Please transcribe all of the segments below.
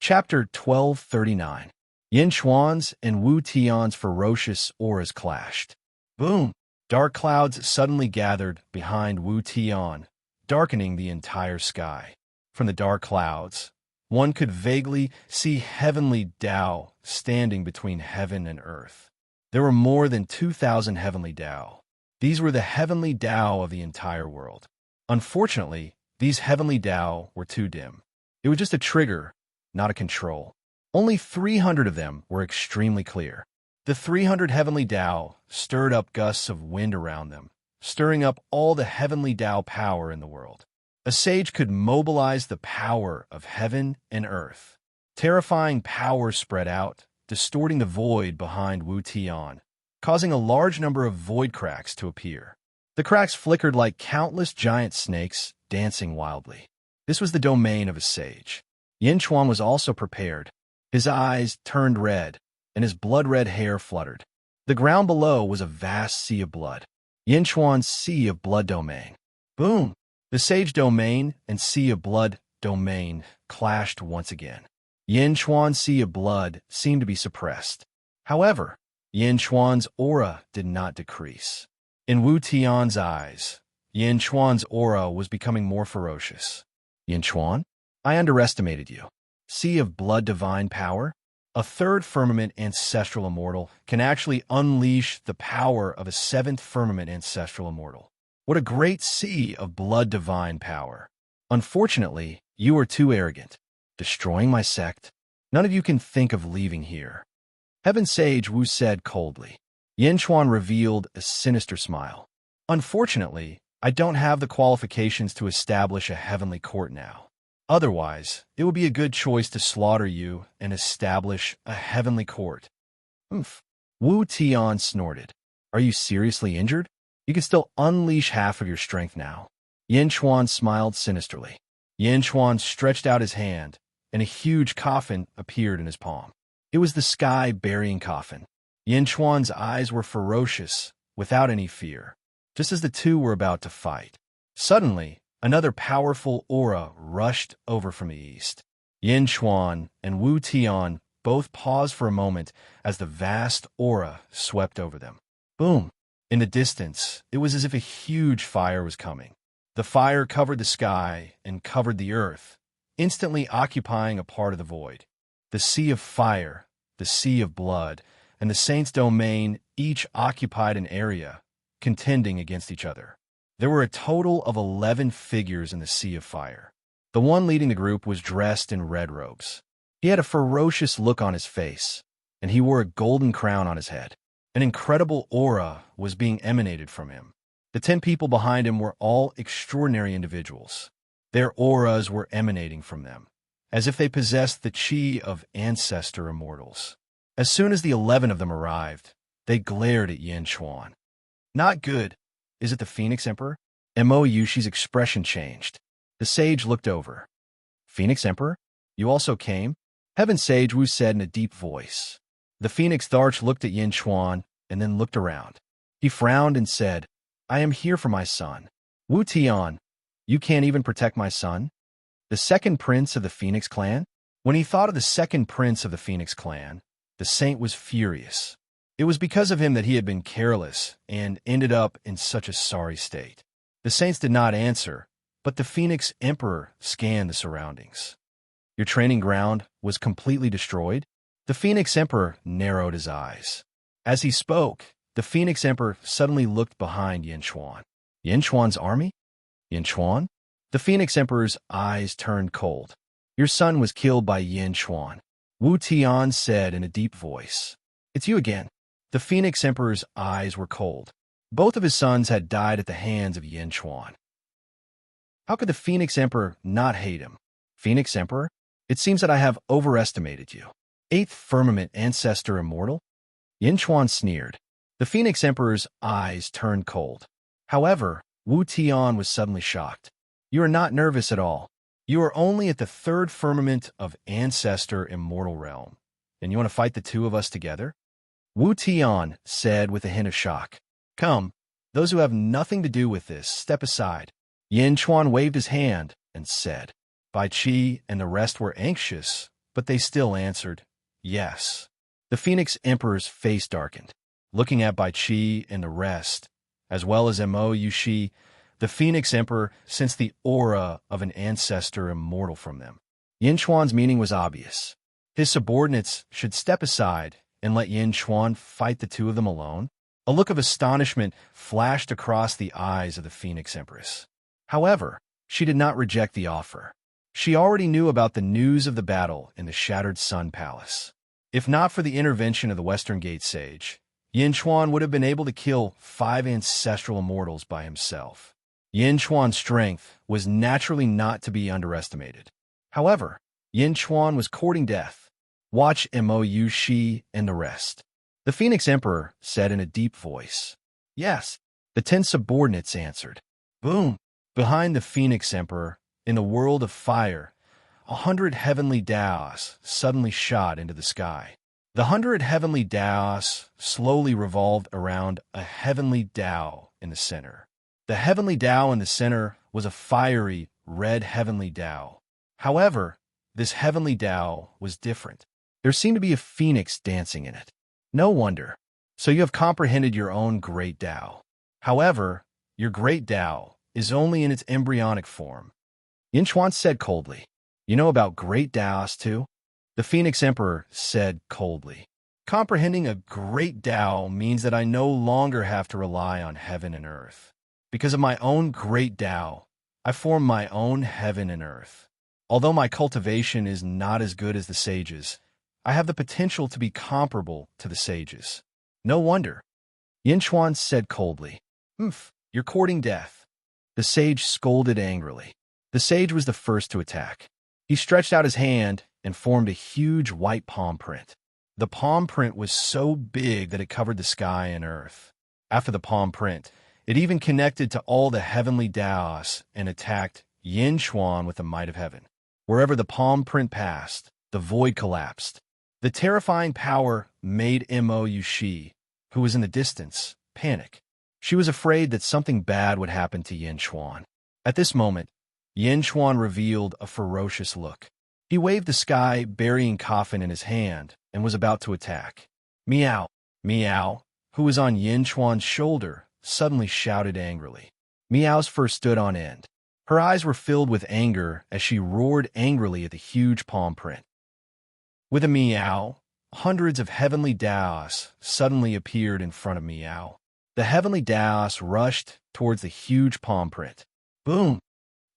Chapter 1239. Yin Xuan's and Wu Tian's ferocious auras clashed. Boom! Dark clouds suddenly gathered behind Wu Tian, darkening the entire sky. From the dark clouds, one could vaguely see heavenly Tao standing between heaven and earth. There were more than 2,000 heavenly Tao. These were the heavenly Tao of the entire world. Unfortunately, these heavenly Tao were too dim. It was just a trigger, not a control. Only 300 of them were extremely clear. The 300 heavenly Tao stirred up gusts of wind around them, stirring up all the heavenly Tao power in the world. A sage could mobilize the power of heaven and earth. Terrifying power spread out, distorting the void behind Wu Tian, causing a large number of void cracks to appear. The cracks flickered like countless giant snakes dancing wildly. This was the domain of a sage. Yin Xuan was also prepared. His eyes turned red, and his blood-red hair fluttered. The ground below was a vast sea of blood. Yin Xuan's sea of blood domain. Boom! The sage domain and sea of blood domain clashed once again. Yin Xuan's sea of blood seemed to be suppressed. However, Yin Xuan's aura did not decrease. In Wu Tian's eyes, Yin Xuan's aura was becoming more ferocious. Yin Xuan, I underestimated you. Sea of blood divine power? A third firmament ancestral immortal can actually unleash the power of a seventh firmament ancestral immortal. What a great sea of blood divine power. Unfortunately, you are too arrogant. Destroying my sect? None of you can think of leaving here. Heaven Sage Wu said coldly. Yin Xuan revealed a sinister smile. Unfortunately, I don't have the qualifications to establish a heavenly court now. Otherwise, it would be a good choice to slaughter you and establish a heavenly court. Oomph. Wu Tian snorted. Are you seriously injured? You can still unleash half of your strength now. Yin Xuan smiled sinisterly. Yin Xuan stretched out his hand, and a huge coffin appeared in his palm. It was the sky-burying coffin. Yin Xuan's eyes were ferocious, without any fear, just as the two were about to fight. Suddenly, another powerful aura rushed over from the east. Yin Xuan and Wu Tian both paused for a moment as the vast aura swept over them. Boom! In the distance, it was as if a huge fire was coming. The fire covered the sky and covered the earth, instantly occupying a part of the void. The sea of fire, the sea of blood, and the saint's domain each occupied an area, contending against each other. There were a total of 11 figures in the sea of fire. The one leading the group was dressed in red robes. He had a ferocious look on his face, and he wore a golden crown on his head. An incredible aura was being emanated from him. The 10 people behind him were all extraordinary individuals. Their auras were emanating from them, as if they possessed the chi of ancestor immortals. As soon as the 11 of them arrived, they glared at Yin Xuan. Not good. Is it the Phoenix Emperor? Mo Yushi's expression changed. The sage looked over. Phoenix Emperor? You also came? Heaven Sage Wu said in a deep voice. The Phoenix Tharch looked at Yin Xuan and then looked around. He frowned and said, I am here for my son. Wu Tian, you can't even protect my son? The second prince of the Phoenix clan? When he thought of the second prince of the Phoenix clan, the saint was furious. It was because of him that he had been careless and ended up in such a sorry state. The saints did not answer, but the Phoenix Emperor scanned the surroundings. Your training ground was completely destroyed? The Phoenix Emperor narrowed his eyes. As he spoke, the Phoenix Emperor suddenly looked behind Yin Xuan. Yin Xuan's army? Yin Xuan? The Phoenix Emperor's eyes turned cold. Your son was killed by Yin Xuan. Wu Tian said in a deep voice. It's you again. The Phoenix Emperor's eyes were cold. Both of his sons had died at the hands of Yin Xuan. How could the Phoenix Emperor not hate him? Phoenix Emperor, it seems that I have overestimated you. 8th Firmament Ancestor Immortal? Yin Xuan sneered. The Phoenix Emperor's eyes turned cold. However, Wu Tian was suddenly shocked. You are not nervous at all. You are only at the 3rd Firmament of Ancestor Immortal Realm. And you want to fight the two of us together? Wu Tian said with a hint of shock. Come, those who have nothing to do with this, step aside. Yin Xuan waved his hand and said. Bai Qi and the rest were anxious, but they still answered, yes. The Phoenix Emperor's face darkened. Looking at Bai Qi and the rest, as well as Mo Yushi, the Phoenix Emperor sensed the aura of an ancestor immortal from them. Yin Chuan's meaning was obvious. His subordinates should step aside and let Yin Chuan fight the two of them alone. A look of astonishment flashed across the eyes of the Phoenix Empress. However, she did not reject the offer. She already knew about the news of the battle in the Shattered Sun Palace. If not for the intervention of the Western Gate Sage, Yin Chuan would have been able to kill 5 ancestral immortals by himself. Yin Chuan's strength was naturally not to be underestimated. However, Yin Chuan was courting death. Watch Mo Yushi and the rest. The Phoenix Emperor said in a deep voice. Yes, the 10 subordinates answered. Boom! Behind the Phoenix Emperor, in the world of fire, 100 heavenly Daos suddenly shot into the sky. The 100 heavenly Daos slowly revolved around a heavenly Dao in the center. The heavenly Dao in the center was a fiery, red heavenly Dao. However, this heavenly Dao was different. There seemed to be a phoenix dancing in it. No wonder. So you have comprehended your own great Dao. However, your great Dao is only in its embryonic form. Yin Chuan said coldly. You know about great Daos too? The Phoenix Emperor said coldly. Comprehending a great Dao means that I no longer have to rely on heaven and earth. Because of my own great Dao, I form my own heaven and earth. Although my cultivation is not as good as the sages, I have the potential to be comparable to the sages. No wonder. Yin Chuan said coldly. You're courting death. The sage scolded angrily. The sage was the first to attack. He stretched out his hand and formed a huge white palm print. The palm print was so big that it covered the sky and earth. After the palm print, it even connected to all the heavenly Daos and attacked Yin Chuan with the might of heaven. Wherever the palm print passed, the void collapsed. The terrifying power made Mo Yushi, who was in the distance, panic. She was afraid that something bad would happen to Yin Chuan. At this moment, Yin Chuan revealed a ferocious look. He waved the sky burying coffin in his hand and was about to attack. Meow, Meow, who was on Yin Chuan's shoulder, suddenly shouted angrily. Meow's fur stood on end. Her eyes were filled with anger as she roared angrily at the huge palm print. With a meow, hundreds of heavenly Daos suddenly appeared in front of Meow. The heavenly Daos rushed towards the huge palm print. Boom!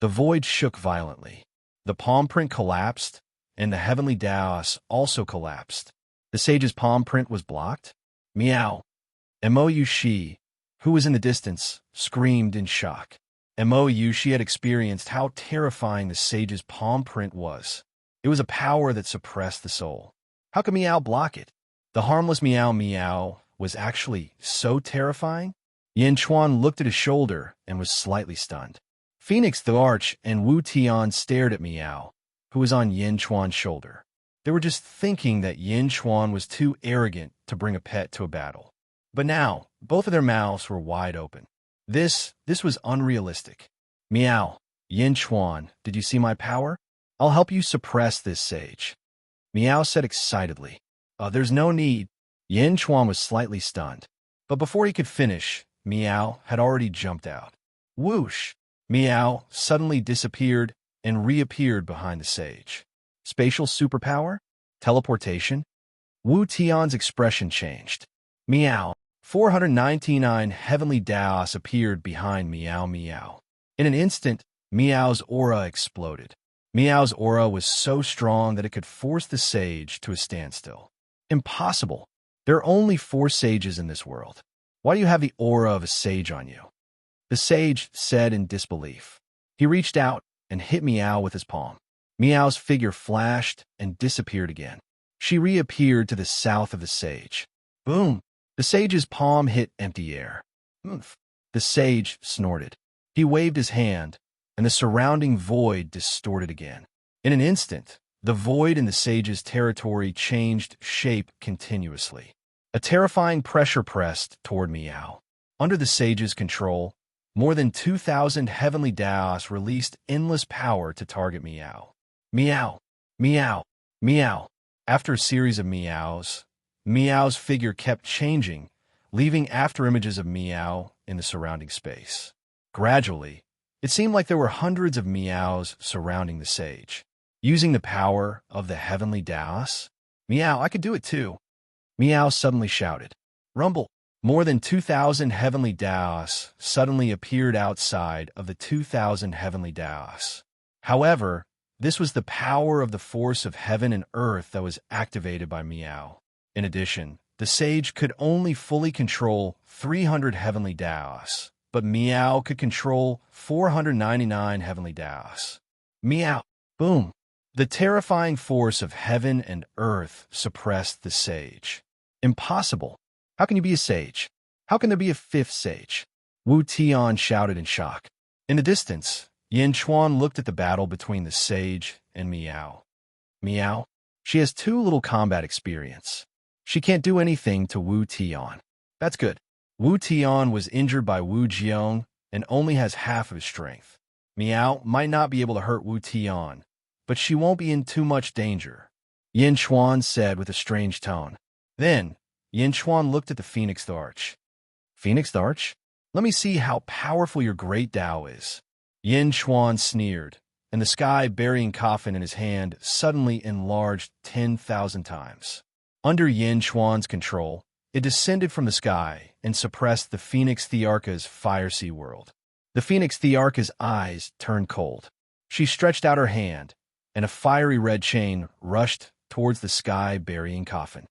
The void shook violently. The palm print collapsed, and the heavenly Daos also collapsed. The sage's palm print was blocked. Meow! Mo Yushi, who was in the distance, screamed in shock. Mo Yushi had experienced how terrifying the sage's palm print was. It was a power that suppressed the soul. How could Meow block it? The harmless Meow was actually so terrifying? Yin Chuan looked at his shoulder and was slightly stunned. Phoenix the Arch and Wu Tian stared at Meow, who was on Yin Chuan's shoulder. They were just thinking that Yin Chuan was too arrogant to bring a pet to a battle. But now, both of their mouths were wide open. This was unrealistic. Meow, Yin Chuan, did you see my power? I'll help you suppress this sage. Meow said excitedly. There's no need. Yin Chuan was slightly stunned. But before he could finish, Meow had already jumped out. Whoosh! Meow suddenly disappeared and reappeared behind the sage. Spatial superpower? Teleportation? Wu Tian's expression changed. Meow. 499 heavenly Daos appeared behind Meow. In an instant, Meow's aura exploded. Meow's aura was so strong that it could force the sage to a standstill. Impossible. There are only 4 sages in this world. Why do you have the aura of a sage on you? The sage said in disbelief. He reached out and hit Meow with his palm. Meow's figure flashed and disappeared again. She reappeared to the south of the sage. Boom! The sage's palm hit empty air. Oomph! The sage snorted. He waved his hand, and the surrounding void distorted again. In an instant, the void in the sage's territory changed shape continuously. A terrifying pressure pressed toward Meow. Under the sage's control, more than 2,000 heavenly Daos released endless power to target Meow. Meow! Meow! Meow. After a series of meows, Meow's figure kept changing, leaving afterimages of Meow in the surrounding space. Gradually, it seemed like there were hundreds of Meows surrounding the sage. Using the power of the heavenly Daos, Meow, I could do it too. Meow suddenly shouted. Rumble. More than 2,000 heavenly Daos suddenly appeared outside of the 2,000 heavenly Daos. However, this was the power of the force of heaven and earth that was activated by Meow. In addition, the sage could only fully control 300 heavenly Daos, but Meow could control 499 heavenly Daos. Meow! Boom! The terrifying force of heaven and earth suppressed the sage. Impossible! How can you be a sage? How can there be a fifth sage? Wu Tian shouted in shock. In the distance, Yin Chuan looked at the battle between the sage and Meow. Meow? She has too little combat experience. She can't do anything to Wu Tian. That's good. Wu Tian was injured by Wu Jiong and only has half of his strength. Meow might not be able to hurt Wu Tian, but she won't be in too much danger, Yin Chuan said with a strange tone. Then, Yin Chuan looked at the Phoenix Arch. Phoenix Arch? Let me see how powerful your great Tao is. Yin Chuan sneered, and the sky-burying coffin in his hand suddenly enlarged 10,000 times. Under Yin Chuan's control, it descended from the sky and suppressed the Phoenix Thearcha's fire sea world. The Phoenix Thearcha's eyes turned cold. She stretched out her hand, and a fiery red chain rushed towards the sky-burying coffin.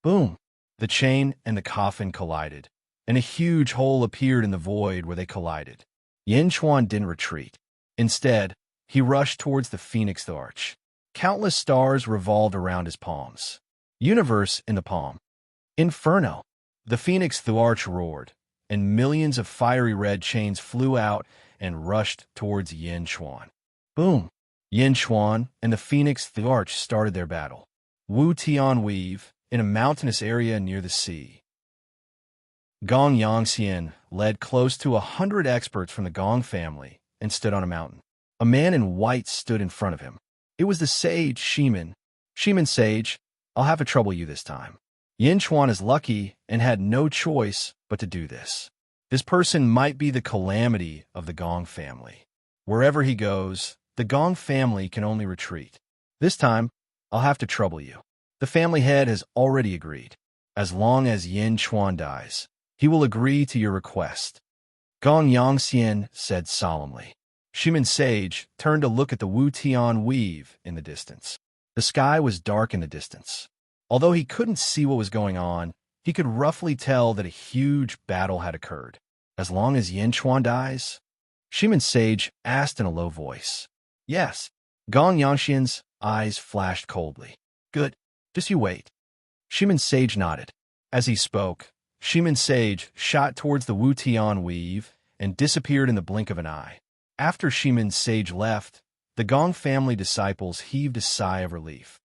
Boom! The chain and the coffin collided, and a huge hole appeared in the void where they collided. Yin Chuan didn't retreat. Instead, he rushed towards the Phoenix Arch. Countless stars revolved around his palms. Universe in the palm. Inferno! The Phoenix Arch roared, and millions of fiery red chains flew out and rushed towards Yin Chuan. Boom! Yin Chuan and the Phoenix Arch started their battle. Wu Tian weave in a mountainous area near the sea. Gong Yangxian led close to 100 experts from the Gong family and stood on a mountain. A man in white stood in front of him. It was the sage Shimin. Shimin sage, I'll have to trouble you this time. Yin Chuan is lucky and had no choice but to do this. This person might be the calamity of the Gong family. Wherever he goes, the Gong family can only retreat. This time, I'll have to trouble you. The family head has already agreed. As long as Yin Chuan dies, he will agree to your request. Gong Yangxian said solemnly. Shimin Sage turned to look at the Wu Tian weave in the distance. The sky was dark in the distance. Although he couldn't see what was going on, he could roughly tell that a huge battle had occurred. As long as Yin Chuan dies? Shimin Sage asked in a low voice. Yes. Gong Yangxian's eyes flashed coldly. Good. Just you wait. Shimin Sage nodded. As he spoke, Shimin Sage shot towards the Wu Tian weave and disappeared in the blink of an eye. After Shimin Sage left, the Gong family disciples heaved a sigh of relief.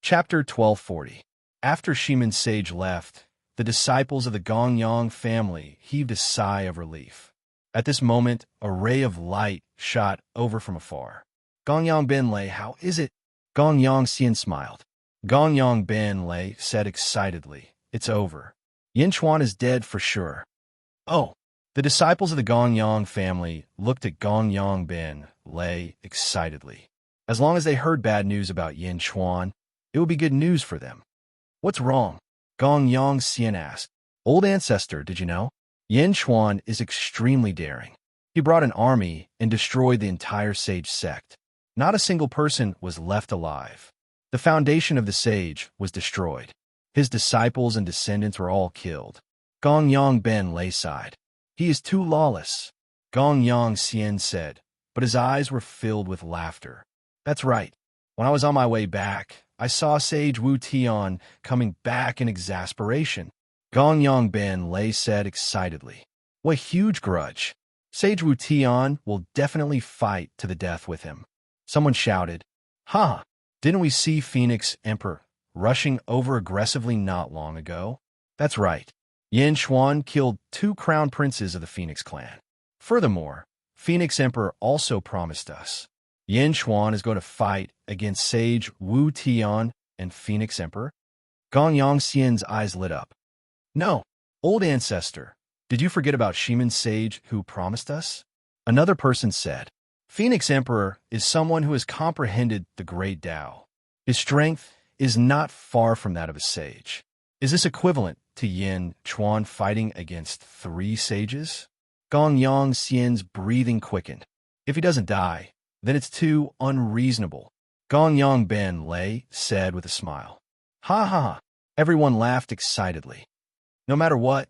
Chapter 1240. After Shimin Sage left, the disciples of the Gong Yang family heaved a sigh of relief. At this moment, a ray of light shot over from afar. Gong Yang Ben Lei, how is it? Gong Yang Xian smiled. Gong Yang Ben Lei said excitedly, it's over. Yin Chuan is dead for sure. Oh. The disciples of the Gong Yang family looked at Gong Yang Ben Lei excitedly. As long as they heard bad news about Yin Chuan, it would be good news for them. What's wrong? Gong Yang Xian asked. Old ancestor, did you know? Yin Chuan is extremely daring. He brought an army and destroyed the entire sage sect. Not a single person was left alive. The foundation of the sage was destroyed. His disciples and descendants were all killed. Gong Yang Ben Lei sighed. He is too lawless, Gong Yang Xian said, but his eyes were filled with laughter. That's right. When I was on my way back, I saw Sage Wu Tian coming back in exasperation. Gong Yang Ben Lei said excitedly. What a huge grudge. Sage Wu Tian will definitely fight to the death with him. Someone shouted, Ha! Didn't we see Phoenix Emperor rushing over aggressively not long ago? That's right. Yin Chuan killed 2 crown princes of the Phoenix clan. Furthermore, Phoenix Emperor also promised us. Yin Chuan is going to fight against Sage Wu Tian and Phoenix Emperor? Gong Yongxian's eyes lit up. No, old ancestor, did you forget about Shimon's sage who promised us? Another person said, Phoenix Emperor is someone who has comprehended the great Tao. His strength is not far from that of a sage. Is this equivalent to Yin Chuan fighting against 3 sages? Gong Yongxian's breathing quickened. If he doesn't die, then it's too unreasonable. Gong Yongben Lei said with a smile. Ha ha ha. Everyone laughed excitedly. No matter what,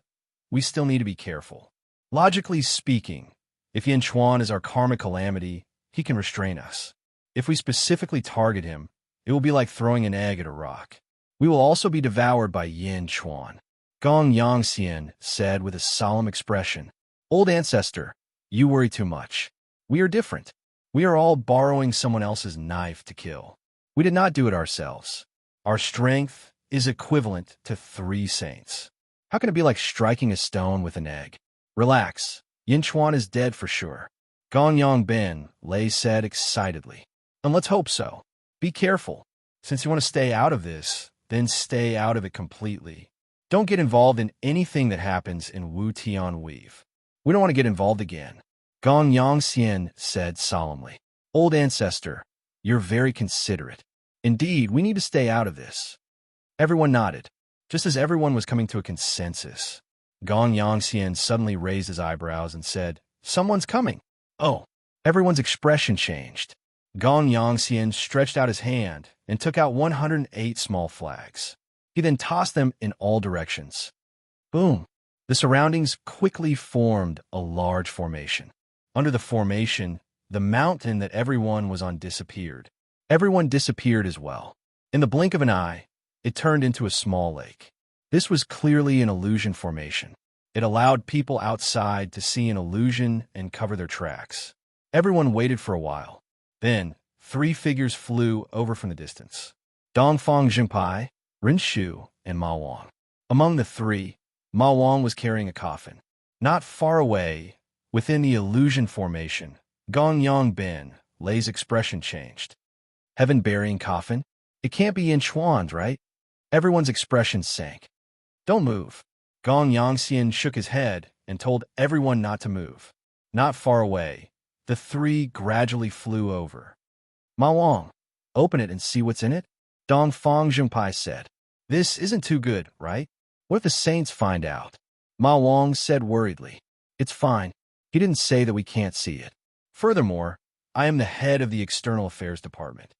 we still need to be careful. Logically speaking, if Yin Chuan is our karmic calamity, he can restrain us. If we specifically target him, it will be like throwing an egg at a rock. We will also be devoured by Yin Chuan. Gong Yongxian said with a solemn expression. Old ancestor, you worry too much. We are different. We are all borrowing someone else's knife to kill. We did not do it ourselves. Our strength is equivalent to 3 saints. How can it be like striking a stone with an egg? Relax. Yin Chuan is dead for sure. Gong Yongben Lei said excitedly. And let's hope so. Be careful. Since you want to stay out of this, then stay out of it completely. Don't get involved in anything that happens in Wu Tian Weave. We don't want to get involved again. Gong Yongxian said solemnly. Old ancestor, you're very considerate. Indeed, we need to stay out of this. Everyone nodded, just as everyone was coming to a consensus. Gong Yongxian suddenly raised his eyebrows and said, Someone's coming. Oh, everyone's expression changed. Gong Yongxian stretched out his hand and took out 108 small flags. He then tossed them in all directions. Boom! The surroundings quickly formed a large formation. Under the formation, the mountain that everyone was on disappeared. Everyone disappeared as well. In the blink of an eye, it turned into a small lake. This was clearly an illusion formation. It allowed people outside to see an illusion and cover their tracks. Everyone waited for a while. Then, 3 figures flew over from the distance. Dongfang Jinpai, Rin Shu, and Ma Wang. Among the 3, Ma Wang was carrying a coffin. Not far away, within the illusion formation, Gong Yongben Lei's expression changed. Heaven-burying coffin? It can't be Yin Chuan's, right? Everyone's expression sank. Don't move. Gong Yongxian shook his head and told everyone not to move. Not far away, the 3 gradually flew over. Ma Wang, open it and see what's in it? Dongfang Jinpai said. This isn't too good, right? What if the saints find out? Ma Wang said worriedly. It's fine. He didn't say that we can't see it. Furthermore, I am the head of the External Affairs Department.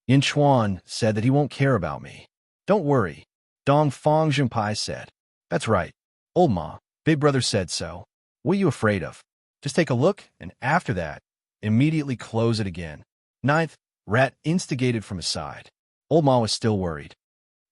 Yin Chuan said that he won't care about me. Don't worry, Dongfang Jinpai said. That's right. Old Ma, Big Brother said so. What are you afraid of? Just take a look, and after that, immediately close it again. 9th, Rat instigated from his side. Old Ma was still worried.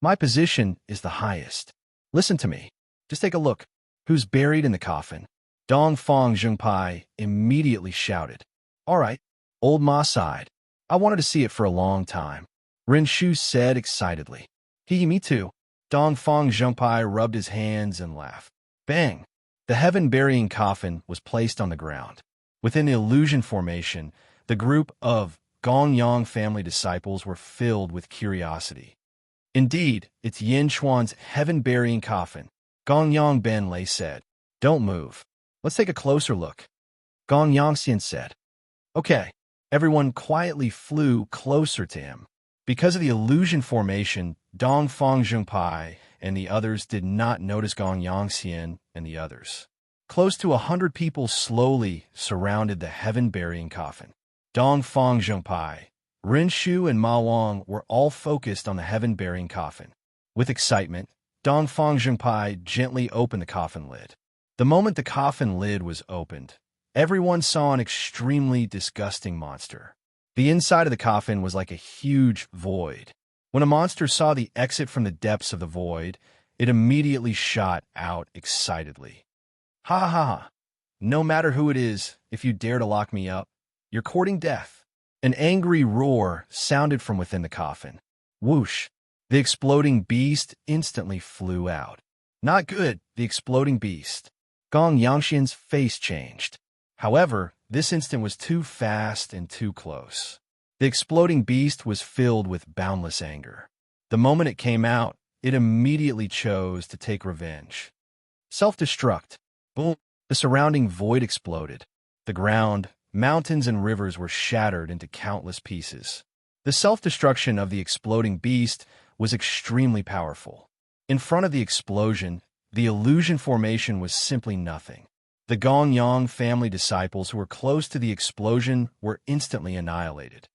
My position is the highest. Listen to me. Just take a look. Who's buried in the coffin? Dongfang Jinpai immediately shouted. All right. Old Ma sighed. I wanted to see it for a long time. Rin Shu said excitedly. Me too. Dongfang Jinpai rubbed his hands and laughed. Bang! The heaven-burying coffin was placed on the ground. Within the illusion formation, the group of Gong Yang family disciples were filled with curiosity. Indeed, it's Yin Chuan's heaven-burying coffin. Gong Yongben Lei said. Don't move. Let's take a closer look. Gong Yongxian said. Okay. Everyone quietly flew closer to him. Because of the illusion formation, Dongfang Jinpai and the others did not notice Gong Yongxian and the others. Close to 100 people slowly surrounded the heaven-burying coffin. Dongfang Jinpai, Rin Shu, and Ma Wang were all focused on the heaven-burying coffin. With excitement, Dongfang Jinpai gently opened the coffin lid. The moment the coffin lid was opened, everyone saw an extremely disgusting monster. The inside of the coffin was like a huge void. When a monster saw the exit from the depths of the void, it immediately shot out excitedly. Ha ha ha! No matter who it is, if you dare to lock me up, you're courting death. An angry roar sounded from within the coffin. Whoosh! The exploding beast instantly flew out. Not good, the exploding beast. Gong Yongxian's face changed. However, this instant was too fast and too close. The exploding beast was filled with boundless anger. The moment it came out, it immediately chose to take revenge. Self-destruct. Boom. The surrounding void exploded. The ground, mountains, and rivers were shattered into countless pieces. The self-destruction of the exploding beast was extremely powerful. In front of the explosion, the illusion formation was simply nothing. The Gong-Yang family disciples who were close to the explosion were instantly annihilated.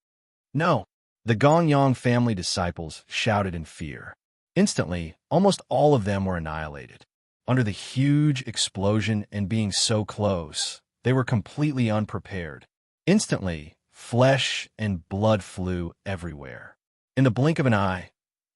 No! The Gong-Yang family disciples shouted in fear. Instantly, almost all of them were annihilated. Under the huge explosion and being so close, they were completely unprepared. Instantly, flesh and blood flew everywhere. In the blink of an eye,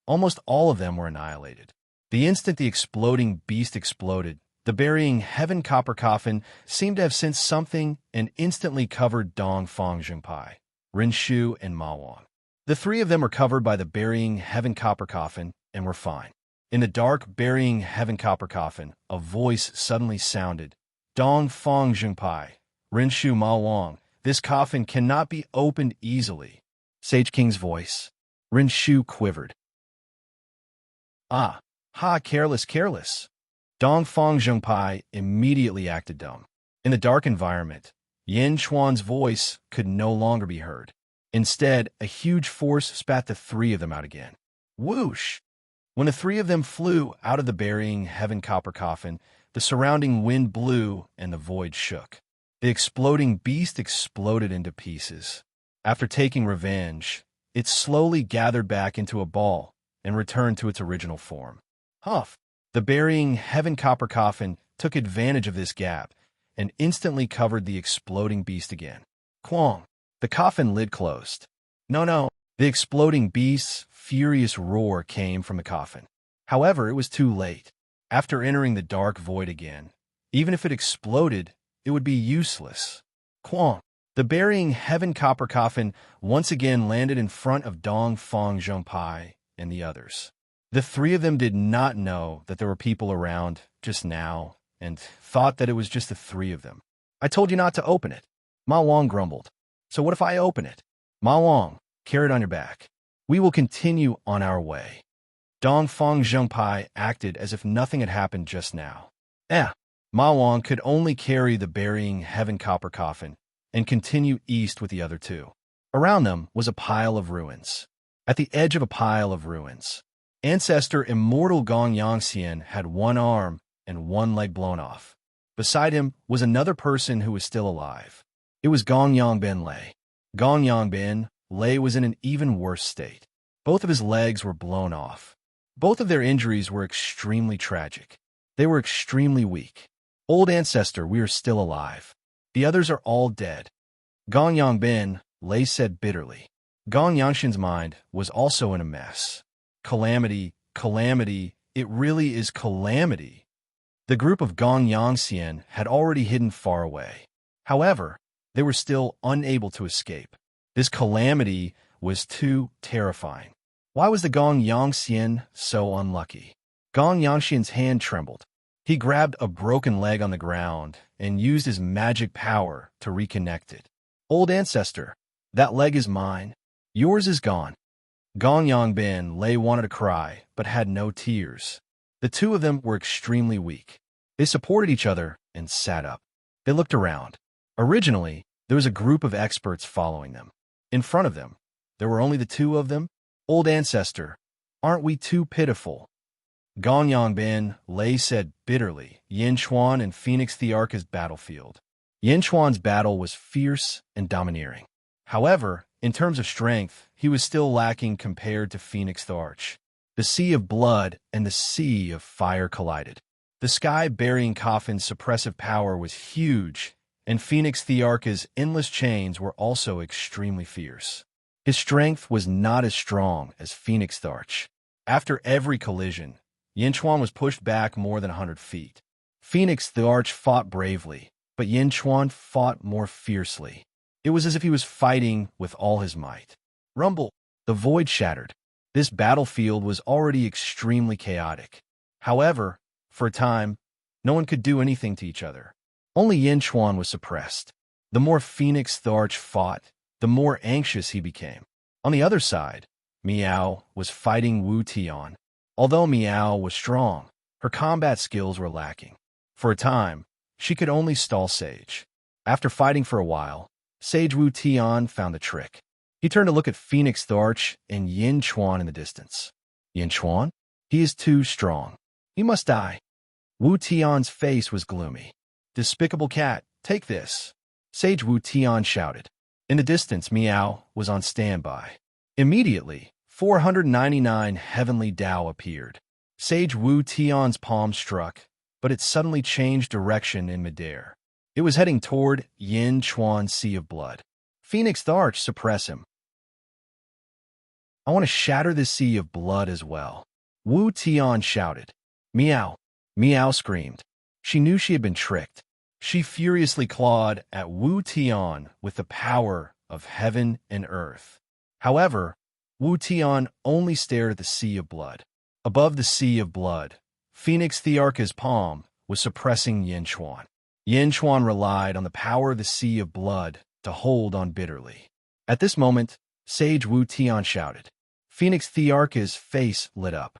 almost all of them were annihilated. The instant the exploding beast exploded, the burying heaven copper coffin seemed to have sensed something and instantly covered Dong Fang Zhengpai, Rinshu, and Ma Wang. The three of them were covered by the burying heaven copper coffin and were fine. In the dark burying heaven copper coffin, a voice suddenly sounded. Dong Fang Zhengpai, Rinshu, Ma Wang, this coffin cannot be opened easily. Sage King's voice. Rinshu quivered. Ah, ha, careless. Dong Fang Zhengpai immediately acted dumb. In the dark environment, Yin Chuan's voice could no longer be heard. Instead, a huge force spat the three of them out again. Whoosh! When the three of them flew out of the burying heaven copper coffin, the surrounding wind blew and the void shook. The exploding beast exploded into pieces. After taking revenge, it slowly gathered back into a ball and returned to its original form. Huff! The burying heaven copper coffin took advantage of this gap and instantly covered the exploding beast again. Quang! The coffin lid closed. No! The exploding beast's furious roar came from the coffin. However, it was too late. After entering the dark void again, even if it exploded, it would be useless. Quang! The burying heaven copper coffin once again landed in front of Dong Fang Zhengpai and the others. The three of them did not know that there were people around just now and thought that it was just the three of them. I told you not to open it. Ma Wang grumbled. So what if I open it? Ma Wang, carry it on your back. We will continue on our way. Dong Fang Zhengpai acted as if nothing had happened just now. Ma Wang could only carry the burying heaven copper coffin and continue east with the other two. Around them was a pile of ruins. At the edge of a pile of ruins, Ancestor Immortal Gong Yangxian had one arm and one leg blown off. Beside him was another person who was still alive. It was Gong Yangbin Lei. Gong Yangbin Lei was in an even worse state. Both of his legs were blown off. Both of their injuries were extremely tragic. They were extremely weak. Old Ancestor, we are still alive. The others are all dead. Gong Yangbin Lei said bitterly. Gong Yangxian's mind was also in a mess. Calamity, it really is calamity. The group of Gong Yangxian had already hidden far away. However, they were still unable to escape. This calamity was too terrifying. Why was the Gong Yangxian so unlucky? Gong Yangxian's hand trembled. He grabbed a broken leg on the ground and used his magic power to reconnect it. Old Ancestor, that leg is mine. Yours is gone. Gong Yangbin Lei wanted to cry, but had no tears. The two of them were extremely weak. They supported each other and sat up. They looked around. Originally, there was a group of experts following them. In front of them, there were only the two of them. Old Ancestor, aren't we too pitiful? Gong Yangbin Lei said bitterly. Yin Chuan and Phoenix the Arca's battlefield. Yin Chuan's battle was fierce and domineering. However, in terms of strength, he was still lacking compared to Phoenix the Arch. The sea of blood and the sea of fire collided. The sky-burying coffin's suppressive power was huge, and Phoenix the Arca's endless chains were also extremely fierce. His strength was not as strong as Phoenix the Arch. After every collision, Yin Chuan was pushed back more than 100 feet. Phoenix the Arch fought bravely, but Yin Chuan fought more fiercely. It was as if he was fighting with all his might. Rumble! The void shattered. This battlefield was already extremely chaotic. However, for a time, no one could do anything to each other. Only Yin Chuan was suppressed. The more Phoenix the Arch fought, the more anxious he became. On the other side, Meow was fighting Wu Tian. Although Meow was strong, her combat skills were lacking. For a time, she could only stall Sage. After fighting for a while, Sage Wu Tian found the trick. He turned to look at Phoenix the Arch and Yin Chuan in the distance. Yin Chuan? He is too strong. He must die. Wu Tian's face was gloomy. Despicable cat, take this. Sage Wu Tian shouted. In the distance, Meow was on standby. Immediately, 499 heavenly Dao appeared. Sage Wu Tian's palm struck, but it suddenly changed direction in midair. It was heading toward Yin Chuan's sea of blood. Phoenix the Arch, suppress him. I want to shatter this sea of blood as well. Wu Tian shouted. Meow. Meow screamed. She knew she had been tricked. She furiously clawed at Wu Tian with the power of heaven and earth. However, Wu Tian only stared at the sea of blood. Above the sea of blood, Phoenix Thearcha's palm was suppressing Yin Chuan. Yin Chuan relied on the power of the sea of blood to hold on bitterly. At this moment, Sage Wu Tian shouted. Phoenix Thearcha's face lit up.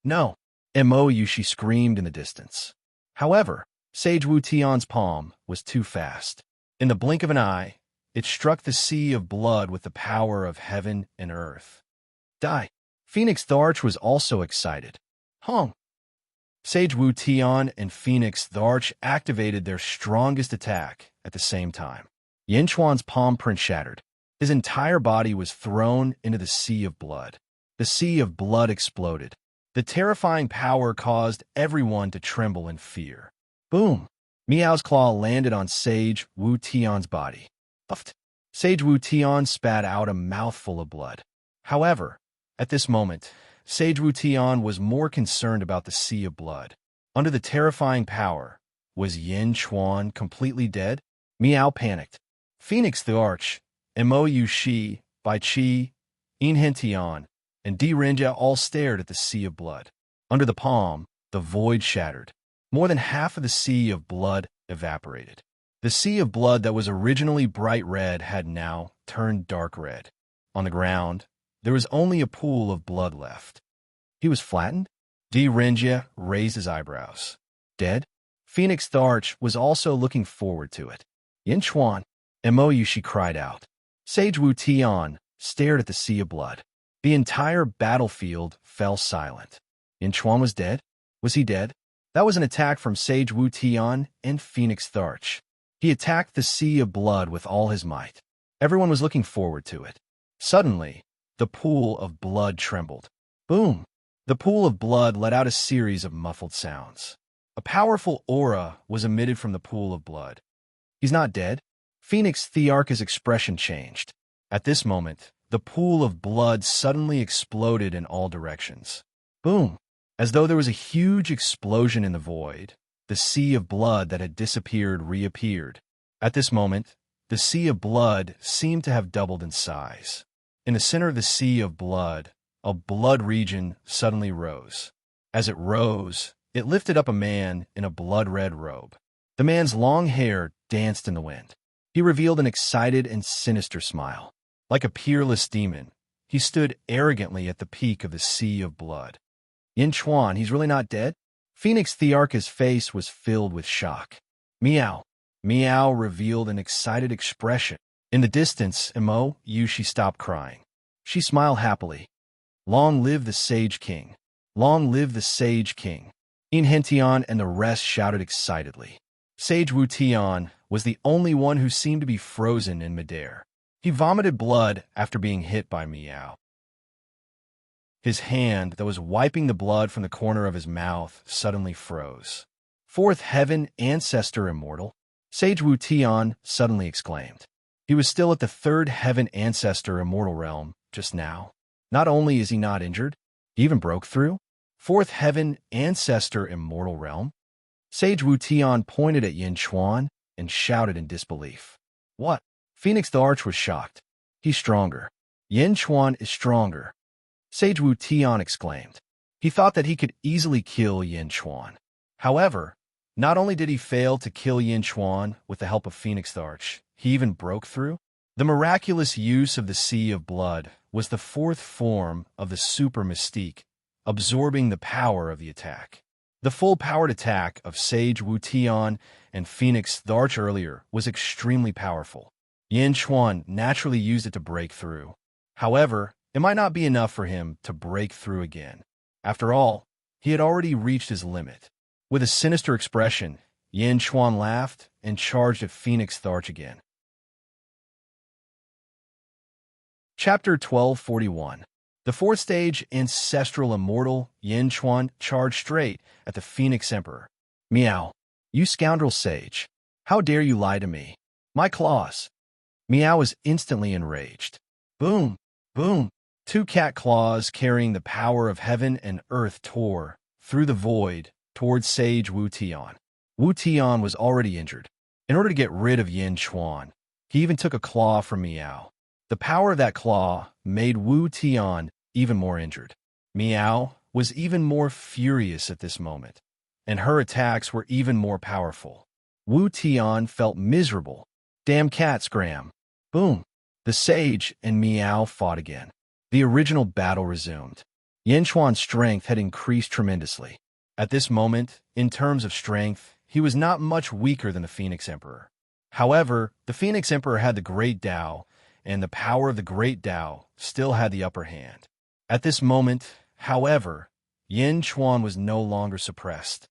No. MOU, she screamed in the distance. However, Sage Wu Tian's palm was too fast. In the blink of an eye, it struck the sea of blood with the power of heaven and earth. Die. Phoenix the Arch was also excited. Hong. Sage Wu Tian and Phoenix the Arch activated their strongest attack at the same time. Yin Chuan's palm print shattered. His entire body was thrown into the sea of blood. The sea of blood exploded. The terrifying power caused everyone to tremble in fear. Boom! Meow's claw landed on Sage Wu Tian's body. Puffed. Sage Wu Tian spat out a mouthful of blood. However, at this moment, Sage Wu Tian was more concerned about the sea of blood. Under the terrifying power, was Yin Chuan completely dead? Meow panicked. Phoenix the Arch, Mou Shi, Bai Qi, Yin Tian, and Di Rinja all stared at the sea of blood. Under the palm, the void shattered. More than half of the sea of blood evaporated. The sea of blood that was originally bright red had now turned dark red. On the ground, there was only a pool of blood left. He was flattened? Di Rinja raised his eyebrows. Dead? Phoenix the Arch was also looking forward to it. Yin Chuan, Mou, she cried out. Sage Wu Tian stared at the sea of blood. The entire battlefield fell silent. Yin Chuan was dead? Was he dead? That was an attack from Sage Wu Tian and Phoenix the Arch. He attacked the sea of blood with all his might. Everyone was looking forward to it. Suddenly, the pool of blood trembled. Boom! The pool of blood let out a series of muffled sounds. A powerful aura was emitted from the pool of blood. He's not dead. Phoenix Thearcha's expression changed. At this moment, the pool of blood suddenly exploded in all directions. Boom! As though there was a huge explosion in the void, the sea of blood that had disappeared reappeared. At this moment, the sea of blood seemed to have doubled in size. In the center of the sea of blood, a blood region suddenly rose. As it rose, it lifted up a man in a blood-red robe. The man's long hair danced in the wind. He revealed an excited and sinister smile. Like a peerless demon, he stood arrogantly at the peak of the sea of blood. Yin Chuan, he's really not dead? Phoenix Thearcha's face was filled with shock. Meow. Meow revealed an excited expression. In the distance, Mou, she stopped crying. She smiled happily. Long live the Sage King. Long live the Sage King. Yin Tian and the rest shouted excitedly. Sage Wu Tian was the only one who seemed to be frozen in midair. He vomited blood after being hit by Meow. His hand that was wiping the blood from the corner of his mouth suddenly froze. Fourth heaven ancestor immortal, Sage Wu Tian suddenly exclaimed. He was still at the third heaven ancestor immortal realm just now. Not only is he not injured, he even broke through. Fourth heaven ancestor immortal realm. Sage Wu Tian pointed at Yin Chuan and shouted in disbelief. What? Phoenix the Arch was shocked. He's stronger. Yin Chuan is stronger. Sage Wu Tian exclaimed. He thought that he could easily kill Yin Chuan. However, not only did he fail to kill Yin Chuan with the help of Phoenix the Arch, he even broke through? The miraculous use of the Sea of Blood was the fourth form of the super mystique, absorbing the power of the attack. The full-powered attack of Sage Wu-Tian and Phoenix the Arch earlier was extremely powerful. Yin Chuan naturally used it to break through. However, it might not be enough for him to break through again. After all, he had already reached his limit. With a sinister expression, Yin Chuan laughed and charged at Phoenix the Arch again. Chapter 1241. The fourth stage, Ancestral Immortal, Yin Chuan charged straight at the Phoenix Emperor. Meow. You scoundrel sage. How dare you lie to me? My claws. Meow was instantly enraged. Boom, boom. Two cat claws carrying the power of heaven and earth tore through the void towards Sage Wu-Tian. Wu-Tian was already injured. In order to get rid of Yin Chuan, he even took a claw from Meow. The power of that claw made Wu-Tian even more injured. Meow was even more furious at this moment, and her attacks were even more powerful. Wu-Tian felt miserable. Damn cat scram. Boom. The sage and Meow fought again. The original battle resumed. Yin Chuan's strength had increased tremendously. At this moment, in terms of strength, he was not much weaker than the Phoenix Emperor. However, the Phoenix Emperor had the Great Tao, and the power of the Great Tao still had the upper hand. At this moment, however, Yin Chuan was no longer suppressed.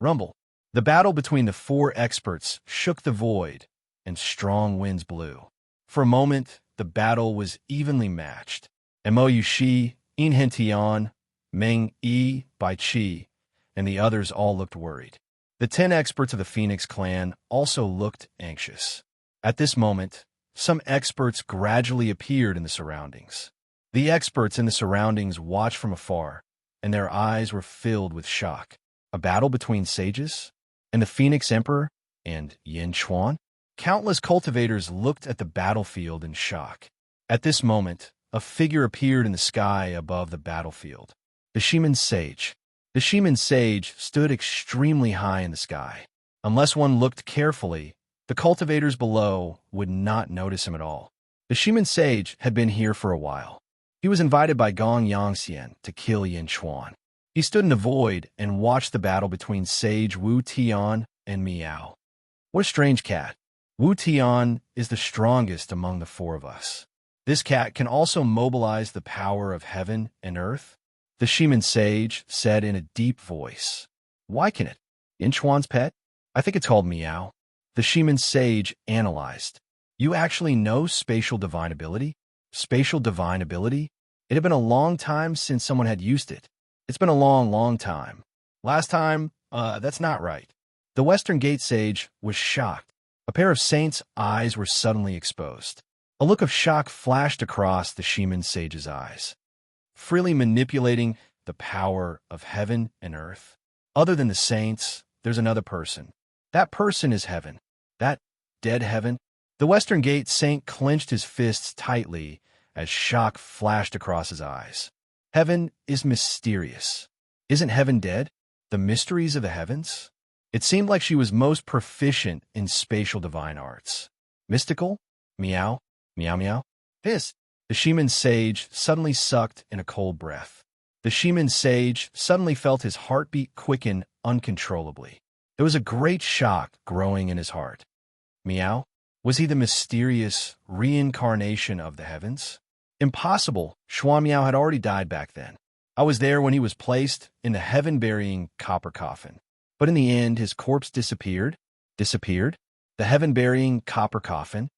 Rumble. The battle between the four experts shook the void, and strong winds blew. For a moment, the battle was evenly matched. Mo Yushi, In Hentian, Meng Yi, Bai Qi, and the others all looked worried. The 10 experts of the Phoenix clan also looked anxious. At this moment, some experts gradually appeared in the surroundings. The experts in the surroundings watched from afar, and their eyes were filled with shock. A battle between sages? And the Phoenix Emperor? And Yin Chuan? Countless cultivators looked at the battlefield in shock. At this moment, a figure appeared in the sky above the battlefield. The Shaman Sage. The Shaman Sage stood extremely high in the sky. Unless one looked carefully, the cultivators below would not notice him at all. The Shaman Sage had been here for a while. He was invited by Gong Yangxian to kill Yin Chuan. He stood in the void and watched the battle between Sage Wu-Tian and Meow. What a strange cat. Wu-Tian is the strongest among the four of us. This cat can also mobilize the power of heaven and earth, the Shaman Sage said in a deep voice. Why can it? Yin Chuan's pet? I think it's called Meow. The Shaman Sage analyzed. You actually know spatial divine ability? Spatial divine ability? It had been a long time since someone had used it. It's been a long, long time. Last time, that's not right. The Western Gate Sage was shocked. A pair of saints' eyes were suddenly exposed. A look of shock flashed across the Shaman Sage's eyes. Freely manipulating the power of heaven and earth. Other than the saints, there's another person. That person is heaven. That dead heaven. The Western Gate Saint clenched his fists tightly as shock flashed across his eyes. Heaven is mysterious. Isn't heaven dead? The mysteries of the heavens? It seemed like she was most proficient in spatial divine arts. Mystical? Meow, meow, meow. This. The Shaman Sage suddenly sucked in a cold breath. The Shaman Sage suddenly felt his heartbeat quicken uncontrollably. There was a great shock growing in his heart. Meow? Was he the mysterious reincarnation of the heavens? Impossible. Xuan Miao had already died back then. I was there when he was placed in the heaven-burying copper coffin. But in the end, his corpse disappeared. Disappeared? The heaven-burying copper coffin?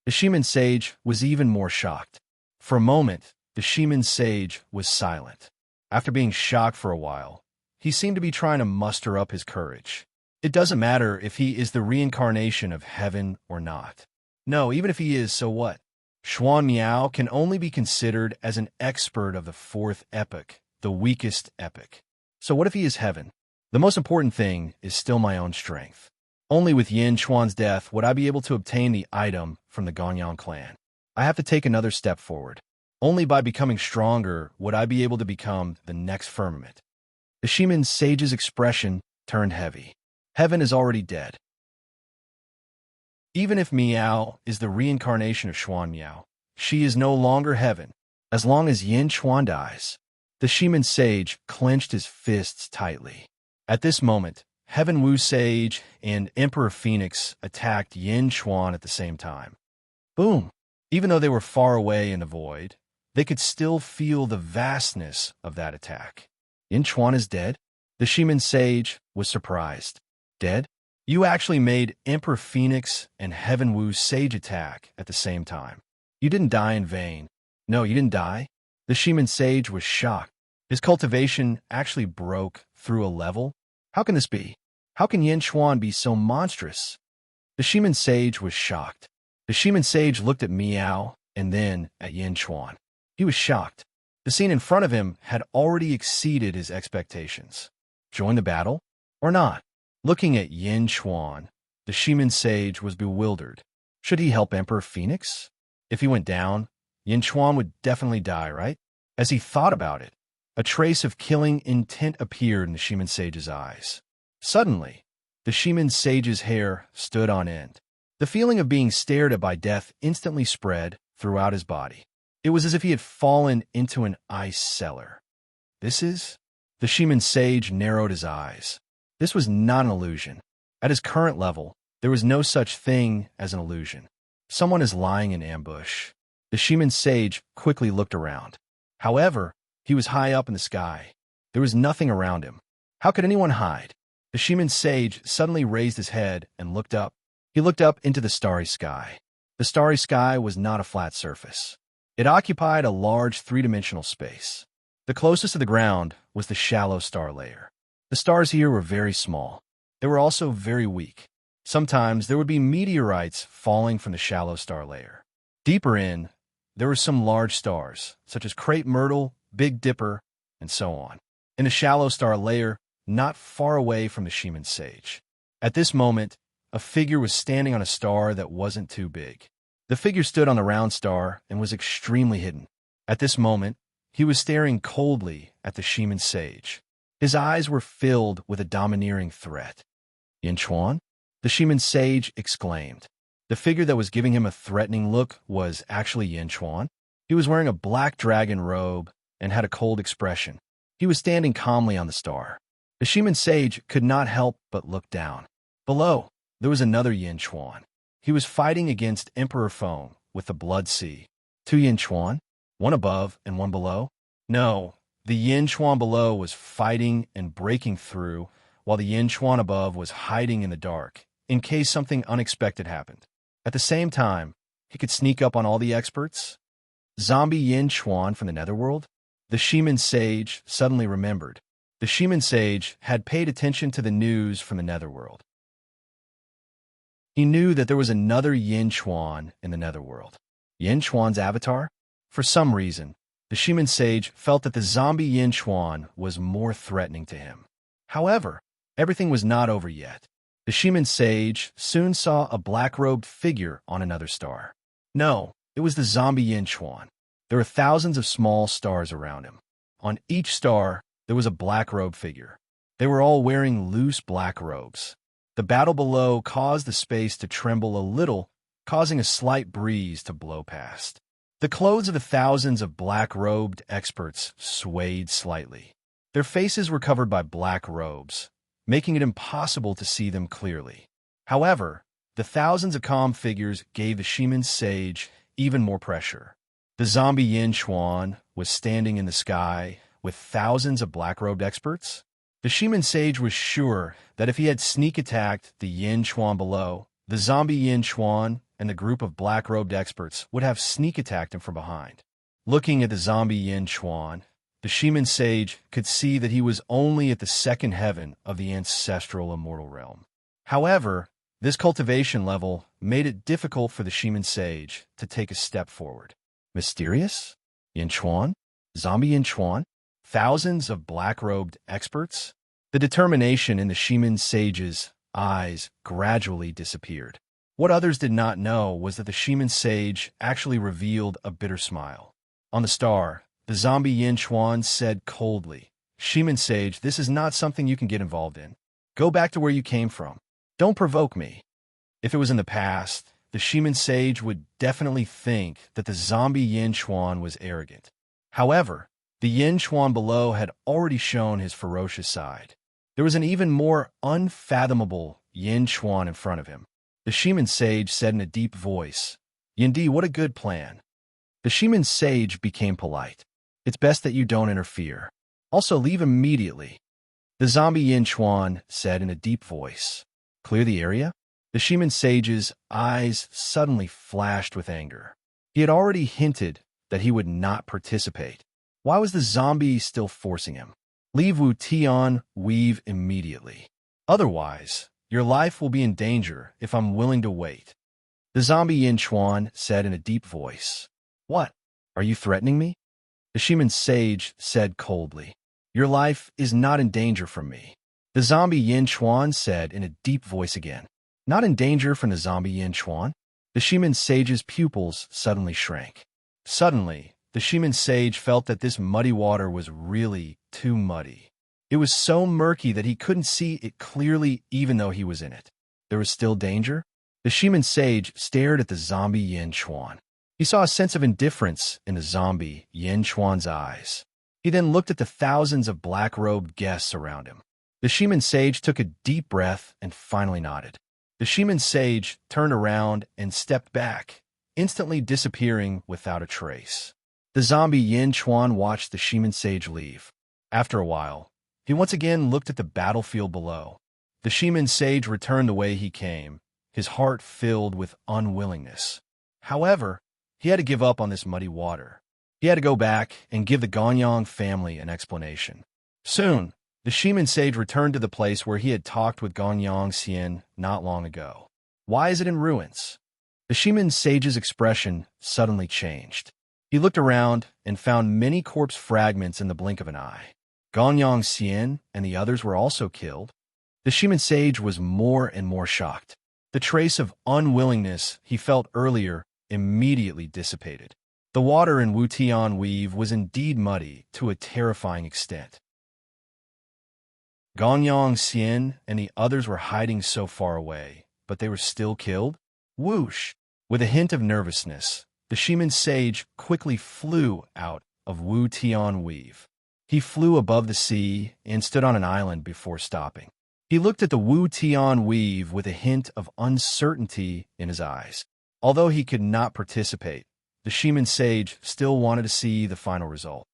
The Shaman Sage was even more shocked. For a moment, the Shaman Sage was silent. After being shocked for a while, he seemed to be trying to muster up his courage. It doesn't matter if he is the reincarnation of heaven or not. No, even if he is, so what? Xuan Miao can only be considered as an expert of the fourth epoch, the weakest epoch. So what if he is heaven? The most important thing is still my own strength. Only with Yin Chuan's death would I be able to obtain the item from the Gonyang clan. I have to take another step forward. Only by becoming stronger would I be able to become the next firmament. The Shaman Sage's expression turned heavy. Heaven is already dead. Even if Miao is the reincarnation of Xuan Miao, she is no longer heaven. As long as Yin Xuan dies, the Shiman sage clenched his fists tightly. At this moment, Heaven Wu Sage and Emperor Phoenix attacked Yin Xuan at the same time. Boom! Even though they were far away in the void, they could still feel the vastness of that attack. Yin Xuan is dead? The Shiman sage was surprised. Dead? You actually made Emperor Phoenix and Heaven Wu Sage attack at the same time. You didn't die in vain. No, you didn't die. The Shiman sage was shocked. His cultivation actually broke through a level. How can this be? How can Yin Xuan be so monstrous? The Shiman sage was shocked. The Shiman sage looked at Miao and then at Yin Xuan. He was shocked. The scene in front of him had already exceeded his expectations. Join the battle? Or not? Looking at Yin Xuan, the Shiman sage was bewildered. Should he help Emperor Phoenix? If he went down, Yin Xuan would definitely die, right? As he thought about it, a trace of killing intent appeared in the Shiman sage's eyes. Suddenly, the Shiman sage's hair stood on end. The feeling of being stared at by death instantly spread throughout his body. It was as if he had fallen into an ice cellar. This is? The Shiman sage narrowed his eyes. This was not an illusion. At his current level, there was no such thing as an illusion. Someone is lying in ambush. The Shiman sage quickly looked around. However, he was high up in the sky. There was nothing around him. How could anyone hide? The Shiman sage suddenly raised his head and looked up. He looked up into the starry sky. The starry sky was not a flat surface. It occupied a large three-dimensional space. The closest to the ground was the shallow star layer. The stars here were very small. They were also very weak. Sometimes there would be meteorites falling from the shallow star layer. Deeper in, there were some large stars, such as Crepe Myrtle, Big Dipper, and so on. In the shallow star layer, not far away from the Shiman sage. At this moment, a figure was standing on a star that wasn't too big. The figure stood on the round star and was extremely hidden. At this moment, he was staring coldly at the Shiman sage. His eyes were filled with a domineering threat. Yin Xuan? The Shiman sage exclaimed. The figure that was giving him a threatening look was actually Yin Xuan. He was wearing a black dragon robe and had a cold expression. He was standing calmly on the star. The Shiman sage could not help but look down. Below, there was another Yin Xuan. He was fighting against Emperor Feng with the Blood Sea. Two Yin Xuan? One above and one below? No, the Yin Xuan below was fighting and breaking through, while the Yin Xuan above was hiding in the dark, in case something unexpected happened. At the same time, he could sneak up on all the experts. Zombie Yin Xuan from the Netherworld? The Shiman sage suddenly remembered. The Shiman sage had paid attention to the news from the Netherworld. He knew that there was another Yin Xuan in the Netherworld. Yin Xuan's avatar? For some reason, the Shiman sage felt that the zombie Yin Xuan was more threatening to him. However, everything was not over yet. The Shiman sage soon saw a black-robed figure on another star. No, it was the zombie Yin Xuan. There were thousands of small stars around him. On each star, there was a black-robed figure. They were all wearing loose black robes. The battle below caused the space to tremble a little, causing a slight breeze to blow past. The clothes of the thousands of black-robed experts swayed slightly. Their faces were covered by black robes, making it impossible to see them clearly. However, the thousands of calm figures gave the Shiman sage even more pressure. The zombie Yin Xuan was standing in the sky with thousands of black-robed experts. The Shiman sage was sure that if he had sneak-attacked the Yin Xuan below, the zombie Yin Xuan and the group of black-robed experts would have sneak-attacked him from behind. Looking at the zombie Yin Xuan, the Shiman sage could see that he was only at the second heaven of the ancestral immortal realm. However, this cultivation level made it difficult for the Shiman sage to take a step forward. Mysterious? Yin Xuan? Zombie Yin Xuan? Thousands of black-robed experts? The determination in the Shiman sage's eyes gradually disappeared. What others did not know was that the Shiman sage actually revealed a bitter smile. On the star, the zombie Yin Xuan said coldly, "Shiman sage, this is not something you can get involved in. Go back to where you came from. Don't provoke me." If it was in the past, the Shaman Sage would definitely think that the zombie Yin Chuan was arrogant. However, the Yin Chuan below had already shown his ferocious side. There was an even more unfathomable Yin Chuan in front of him. The Shaman Sage said in a deep voice, "Yindi, what a good plan." The Shaman Sage became polite. "It's best that you don't interfere. Also, leave immediately." The zombie Yin Chuan said in a deep voice, "Clear the area?" The Shaman Sage's eyes suddenly flashed with anger. He had already hinted that he would not participate. Why was the zombie still forcing him? "Leave Wu Tian Weave immediately. Otherwise, your life will be in danger if I'm willing to wait." The zombie Yin Chuan said in a deep voice, "What? Are you threatening me?" The Shaman Sage said coldly, "Your life is not in danger from me." The zombie Yin Chuan said in a deep voice again, "Not in danger from the zombie Yin Chuan?" The Shaman Sage's pupils suddenly shrank. Suddenly, the Shaman Sage felt that this muddy water was really too muddy. It was so murky that he couldn't see it clearly even though he was in it. There was still danger? The Shaman Sage stared at the zombie Yin Chuan. He saw a sense of indifference in the zombie Yin Chuan's eyes. He then looked at the thousands of black-robed guests around him. The Shaman Sage took a deep breath and finally nodded. The Shaman Sage turned around and stepped back, instantly disappearing without a trace. The zombie Yin Chuan watched the Shaman Sage leave. After a while, he once again looked at the battlefield below. The Shaman Sage returned the way he came, his heart filled with unwillingness. However, he had to give up on this muddy water. He had to go back and give the Ganyang family an explanation. Soon, the Shaman Sage returned to the place where he had talked with Ganyang Xian not long ago. "Why is it in ruins?" The Shaman Sage's expression suddenly changed. He looked around and found many corpse fragments in the blink of an eye. Ganyang Xian and the others were also killed. The Shaman Sage was more and more shocked. The trace of unwillingness he felt earlier immediately dissipated. The water in Wu Tian Weave was indeed muddy to a terrifying extent. Ganyang Xian and the others were hiding so far away, but they were still killed? Whoosh! With a hint of nervousness, the Shaman Sage quickly flew out of Wu Tian Weave. He flew above the sea and stood on an island before stopping. He looked at the Wu Tian Weave with a hint of uncertainty in his eyes. Although he could not participate, the Shaman Sage still wanted to see the final result.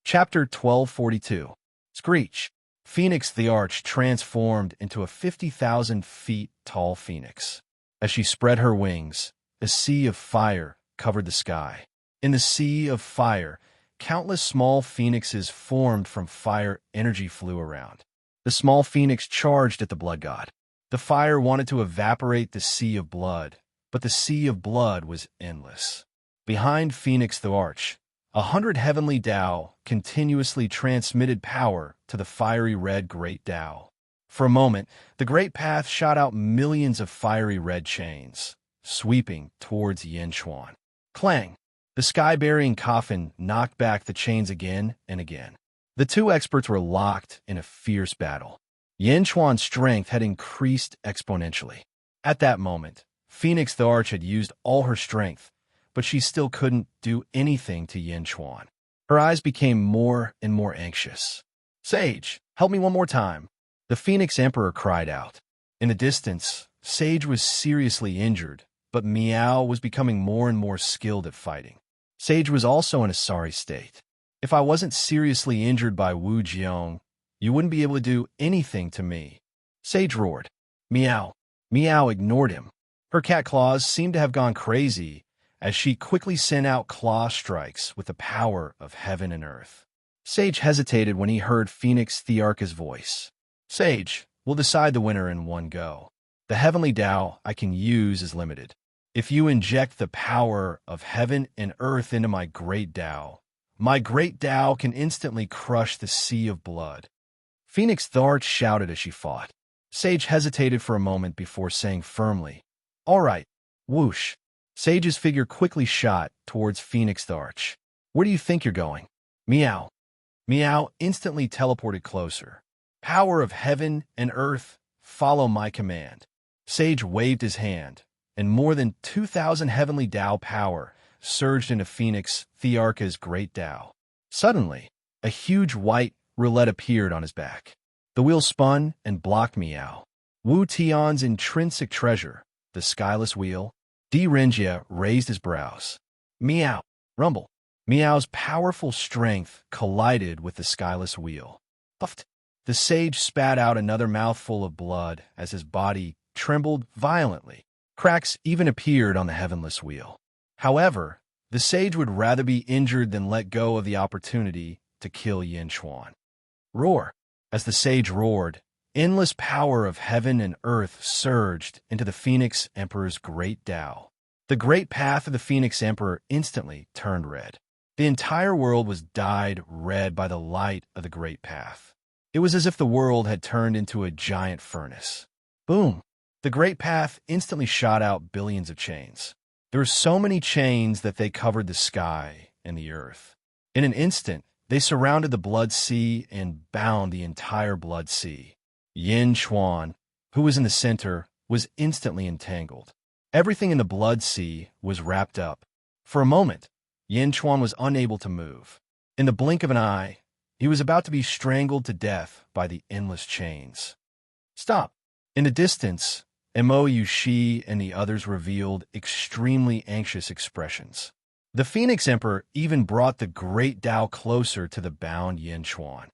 Chapter 1242. Screech. Phoenix the Arch transformed into a 50,000 feet tall phoenix. As she spread her wings, a sea of fire covered the sky. In the sea of fire, countless small phoenixes formed from fire energy flew around. The small phoenix charged at the blood god. The fire wanted to evaporate the sea of blood, but the sea of blood was endless. Behind Phoenix the Arch, 100 heavenly Tao continuously transmitted power to the fiery red Great Tao. For a moment, the Great Path shot out millions of fiery red chains, sweeping towards Yin Chuan. Clang! The sky-burying coffin knocked back the chains again and again. The two experts were locked in a fierce battle. Yin Chuan's strength had increased exponentially. At that moment, Phoenix the Arch had used all her strength, but she still couldn't do anything to Yin Chuan. Her eyes became more and more anxious. "Sage, help me one more time," the Phoenix Emperor cried out. In the distance, Sage was seriously injured, but Miao was becoming more and more skilled at fighting. Sage was also in a sorry state. "If I wasn't seriously injured by Wu Jiong, you wouldn't be able to do anything to me," Sage roared. Miao. Miao ignored him. Her cat claws seemed to have gone crazy as she quickly sent out claw strikes with the power of heaven and earth. Sage hesitated when he heard Phoenix Thearcha's voice. "Sage, we'll decide the winner in one go. The heavenly Tao I can use is limited. If you inject the power of heaven and earth into my great Tao can instantly crush the sea of blood." Phoenix Tharch shouted as she fought. Sage hesitated for a moment before saying firmly, "All right." Whoosh! Sage's figure quickly shot towards Phoenix Tharch. "Where do you think you're going?" Meow. Meow instantly teleported closer. Power of heaven and earth follow my command." Sage waved his hand, and more than 2,000 heavenly Tao power surged into Phoenix Thearka's great Tao. Suddenly, a huge white roulette appeared on his back. The wheel spun and blocked Meow. Wu Tian's intrinsic treasure, the skyless wheel. Di Renjia raised his brows. Meow. Rumble. Meow's powerful strength collided with the skyless wheel. Puffed. The sage spat out another mouthful of blood as his body trembled violently. Cracks even appeared on the heavenless wheel. However, the sage would rather be injured than let go of the opportunity to kill Yin Chuan. Roar. As the sage roared, endless power of heaven and earth surged into the Phoenix Emperor's great Tao. The great path of the Phoenix Emperor instantly turned red. The entire world was dyed red by the light of the great path. It was as if the world had turned into a giant furnace. Boom! The great path instantly shot out billions of chains. There were so many chains that they covered the sky and the earth. In an instant, they surrounded the Blood Sea and bound the entire Blood Sea. Yin Chuan, who was in the center, was instantly entangled. Everything in the Blood Sea was wrapped up. For a moment, Yin Chuan was unable to move. In the blink of an eye, he was about to be strangled to death by the endless chains. Stop! In the distance, Mo Yushi and the others revealed extremely anxious expressions. The Phoenix Emperor even brought the great Tao closer to the bound Yin Chuan.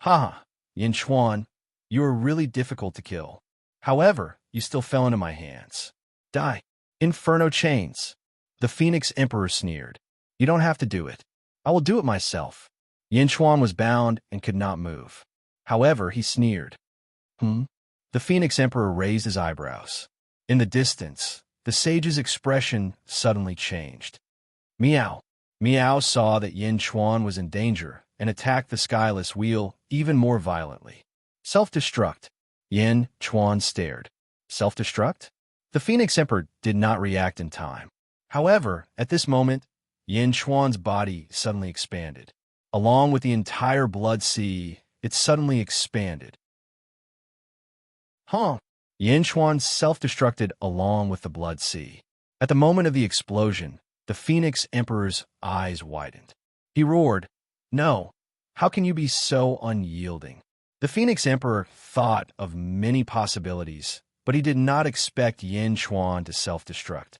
"Ha! Yin Chuan, you are really difficult to kill. However, you still fell into my hands. Die. Inferno chains." The Phoenix Emperor sneered. "You don't have to do it. I will do it myself." Yin Chuan was bound and could not move. However, he sneered. The Phoenix Emperor raised his eyebrows. In the distance, the sage's expression suddenly changed. Meow. Meow saw that Yin Chuan was in danger and attacked the skyless wheel even more violently. Self-destruct. Yin Chuan stared. Self-destruct? The Phoenix Emperor did not react in time. However, at this moment, Yin Chuan's body suddenly expanded. Along with the entire Blood Sea, it suddenly expanded. Yin Chuan self-destructed along with the Blood Sea. At the moment of the explosion, the Phoenix Emperor's eyes widened. He roared, "No! How can you be so unyielding?" The Phoenix Emperor thought of many possibilities, but he did not expect Yin Chuan to self-destruct.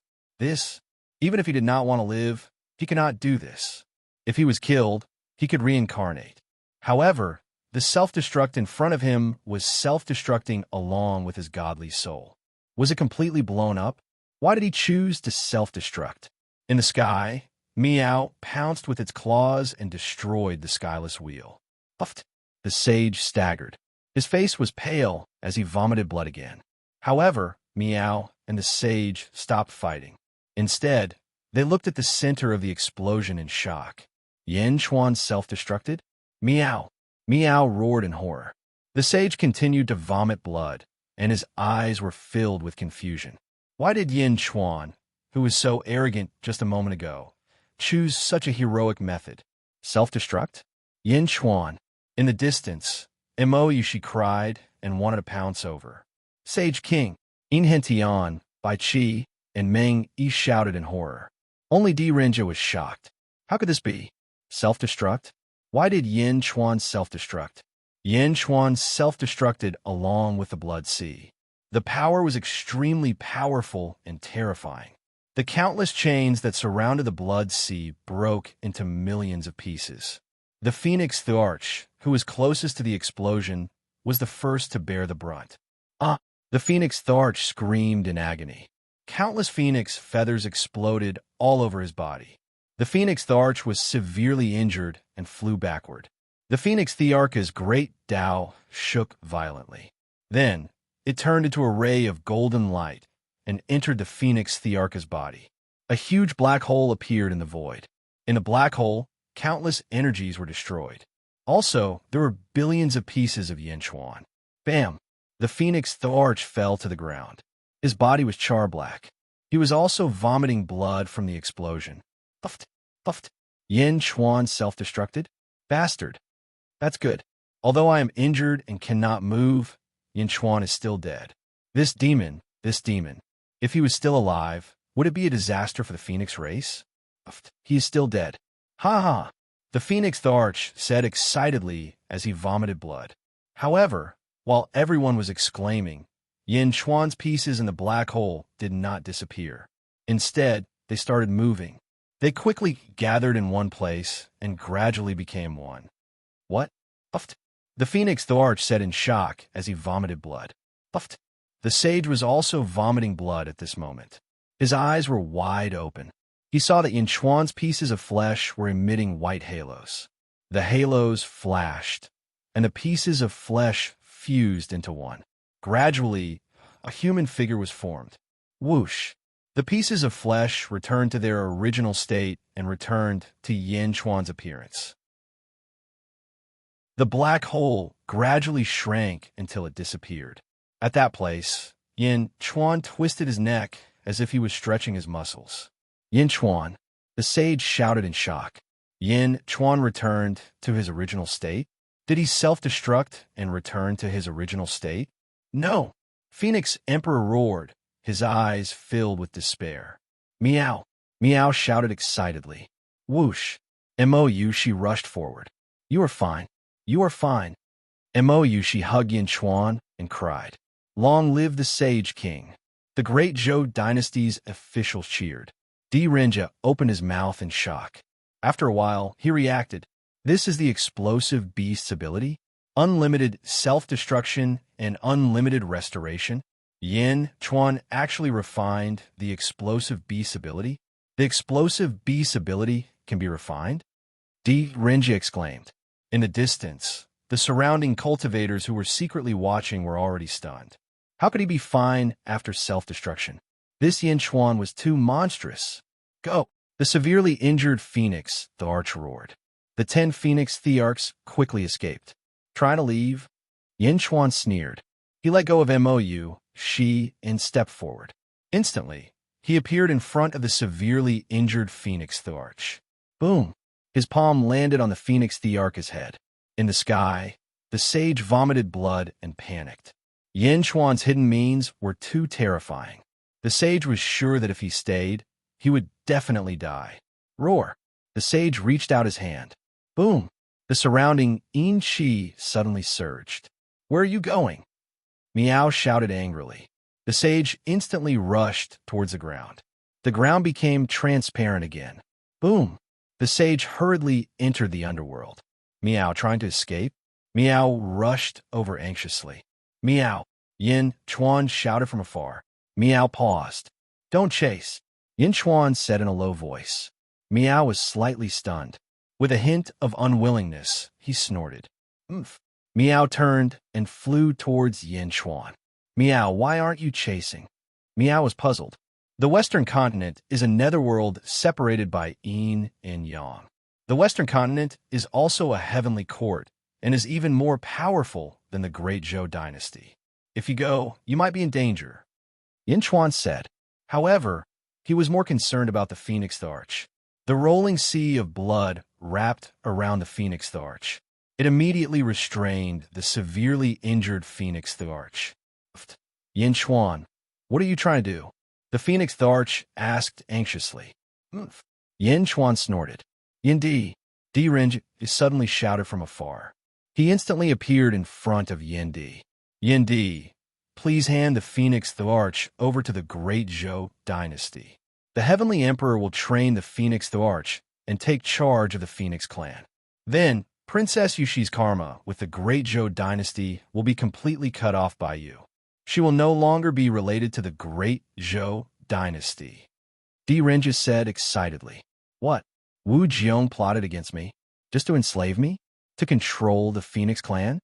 Even if he did not want to live, he could not do this. If he was killed, he could reincarnate. However, the self-destruct in front of him was self-destructing along with his godly soul. Was it completely blown up? Why did he choose to self-destruct? In the sky, Meow pounced with its claws and destroyed the skyless wheel. Puffed. The sage staggered. His face was pale as he vomited blood again. However, Meow and the sage stopped fighting. Instead, they looked at the center of the explosion in shock. Yin Chuan self-destructed? Meow. Meow roared in horror. The sage continued to vomit blood, and his eyes were filled with confusion. Why did Yin Chuan, who was so arrogant just a moment ago, choose such a heroic method? Self-destruct? Yin Chuan. In the distance, Mo Yushi cried and wanted to pounce over. Sage King, Inhentian, Bai Qi, and Meng Yi shouted in horror. Only Di Renjia was shocked. How could this be? Self-destruct? Why did Yin Chuan self-destruct? Yin Chuan self-destructed along with the Blood Sea. The power was extremely powerful and terrifying. The countless chains that surrounded the Blood Sea broke into millions of pieces. The Phoenix Thearch, who was closest to the explosion, was the first to bear the brunt. The Phoenix Thearch screamed in agony. Countless phoenix feathers exploded all over his body. The Phoenix Thearch was severely injured and flew backward. The Phoenix Thearka's great Tao shook violently. Then, it turned into a ray of golden light and entered the Phoenix Thearka's body. A huge black hole appeared in the void. In the black hole, countless energies were destroyed. Also, there were billions of pieces of Yin Chuan. Bam! The Phoenix Thearch fell to the ground. His body was char-black. He was also vomiting blood from the explosion. Puffed, puffed. Yin Chuan self-destructed? Bastard. That's good. Although I am injured and cannot move, Yin Chuan is still dead. This demon. If he was still alive, would it be a disaster for the Phoenix race? He is still dead. Ha ha! The Phoenix Arch said excitedly as he vomited blood. However, while everyone was exclaiming, Yin Chuan's pieces in the black hole did not disappear. Instead, they started moving. They quickly gathered in one place and gradually became one. What? The Phoenix Arch said in shock as he vomited blood. The sage was also vomiting blood at this moment. His eyes were wide open. He saw that Yin Chuan's pieces of flesh were emitting white halos. The halos flashed, and the pieces of flesh fused into one. Gradually, a human figure was formed. Whoosh! The pieces of flesh returned to their original state and returned to Yin Chuan's appearance. The black hole gradually shrank until it disappeared. At that place, Yin Chuan twisted his neck as if he was stretching his muscles. Yin Chuan, the sage shouted in shock. Yin Chuan returned to his original state? Did he self-destruct and return to his original state? No! Phoenix Emperor roared, his eyes filled with despair. Meow! Meow shouted excitedly. Whoosh! Mou, she rushed forward. You are fine. You are fine. Mou, she hugged Yin Chuan and cried. Long live the Sage King. The great Zhou dynasty's officials cheered. Di Renjia opened his mouth in shock. After a while, he reacted. This is the explosive beast's ability? Unlimited self-destruction and unlimited restoration? Yin Chuan actually refined the explosive beast's ability? The explosive beast's ability can be refined? Di Renjia exclaimed. In the distance, the surrounding cultivators who were secretly watching were already stunned. How could he be fine after self-destruction? This Yin Chuan was too monstrous. Go! The severely injured Phoenix, the Arch roared. The 10 Phoenix Thearchs quickly escaped. Trying to leave? Yin Chuan sneered. He let go of Mou, she, and stepped forward. Instantly, he appeared in front of the severely injured Phoenix Thearch. Boom! His palm landed on the Phoenix Thearch's head. In the sky, the sage vomited blood and panicked. Yin Chuan's hidden means were too terrifying. The sage was sure that if he stayed, he would definitely die. Roar! The sage reached out his hand. Boom! The surrounding Yin Qi suddenly surged. Where are you going? Meow shouted angrily. The sage instantly rushed towards the ground. The ground became transparent again. Boom! The sage hurriedly entered the underworld. Meow trying to escape? Meow rushed over anxiously. Meow! Yin Chuan shouted from afar. Meow paused. Don't chase, Yin Chuan said in a low voice. Meow was slightly stunned. With a hint of unwillingness, he snorted. Oomph. Meow turned and flew towards Yin Chuan. Meow, why aren't you chasing? Meow was puzzled. The Western continent is a netherworld separated by yin and yang. The Western continent is also a heavenly court and is even more powerful than the great Zhou dynasty. If you go, you might be in danger, Yin Chuan said. However, he was more concerned about the Phoenix Arch. The rolling sea of blood wrapped around the Phoenix Arch. It immediately restrained the severely injured Phoenix Arch. Yin Chuan, what are you trying to do? The Phoenix Arch asked anxiously. Yin Chuan snorted. Di Renjia suddenly shouted from afar. He instantly appeared in front of Di. Di, please hand the Phoenix Arch over to the great Zhou dynasty. The Heavenly Emperor will train the Phoenix Arch and take charge of the Phoenix clan. Then, Princess Yushi's karma with the great Zhou dynasty will be completely cut off by you. She will no longer be related to the great Zhou dynasty. Di Renjia said excitedly. What? Wu Jiong plotted against me? Just to enslave me? To control the Phoenix clan?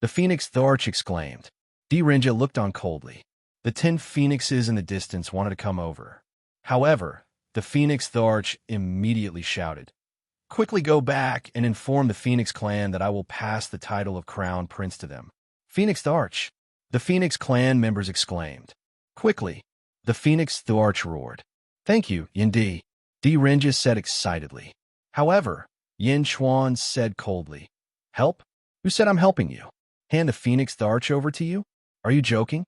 The Phoenix Arch exclaimed. Di Renjia looked on coldly. The 10 phoenixes in the distance wanted to come over. However, the Phoenix Arch immediately shouted, Quickly go back and inform the Phoenix clan that I will pass the title of Crown Prince to them. Phoenix Arch! The Phoenix clan members exclaimed. Quickly! The Phoenix Arch roared. Thank you, Di Renjia said excitedly. However, Yin Chuan said coldly. Help? Who said I'm helping you? Hand the Phoenix Arch over to you? Are you joking?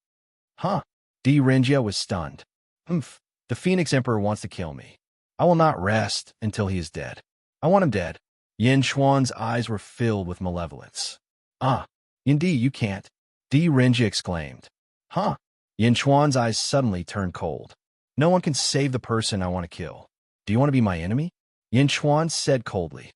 Huh? D. Ringia was stunned. Humph. The Phoenix Emperor wants to kill me. I will not rest until he is dead. I want him dead. Yin Xuan's eyes were filled with malevolence. Ah, indeed you can't, D. Ringia exclaimed. Huh? Yin Xuan's eyes suddenly turned cold. No one can save the person I want to kill. Do you want to be my enemy? Yin Xuan said coldly.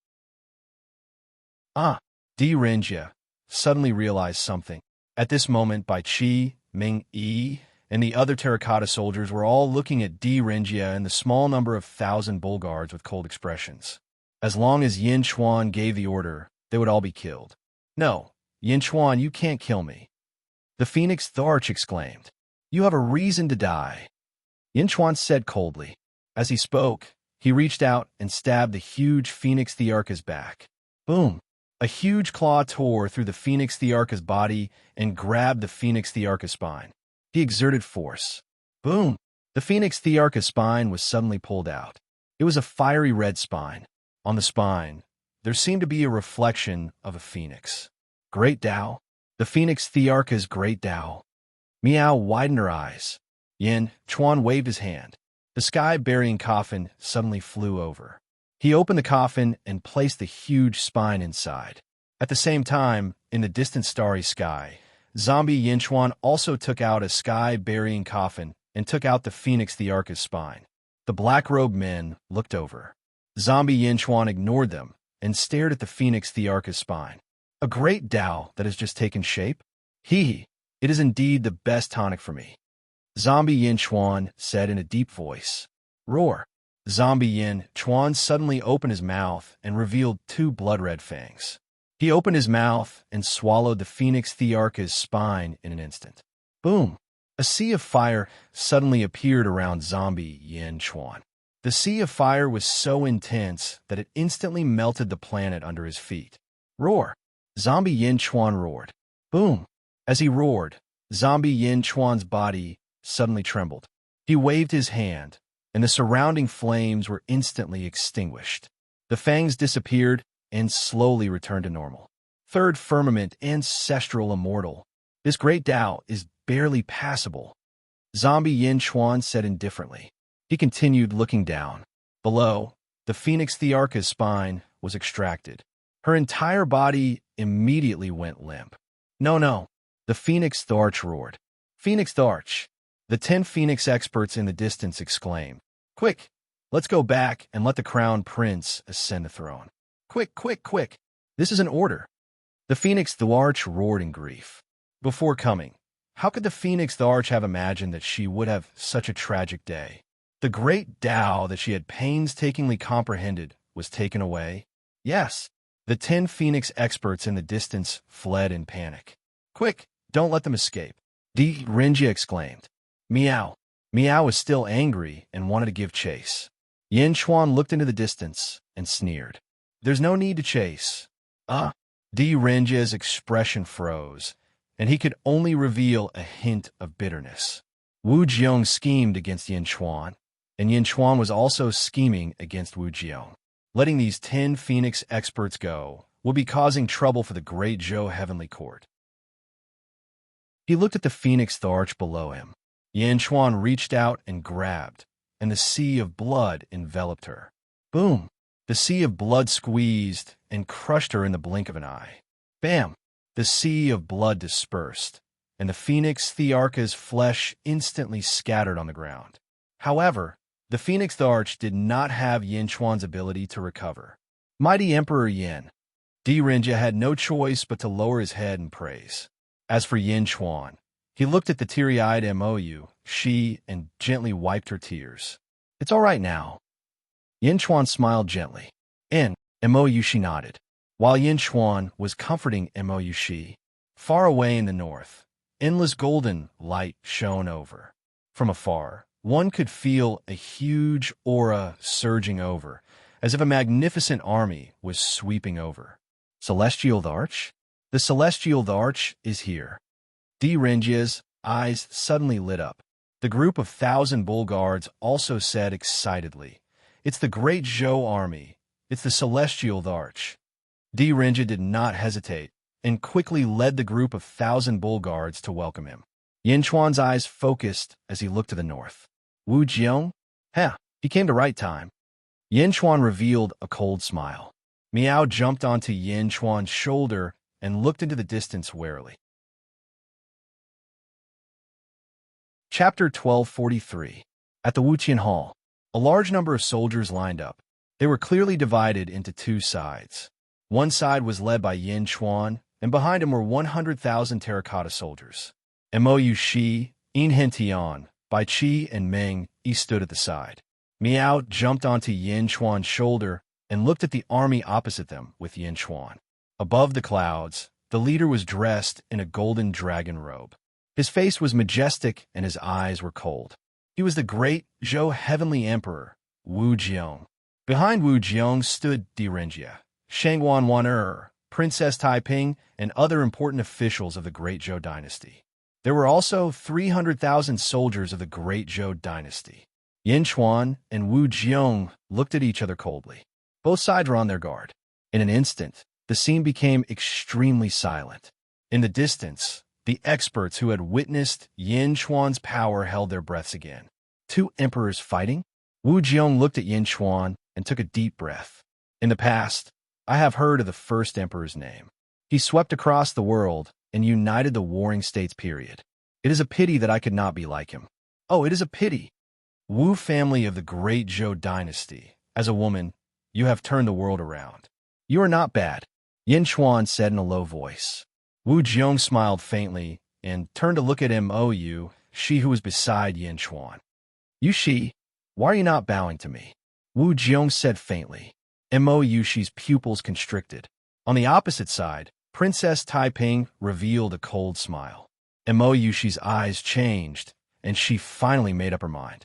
Ah, D. Ringia suddenly realized something. At this moment, Bai Qi, Ming Yi, and the other terracotta soldiers were all looking at D. Ringia and the small number of 1,000 bull guards with cold expressions. As long as Yin Xuan gave the order, they would all be killed. No, Yin Xuan, you can't kill me. The Phoenix Tharch exclaimed. You have a reason to die. Yin Xuan said coldly. As he spoke, he reached out and stabbed the huge Phoenix Thearcha's back. Boom! A huge claw tore through the Phoenix Thearcha's body and grabbed the Phoenix Thearcha's spine. He exerted force. Boom! The Phoenix Thearcha's spine was suddenly pulled out. It was a fiery red spine. On the spine, there seemed to be a reflection of a phoenix. Great Tao. The Phoenix Thearcha's great Tao. Miao widened her eyes. Yin Chuan waved his hand. The sky-burying coffin suddenly flew over. He opened the coffin and placed the huge spine inside. At the same time, in the distant starry sky, zombie Yin Chuan also took out a sky-burying coffin and took out the Phoenix Thearcha's spine. The black-robed men looked over. Zombie Yin Chuan ignored them and stared at the Phoenix Thearcha's spine. A great Tao that has just taken shape? It is indeed the best tonic for me. Zombie Yin Chuan said in a deep voice. Roar! Zombie Yin Chuan suddenly opened his mouth and revealed 2 blood-red fangs. He opened his mouth and swallowed the Phoenix Thearcha's spine in an instant. Boom! A sea of fire suddenly appeared around zombie Yin Chuan. The sea of fire was so intense that it instantly melted the planet under his feet. Roar! Zombie Yin Chuan roared. Boom! As he roared, zombie Yin Chuan's body suddenly trembled. He waved his hand, and the surrounding flames were instantly extinguished. The fangs disappeared and slowly returned to normal. Third firmament, ancestral immortal. This great Tao is barely passable. Zombie Yin Chuan said indifferently. He continued looking down. Below, the Phoenix Thearcha's spine was extracted. Her entire body immediately went limp. No, the Phoenix Tharch roared. Phoenix Tharch! The 10 Phoenix experts in the distance exclaimed. Quick! Let's go back and let the crown prince ascend the throne. Quick! This is an order. The Phoenix Tharch roared in grief. Before coming, how could the Phoenix Tharch have imagined that she would have such a tragic day? The great Tao that she had painstakingly comprehended was taken away. Yes, the 10 Phoenix experts in the distance fled in panic. Quick, don't let them escape, D. Ringia exclaimed. Miao was still angry and wanted to give chase. Yin Chuan looked into the distance and sneered. There's no need to chase. D. Ringia's expression froze, and he could only reveal a hint of bitterness. Wu Jiong schemed against Yin Chuan, and Yin Chuan was also scheming against Wu Jiong. Letting these 10 Phoenix experts go would be causing trouble for the Great Zhou Heavenly Court. He looked at the Phoenix Tharch below him. Yin Chuan reached out and grabbed, and the sea of blood enveloped her. Boom! The sea of blood squeezed and crushed her in the blink of an eye. Bam! The sea of blood dispersed, and the Phoenix Thearcha's flesh instantly scattered on the ground. However, the Phoenix Tharch did not have Yin Chuan's ability to recover. Mighty Emperor Yin. D. Ringia had no choice but to lower his head in praise. As for Yin Chuan, he looked at the teary-eyed Mou, and gently wiped her tears. It's all right now. Yin Chuan smiled gently. And Mou she nodded. While Yin Chuan was comforting Mou, far away in the north, endless golden light shone over. From afar, one could feel a huge aura surging over, as if a magnificent army was sweeping over. Celestial Tharch? The Celestial Tharch is here. D. Ringia's eyes suddenly lit up. The group of 1,000 bull guards also said excitedly, It's the Great Zhou army. It's the Celestial Tharch. D. Ringia did not hesitate and quickly led the group of 1,000 bull guards to welcome him. Yin Chuan's eyes focused as he looked to the north. Wu Jiong? Heh, he came to right time. Yin Chuan revealed a cold smile. Miao jumped onto Yin Chuan's shoulder and looked into the distance warily. Chapter 1243. At the Wuqian Hall, a large number of soldiers lined up. They were clearly divided into two sides. One side was led by Yin Chuan, and behind him were 100,000 terracotta soldiers. Mou Shi, Yin Hentian, Bai Qi, and Meng each stood at the side. Miao jumped onto Yin Chuan's shoulder and looked at the army opposite them with Yin Chuan. Above the clouds, the leader was dressed in a golden dragon robe. His face was majestic and his eyes were cold. He was the great Zhou Heavenly Emperor, Wu Jiong. Behind Wu Jiong stood Di Renjia, Shangwan Waner, Princess Taiping, and other important officials of the Great Zhou dynasty. There were also 300,000 soldiers of the Great Zhou dynasty. Yin Chuan and Wu Jiong looked at each other coldly. Both sides were on their guard. In an instant, the scene became extremely silent. In the distance, the experts who had witnessed Yin Chuan's power held their breaths again. Two emperors fighting? Wu Jiong looked at Yin Chuan and took a deep breath. In the past, I have heard of the first emperor's name. He swept across the world and united the warring states, period. It is a pity that I could not be like him. Oh, it is a pity. Wu family of the Great Zhou dynasty. As a woman, you have turned the world around. You are not bad, Yin Chuan said in a low voice. Wu Jiong smiled faintly and turned to look at Mou Shi, who was beside Yin Chuan. You Shi, why are you not bowing to me? Wu Jiong said faintly. Mou Shi's pupils constricted. On the opposite side, Princess Taiping revealed a cold smile. Mou Shi's eyes changed, and she finally made up her mind.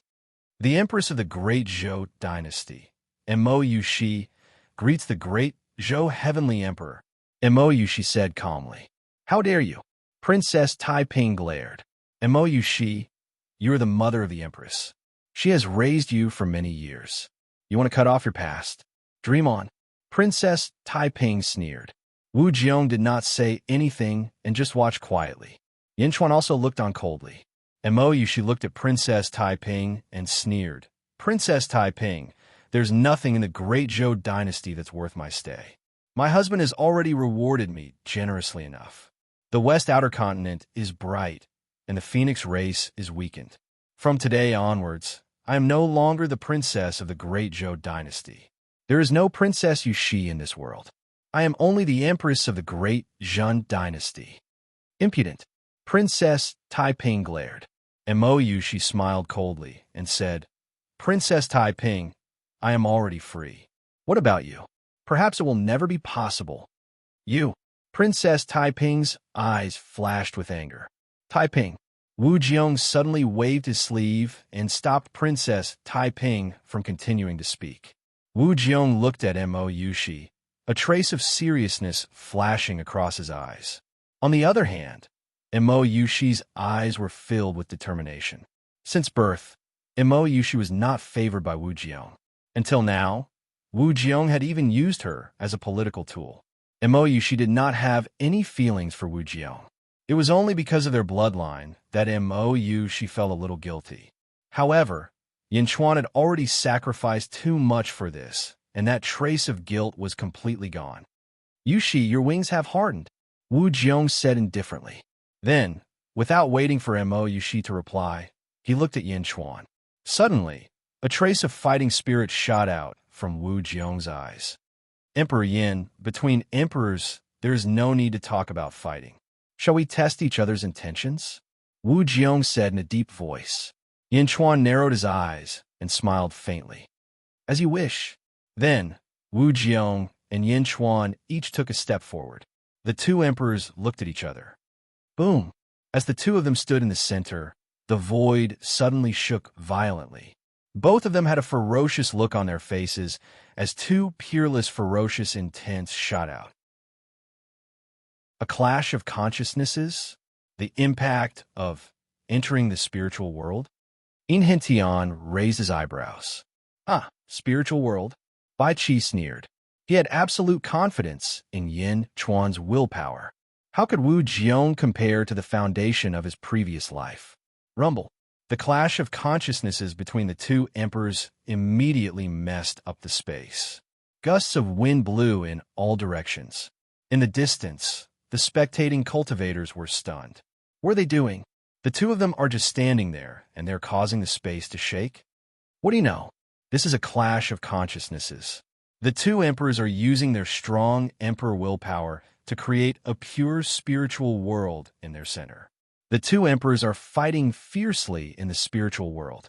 The Empress of the Great Zhou dynasty, Mou Shi, greets the Great Zhou Heavenly Emperor. Mou Shi said calmly. How dare you? Princess Taiping glared. Mou Shi, you are the mother of the Empress. She has raised you for many years. You want to cut off your past? Dream on. Princess Taiping sneered. Wu Jiong did not say anything and just watched quietly. Yin Chuan also looked on coldly. Mou Shi looked at Princess Taiping and sneered. Princess Taiping, there's nothing in the Great Zhou dynasty that's worth my stay. My husband has already rewarded me generously enough. The West Outer Continent is bright, and the Phoenix race is weakened. From today onwards, I am no longer the princess of the Great Zhou dynasty. There is no Princess Yuxi in this world. I am only the Empress of the Great Zhou dynasty. Impudent. Princess Taiping glared. Mou Shi smiled coldly and said, Princess Taiping, I am already free. What about you? Perhaps it will never be possible. You. Princess Taiping's eyes flashed with anger. Taiping. Wu Jiong suddenly waved his sleeve and stopped Princess Taiping from continuing to speak. Wu Jiong looked at Mou Shi, a trace of seriousness flashing across his eyes. On the other hand, Mou Shi's eyes were filled with determination. Since birth, Mou Shi was not favored by Wu Jiong. Until now, Wu Jiong had even used her as a political tool. Mou Shi did not have any feelings for Wu Jiong. It was only because of their bloodline that Mou Shi felt a little guilty. However, Yin Chuan had already sacrificed too much for this, and that trace of guilt was completely gone. Yuxi, your wings have hardened, Wu Jiong said indifferently. Then, without waiting for Mou Shi to reply, he looked at Yin Chuan. Suddenly, a trace of fighting spirit shot out from Wu Jiong's eyes. Emperor Yin, between emperors, there is no need to talk about fighting. Shall we test each other's intentions? Wu Jiong said in a deep voice. Yin Chuan narrowed his eyes and smiled faintly. As you wish. Then, Wu Jiong and Yin Chuan each took a step forward. The two emperors looked at each other. Boom! As the two of them stood in the center, the void suddenly shook violently. Both of them had a ferocious look on their faces as two peerless, ferocious intents shot out. A clash of consciousnesses? The impact of entering the spiritual world? In Hentian raised his eyebrows. Ah, spiritual world? Bai Qi sneered. He had absolute confidence in Yin Chuan's willpower. How could Wu Jiong compare to the foundation of his previous life? Rumble. The clash of consciousnesses between the two emperors immediately messed up the space. Gusts of wind blew in all directions. In the distance, the spectating cultivators were stunned. What are they doing? The two of them are just standing there, and they're causing the space to shake? What do you know? This is a clash of consciousnesses. The two emperors are using their strong emperor willpower to create a pure spiritual world in their center. The two emperors are fighting fiercely in the spiritual world.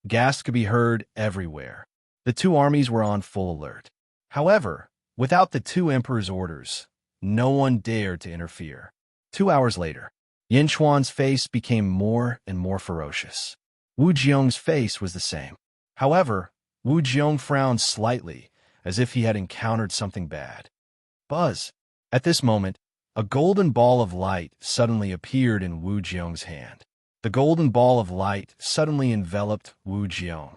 Gasps could be heard everywhere. The two armies were on full alert. However, without the two emperors' orders, no one dared to interfere. 2 hours later, Yin Chuan's face became more and more ferocious. Wu Jiong's face was the same. However, Wu Jiong frowned slightly, as if he had encountered something bad. Buzz! At this moment, a golden ball of light suddenly appeared in Wu Jiong's hand. The golden ball of light suddenly enveloped Wu Jiong.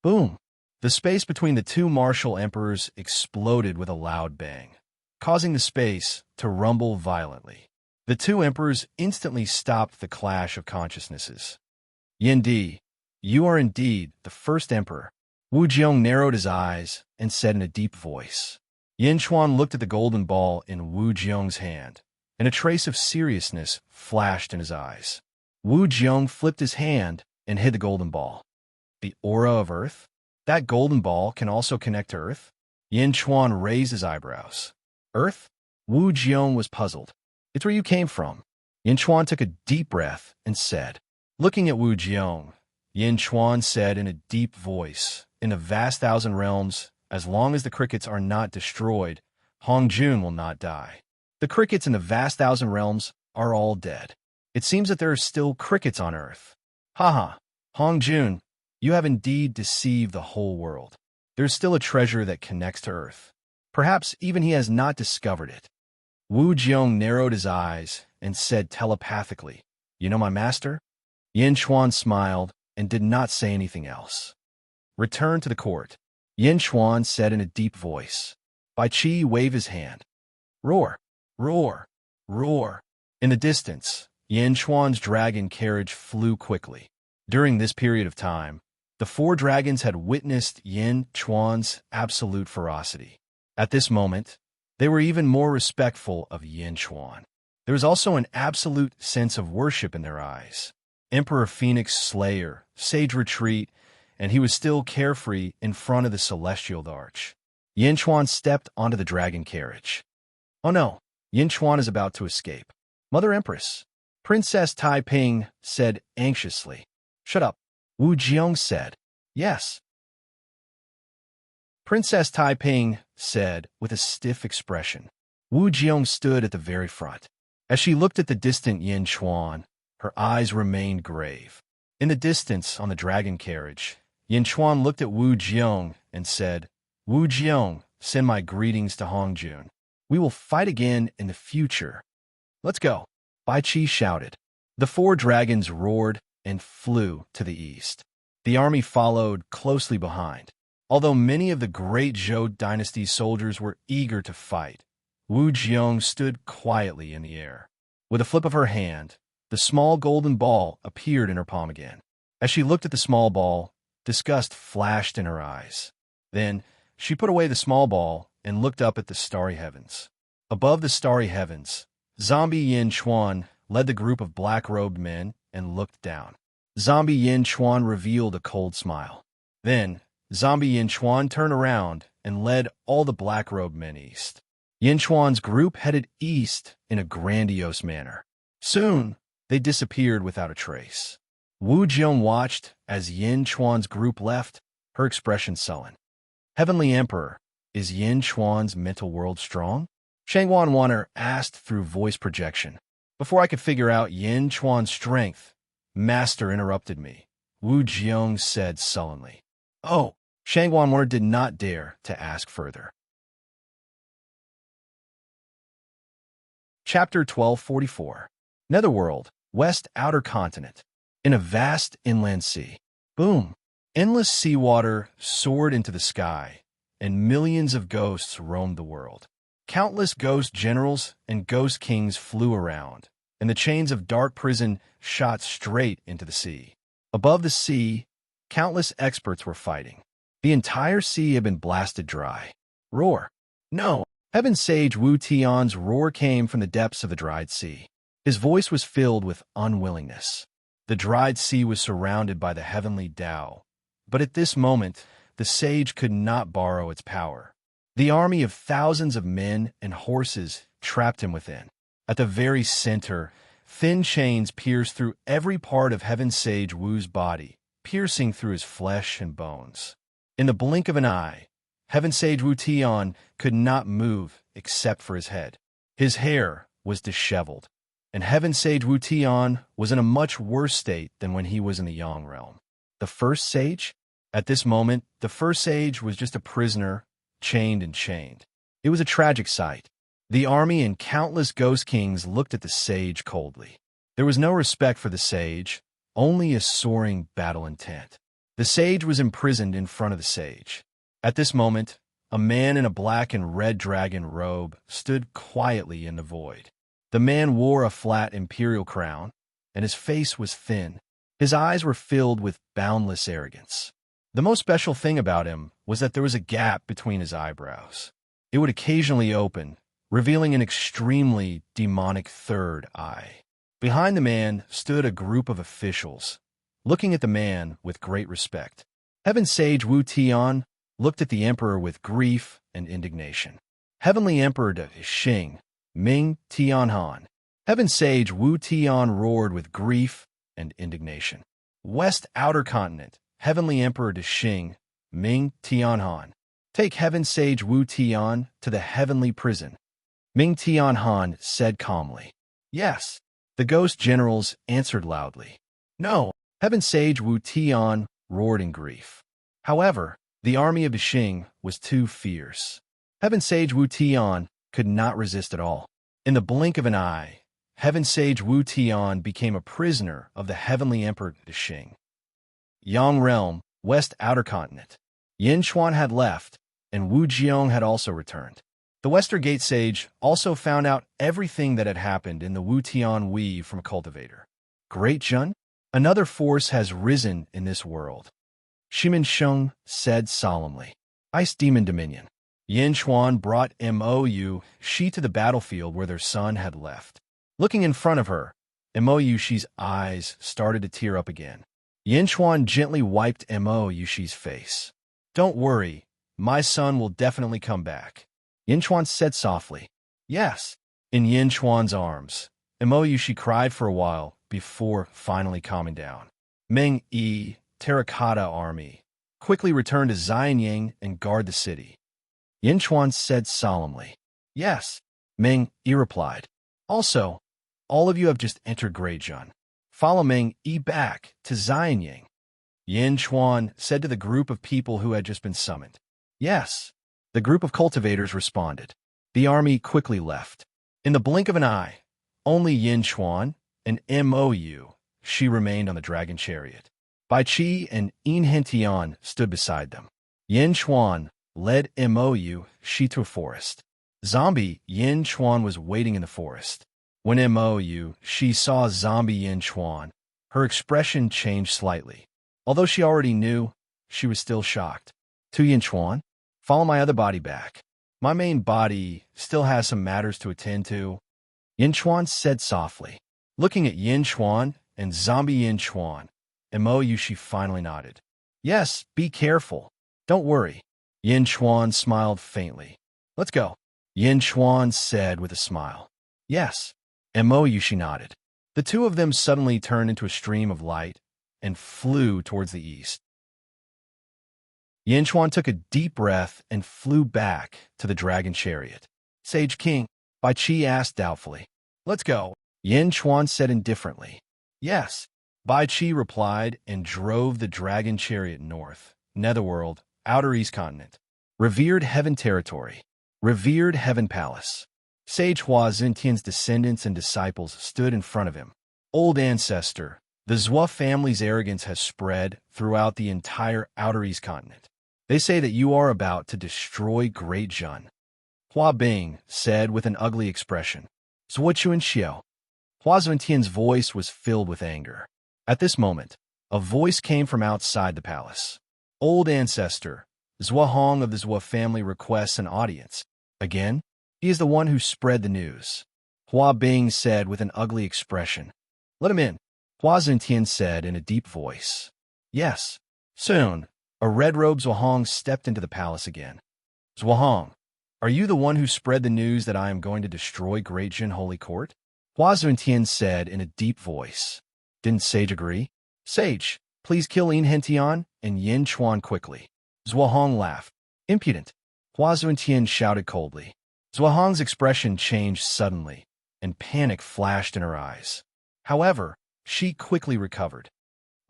Boom! The space between the two martial emperors exploded with a loud bang, causing the space to rumble violently. The two emperors instantly stopped the clash of consciousnesses. Yin Di, you are indeed the first emperor. Wu Jiong narrowed his eyes and said in a deep voice. Yin Chuan looked at the golden ball in Wu Jiong's hand, and a trace of seriousness flashed in his eyes. Wu Jiong flipped his hand and hid the golden ball. The aura of Earth? That golden ball can also connect to Earth? Yin Chuan raised his eyebrows. Earth? Wu Jiong was puzzled. It's where you came from. Yin Chuan took a deep breath and said. Looking at Wu Jiong, Yin Chuan said in a deep voice, in the vast thousand realms, as long as the crickets are not destroyed, Hong Jun will not die. The crickets in the vast thousand realms are all dead. It seems that there are still crickets on Earth. Haha, Hong Jun, you have indeed deceived the whole world. There's still a treasure that connects to Earth. Perhaps even he has not discovered it. Wu Jiong narrowed his eyes and said telepathically, You know my master? Yin Chuan smiled and did not say anything else. Return to the court. Yin Chuan said in a deep voice. Bai Qi waved his hand. Roar, roar, roar. In the distance, Yin Chuan's dragon carriage flew quickly. During this period of time, the four dragons had witnessed Yin Chuan's absolute ferocity. At this moment, they were even more respectful of Yin Chuan. There was also an absolute sense of worship in their eyes. Emperor Phoenix Slayer, Sage Retreat, and he was still carefree in front of the celestial arch. Yin Chuan stepped onto the dragon carriage. Oh no, Yin Chuan is about to escape. Mother Empress, Princess Tai Ping said anxiously. Shut up, Wu Jiong said. Yes. Princess Tai Ping said with a stiff expression. Wu Jiong stood at the very front. As she looked at the distant Yin Chuan, her eyes remained grave. In the distance on the dragon carriage, Yin Chuan looked at Wu Jiong and said, Wu Jiong, send my greetings to Hong Jun. We will fight again in the future. Let's go, Bai Qi shouted. The four dragons roared and flew to the east. The army followed closely behind. Although many of the great Zhou dynasty's soldiers were eager to fight, Wu Jiong stood quietly in the air. With a flip of her hand, the small golden ball appeared in her palm again. As she looked at the small ball, disgust flashed in her eyes. Then, she put away the small ball and looked up at the starry heavens. Above the starry heavens, Zombie Yin Chuan led the group of black-robed men and looked down. Zombie Yin Chuan revealed a cold smile. Then, Zombie Yin Chuan turned around and led all the black-robed men east. Yin Chuan's group headed east in a grandiose manner. Soon, they disappeared without a trace. Wu Jiong watched as Yin Chuan's group left, her expression sullen. Heavenly Emperor, is Yin Chuan's mental world strong? Shangwan Wanner asked through voice projection. Before I could figure out Yin Chuan's strength, Master interrupted me, Wu Jiong said sullenly. Oh, Shangwan Wanner did not dare to ask further. Chapter 1244. Netherworld, West Outer Continent. In a vast inland sea. Boom! Endless seawater soared into the sky, and millions of ghosts roamed the world. Countless ghost generals and ghost kings flew around, and the chains of dark prison shot straight into the sea. Above the sea, countless experts were fighting. The entire sea had been blasted dry. Roar! No! Heaven Sage Wu Tian's roar came from the depths of the dried sea. His voice was filled with unwillingness. The dried sea was surrounded by the heavenly Tao, but at this moment, the sage could not borrow its power. The army of thousands of men and horses trapped him within. At the very center, thin chains pierced through every part of Heaven Sage Wu's body, piercing through his flesh and bones. In the blink of an eye, Heaven Sage Wu Tian could not move except for his head. His hair was disheveled, and Heaven Sage Wu Tian was in a much worse state than when he was in the Yang realm. The first sage? At this moment, the first sage was just a prisoner, chained and chained. It was a tragic sight. The army and countless ghost kings looked at the sage coldly. There was no respect for the sage, only a soaring battle intent. The sage was imprisoned in front of the sage. At this moment, a man in a black and red dragon robe stood quietly in the void. The man wore a flat imperial crown, and his face was thin. His eyes were filled with boundless arrogance. The most special thing about him was that there was a gap between his eyebrows. It would occasionally open, revealing an extremely demonic third eye. Behind the man stood a group of officials, looking at the man with great respect. Heaven Sage Wu Tian looked at the emperor with grief and indignation. Heavenly Emperor de Xing, Ming Tianhan. Heaven Sage Wu Tian roared with grief and indignation. West Outer Continent, Heavenly Emperor de Xing, Ming Tianhan. Take Heaven Sage Wu Tian to the heavenly prison. Ming Tianhan said calmly. Yes. The ghost generals answered loudly. No. Heaven Sage Wu Tian roared in grief. However, the army of Xing was too fierce. Heaven Sage Wu Tian could not resist at all. In the blink of an eye, Heaven Sage Wu Tian became a prisoner of the Heavenly Emperor Xing. Yang Realm, West Outer Continent. Yin Xuan had left, and Wu Jiong had also returned. The Western Gate Sage also found out everything that had happened in the Wu Tian Wei from Cultivator. Great Jun, another force has risen in this world. Shimin Sheng said solemnly. Ice Demon Dominion. Yin Xuan brought Mou Shi to the battlefield where their son had left. Looking in front of her, Mou Shi's eyes started to tear up again. Yin Xuan gently wiped Mou Shi's face. Don't worry, my son will definitely come back. Yin Xuan said softly. Yes. In Yin Xuan's arms, Mou Shi cried for a while before finally calming down. Meng Yi, Terracotta Army, quickly return to Xianyang and guard the city. Yin Xuan said solemnly. Yes. Meng Yi replied. Also, all of you have just entered Greijun. Follow Meng Yi back to Xianyang. Yin Xuan said to the group of people who had just been summoned. Yes. The group of cultivators responded. The army quickly left. In the blink of an eye, only Yin Xuan and Mou Shi remained on the dragon chariot. Bai Qi and Yin Hentian stood beside them. Yin Xuan led Mou Shi to a forest. Zombie Yin Xuan was waiting in the forest. When Mou Shi saw zombie Yin Xuan, her expression changed slightly. Although she already knew, she was still shocked. To Yin Xuan, follow my other body back. My main body still has some matters to attend to. Yin Xuan said softly. Looking at Yin Xuan and zombie Yin Xuan, Mou Shi finally nodded. Yes, be careful. Don't worry. Yin Xuan smiled faintly. Let's go. Yin Xuan said with a smile. Yes. Mou Shi nodded. The two of them suddenly turned into a stream of light and flew towards the east. Yin Xuan took a deep breath and flew back to the dragon chariot. Sage King, Bai Qi asked doubtfully. Let's go. Yin Xuan said indifferently. Yes. Bai Qi replied and drove the dragon chariot north, Netherworld, Outer East Continent. Revered Heaven Territory. Revered Heaven Palace. Sage Hua Xintian's descendants and disciples stood in front of him. Old ancestor, the Zhua family's arrogance has spread throughout the entire Outer East Continent. They say that you are about to destroy Great Jun. Hua Bing said with an ugly expression. Zhuo Chuan Xiao. Hua Zuntian's voice was filled with anger. At this moment, a voice came from outside the palace. Old ancestor, Zhuo Hong of the Zhuo family requests an audience. Again? He is the one who spread the news. Hua Bing said with an ugly expression. Let him in, Hua Zuntian said in a deep voice. Yes. Soon, a red-robed Zhuo Hong stepped into the palace again. Zhuo Hong, are you the one who spread the news that I am going to destroy Great Jin Holy Court? Hua Zuntian said in a deep voice. Didn't Sage agree? Sage, please kill Yin Hentian and Yin Chuan quickly. Zhuo Hong laughed. Impudent. Hua Zuntian shouted coldly. Zhuo Hong's expression changed suddenly, and panic flashed in her eyes. However, she quickly recovered.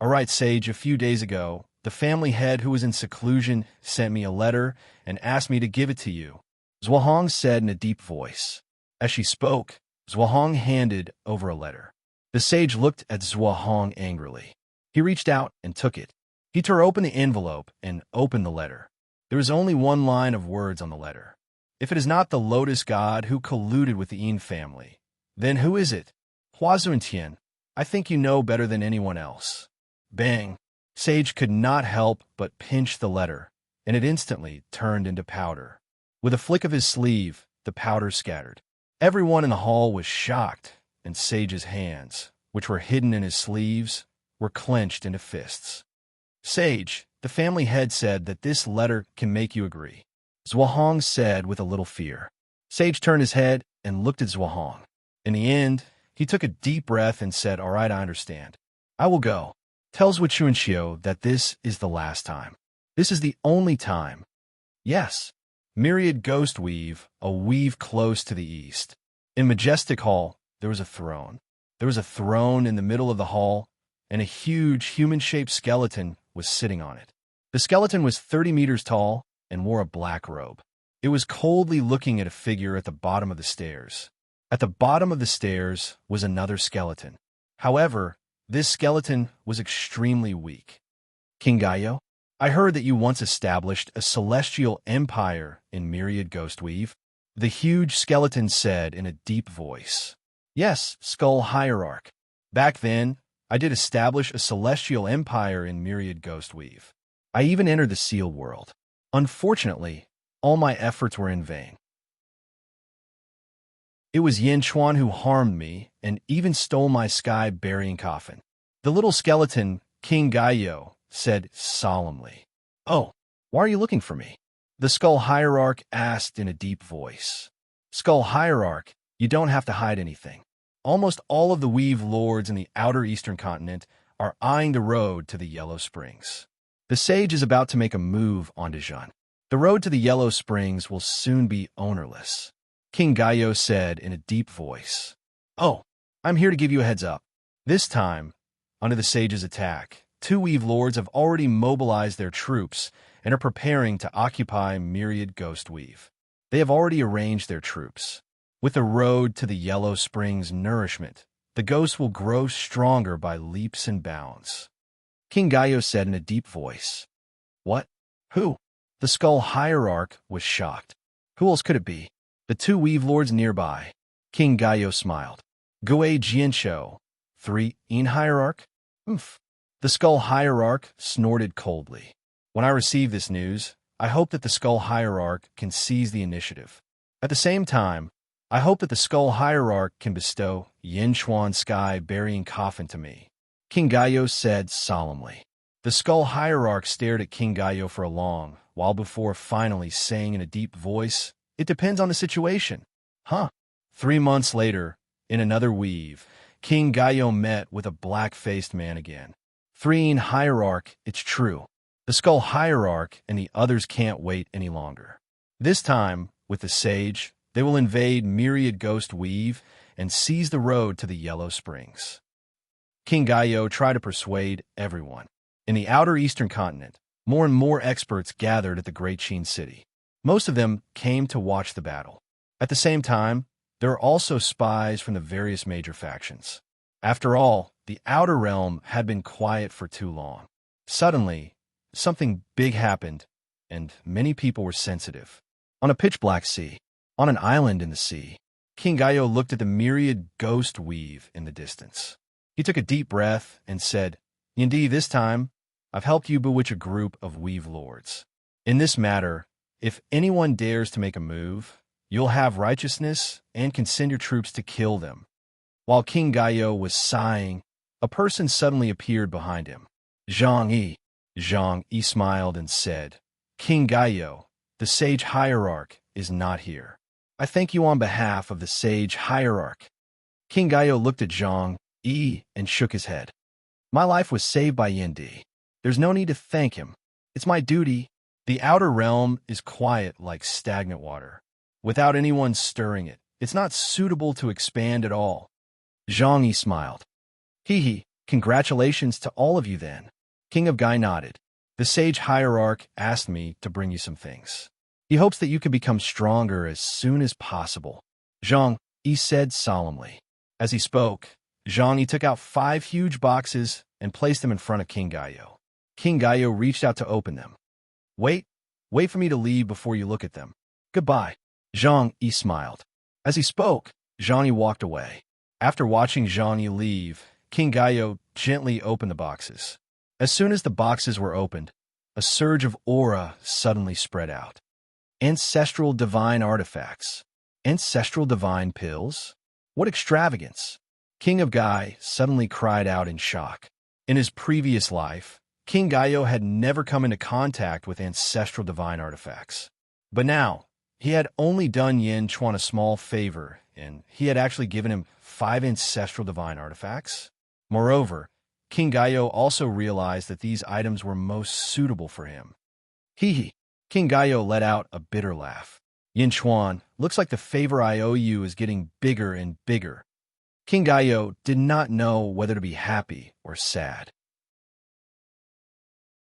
All right, Sage, a few days ago, the family head who was in seclusion sent me a letter and asked me to give it to you. Zhuo Hong said in a deep voice. As she spoke, Zhuo Hong handed over a letter. The sage looked at Zhuo Hong angrily. He reached out and took it. He tore open the envelope and opened the letter. There was only one line of words on the letter. If it is not the Lotus God who colluded with the Yin family, then who is it? Hua Zuntian, I think you know better than anyone else. Bang! Sage could not help but pinch the letter, and it instantly turned into powder. With a flick of his sleeve, the powder scattered. Everyone in the hall was shocked, and Sage's hands, which were hidden in his sleeves, were clenched into fists. Sage, the family head said that this letter can make you agree. Zhuo Hong said with a little fear. Sage turned his head and looked at Zhuo Hong. In the end, he took a deep breath and said, All right, I understand. I will go. Tell Zhuo Chuanxiu that this is the last time. This is the only time. Yes. Myriad ghost weave, a weave close to the east. In Majestic Hall, there was a throne. There was a throne in the middle of the hall, and a huge human-shaped skeleton was sitting on it. The skeleton was 30 meters tall and wore a black robe. It was coldly looking at a figure at the bottom of the stairs. At the bottom of the stairs was another skeleton. However, this skeleton was extremely weak. King Gaio, I heard that you once established a celestial empire in Myriad Ghost Weave. The huge skeleton said in a deep voice. Yes, Skull Hierarch. Back then, I did establish a celestial empire in Myriad Ghost Weave. I even entered the Seal World. Unfortunately, all my efforts were in vain. It was Yin Chuan who harmed me and even stole my sky-burying coffin. The little skeleton, King Gaio, said solemnly. Oh, why are you looking for me? The Skull Hierarch asked in a deep voice. Skull Hierarch, you don't have to hide anything. Almost all of the Weave Lords in the outer eastern continent are eyeing the road to the Yellow Springs. The sage is about to make a move on Dijon. The road to the Yellow Springs will soon be ownerless. King Gaio said in a deep voice. Oh, I'm here to give you a heads up. This time, under the sage's attack, 2 Weave Lords have already mobilized their troops and are preparing to occupy Myriad Ghost Weave. They have already arranged their troops. With the road to the Yellow Springs nourishment, the ghosts will grow stronger by leaps and bounds. King Gaio said in a deep voice. What? Who? The Skull Hierarch was shocked. Who else could it be? The 2 Weave Lords nearby. King Gaio smiled. Gui Jianshou. 3 Yin Hierarch? Oomph. The Skull Hierarch snorted coldly. When I receive this news, I hope that the Skull Hierarch can seize the initiative. At the same time, I hope that the Skull Hierarch can bestow Yin Chuan's sky-burying coffin to me. King Gaio said solemnly. The Skull Hierarch stared at King Gaio for a long while before finally saying in a deep voice, It depends on the situation. Huh. 3 months later, in another weave, King Gaio met with a black-faced man again. 3 Yin Hierarch, it's true. The Skull Hierarch and the others can't wait any longer. This time, with the sage, they will invade Myriad Ghost Weave and seize the road to the Yellow Springs. King Gaio tried to persuade everyone. In the outer eastern continent, more and more experts gathered at the Great Qin City. Most of them came to watch the battle. At the same time, there are also spies from the various major factions. After all, the Outer Realm had been quiet for too long. Suddenly, something big happened, and many people were sensitive. On a pitch-black sea, On an island in the sea, King Gaio looked at the myriad ghost weave in the distance. He took a deep breath and said, "Indeed, this time, I've helped you bewitch a group of weave lords. In this matter, if anyone dares to make a move, you'll have righteousness and can send your troops to kill them." While King Gaio was sighing, a person suddenly appeared behind him. Zhang Yi. Zhang Yi smiled and said, "King Gaio, the sage hierarch, is not here. I thank you on behalf of the sage hierarch." King Gaio looked at Zhang Yi and shook his head. "My life was saved by Yendi. There's no need to thank him. It's my duty. The outer realm is quiet like stagnant water. Without anyone stirring it, it's not suitable to expand at all." Zhang Yi smiled. "Hee, congratulations to all of you then." King of Gai nodded. "The sage hierarch asked me to bring you some things. He hopes that you can become stronger as soon as possible." Zhang Yi said solemnly. As he spoke, Zhang Yi took out 5 huge boxes and placed them in front of King Gaio. King Gaio reached out to open them. Wait for me to leave before you look at them. Goodbye." Zhang Yi smiled. As he spoke, Zhang Yi walked away. After watching Zhang Yi leave, King Gaio gently opened the boxes. As soon as the boxes were opened, a surge of aura suddenly spread out. Ancestral divine artifacts. Ancestral divine pills? What extravagance! King of Gai suddenly cried out in shock. In his previous life, King Gaio had never come into contact with ancestral divine artifacts. But now, he had only done Yin Chuan a small favor, and he had actually given him 5 ancestral divine artifacts. Moreover, King Gaio also realized that these items were most suitable for him. Hee. King Gaio let out a bitter laugh. "Yin Chuan, looks like the favor I owe you is getting bigger and bigger." King Gaio did not know whether to be happy or sad.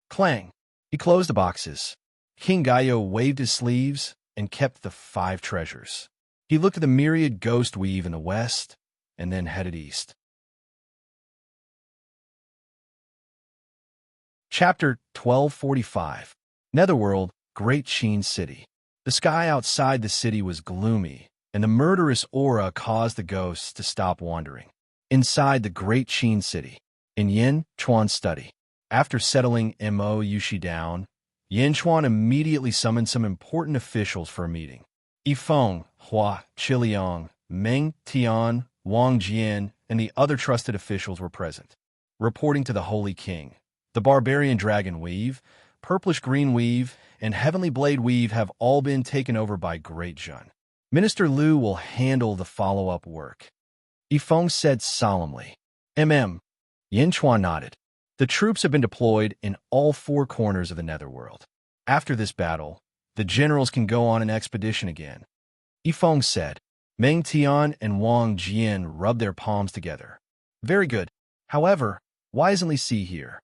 Clang. He closed the boxes. King Gaio waved his sleeves and kept the 5 treasures. He looked at the myriad ghost weave in the west and then headed east. Chapter 1245. Netherworld, Great Sheen City. The sky outside the city was gloomy, and the murderous aura caused the ghosts to stop wandering. Inside the Great Sheen City, in Yin Chuan's study, after settling Mo Yushi down, Yin Chuan immediately summoned some important officials for a meeting. Yifeng, Hua, Qiliang, Meng Tian, Wang Jian, and the other trusted officials were present. Reporting to the Holy King, the Barbarian Dragon Weave, Purplish-Green Weave, and Heavenly Blade Weave have all been taken over by Great Jun. Minister Liu will handle the follow-up work. Yifeng said solemnly. Yin Chuan nodded. The troops have been deployed in all 4 corners of the Netherworld. After this battle, the generals can go on an expedition again. Yifeng said. Meng Tian and Wang Jian rubbed their palms together. Very good. However, why isn't Li Si here?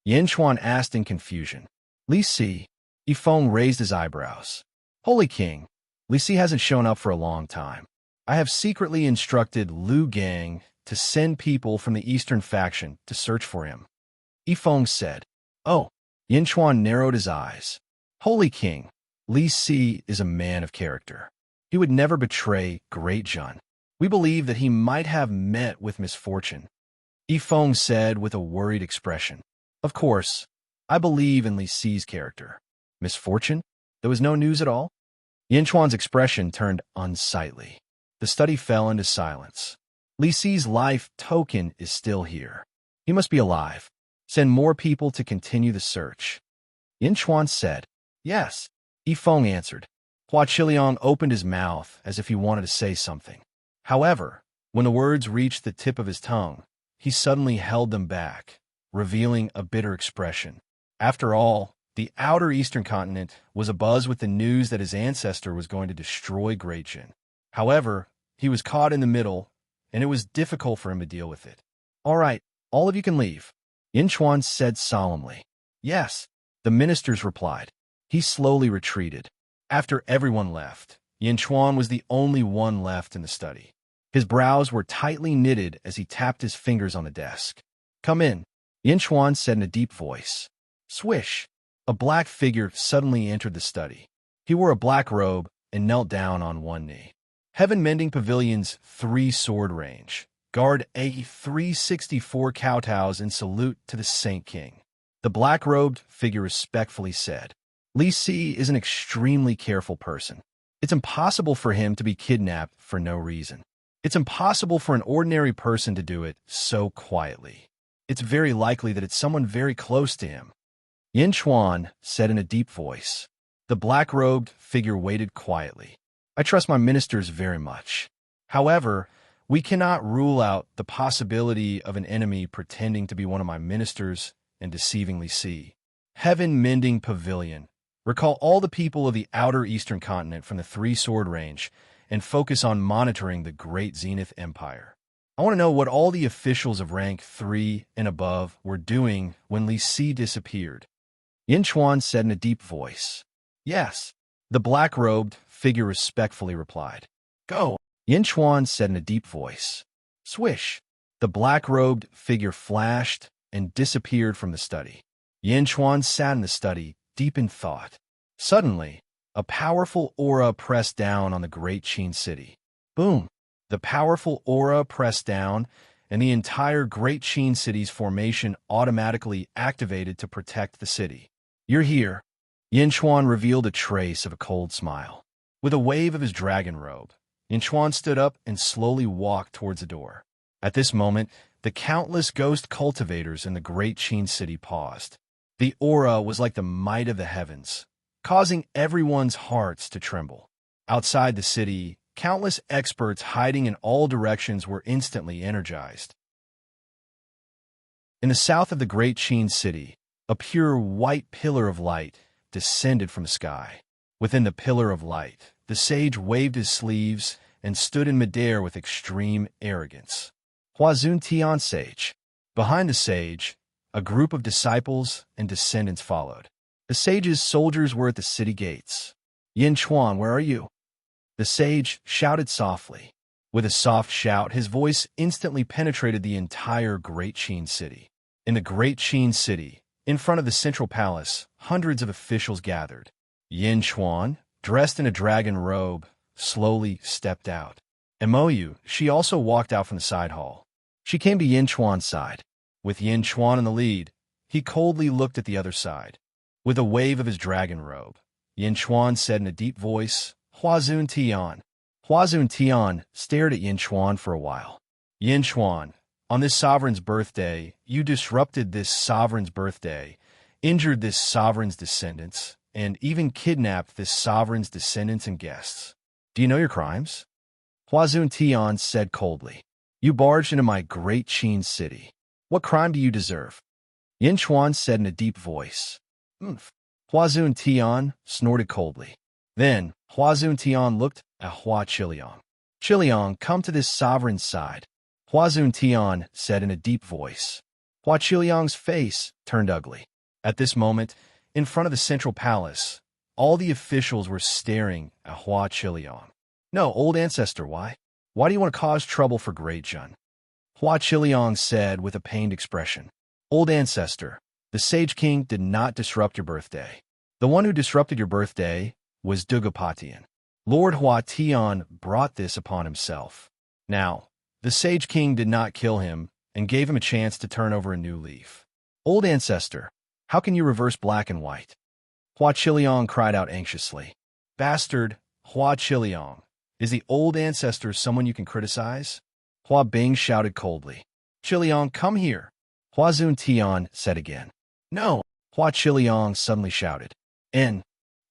Yin Chuan asked in confusion. Li Si? Yifeng raised his eyebrows. Holy King, Li Si hasn't shown up for a long time. I have secretly instructed Liu Gang to send people from the eastern faction to search for him. Yifeng said. Oh. Yin Chuan narrowed his eyes. Holy King, Li Si is a man of character. He would never betray Great Jun. We believe that he might have met with misfortune. Yifeng said with a worried expression. Of course, I believe in Li Si's character. Misfortune? There was no news at all? Yin Chuan's expression turned unsightly. The study fell into silence. Li Si's life token is still here. He must be alive. Send more people to continue the search. Yin Chuan said. Yes. Yifeng answered. Hua Qiliang opened his mouth as if he wanted to say something. However, when the words reached the tip of his tongue, he suddenly held them back, revealing a bitter expression. After all, the outer eastern continent was abuzz with the news that his ancestor was going to destroy Great Jin. However, he was caught in the middle, and it was difficult for him to deal with it. All right, all of you can leave. Yin Chuan said solemnly. Yes, the ministers replied. He slowly retreated. After everyone left, Yin Chuan was the only one left in the study. His brows were tightly knitted as he tapped his fingers on the desk. Come in, Yin Chuan said in a deep voice. Swish! A black figure suddenly entered the study. He wore a black robe and knelt down on one knee. Heaven-mending pavilion's 3-sword range. Guard A364 kowtows in salute to the Saint King. The black-robed figure respectfully said, Li Si is an extremely careful person. It's impossible for him to be kidnapped for no reason. It's impossible for an ordinary person to do it so quietly. It's very likely that it's someone very close to him. Yin Chuan said in a deep voice. The black-robed figure waited quietly. I trust my ministers very much. However, we cannot rule out the possibility of an enemy pretending to be one of my ministers and deceivingly see. Heaven-mending pavilion. Recall all the people of the outer eastern continent from the 3-sword range and focus on monitoring the great Zenith Empire. I want to know what all the officials of rank 3 and above were doing when Li Si disappeared. Yin Chuan said in a deep voice. Yes. The black-robed figure respectfully replied. Go. Yin Chuan said in a deep voice. Swish. The black-robed figure flashed and disappeared from the study. Yin Chuan sat in the study, deep in thought. Suddenly, a powerful aura pressed down on the great Qin city. Boom! The powerful aura pressed down, and the entire great Qin city's formation automatically activated to protect the city. You're here. Yin Chuan revealed a trace of a cold smile. With a wave of his dragon robe, Yin Chuan stood up and slowly walked towards the door. At this moment, the countless ghost cultivators in the great Qin city paused. The aura was like the might of the heavens, causing everyone's hearts to tremble. Outside the city, countless experts hiding in all directions were instantly energized. In the south of the great Qin city, a pure white pillar of light descended from the sky. Within the pillar of light, the sage waved his sleeves and stood in midair with extreme arrogance. Huazun Tian Sage. Behind the sage, a group of disciples and descendants followed. The sage's soldiers were at the city gates. Yin Chuan, where are you? The sage shouted softly. With a soft shout, his voice instantly penetrated the entire Great Qin city. In the Great Qin city, in front of the central palace, hundreds of officials gathered. Yin Chuan, dressed in a dragon robe, slowly stepped out. Mou, she also walked out from the side hall. She came to Yin Chuan's side. With Yin Chuan in the lead, he coldly looked at the other side. With a wave of his dragon robe, Yin Chuan said in a deep voice, Huazun Tian. Huazun Tian stared at Yin Chuan for a while. Yin Chuan, on this sovereign's birthday, you disrupted this sovereign's birthday, injured this sovereign's descendants, and even kidnapped this sovereign's descendants and guests. Do you know your crimes? Huazun Tian said coldly. You barged into my great Qin city. What crime do you deserve? Yin Chuan said in a deep voice. Huazun Tian snorted coldly. Then, Huazun Tian looked at Hua Qiliang. Qiliang, come to this sovereign's side. Huazun Tian said in a deep voice. Hua Qiliang's face turned ugly. At this moment, in front of the central palace, all the officials were staring at Hua Qiliang. No, old ancestor, why? Why do you want to cause trouble for Great Jun? Hua Qiliang said with a pained expression. Old ancestor, the Sage King did not disrupt your birthday. The one who disrupted your birthday was Dugapatian. Lord Hua Tian brought this upon himself. Now, the Sage King did not kill him and gave him a chance to turn over a new leaf. Old ancestor, how can you reverse black and white? Hua Qiliang cried out anxiously. Bastard, Hua Qiliang, is the old ancestor someone you can criticize? Hua Bing shouted coldly. Qiliang, come here. Huazun Tian said again. No, Hua Qiliang suddenly shouted.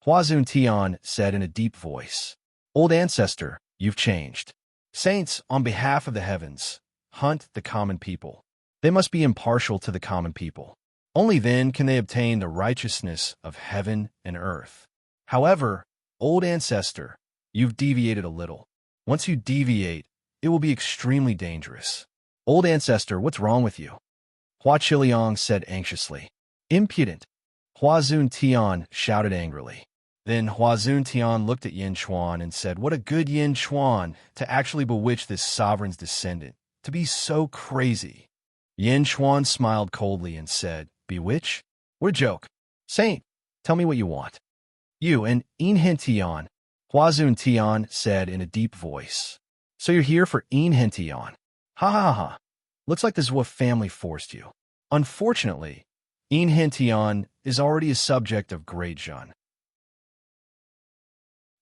Huazun Tian said in a deep voice. Old ancestor, you've changed. Saints, on behalf of the heavens, hunt the common people. They must be impartial to the common people. Only then can they obtain the righteousness of heaven and earth. However, old ancestor, you've deviated a little. Once you deviate, it will be extremely dangerous. Old ancestor, what's wrong with you? Hua Qiliang said anxiously. Impudent. Huazun Tian shouted angrily. Then Huazun Tian looked at Yin Chuan and said, what a good Yin Chuan to actually bewitch this sovereign's descendant, to be so crazy. Yin Chuan smiled coldly and said, bewitch? What a joke. Saint, tell me what you want. You and Yin Tian. Huazun Tian said in a deep voice. So you're here for Tian. Ha ha ha. Looks like this is what family forced you. Unfortunately, Tian is already a subject of Great Jun.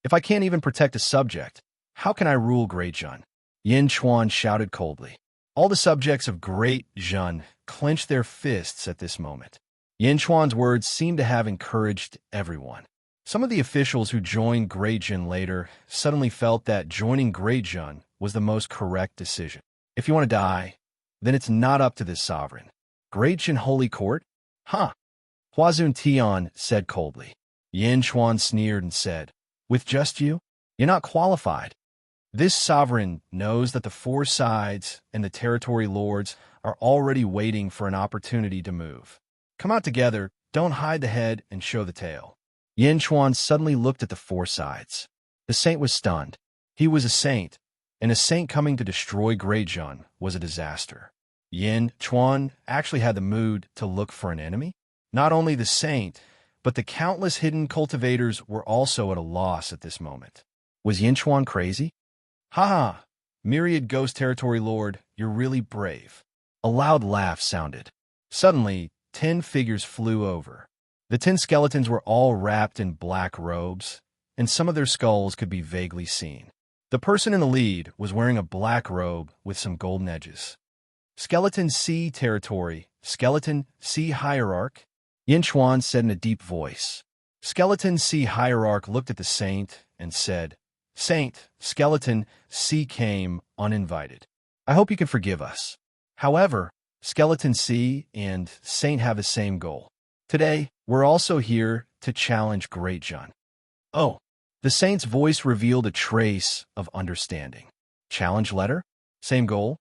If I can't even protect a subject, how can I rule Great Jun? Yin Chuan shouted coldly. All the subjects of Great Jun clenched their fists at this moment. Yin Chuan's words seemed to have encouraged everyone. Some of the officials who joined Great Jun later suddenly felt that joining Great Jun was the most correct decision. If you want to die, then it's not up to this sovereign. Great Jun Holy Court? Huh. Huazun Tian said coldly. Yin Chuan sneered and said, with just you? You're not qualified. This sovereign knows that the four sides and the territory lords are already waiting for an opportunity to move. Come out together, don't hide the head and show the tail. Yin Chuan suddenly looked at the four sides. The saint was stunned. He was a saint, and a saint coming to destroy Great Jun was a disaster. Yin Chuan actually had the mood to look for an enemy. Not only the saint, but the countless hidden cultivators were also at a loss at this moment. Was Yin Chuan crazy? Ha ha! Myriad Ghost Territory Lord, you're really brave. A loud laugh sounded. Suddenly, 10 figures flew over. The 10 skeletons were all wrapped in black robes, and some of their skulls could be vaguely seen. The person in the lead was wearing a black robe with some golden edges. Skeleton C Territory, Skeleton C Hierarch, Yin Chuan said in a deep voice. Skeleton C Hierarch looked at the saint and said, Saint, Skeleton C came uninvited. I hope you can forgive us. However, Skeleton C and Saint have the same goal. Today, we're also here to challenge Great Jun. Oh, the Saint's voice revealed a trace of understanding. Challenge letter? Same goal?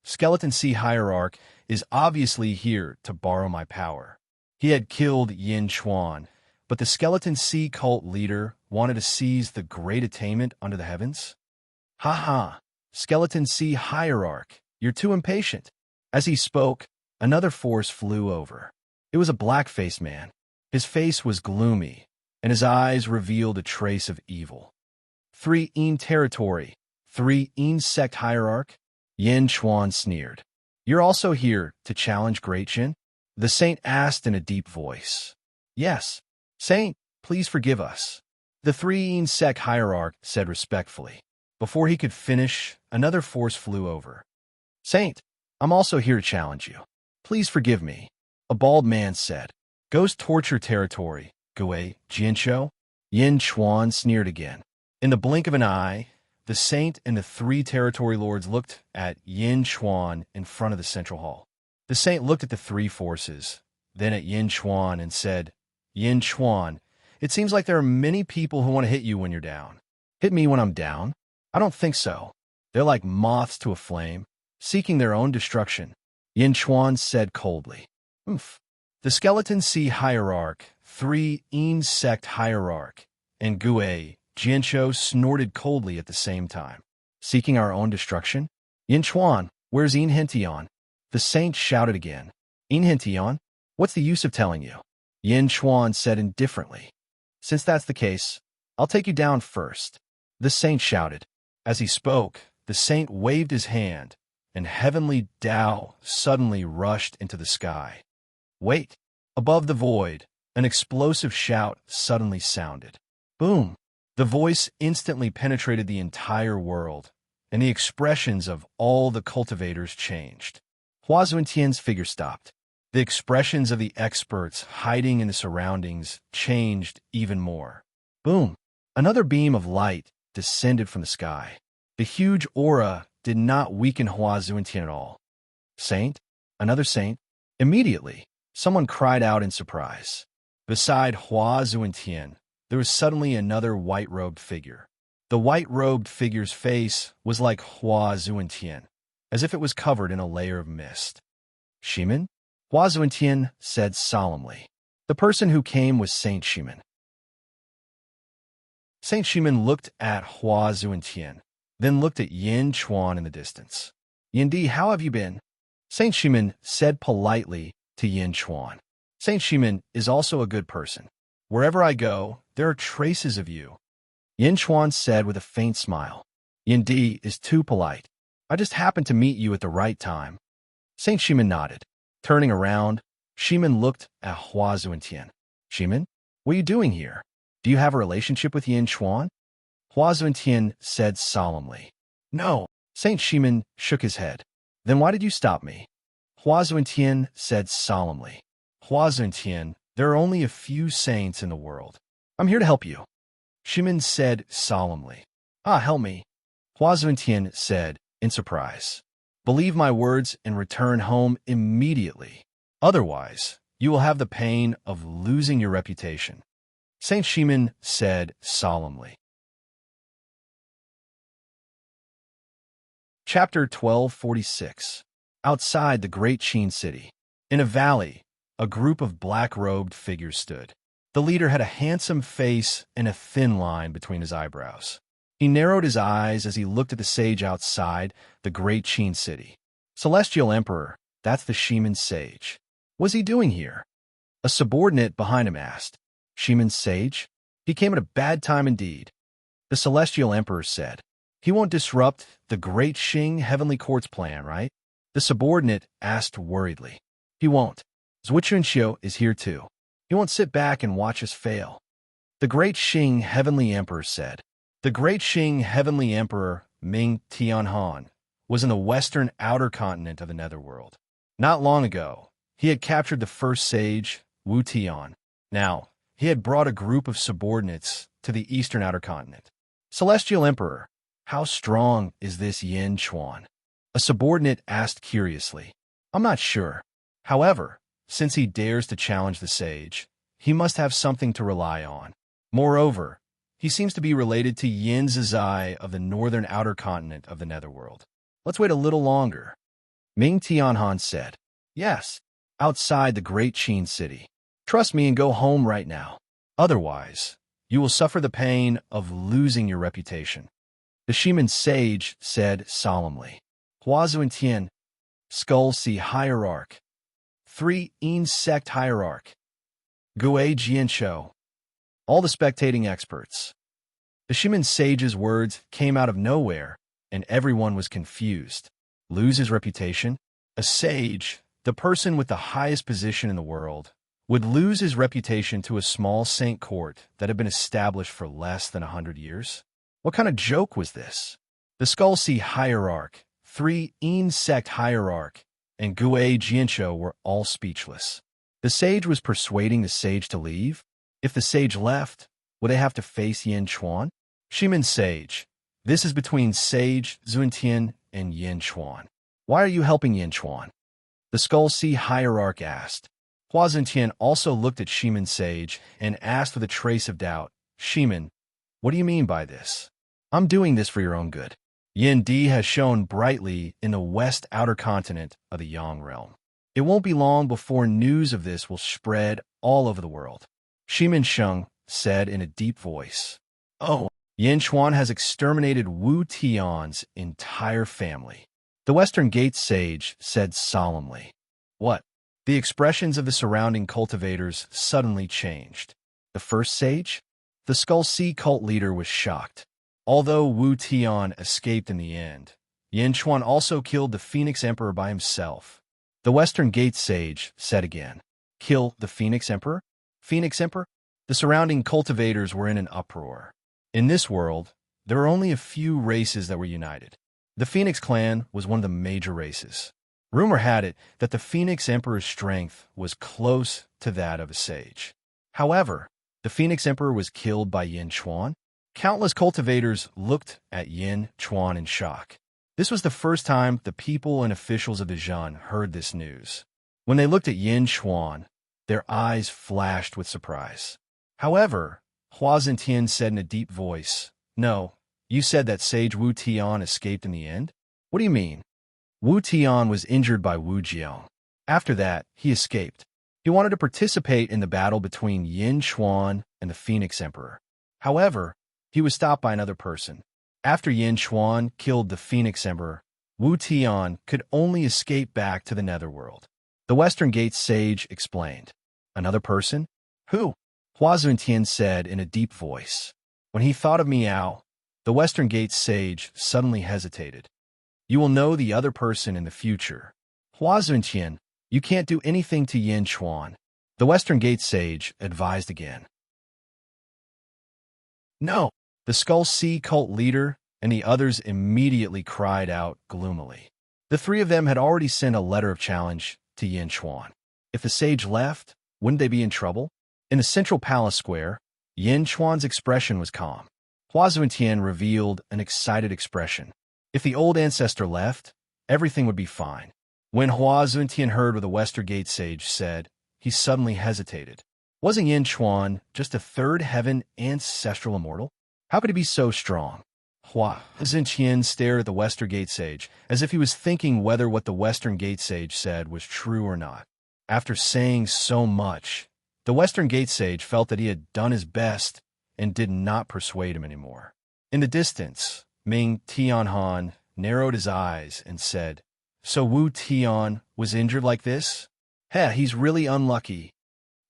Skeleton C Hierarch is obviously here to borrow my power. He had killed Yin Chuan, but the Skeleton C cult leader wanted to seize the great attainment under the heavens? Ha ha! Skeleton C Hierarch, you're too impatient. As he spoke, another force flew over. It was a black-faced man. His face was gloomy, and his eyes revealed a trace of evil. 3 Een Territory, 3 Een Sect Hierarch, Yin Chuan sneered. You're also here to challenge Great Jun? The saint asked in a deep voice. Yes, Saint, please forgive us. The 3 Een Sect Hierarch said respectfully. Before he could finish, another force flew over. Saint, I'm also here to challenge you. Please forgive me. A bald man said. Ghost Torture Territory, Gui, Jianshou? Yin Chuan sneered again. In the blink of an eye, the saint and the 3 territory lords looked at Yin Chuan in front of the central hall. The saint looked at the 3 forces, then at Yin Chuan and said, Yin Chuan, it seems like there are many people who want to hit you when you're down. Hit me when I'm down? I don't think so. They're like moths to a flame, seeking their own destruction. Yin Chuan said coldly. The Skeleton C Hierarch, 3 Een Sect Hierarch, and Gui, Jianshou snorted coldly at the same time. Seeking our own destruction? Yin Chuan, where's Tian? The saint shouted again. Tian? What's the use of telling you? Yin Chuan said indifferently. Since that's the case, I'll take you down first. The saint shouted. As he spoke, the saint waved his hand, and heavenly Tao suddenly rushed into the sky. Wait! Above the void, an explosive shout suddenly sounded. Boom! The voice instantly penetrated the entire world, and the expressions of all the cultivators changed. Hua Zuntian's figure stopped. The expressions of the experts hiding in the surroundings changed even more. Boom! Another beam of light descended from the sky. The huge aura did not weaken Hua Zuntian at all. Saint? Another saint? Immediately, someone cried out in surprise. Beside Hua Zuntian, there was suddenly another white-robed figure. The white-robed figure's face was like Hua Zuntian, as if it was covered in a layer of mist. Shimen? Hua Zuntian said solemnly. The person who came was Saint Shimen. Saint Shimen looked at Hua Zuntian, then looked at Yin Chuan in the distance. Yindi, how have you been? Saint Shimen said politely to Yin Chuan. Saint Shimen is also a good person. Wherever I go, there are traces of you. Yin Chuan said with a faint smile. Yin Di is too polite. I just happened to meet you at the right time. Saint Shimin nodded. Turning around, Shimin looked at Hua Zuentian. Shimin, what are you doing here? Do you have a relationship with Yin Chuan? Hua Zuentian said solemnly. No. Saint Shimin shook his head. Then why did you stop me? Hua Zuentian said solemnly. Hua Zuentian, there are only a few saints in the world. I'm here to help you. Shimin said solemnly. Ah, help me. Hua Zuentian said, in surprise. Believe my words and return home immediately. Otherwise, you will have the pain of losing your reputation. Saint Shimin said solemnly. Chapter 1246. Outside the great Qin city. In a valley, a group of black-robed figures stood. The leader had a handsome face and a thin line between his eyebrows. He narrowed his eyes as he looked at the sage outside the great Qin city. Celestial Emperor, that's the Shimin sage. What's he doing here? A subordinate behind him asked. Shimin's sage? He came at a bad time indeed. The Celestial Emperor said. He won't disrupt the great Xing Heavenly Court's plan, right? The subordinate asked worriedly. He won't. Zuochunxiu is here too. He won't sit back and watch us fail. The great Xing Heavenly Emperor said. The great Xing Heavenly Emperor, Ming Tianhan, was in the western outer continent of the Netherworld. Not long ago, he had captured the first sage, Wu Tian. Now, he had brought a group of subordinates to the eastern outer continent. Celestial Emperor, how strong is this Yin Chuan? A subordinate asked curiously. I'm not sure. However, since he dares to challenge the sage, he must have something to rely on. Moreover, he seems to be related to Yin Zizai of the northern outer continent of the Netherworld. Let's wait a little longer. Ming Tianhan said. Yes, outside the great Qin city. Trust me and go home right now. Otherwise, you will suffer the pain of losing your reputation. The Shimin sage said solemnly. Hua Zuentian, Skull Sea Hierarch. 3 Yin Sect Hierarch. Gue Jianshou. All the spectating experts. The Shimin sage's words came out of nowhere, and everyone was confused. Lose his reputation? A sage, the person with the highest position in the world, would lose his reputation to a small saint court that had been established for less than 100 years? What kind of joke was this? The Skull Sea Hierarch, 3 Yin Sect Hierarch, and Gue Jianshou were all speechless. The sage was persuading the sage to leave? If the sage left, would they have to face Yin Chuan? Shimin sage, this is between Sage Zuentian and Yin Chuan. Why are you helping Yin Chuan? The Skull Sea Hierarch asked. Hua Zuentian also looked at Shimin sage and asked with a trace of doubt, Shimin, what do you mean by this? I'm doing this for your own good. Yin Di has shone brightly in the west outer continent of the Yang realm. It won't be long before news of this will spread all over the world. Shimin Sheng said in a deep voice. Oh, Yin Chuan has exterminated Wu Tian's entire family. The Western Gate sage said solemnly. What? The expressions of the surrounding cultivators suddenly changed. The first sage? The Skull Sea cult leader was shocked. Although Wu Tian escaped in the end, Yin Chuan also killed the Phoenix Emperor by himself. The Western Gate sage said again. Kill the Phoenix Emperor? Phoenix Emperor? The surrounding cultivators were in an uproar. In this world, there were only a few races that were united. The Phoenix clan was one of the major races. Rumor had it that the Phoenix Emperor's strength was close to that of a sage. However, the Phoenix Emperor was killed by Yin Chuan. Countless cultivators looked at Yin Chuan in shock. This was the first time the people and officials of the Zhan heard this news. When they looked at Yin Chuan, their eyes flashed with surprise. However, Hua Zentian said in a deep voice, No, you said that sage Wu Tian escaped in the end? What do you mean? Wu Tian was injured by Wu Jiang. After that, he escaped. He wanted to participate in the battle between Yin Chuan and the Phoenix Emperor. However, he was stopped by another person. After Yin Chuan killed the Phoenix Emperor, Wu Tian could only escape back to the Netherworld. The Western Gate sage explained. Another person? Who? Hua Zuntian said in a deep voice. When he thought of Miao, the Western Gate sage suddenly hesitated. You will know the other person in the future. Hua Zuntian, you can't do anything to Yin Chuan. The Western Gate sage advised again. No, the Skull Sea cult leader and the others immediately cried out gloomily. The three of them had already sent a letter of challenge to Yin Chuan. If the sage left, wouldn't they be in trouble? In the central palace square, Yin Chuan's expression was calm. Hua Zuntian revealed an excited expression. If the old ancestor left, everything would be fine. When Hua Zuntian heard what the Western Gate sage said, he suddenly hesitated. Wasn't Yin Chuan just a third heaven ancestral immortal? How could he be so strong? Hua Zuntian stared at the Western Gate sage, as if he was thinking whether what the Western Gate sage said was true or not. After saying so much, the Western Gate sage felt that he had done his best and did not persuade him anymore. In the distance, Ming Tianhan narrowed his eyes and said, So Wu Tian was injured like this? Heh, he's really unlucky.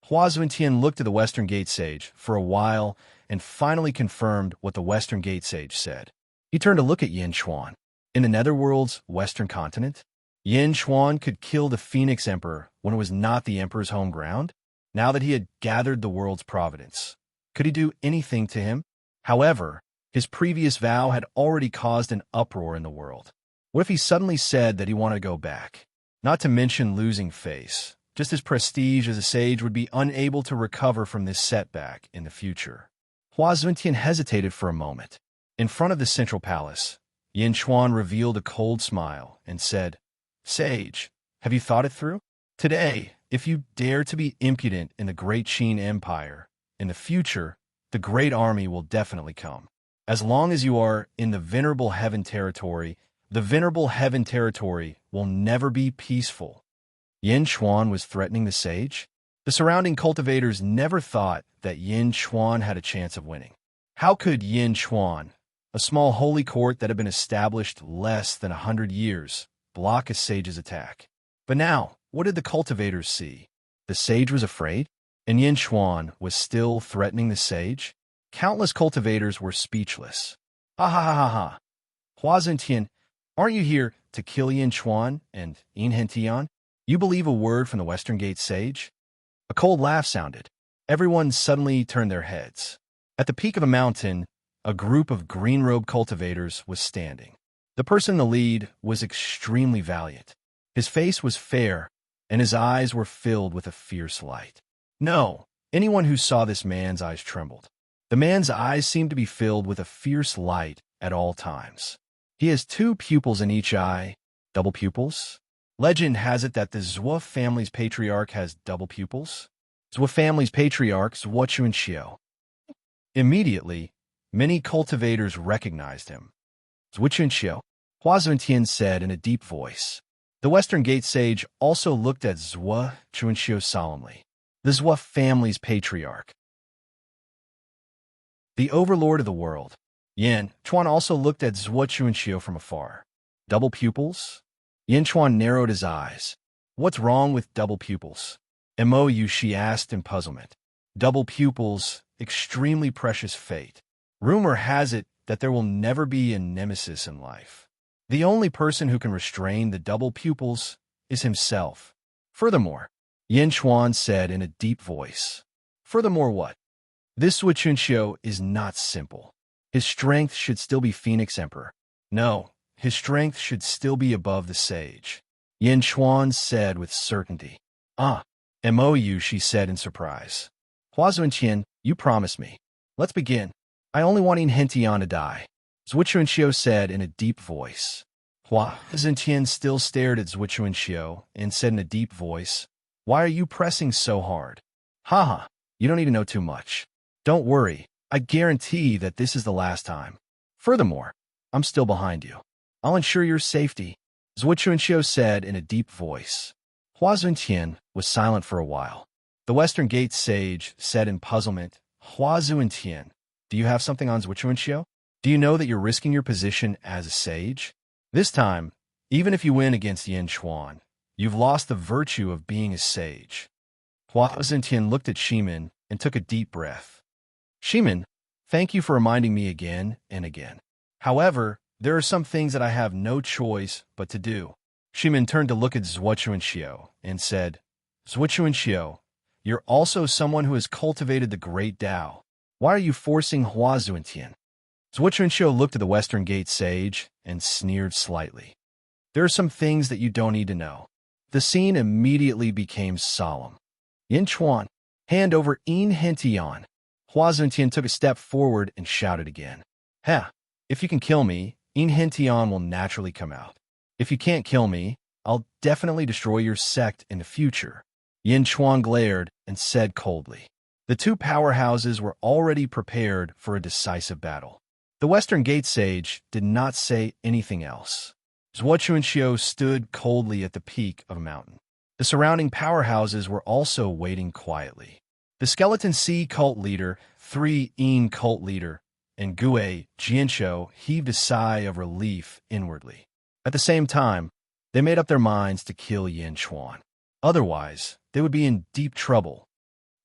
Hua Zuntian looked at the Western Gate sage for a while and finally confirmed what the Western Gate sage said. He turned to look at Yin Chuan. In the Netherworld's western continent, Yin Chuan could kill the Phoenix Emperor when it was not the Emperor's home ground. Now that he had gathered the world's providence, could he do anything to him? However, his previous vow had already caused an uproar in the world. What if he suddenly said that he wanted to go back? Not to mention losing face. Just his prestige as a sage would be unable to recover from this setback in the future. Hua Zuntian hesitated for a moment. In front of the central palace, Yin Chuan revealed a cold smile and said, Sage, have you thought it through? Today, if you dare to be impudent in the great Qin Empire, in the future, the great army will definitely come. As long as you are in the Venerable Heaven territory, the Venerable Heaven territory will never be peaceful. Yin Chuan was threatening the sage? The surrounding cultivators never thought that Yin Chuan had a chance of winning. How could Yin Chuan, a small holy court that had been established less than 100 years, block a sage's attack? But now, what did the cultivators see? The sage was afraid, and Yin Chuan was still threatening the sage? Countless cultivators were speechless. Ha ha ha ha ha. Hua Zuntian, aren't you here to kill Yin Chuan and Yin Hentian? You believe a word from the Western Gate sage? A cold laugh sounded. Everyone suddenly turned their heads. At the peak of a mountain, a group of green-robed cultivators was standing. The person in the lead was extremely valiant. His face was fair, and his eyes were filled with a fierce light. No, anyone who saw this man's eyes trembled. The man's eyes seemed to be filled with a fierce light at all times. He has 2 pupils in each eye. Double pupils? Legend has it that the Zhou family's patriarch has double pupils. Zhou family's patriarch, Zhou Chunxiu. Immediately, many cultivators recognized him. Zhou Chunxiu, Hua Zuntian said in a deep voice. The Western Gate sage also looked at Zhou Chunxiu solemnly. The Zhou family's patriarch. The overlord of the world. Yin Chuan also looked at Zhou Chunxiu from afar. Double pupils? Yin Chuan narrowed his eyes. What's wrong with double pupils? Mou, she asked in puzzlement. Double pupils, extremely precious fate. Rumor has it that there will never be a nemesis in life. The only person who can restrain the double pupils is himself. Furthermore, Yin Chuan said in a deep voice. Furthermore what? This Zhou Chunxiu is not simple. His strength should still be Phoenix Emperor. No, his strength should still be above the sage. Yin Chuan said with certainty. Mou, she said in surprise. Hua Zuntian, you promised me. Let's begin. I only want Yin Hentian to die. Zhou Chunxiu said in a deep voice. Hua Zuntian still stared at Zhou Chunxiu and said in a deep voice, Why are you pressing so hard? Haha, you don't need to know too much. Don't worry, I guarantee that this is the last time. Furthermore, I'm still behind you. I'll ensure your safety, Zhou Chunxiu said in a deep voice. Hua Zuntian was silent for a while. The Western Gate sage said in puzzlement, Hua Zuntian, do you have something on Zhou Chunxiu? Do you know that you're risking your position as a sage? This time, even if you win against Yin Chuan, you've lost the virtue of being a sage. Hua Zuntian looked at Shimin and took a deep breath. Shimin, Thank you for reminding me again and again. However, there are some things that I have no choice but to do. Shimin turned to look at Zhuochuanxiu and said, Zhuochuanxiu, you're also someone who has cultivated the great Tao. Why are you forcing Hua Zhuantian? Zhuochuanxiu looked at the Western Gate sage and sneered slightly. There are some things that you don't need to know. The scene immediately became solemn. Yin Chuan, hand over Yin Hentian. Hua Zhuantian took a step forward and shouted again. Ha! If you can kill me, Yin Hentian will naturally come out. If you can't kill me, I'll definitely destroy your sect in the future. Yin Chuan glared and said coldly. The two powerhouses were already prepared for a decisive battle. The Western Gate sage did not say anything else. Zhuochuanxiu stood coldly at the peak of a mountain. The surrounding powerhouses were also waiting quietly. The Skeleton Sea cult leader, 3 Yin cult leader, and Gue Jianshou heaved a sigh of relief inwardly. At the same time, they made up their minds to kill Yin Chuan. Otherwise, they would be in deep trouble.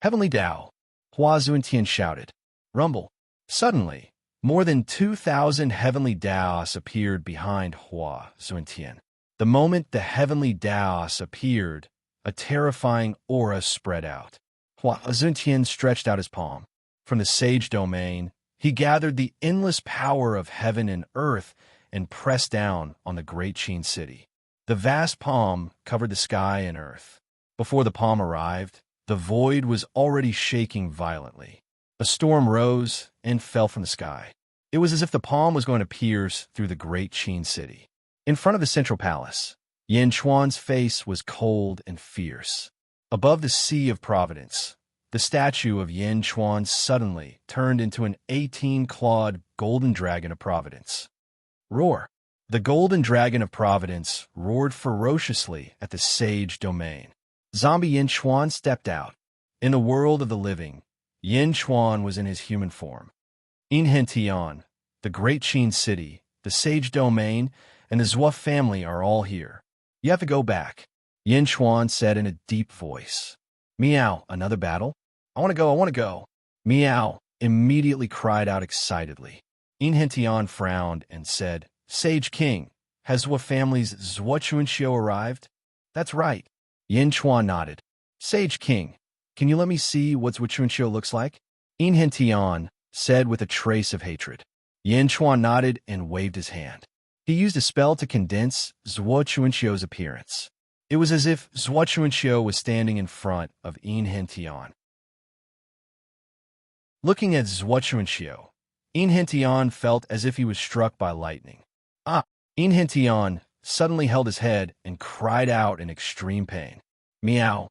Heavenly Tao, Hua Zhuantian shouted. Rumble. Suddenly, more than 2,000 heavenly Daos appeared behind Hua Zhuantian. The moment the heavenly Daos appeared, a terrifying aura spread out. Hua Zhuantian stretched out his palm. From the sage domain, he gathered the endless power of heaven and earth and pressed down on the great Qin city. The vast palm covered the sky and earth. Before the palm arrived, the void was already shaking violently. A storm rose and fell from the sky. It was as if the palm was going to pierce through the great Qin city. In front of the central palace, Yin Chuan's face was cold and fierce. Above the sea of providence, the statue of Yin Chuan suddenly turned into an 18-clawed golden dragon of providence. Roar! The golden dragon of providence roared ferociously at the sage domain. Zombie Yin Chuan stepped out. In the world of the living, Yin Chuan was in his human form. Yin Hentian, the great Qin city, the sage domain, and the Zhua family are all here. You have to go back, Yin Chuan said in a deep voice. Meow, another battle? I want to go. Meow immediately cried out excitedly. Yin Hentian frowned and said, Sage King, has Zhua family's Zhuochuanxiu arrived? That's right. Yin Chuan nodded. Sage King, can you let me see what Zhuochuanxiu looks like? Yin Hentian said with a trace of hatred. Yin Chuan nodded and waved his hand. He used a spell to condense Zhuochuanxiu's appearance. It was as if Zhuochuanxiu was standing in front of Yin Hentian. Looking at Zhuochuanxiu, Yin Hentian felt as if he was struck by lightning. Yin Hentian suddenly held his head and cried out in extreme pain. Meow.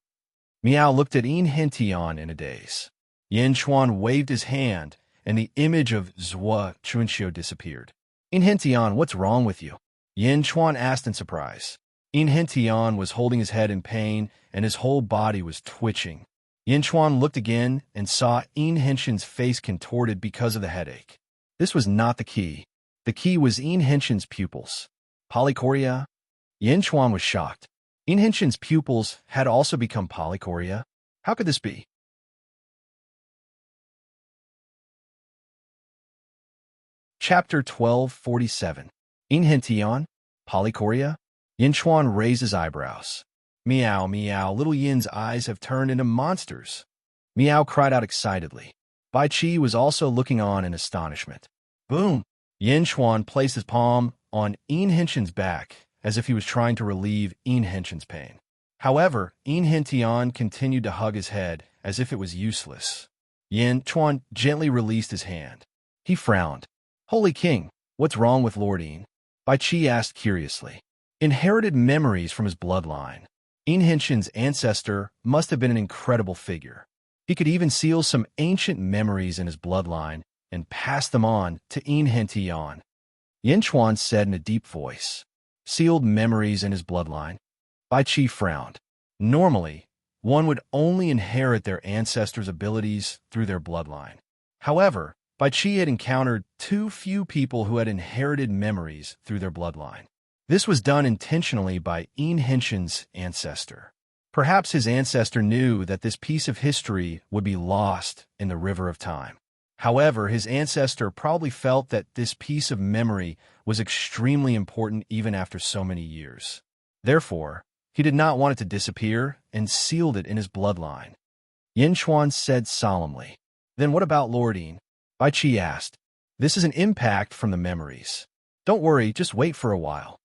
Meow looked at Yin Hentian in a daze. Yin Chuan waved his hand, and the image of Zhuochuanxiu disappeared. Yin Hentian, what's wrong with you? Yin Chuan asked in surprise. Yin Hentian was holding his head in pain, and his whole body was twitching. Yin Chuan looked again and saw Yin Hentian's face contorted because of the headache. This was not the key. The key was Yin Hentian's pupils. Polychoria? Yin Chuan was shocked. Yin Hentian's pupils had also become polychoria. How could this be? Chapter 1247. Yin Hentian? Polychoria? Yin Chuan raised his eyebrows. Meow, meow, little Yin's eyes have turned into monsters. Meow cried out excitedly. Bai Qi was also looking on in astonishment. Boom! Yin Chuan placed his palm on Yin Hentian's back as if he was trying to relieve Yin Hentian's pain. However, Yin Hentian continued to hug his head as if it was useless. Yin Chuan gently released his hand. He frowned. Holy King, what's wrong with Lord Yin? Bai Qi asked curiously. Inherited memories from his bloodline. Yin Hentian's ancestor must have been an incredible figure. He could even seal some ancient memories in his bloodline and pass them on to Yin Hentian. Yin Chuan said in a deep voice. Sealed memories in his bloodline. Bai Qi frowned. Normally, one would only inherit their ancestors' abilities through their bloodline. However, Bai Qi had encountered too few people who had inherited memories through their bloodline. This was done intentionally by Yin Hentian's ancestor. Perhaps his ancestor knew that this piece of history would be lost in the river of time. However, his ancestor probably felt that this piece of memory was extremely important even after so many years. Therefore, he did not want it to disappear and sealed it in his bloodline. Yin Chuan said solemnly. Then what about Lordine? Bai Qi asked. This is an impact from the memories. Don't worry, just wait for a while.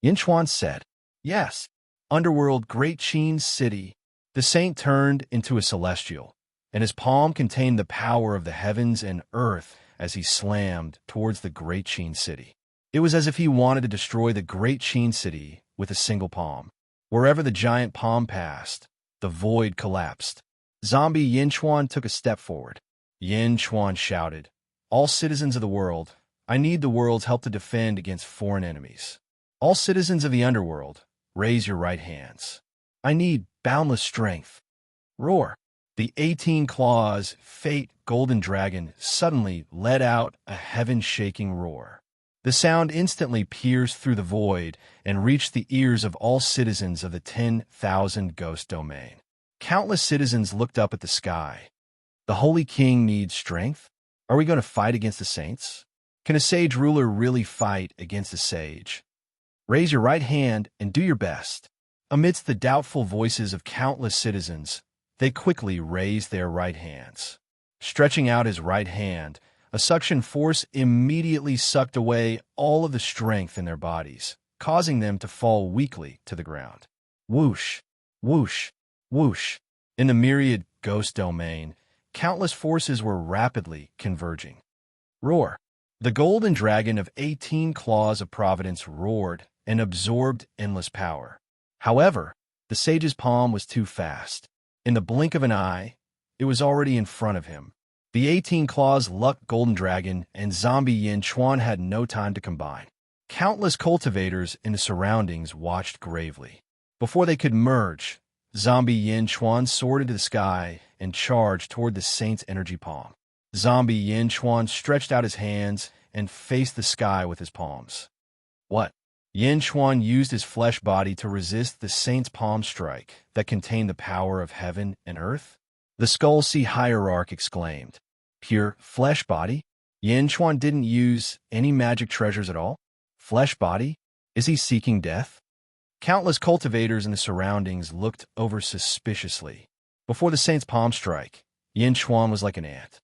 Yin Chuan said. Yes. Underworld, Great Qin City. The saint turned into a celestial, and his palm contained the power of the heavens and earth as he slammed towards the Great Qin City. It was as if he wanted to destroy the Great Qin City with a single palm. Wherever the giant palm passed, the void collapsed. Zombie Yin Chuan took a step forward. Yin Chuan shouted, All citizens of the world, I need the world's help to defend against foreign enemies. All citizens of the underworld, raise your right hands. I need boundless strength. Roar. The 18 claws, fate, golden dragon, suddenly let out a heaven-shaking roar. The sound instantly pierced through the void and reached the ears of all citizens of the 10,000 ghost domain. Countless citizens looked up at the sky. The Holy King needs strength? Are we going to fight against the saints? Can a sage ruler really fight against a sage? Raise your right hand and do your best. Amidst the doubtful voices of countless citizens, they quickly raised their right hands. Stretching out his right hand, a suction force immediately sucked away all of the strength in their bodies, causing them to fall weakly to the ground. Whoosh, whoosh, whoosh. In the myriad ghost domain, countless forces were rapidly converging. Roar. The golden dragon of 18 claws of providence roared and absorbed endless power. However, the sage's palm was too fast. In the blink of an eye, it was already in front of him. The 18 claws luck golden dragon and zombie Yin Chuan had no time to combine. Countless cultivators in the surroundings watched gravely. Before they could merge, zombie Yin Chuan soared into the sky and charged toward the saint's energy palm. Zombie Yin Chuan stretched out his hands and faced the sky with his palms. What? Yin Chuan used his flesh body to resist the saint's palm strike that contained the power of heaven and earth? The Skull Sea Hierarch exclaimed. Pure flesh body? Yin Chuan didn't use any magic treasures at all? Flesh body? Is he seeking death? Countless cultivators in the surroundings looked over suspiciously. Before the saint's palm strike, Yin Chuan was like an ant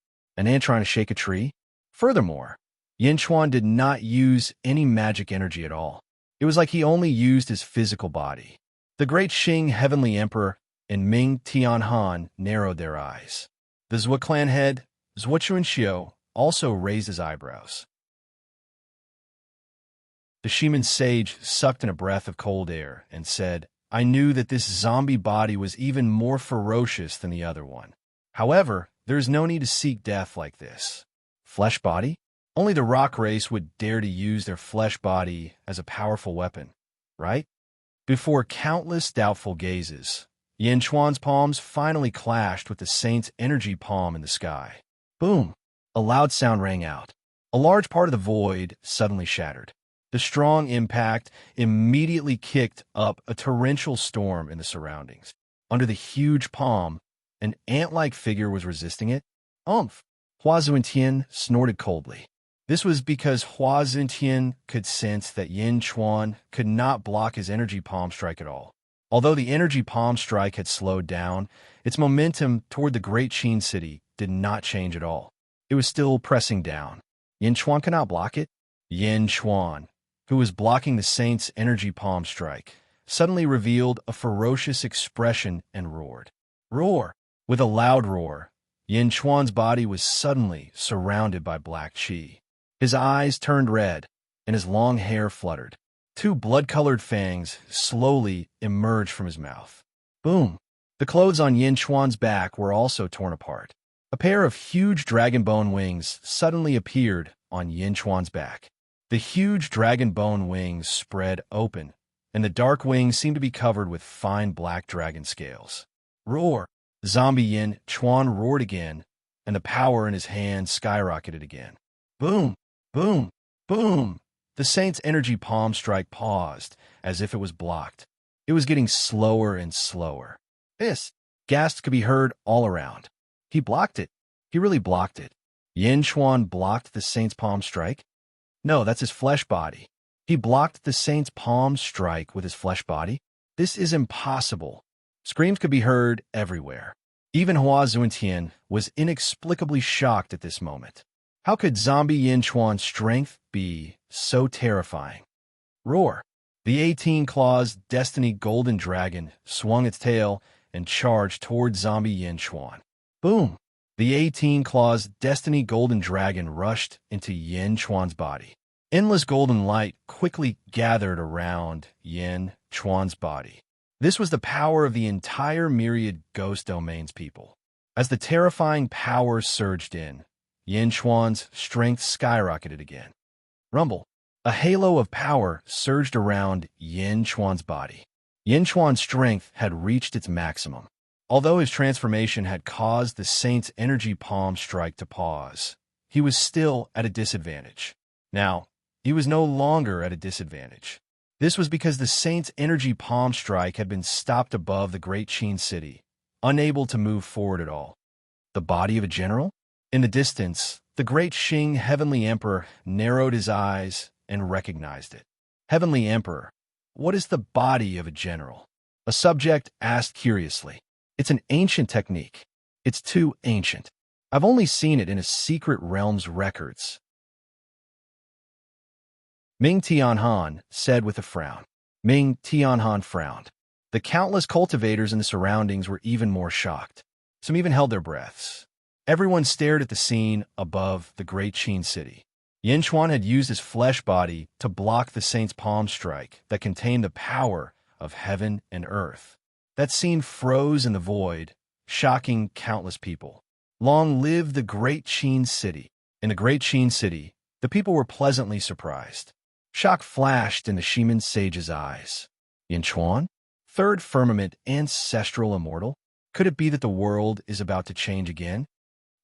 trying to shake a tree. Furthermore, Yin Chuan did not use any magic energy at all. It was like he only used his physical body. The great Xing Heavenly Emperor and Ming Tianhan narrowed their eyes. The Zhua clan head, Zhua Chuanxiu, also raised his eyebrows. The Shiman sage sucked in a breath of cold air and said, I knew that this zombie body was even more ferocious than the other one. However, there is no need to seek death like this. Flesh body? Only the rock race would dare to use their flesh body as a powerful weapon, right? Before countless doubtful gazes, Yin Chuan's palms finally clashed with the saint's energy palm in the sky. Boom! A loud sound rang out. A large part of the void suddenly shattered. The strong impact immediately kicked up a torrential storm in the surroundings. Under the huge palm, an ant-like figure was resisting it. Umph! Hua Zuntian snorted coldly. This was because Hua Zuntian could sense that Yin Chuan could not block his energy palm strike at all. Although the energy palm strike had slowed down, its momentum toward the Great Qin City did not change at all. It was still pressing down. Yin Chuan could not block it. Yin Chuan, who was blocking the saint's energy palm strike, suddenly revealed a ferocious expression and roared. Roar! With a loud roar, Yin Chuan's body was suddenly surrounded by black qi. His eyes turned red, and his long hair fluttered. Two blood-colored fangs slowly emerged from his mouth. Boom! The clothes on Yin Chuan's back were also torn apart. A pair of huge dragon bone wings suddenly appeared on Yin Chuan's back. The huge dragon bone wings spread open, and the dark wings seemed to be covered with fine black dragon scales. Roar! Zombie Yin Chuan roared again, and the power in his hand skyrocketed again. Boom! Boom! Boom! The saint's energy palm strike paused, as if it was blocked. It was getting slower and slower. Gasps could be heard all around. He blocked it. He really blocked it. Yin Chuan blocked the saint's palm strike? No, that's his flesh body. He blocked the saint's palm strike with his flesh body? This is impossible. Screams could be heard everywhere. Even Hua Zuntian was inexplicably shocked at this moment. How could zombie Yin Chuan's strength be so terrifying? Roar! The 18-claws Destiny Golden Dragon swung its tail and charged toward zombie Yin Chuan. Boom! The 18-claws Destiny Golden Dragon rushed into Yin Chuan's body. Endless golden light quickly gathered around Yin Chuan's body. This was the power of the entire myriad Ghost Domain's people. As the terrifying power surged in, Yin Chuan's strength skyrocketed again. Rumble. A halo of power surged around Yin Chuan's body. Yin Chuan's strength had reached its maximum. Although his transformation had caused the saint's energy palm strike to pause, he was still at a disadvantage. Now, he was no longer at a disadvantage. This was because the saint's energy palm strike had been stopped above the Great Qin city, unable to move forward at all. The body of a general? In the distance, the Great Qing Heavenly Emperor narrowed his eyes and recognized it. Heavenly Emperor, what is the body of a general? A subject asked curiously. It's an ancient technique. It's too ancient. I've only seen it in a secret realm's records. Ming Tianhan said with a frown. Ming Tianhan frowned. The countless cultivators in the surroundings were even more shocked. Some even held their breaths. Everyone stared at the scene above the Great Qin city. Yin Chuan had used his flesh body to block the saint's palm strike that contained the power of heaven and earth. That scene froze in the void, shocking countless people. Long live the Great Qin city. In the Great Qin city, the people were pleasantly surprised. Shock flashed in the Shiman sage's eyes. Yin Chuan? Third firmament ancestral immortal? Could it be that the world is about to change again?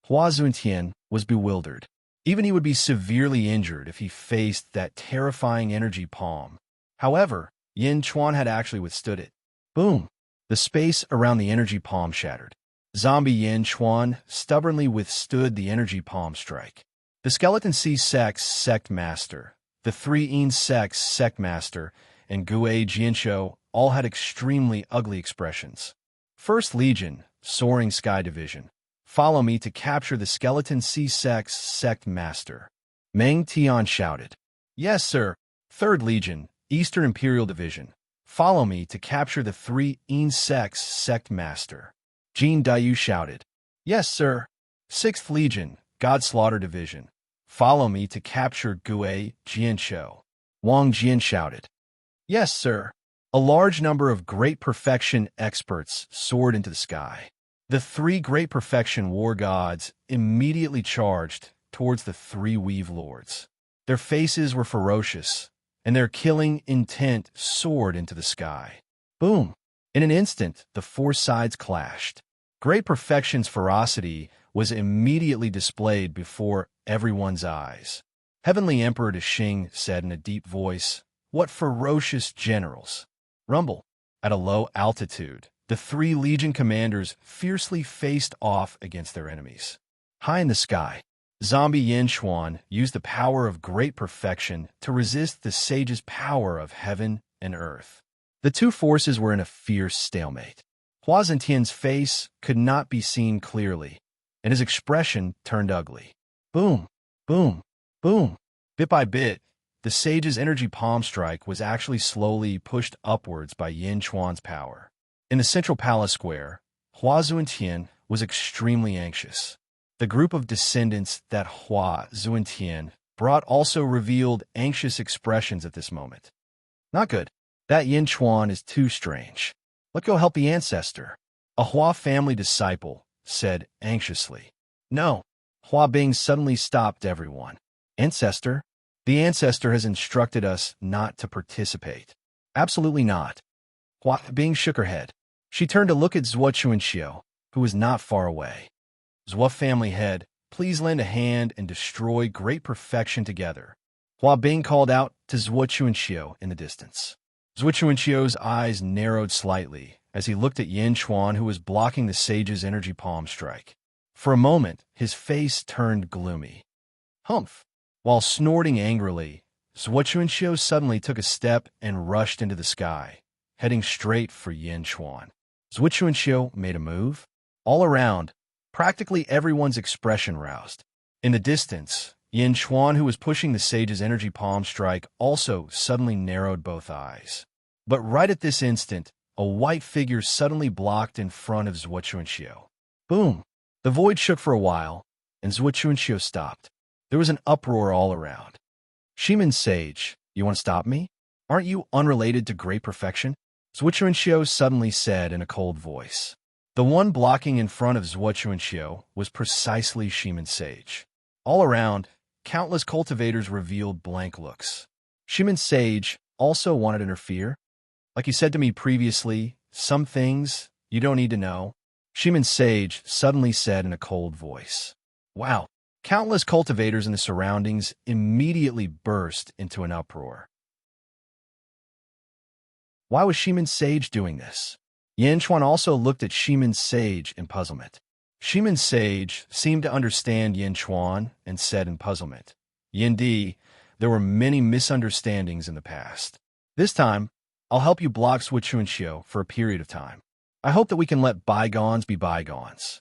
Hua Zuntian was bewildered. Even he would be severely injured if he faced that terrifying energy palm. However, Yin Chuan had actually withstood it. Boom! The space around the energy palm shattered. Zombie Yin Chuan stubbornly withstood the energy palm strike. The Skeleton Sea Sect's sect master, the 3 Yin Sect's sect master, and Gue Jianshou all had extremely ugly expressions. First Legion, Soaring Sky Division. Follow me to capture the Skeleton Sea Sect's sect master. Meng Tian shouted. Yes, sir. Third Legion, Eastern Imperial Division. Follow me to capture the 3 Yin Sect's sect master. Jin Dayu shouted. Yes, sir. 6th Legion, God Slaughter Division. Follow me to capture Gue Jianshou. Wang Jian shouted. Yes, sir. A large number of Great Perfection experts soared into the sky. The 3 Great Perfection war gods immediately charged towards the 3 Weave Lords. Their faces were ferocious, and their killing intent soared into the sky. Boom! In an instant, the 4 sides clashed. Great Perfection's ferocity was immediately displayed before everyone's eyes. Heavenly Emperor Deshing said in a deep voice, What ferocious generals! Rumble. At a low altitude, the 3 Legion commanders fiercely faced off against their enemies. High in the sky, zombie Yin Chuan used the power of Great Perfection to resist the sage's power of heaven and earth. The 2 forces were in a fierce stalemate. Hua Zentian's face could not be seen clearly, and his expression turned ugly. Boom, boom, boom. Bit by bit, the sage's energy palm strike was actually slowly pushed upwards by Yin Chuan's power. In the central palace square, Hua Zuntian was extremely anxious. The group of descendants that Hua Zuntian brought also revealed anxious expressions at this moment. Not good. That Yin Chuan is too strange. Let's go help the ancestor. A Hua family disciple said anxiously. No. Hua Bing suddenly stopped everyone. Ancestor? The ancestor has instructed us not to participate. Absolutely not. Hua Bing shook her head. She turned to look at Zhuo Chuanxiu, who was not far away. Zhuo family head, please lend a hand and destroy Great Perfection together. Hua Bing called out to Zhuo Chuanxiu in the distance. Zhuo Chuanxiu's eyes narrowed slightly as he looked at Yin Chuan, who was blocking the sage's energy palm strike. For a moment, his face turned gloomy. Humph! While snorting angrily, Zhuochuanxiu suddenly took a step and rushed into the sky, heading straight for Yin Chuan. Zhuochuanxiu made a move. All around, practically everyone's expression roused. In the distance, Yin Chuan, who was pushing the sage's energy palm strike, also suddenly narrowed both eyes. But right at this instant, a white figure suddenly blocked in front of Zhuochuanxiu. Boom! The void shook for a while, and Zhuochuanxiu stopped. There was an uproar all around. Shimin Sage, you want to stop me? Aren't you unrelated to great perfection? Zhuochuanxiu suddenly said in a cold voice. The one blocking in front of Zhuochuanxiu was precisely Shimin Sage. All around, countless cultivators revealed blank looks. Shimin Sage also wanted to interfere. Like you said to me previously, some things you don't need to know. Shimin Sage suddenly said in a cold voice. Wow! Countless cultivators in the surroundings immediately burst into an uproar. Why was Shimin Sage doing this? Yin Chuan also looked at Shimin Sage in puzzlement. Shimin Sage seemed to understand Yin Chuan and said in puzzlement, Yin Di, there were many misunderstandings in the past. This time, I'll help you block Zhuochuanxiu for a period of time. I hope that we can let bygones be bygones.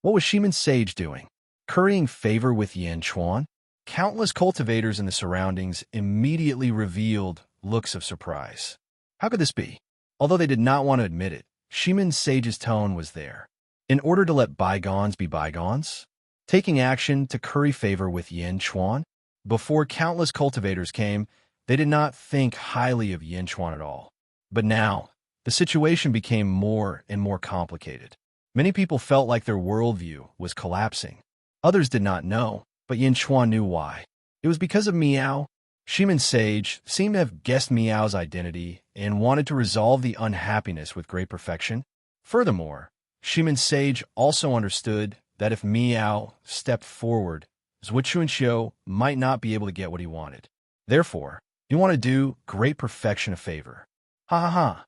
What was Shimin Sage doing? Currying favor with Yin Chuan? Countless cultivators in the surroundings immediately revealed looks of surprise. How could this be? Although they did not want to admit it, Shimin Sage's tone was there. In order to let bygones be bygones? Taking action to curry favor with Yin Chuan? Before countless cultivators came, they did not think highly of Yin Chuan at all. But now, the situation became more and more complicated. Many people felt like their worldview was collapsing. Others did not know, but Yin Chuan knew why. It was because of Miao. Shimin Sage seemed to have guessed Miao's identity and wanted to resolve the unhappiness with great perfection. Furthermore, Shimin Sage also understood that if Miao stepped forward, Zhuochuanxiu might not be able to get what he wanted. Therefore, he wanted to do great perfection a favor. Ha ha ha.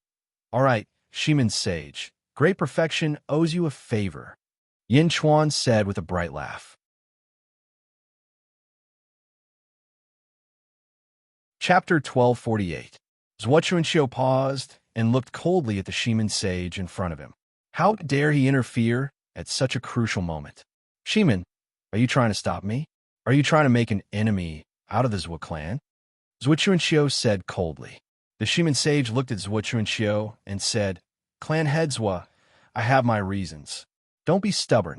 All right, Shimin Sage, great perfection owes you a favor, Yin Chuan said with a bright laugh. Chapter 1248. Zhuochuanxiu paused and looked coldly at the Shimin Sage in front of him. How dare he interfere at such a crucial moment? Shimin, are you trying to stop me? Are you trying to make an enemy out of the Zhuo clan? Zhuochuanxiu said coldly. The Shimin Sage looked at Zhuochuanxiu and said, Clan head Zhuo, I have my reasons. Don't be stubborn.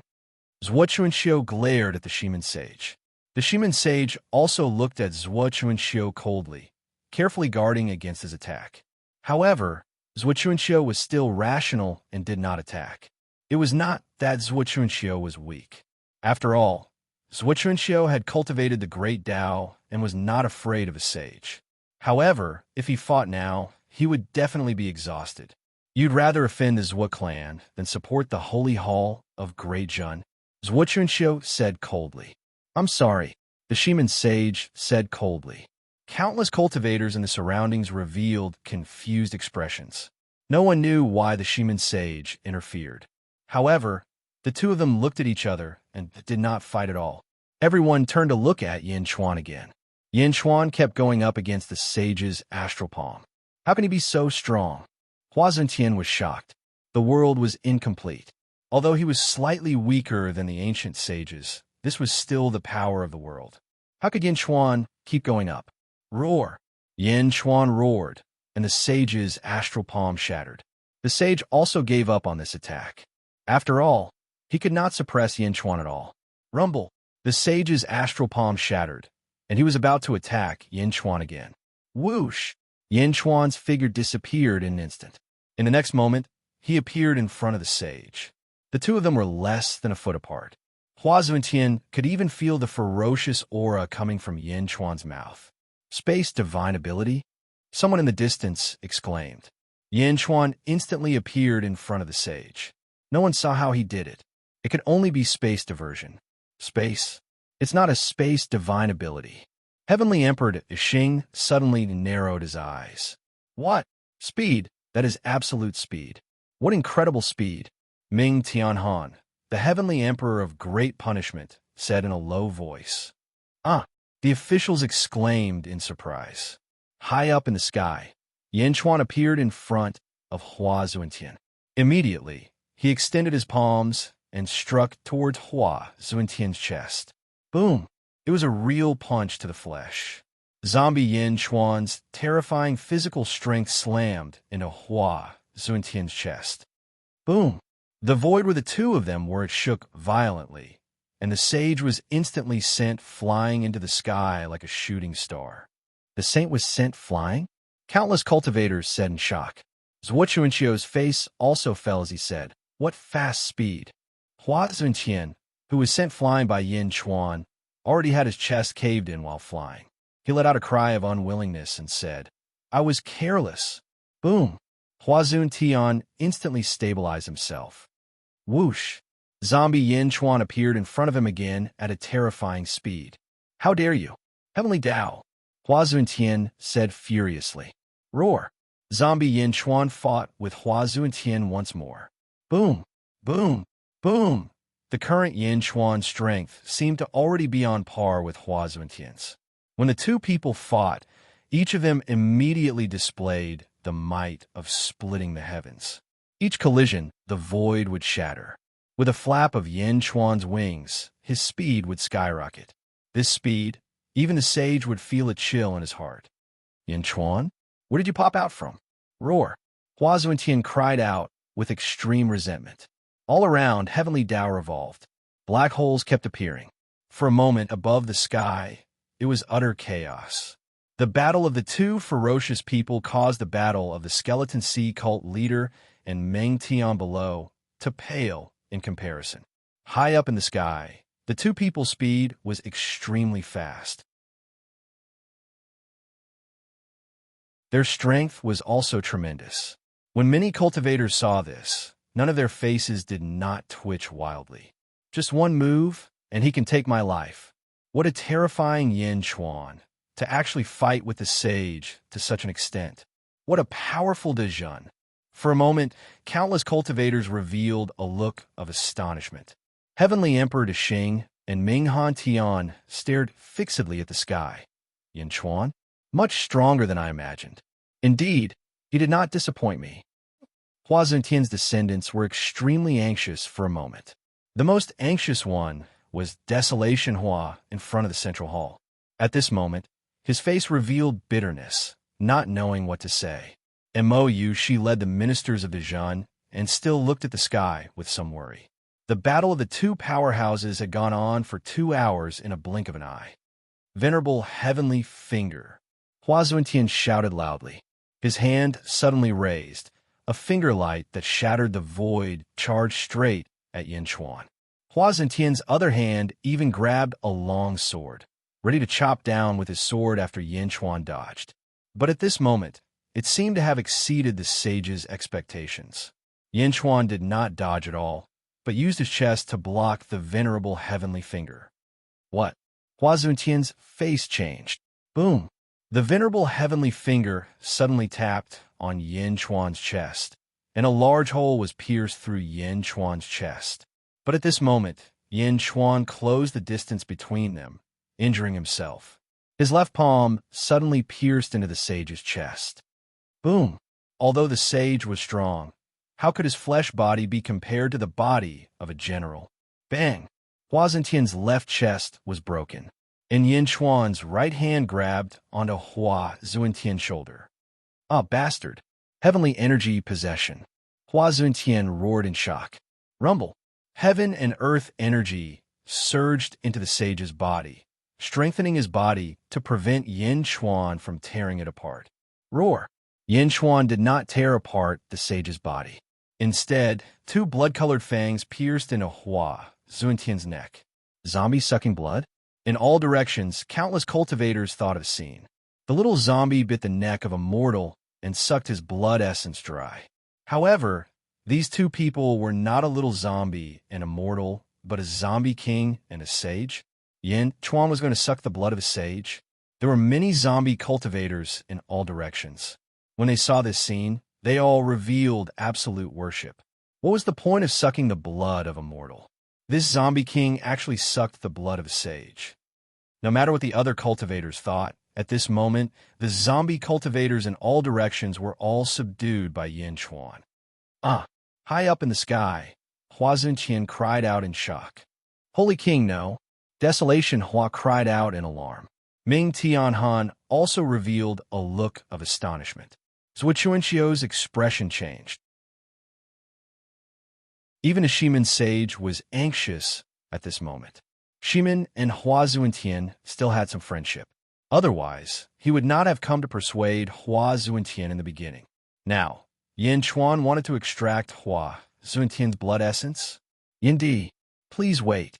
Zhuochuanxiu glared at the Shimin Sage. The Shimin Sage also looked at Zhuochuanxiu coldly, carefully guarding against his attack. However, Zhuochuanxiu was still rational and did not attack. It was not that Zhuochuanxiu was weak. After all, Zhuochuanxiu had cultivated the great Tao and was not afraid of a sage. However, if he fought now, he would definitely be exhausted. You'd rather offend the Zhuo clan than support the holy hall of Great Jun, Zhuochuanxiu said coldly. I'm sorry, the Shimin Sage said coldly. Countless cultivators in the surroundings revealed confused expressions. No one knew why the Shimin Sage interfered. However, the two of them looked at each other and did not fight at all. Everyone turned to look at Yin Chuan again. Yin Chuan kept going up against the sage's astral palm. How can he be so strong? Hua Zentian was shocked. The world was incomplete. Although he was slightly weaker than the ancient sages, this was still the power of the world. How could Yin Chuan keep going up? Roar! Yin Chuan roared, and the sage's astral palm shattered. The sage also gave up on this attack. After all, he could not suppress Yin Chuan at all. Rumble! The sage's astral palm shattered, and he was about to attack Yin Chuan again. Whoosh! Yin Chuan's figure disappeared in an instant. In the next moment, he appeared in front of the sage. The two of them were less than a foot apart. Hua Zuntian could even feel the ferocious aura coming from Yin Chuan's mouth. Space divine ability? Someone in the distance exclaimed. Yin Chuan instantly appeared in front of the sage. No one saw how he did it. It could only be space diversion. Space? It's not a space divine ability. Heavenly Emperor Xing suddenly narrowed his eyes. What? Speed. That is absolute speed. What incredible speed. Ming Tianhan, the heavenly emperor of great punishment said in a low voice. Ah! The officials exclaimed in surprise. High up in the sky, Yanchuan appeared in front of Hua Zuntian. Immediately, he extended his palms and struck towards Hua Zuntian's chest. Boom! It was a real punch to the flesh. Zombie Yin Chuan's terrifying physical strength slammed into Hua Zuntian's chest. Boom! The void where the two of them were, it shook violently, and the sage was instantly sent flying into the sky like a shooting star. The saint was sent flying? Countless cultivators said in shock. Zhuo Chuanqiu's face also fell as he said, "What fast speed!" Hua Zuntian, who was sent flying by Yin Chuan, already had his chest caved in while flying. He let out a cry of unwillingness and said, "I was careless." Boom! Hua Zuntian instantly stabilized himself. Whoosh! Zombie Yin Chuan appeared in front of him again at a terrifying speed. "How dare you! Heavenly Tao!" Hua Zuntian said furiously. Roar! Zombie Yin Chuan fought with Hua Zuntian once more. Boom! Boom! Boom! The current Yin Chuan strength seemed to already be on par with Hua Zuntian's. When the two people fought, each of them immediately displayed the might of splitting the heavens. Each collision, the void would shatter. With a flap of Yin Chuan's wings, his speed would skyrocket. This speed, even the sage would feel a chill in his heart. Yin Chuan? Where did you pop out from? Roar! Hua Zuntian cried out with extreme resentment. All around, heavenly Tao revolved. Black holes kept appearing. For a moment above the sky, it was utter chaos. The battle of the two ferocious people caused the battle of the Skeleton Sea cult leader and Meng Tian below to pale in comparison. High up in the sky, the two people's speed was extremely fast. Their strength was also tremendous. When many cultivators saw this, none of their faces did not twitch wildly. Just one move, and he can take my life. What a terrifying Yin Chuan, to actually fight with the sage to such an extent. What a powerful Dejun. For a moment, countless cultivators revealed a look of astonishment. Heavenly Emperor Dexing and Minghan Tian stared fixedly at the sky. Yin Chuan? Much stronger than I imagined. Indeed, he did not disappoint me. Hua Zuntian's descendants were extremely anxious for a moment. The most anxious one was Desolation Hua in front of the central hall. At this moment, his face revealed bitterness, not knowing what to say. Mo Yu, she led the ministers of Dejun and still looked at the sky with some worry. The battle of the two powerhouses had gone on for 2 hours in a blink of an eye. Venerable Heavenly Finger, Hua Zuntian shouted loudly. His hand suddenly raised, a finger light that shattered the void charged straight at Yin Chuan. Hua Zuntian's other hand even grabbed a long sword, ready to chop down with his sword after Yin Chuan dodged. But at this moment, it seemed to have exceeded the sage's expectations. Yin Chuan did not dodge at all, but used his chest to block the venerable Heavenly Finger. What? Hua Zuntian's face changed. Boom! The venerable Heavenly Finger suddenly tapped on Yin Chuan's chest, and a large hole was pierced through Yin Chuan's chest. But at this moment, Yin Chuan closed the distance between them, injuring himself. His left palm suddenly pierced into the sage's chest. Boom! Although the sage was strong, how could his flesh body be compared to the body of a general? Bang! Hua Zuntian's left chest was broken, and Yin Chuan's right hand grabbed onto Hua Zuntian's shoulder. Ah, bastard! Heavenly energy possession. Hua Zuntian roared in shock. Rumble! Heaven and earth energy surged into the sage's body, strengthening his body to prevent Yin Chuan from tearing it apart. Roar! Yin Chuan did not tear apart the sage's body. Instead, 2 blood-colored fangs pierced into Hua Zuntian's neck. Zombie sucking blood? In all directions, countless cultivators thought of a scene. The little zombie bit the neck of Immortal and sucked his blood essence dry. However, these two people were not a little zombie and Immortal, but a zombie king and a sage. Yin Chuan was going to suck the blood of a sage. There were many zombie cultivators in all directions. When they saw this scene, they all revealed absolute worship. What was the point of sucking the blood of Immortal? This zombie king actually sucked the blood of a sage. No matter what the other cultivators thought, at this moment, the zombie cultivators in all directions were all subdued by Yin Chuan. Ah! High up in the sky, Hua Zuntian cried out in shock. Holy King, no! Desolation, Hua cried out in alarm. Ming Tianhan also revealed a look of astonishment. Zhuo Chuanxiu's expression changed. Even a Shimin sage was anxious at this moment. Shimin and Hua Zuntian still had some friendship. Otherwise, he would not have come to persuade Hua Zuntian in the beginning. Now, Yin Chuan wanted to extract Hua Zuntian's blood essence. Yindi, please wait,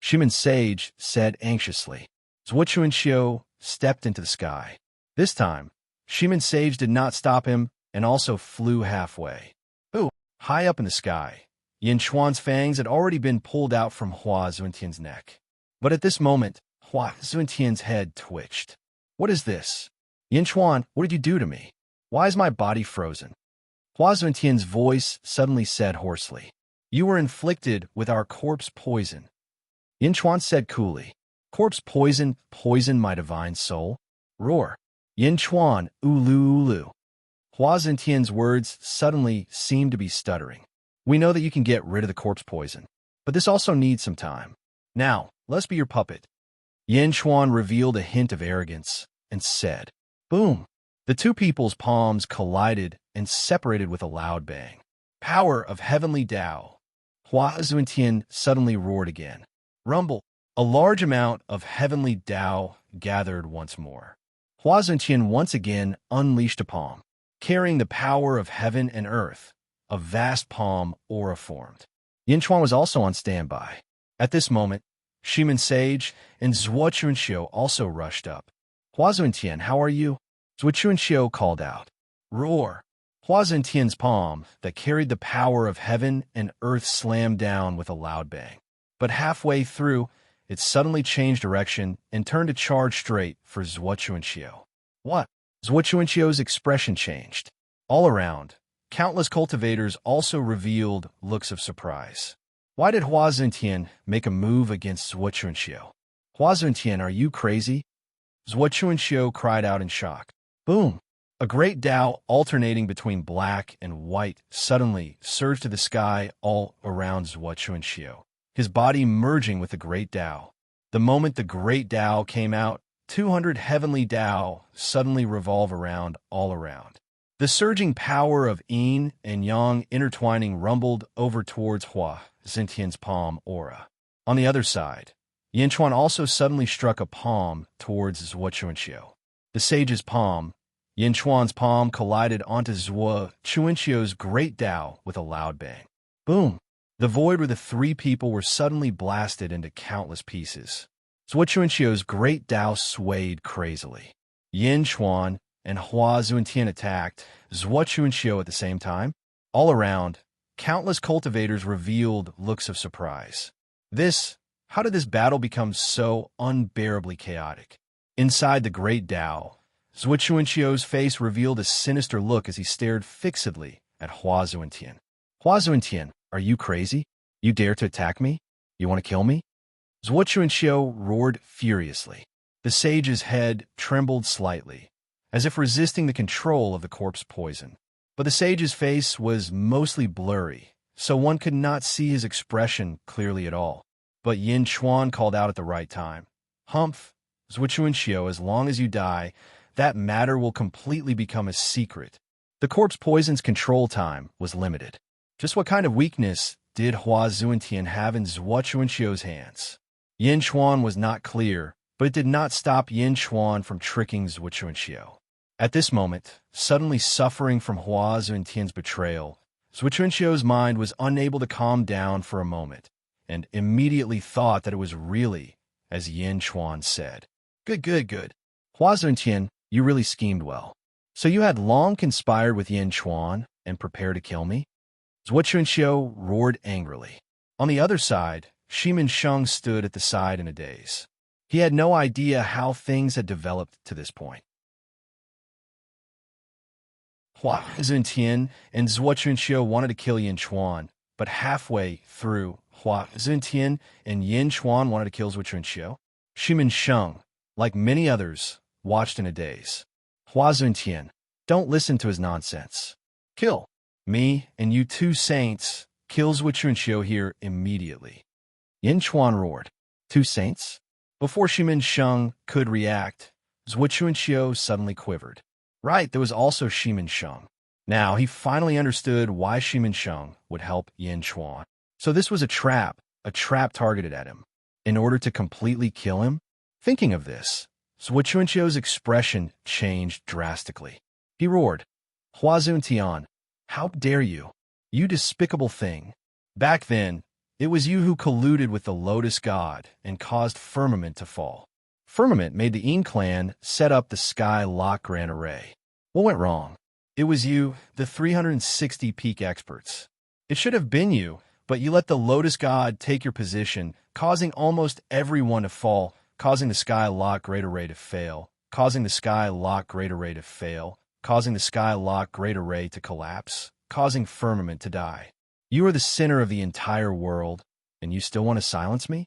Shimin sage said anxiously. Zhuo Chuanxiu stepped into the sky. This time, Shimin sage did not stop him and also flew halfway. Ooh, high up in the sky, Yin Chuan's fangs had already been pulled out from Hua Zuntian's neck. But at this moment, Hua Zuntian's head twitched. What is this? Yin Chuan, what did you do to me? Why is my body frozen? Hua Zuntian's voice suddenly said hoarsely. You were inflicted with our corpse poison. Yin Chuan said coolly. Corpse poison, poison my divine soul? Roar. Yin Chuan, ulu ulu. Hua Zuntian's words suddenly seemed to be stuttering. We know that you can get rid of the corpse poison, but this also needs some time. Now, let's be your puppet. Yin Chuan revealed a hint of arrogance and said, boom. The two people's palms collided and separated with a loud bang. Power of heavenly Tao. Hua Zuntian suddenly roared again. Rumble. A large amount of heavenly Tao gathered once more. Hua Zuntian once again unleashed a palm, carrying the power of heaven and earth. A vast palm aura formed. Yin Chuan was also on standby. At this moment, Shimin Sage and Zhuo Chuanxiu also rushed up. Hua Zuntian, how are you? Zhuo Chuanxiu called out. Roar! Hua Zuntian's palm that carried the power of heaven and earth slammed down with a loud bang. But halfway through, it suddenly changed direction and turned to charge straight for Zhuo Chuanxiu. What? Zhuo Chuanxiu's expression changed. All around, countless cultivators also revealed looks of surprise. Why did Hua Zuntian make a move against Zhuo Chuanxiu? Hua Zuntian, are you crazy? Zhuo Chuanxiu cried out in shock. Boom! A great Tao alternating between black and white suddenly surged to the sky all around Zhuo Chuanxiu, his body merging with the great Tao. The moment the great Tao came out, 200 heavenly Tao suddenly revolve around all around. The surging power of yin and yang intertwining rumbled over towards Hua Zuntian's palm aura. On the other side, Yin Chuan also suddenly struck a palm towards Zhuo Chuanxiu. The sage's palm, Yin Chuan's palm, collided onto Zhuo Chuanxiu's great Tao with a loud bang. Boom! The void where the three people were suddenly blasted into countless pieces. Zhuo Chuanxiu's great Tao swayed crazily. Yin Chuan and Hua Zuntian attacked Zhuo Chuanxiu at the same time. All around, countless cultivators revealed looks of surprise. How did this battle become so unbearably chaotic? Inside the great Tao, Zhuo Chuanxiu's face revealed a sinister look as he stared fixedly at Hua Zuntian. Hua Zuntian, are you crazy? You dare to attack me? You want to kill me? Zhuo Chuanxiu roared furiously. The sage's head trembled slightly, as if resisting the control of the corpse poison. But the sage's face was mostly blurry, so one could not see his expression clearly at all. But Yin Chuan called out at the right time. Humph, Zhuo Chuanxiu, as long as you die, that matter will completely become a secret. The corpse poison's control time was limited. Just what kind of weakness did Hua Zuntian have in Zhuo Chuanxiu's hands? Yin Chuan was not clear, but it did not stop Yin Chuan from tricking Zhuo Chuanxiu. At this moment, suddenly suffering from Hua Zuntian's betrayal, Zhuo Chuanxiu's mind was unable to calm down for a moment, and immediately thought that it was really as Yin Chuan said. Good. Hua Zuntian, you really schemed well. So you had long conspired with Yin Chuan and prepared to kill me? Zhuo Chuanxiu roared angrily. On the other side, Shimin Sheng stood at the side in a daze. He had no idea how things had developed to this point. Hua Zuntian and Zhuo Chuanxiu wanted to kill Yin Chuan, but halfway through, Hua Zuntian and Yin Chuan wanted to kill Zhuo Chunqiu. Shimin Sheng, like many others, watched in a daze. Hua Zuntian, don't listen to his nonsense. Kill me and you two saints. Kill Zhuo Chunqiu here immediately. Yin Chuan roared. Two saints? Before Shimin Sheng could react, Zhuo Chunqiu suddenly quivered. Right, there was also Shimin Sheng. Now he finally understood why Shimin Sheng would help Yin Chuan. So this was a trap targeted at him. In order to completely kill him? Thinking of this, Zhuo Chunqiu's expression changed drastically. He roared, Hua Zuntian, how dare you? You despicable thing. Back then, it was you who colluded with the Lotus God and caused Firmament to fall. Firmament made the Yin clan set up the Sky Lock Grand Array. What went wrong? It was you, the 360 peak experts. It should have been you, but you let the Lotus God take your position, causing almost everyone to fall, causing the Sky Lock Great Array to fail, causing the Sky Lock Great Array to fail, causing the Sky Lock Great Array to collapse, causing Firmament to die. You are the center of the entire world, and you still want to silence me?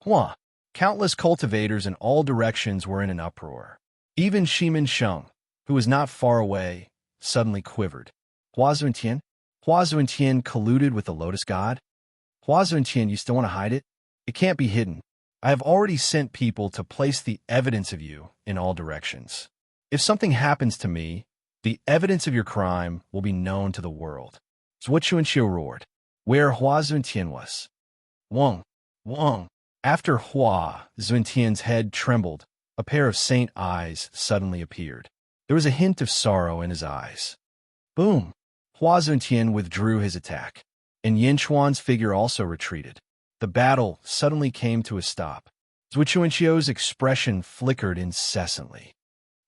Hua! Countless cultivators in all directions were in an uproar. Even Shimin Sheng, who was not far away, suddenly quivered. Hua Zuntian? Hua Zuntian colluded with the Lotus God? Hua Zuntian, you still want to hide it? It can't be hidden. I have already sent people to place the evidence of you in all directions. If something happens to me, the evidence of your crime will be known to the world. Zhuo Chunqiu roared, where Hua Zuntian was. Wang! Wang! After Hua Zuntian's head trembled, a pair of saint eyes suddenly appeared. There was a hint of sorrow in his eyes. Boom! Hua Zuntian withdrew his attack, and Yin Chuan's figure also retreated. The battle suddenly came to a stop. Zhuo Chunqiu's expression flickered incessantly.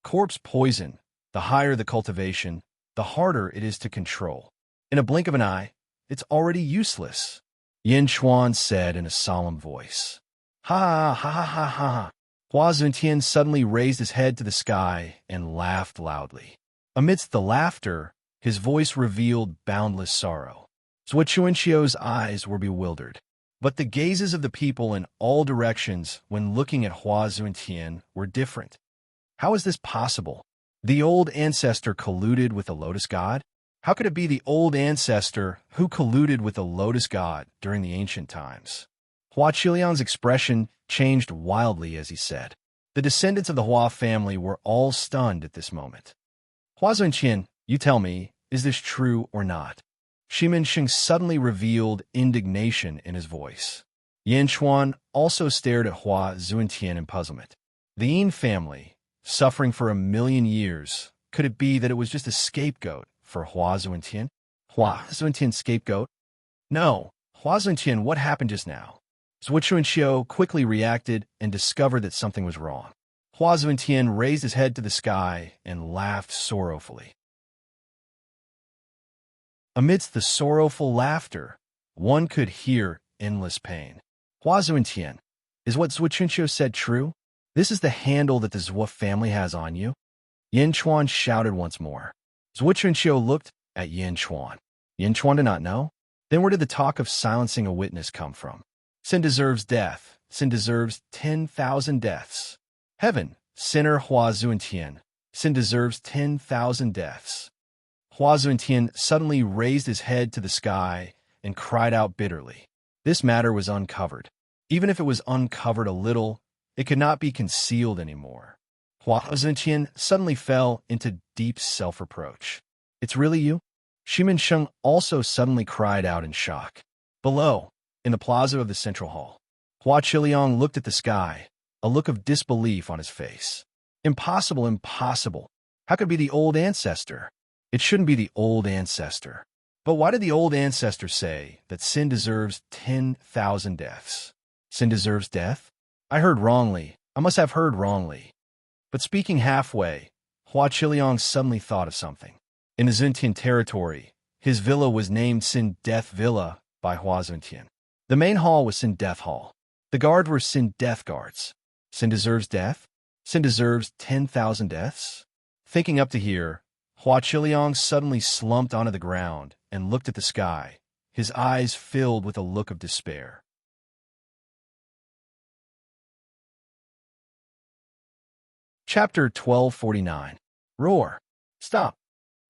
Corpse poison, the higher the cultivation, the harder it is to control. In a blink of an eye, it's already useless, Yin Chuan said in a solemn voice. Ha ha ha ha ha. Hua Zuntian suddenly raised his head to the sky and laughed loudly. Amidst the laughter, his voice revealed boundless sorrow. Zhuo Chunqiu's eyes were bewildered, but the gazes of the people in all directions when looking at Hua Zuntian were different. How is this possible? The old ancestor colluded with the Lotus God? How could it be the old ancestor who colluded with the Lotus God during the ancient times? Hua Qiliang's expression changed wildly as he said. The descendants of the Hua family were all stunned at this moment. Hua Zuntian, you tell me, is this true or not? Shimin Sheng suddenly revealed indignation in his voice. Yin Chuan also stared at Hua Zuntian in puzzlement. The Yin family, suffering for 1,000,000 years, could it be that it was just a scapegoat for Hua Zuntian? Hua Zuntian's scapegoat? No. Hua Zuntian, what happened just now? Zhuo Chunqiu quickly reacted and discovered that something was wrong. Hua Zuntian raised his head to the sky and laughed sorrowfully. Amidst the sorrowful laughter, one could hear endless pain. Hua Zuntian, is what Zhuo Chunqiu said true? This is the handle that the Zhuo family has on you? Yin Chuan shouted once more. Zhuo Chunqiu looked at Yin Chuan. Yin Chuan did not know? Then where did the talk of silencing a witness come from? Sin deserves death. Sin deserves 10,000 deaths. Heaven, sinner Hua Zuntian. Sin deserves 10,000 deaths. Hua Zuntian suddenly raised his head to the sky and cried out bitterly. This matter was uncovered. Even if it was uncovered a little, it could not be concealed anymore. Hua Zuntian suddenly fell into deep self-reproach. It's really you? Shimin Sheng also suddenly cried out in shock. Below, in the plaza of the central hall, Hua Qiliang looked at the sky, a look of disbelief on his face. Impossible, impossible. How could it be the old ancestor? It shouldn't be the old ancestor. But why did the old ancestor say that sin deserves 10,000 deaths? Sin deserves death? I heard wrongly. I must have heard wrongly. But speaking halfway, Hua Qiliang suddenly thought of something. In the Zuntian territory, his villa was named Sin Death Villa by Hua Zuntian. The main hall was Sin Death Hall. The guard were Sin Death Guards. Sin deserves death? Sin deserves 10,000 deaths? Thinking up to here, Hua Qiliang suddenly slumped onto the ground and looked at the sky, his eyes filled with a look of despair. Chapter 1249. Roar. Stop.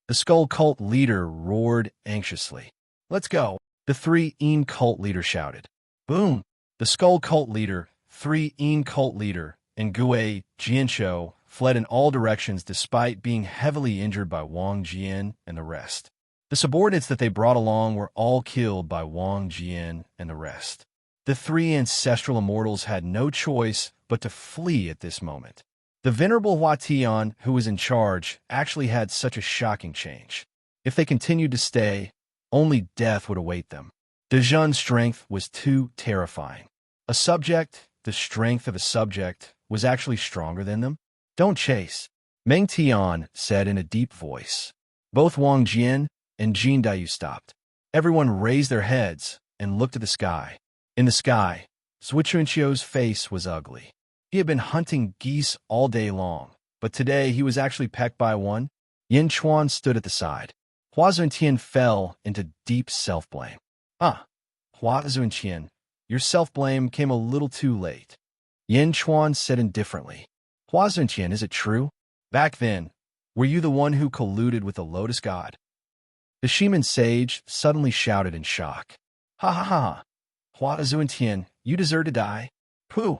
The Skull Cult leader roared anxiously. Let's go. The three Een cult leader shouted. Boom. The Skull Cult leader, three Een cult leader, and Gue Jianshou fled in all directions despite being heavily injured by Wang Jian and the rest. The subordinates that they brought along were all killed by Wang Jian and the rest. The three ancestral immortals had no choice but to flee at this moment. The venerable Hua Tian, who was in charge, actually had such a shocking change. If they continued to stay, only death would await them. Dejun's strength was too terrifying. A subject, the strength of a subject, was actually stronger than them. Don't chase, Meng Tian said in a deep voice. Both Wang Jian and Jin Dayu stopped. Everyone raised their heads and looked at the sky. In the sky, Zhuo Chunqiu's face was ugly. He had been hunting geese all day long, but today he was actually pecked by one. Yin Chuan stood at the side. Hua Zuntian fell into deep self-blame. Hua Zuntian, your self-blame came a little too late. Yin Chuan said indifferently. Hua Zuntian, is it true? Back then, were you the one who colluded with the Lotus God? The Shiman sage suddenly shouted in shock. Ha ha ha! Hua Zuntian, you deserve to die. Pooh!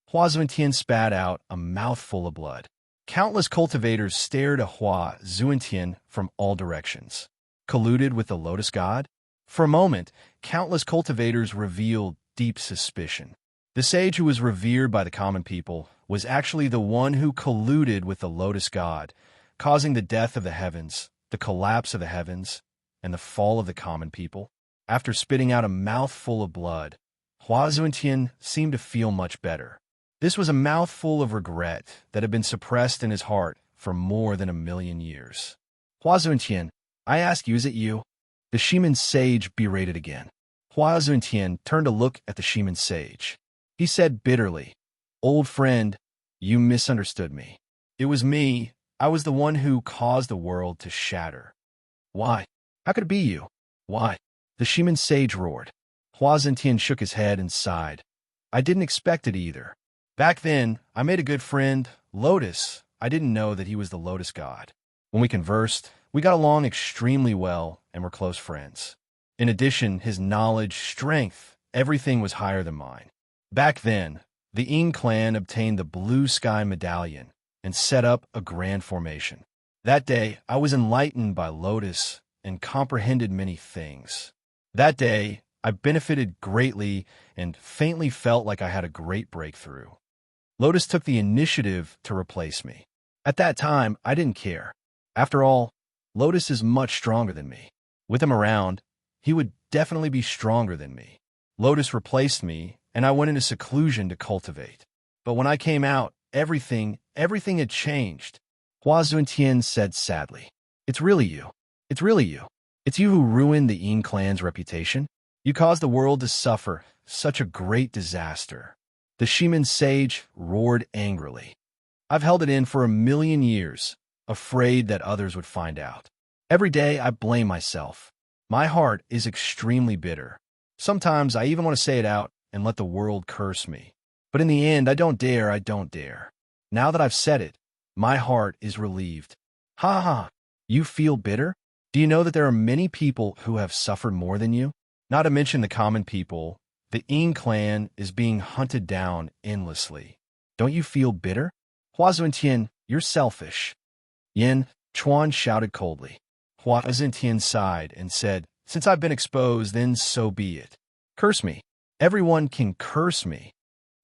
Hua Zuntian spat out a mouthful of blood. Countless cultivators stared at Hua Zuntian from all directions. Colluded with the Lotus God? For a moment, countless cultivators revealed deep suspicion. The sage who was revered by the common people was actually the one who colluded with the Lotus God, causing the death of the heavens, the collapse of the heavens, and the fall of the common people. After spitting out a mouthful of blood, Hua Zuntian seemed to feel much better. This was a mouthful of regret that had been suppressed in his heart for more than 1,000,000 years. Hua Zuntian, I ask you, is it you? The Shiman sage berated again. Hua Zuntian turned to look at the Shiman sage. He said bitterly, Old friend, you misunderstood me. It was me. I was the one who caused the world to shatter. Why? How could it be you? Why? The Shiman sage roared. Hua Zuntian shook his head and sighed. I didn't expect it either. Back then, I made a good friend, Lotus. I didn't know that he was the Lotus God. When we conversed, we got along extremely well and were close friends. In addition, his knowledge, strength, everything was higher than mine. Back then, the Een clan obtained the Blue Sky Medallion and set up a grand formation. That day, I was enlightened by Lotus and comprehended many things. That day, I benefited greatly and faintly felt like I had a great breakthrough. Lotus took the initiative to replace me. At that time, I didn't care. After all, Lotus is much stronger than me. With him around, he would definitely be stronger than me. Lotus replaced me, and I went into seclusion to cultivate. But when I came out, everything had changed. Hua Zuntian said sadly, It's really you. It's really you. It's you who ruined the Een clan's reputation. You caused the world to suffer such a great disaster. The Shiman sage roared angrily. I've held it in for 1,000,000 years, afraid that others would find out. Every day I blame myself. My heart is extremely bitter. Sometimes I even want to say it out and let the world curse me. But in the end, I don't dare. Now that I've said it, my heart is relieved. Ha ha, you feel bitter? Do you know that there are many people who have suffered more than you? Not to mention the common people, the Een clan is being hunted down endlessly. Don't you feel bitter? Hua Zuntian, you're selfish. Yin Chuan shouted coldly. Hua Zuntian sighed and said, Since I've been exposed, then so be it. Curse me. Everyone can curse me.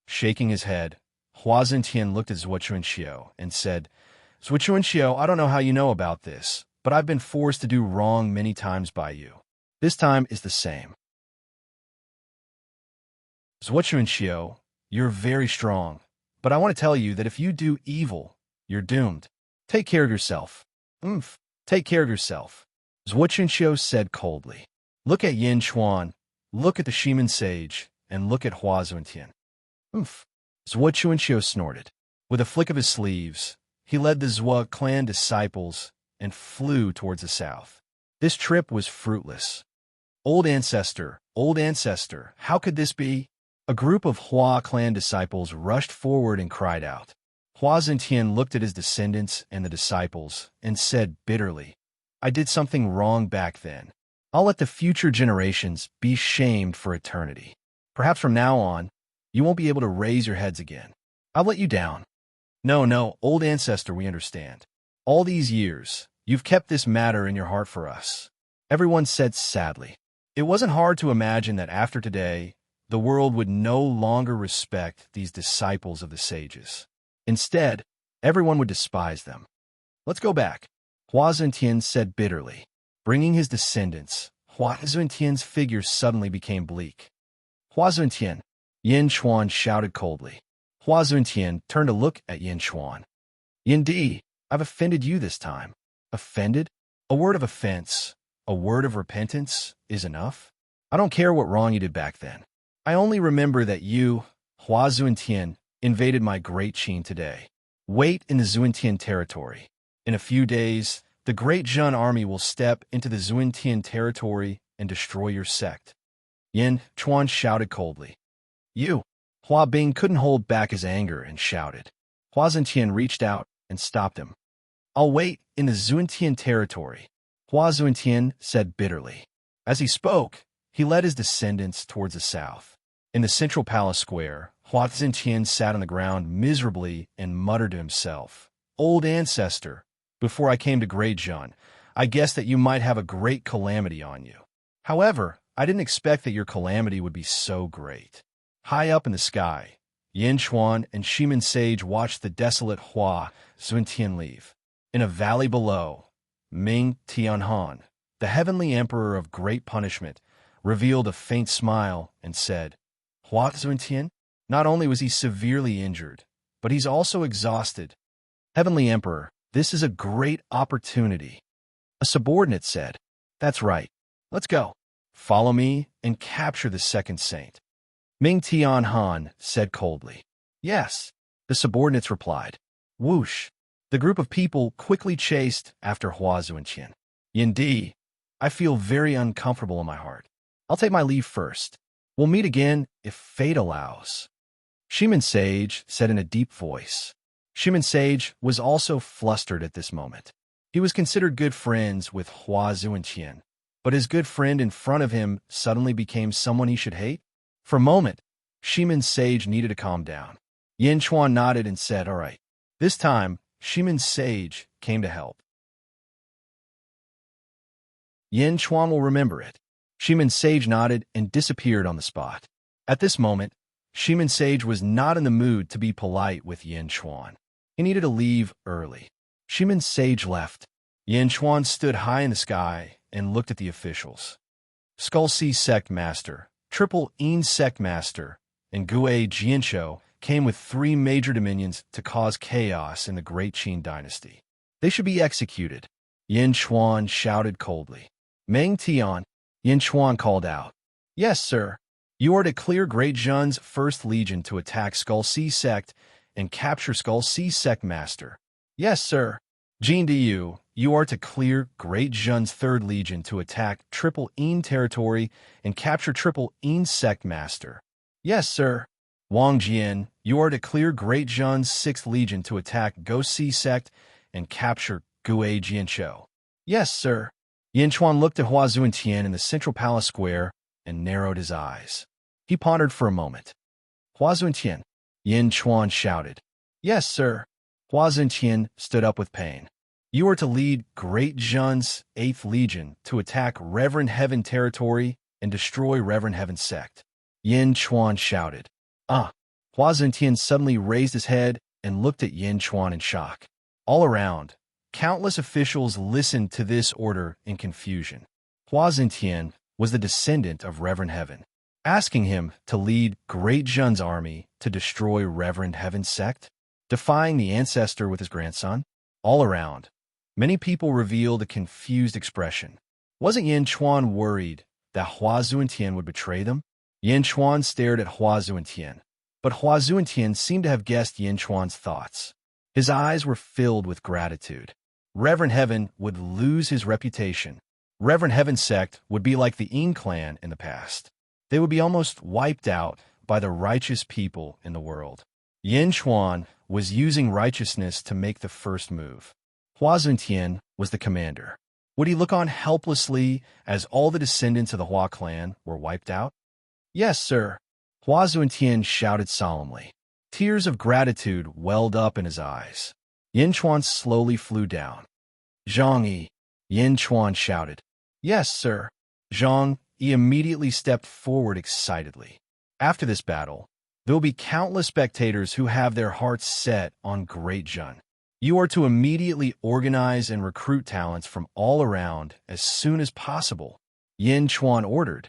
Shaking his head, Hua Zuntian looked at Zhuo Chunqiu and said, Zhuo Chunqiu, I don't know how you know about this, but I've been forced to do wrong many times by you. This time is the same. Zhuo Chunqiu, you're very strong, but I want to tell you that if you do evil, you're doomed. Take care of yourself. Take care of yourself. Zhuo Chunqiu said coldly. Look at Yin Chuan, look at the Shiman sage, and look at Hua Zuntian. Zhuo Chunqiu snorted. With a flick of his sleeves, he led the Zhuo clan disciples and flew towards the south. This trip was fruitless. old ancestor, how could this be? A group of Hua clan disciples rushed forward and cried out. Hua Zentian looked at his descendants and the disciples and said bitterly, I did something wrong back then. I'll let the future generations be shamed for eternity. Perhaps from now on, you won't be able to raise your heads again. I'll let you down. No, old ancestor, we understand. All these years, you've kept this matter in your heart for us. Everyone said sadly. It wasn't hard to imagine that after today, the world would no longer respect these disciples of the sages. Instead, everyone would despise them. Let's go back, Hua Zentian said bitterly. Bringing his descendants, Hua Zentian's figure suddenly became bleak. Hua Zentian, Yin Chuan shouted coldly. Hua Zentian turned to look at Yin Chuan. Yin Di, I've offended you this time. Offended? A word of offense, a word of repentance, is enough? I don't care what wrong you did back then. I only remember that you, Hua Zentian, invaded my great Qin today. Wait in the Zhuantian territory. In a few days, the great Zhun army will step into the Zhuantian territory and destroy your sect. Yin Chuan shouted coldly. You! Hua Bing couldn't hold back his anger and shouted. Hua Zentian reached out and stopped him. I'll wait in the Zhuantian territory, Hua Zhuantian said bitterly. As he spoke, he led his descendants towards the south. In the central palace square, Hua Zentian sat on the ground miserably and muttered to himself, Old ancestor, before I came to Great Zhun, I guessed that you might have a great calamity on you. However, I didn't expect that your calamity would be so great. High up in the sky, Yin Chuan and Shimin Sage watched the desolate Hua Zhuantian leave. In a valley below, Ming Tianhan, the heavenly emperor of great punishment, revealed a faint smile and said, Hua Zhuantian? Not only was he severely injured, but he's also exhausted. Heavenly Emperor, this is a great opportunity. A subordinate said, That's right. Let's go. Follow me and capture the second saint. Ming Tianhan said coldly. Yes, the subordinates replied. Whoosh. The group of people quickly chased after Hua Zhuantian. Yin Di, I feel very uncomfortable in my heart. I'll take my leave first. We'll meet again if fate allows. Shimin Sage said in a deep voice. Shimin Sage was also flustered at this moment. He was considered good friends with Hua Zhuantian, but his good friend in front of him suddenly became someone he should hate? For a moment, Shimin Sage needed to calm down. Yin Chuan nodded and said, All right. This time, Shimin Sage came to help. Yin Chuan will remember it. Shimin Sage nodded and disappeared on the spot. At this moment, Shimin Sage was not in the mood to be polite with Yin Chuan. He needed to leave early. Shimin Sage left. Yin Chuan stood high in the sky and looked at the officials. Skull Sea Sect Master, Triple Een Sect Master, and Gue Jianshou came with 3 major dominions to cause chaos in the Great Qin dynasty. They should be executed. Yin Chuan shouted coldly. Meng Tian, Yin Chuan called out. Yes, sir. You are to clear Great Zhun's first legion to attack Skull Sea Sect and capture Skull Sea Sect Master. Yes, sir. Jin Diyu, you are to clear Great Zhun's third legion to attack Triple Een territory and capture Triple Een Sect Master. Yes, sir. Wang Jian, you are to clear Great Zhun's 6th legion to attack Ghost Sea Sect and capture Gue Jianshou. Yes, sir. Yin Chuan looked at Hua Zhuantian in the central palace square and narrowed his eyes. He pondered for a moment. Hua Zhuantian, Yin Chuan shouted. Yes, sir. Hua Zhuantian stood up with pain. You are to lead Great Zhun's 8th legion to attack Reverend Heaven territory and destroy Reverend Heaven sect. Yin Chuan shouted. Hua Zhuantian suddenly raised his head and looked at Yin Chuan in shock. All around, countless officials listened to this order in confusion. Hua Zhuantian was the descendant of Reverend Heaven, asking him to lead Great Zhun's army to destroy Reverend Heaven's sect, defying the ancestor with his grandson. All around, many people revealed a confused expression. Wasn't Yin Chuan worried that Hua Zhuantian would betray them? Yin Chuan stared at Hua Zhuantian, but Hua Zhuantian seemed to have guessed Yin Chuan's thoughts. His eyes were filled with gratitude. Reverend Heaven would lose his reputation. Reverend Heaven sect would be like the Yin clan in the past. They would be almost wiped out by the righteous people in the world. Yin Chuan was using righteousness to make the first move. Hua Zuntian was the commander. Would he look on helplessly as all the descendants of the Hua clan were wiped out? Yes, sir. Hua Zuntian shouted solemnly. Tears of gratitude welled up in his eyes. Yin Chuan slowly flew down. Zhang Yi, Yin Chuan shouted. Yes, sir. Zhang Yi immediately stepped forward excitedly. After this battle, there will be countless spectators who have their hearts set on Great Jun. You are to immediately organize and recruit talents from all around as soon as possible, Yin Chuan ordered.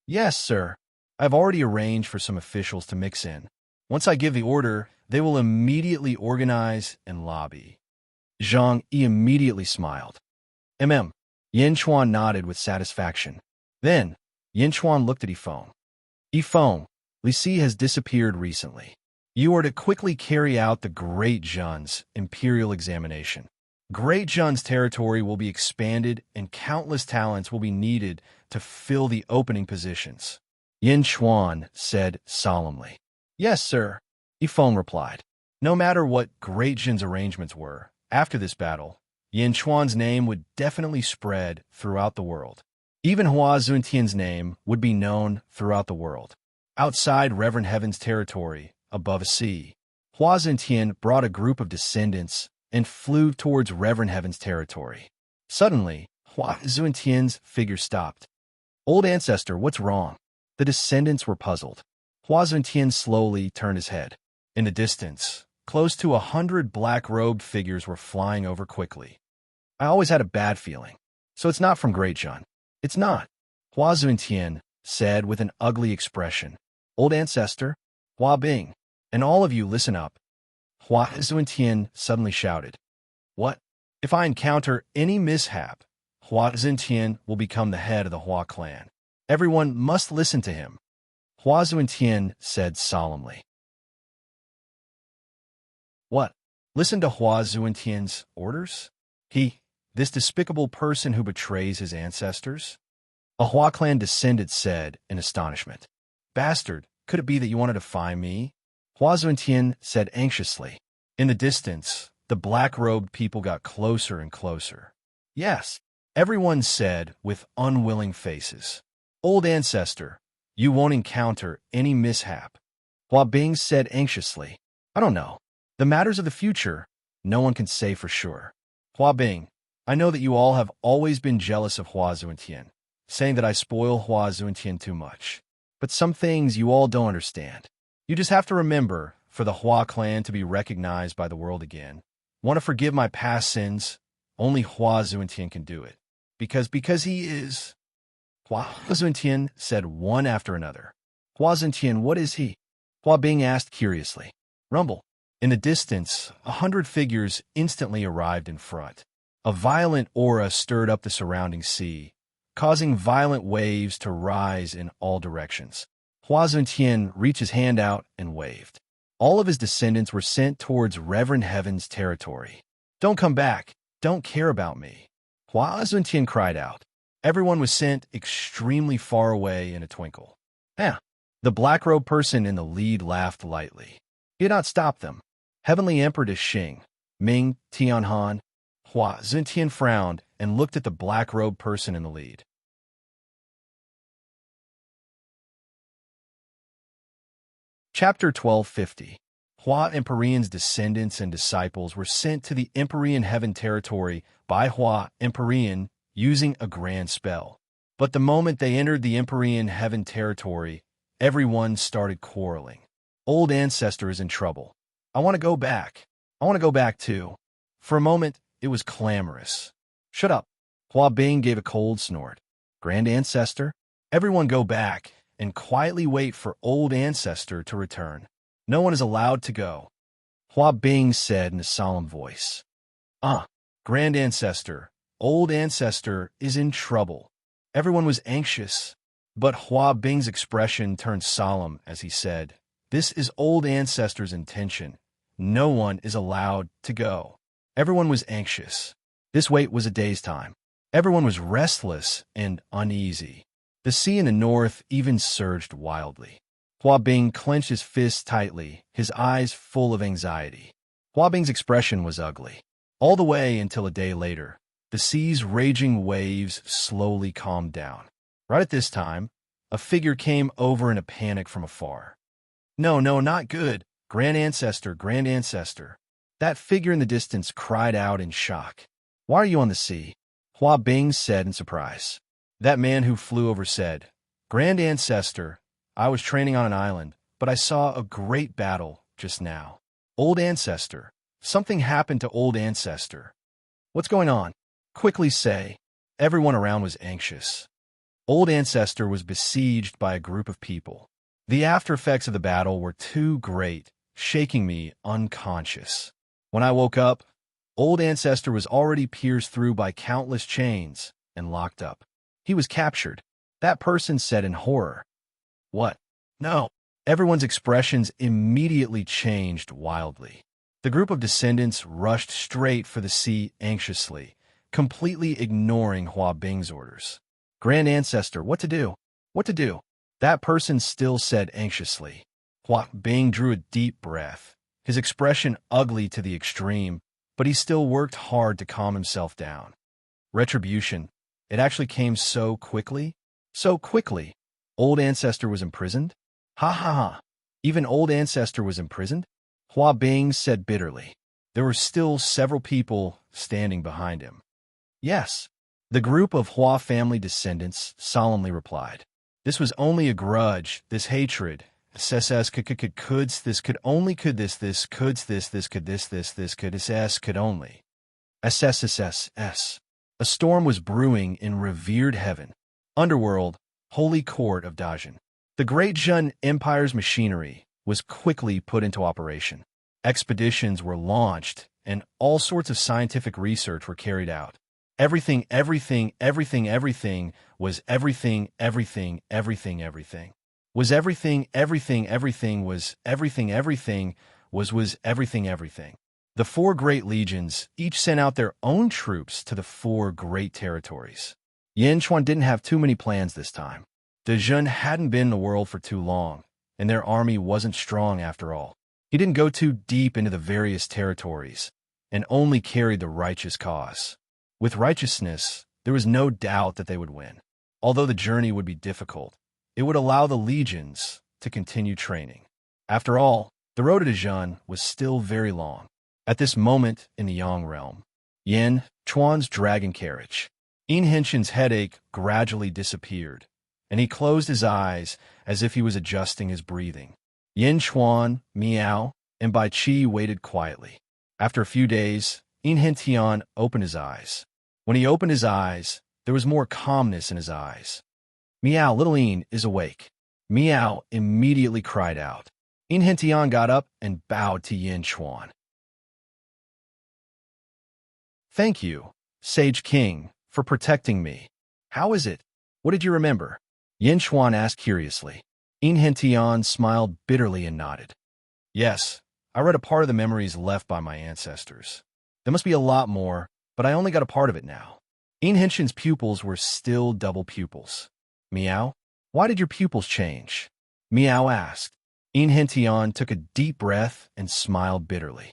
Yes, sir. I've already arranged for some officials to mix in. Once I give the order, they will immediately organize and lobby. Zhang Yi immediately smiled. Yin Chuan nodded with satisfaction. Then, Yin Chuan looked at Yifeng. Yifeng, Li Si has disappeared recently. You are to quickly carry out the Great Jun's imperial examination. Great Jun's territory will be expanded and countless talents will be needed to fill the opening positions. Yin Chuan said solemnly. Yes, sir, Yifeng replied. No matter what Great Jun's arrangements were, after this battle, Yin Chuan's name would definitely spread throughout the world. Even Hua Zuntian's name would be known throughout the world. Outside Reverend Heaven's territory, above a sea, Hua Zuntian brought a group of descendants and flew towards Reverend Heaven's territory. Suddenly, Hua Zuntian's figure stopped. Old ancestor, what's wrong? The descendants were puzzled. Hua Zuntian slowly turned his head. In the distance, close to 100 black-robed figures were flying over quickly. I always had a bad feeling. So it's not from Great Jun. It's not, Hua Zuntian said with an ugly expression. Old ancestor, Hua Bing, and all of you listen up. Hua Zuntian suddenly shouted. What? If I encounter any mishap, Hua Zuntian will become the head of the Hua clan. Everyone must listen to him. Hua Zuntian said solemnly. What? Listen to Hua Zuntian's orders? This despicable person who betrays his ancestors? A Hua clan descendant said in astonishment. Bastard, could it be that you wanted to find me? Hua Zuntian said anxiously. In the distance, the black-robed people got closer and closer. Yes, everyone said with unwilling faces. Old ancestor, you won't encounter any mishap. Hua Bing said anxiously. I don't know. The matters of the future, no one can say for sure. Hua Bing, I know that you all have always been jealous of Hua Zuntian, saying that I spoil Hua Zuntian too much. But some things you all don't understand. You just have to remember, for the Hua clan to be recognized by the world again, want to forgive my past sins, only Hua Zuntian can do it. Because he is... Hua Zuntian said one after another. Hua Zuntian, what is he? Hua Bing asked curiously. Rumble. In the distance, 100 figures instantly arrived in front. A violent aura stirred up the surrounding sea, causing violent waves to rise in all directions. Hua Zuntian reached his hand out and waved. All of his descendants were sent towards Reverend Heaven's territory. Don't come back. Don't care about me. Hua Zuntian cried out. Everyone was sent extremely far away in a twinkle. The black-robed person in the lead laughed lightly. He had not stopped them. Heavenly Emperor Xing, Ming, Tianhan, Hua Zuntian frowned and looked at the black-robed person in the lead. Chapter 1250. Hua Empyrean's descendants and disciples were sent to the Empyrean Heaven territory by Hua Empyrean using a grand spell. But the moment they entered the Empyrean Heaven territory, everyone started quarreling. Old ancestor is in trouble. I want to go back. I want to go back too. For a moment, it was clamorous. Shut up. Hua Bing gave a cold snort. Grand ancestor, everyone go back and quietly wait for old ancestor to return. No one is allowed to go. Hua Bing said in a solemn voice. Grand ancestor, old ancestor is in trouble. Everyone was anxious, but Hua Bing's expression turned solemn as he said, This is old ancestor's intention. No one is allowed to go. Everyone was anxious. This wait was a day's time. Everyone was restless and uneasy. The sea in the north even surged wildly. Hua Bing clenched his fists tightly, his eyes full of anxiety. Hua Bing's expression was ugly. All the way until a day later, the sea's raging waves slowly calmed down. Right at this time, a figure came over in a panic from afar. No, not good. Grand Ancestor, Grand Ancestor. That figure in the distance cried out in shock. Why are you on the sea? Hua Bing said in surprise. That man who flew over said, Grand Ancestor, I was training on an island, but I saw a great battle just now. Old Ancestor, something happened to Old Ancestor. What's going on? Quickly say. Everyone around was anxious. Old Ancestor was besieged by a group of people. The after effects of the battle were too great, shaking me unconscious. When I woke up, Old Ancestor was already pierced through by countless chains and locked up. He was captured. That person said in horror. What? No. Everyone's expressions immediately changed wildly. The group of descendants rushed straight for the sea anxiously, completely ignoring Hua Bing's orders. Grand Ancestor, what to do? What to do? That person still said anxiously. Hua Bing drew a deep breath, his expression ugly to the extreme, but he still worked hard to calm himself down. Retribution. It actually came so quickly. So quickly. Old Ancestor was imprisoned? Ha ha ha. Even Old Ancestor was imprisoned? Hua Bing said bitterly. There were still several people standing behind him. Yes. The group of Hua family descendants solemnly replied. This was only a grudge, this hatred. This could only could this could only. SSSS. A storm was brewing in revered heaven. Underworld, holy court of Dajin. The great Jun Empire's machinery was quickly put into operation. Expeditions were launched, and all sorts of scientific research were carried out. Everything was everything. Was everything everything. The four great legions each sent out their own troops to the four great territories. Yin Chuan didn't have too many plans this time. The Jun hadn't been in the world for too long, and their army wasn't strong after all. He didn't go too deep into the various territories, and only carried the righteous cause. With righteousness, there was no doubt that they would win. Although the journey would be difficult, it would allow the legions to continue training. After all, the road to Dajun was still very long. At this moment in the Yang realm, Yin Chuan's dragon carriage. Yin Henshin's headache gradually disappeared, and he closed his eyes as if he was adjusting his breathing. Yin Chuan, Miao, and Bai Qi waited quietly. After a few days, Yin Hentian opened his eyes. When he opened his eyes, there was more calmness in his eyes. Miao, little Yin is awake. Miao immediately cried out. Yin Hentian got up and bowed to Yin Chuan. Thank you, Sage King, for protecting me. How is it? What did you remember? Yin Chuan asked curiously. Yin Hentian smiled bitterly and nodded. Yes, I read a part of the memories left by my ancestors. There must be a lot more, but I only got a part of it now. Yin Henshin's pupils were still double pupils. Miao, why did your pupils change? Miao asked. Yin Hentian took a deep breath and smiled bitterly.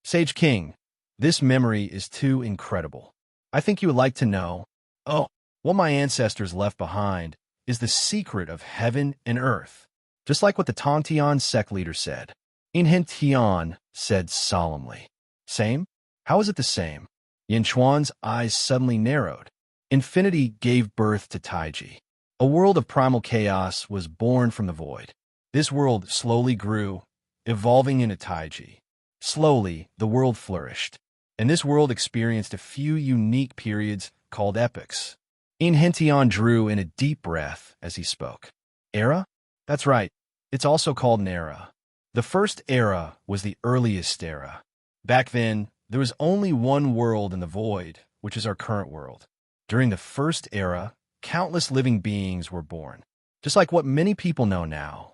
Sage King, this memory is too incredible. I think you would like to know. Oh, what my ancestors left behind is the secret of heaven and earth, just like what the Tongtian sect leader said. Yin Hentian said solemnly. Same? How is it the same? Yin Chuan's eyes suddenly narrowed. Infinity gave birth to Taiji. A world of primal chaos was born from the void. This world slowly grew, evolving into Taiji. Slowly, the world flourished, and this world experienced a few unique periods called epochs. Yin Hentian drew in a deep breath as he spoke. Era? That's right. It's also called an era. The first era was the earliest era. Back then, there was only one world in the void, which is our current world. During the first era, countless living beings were born, just like what many people know now.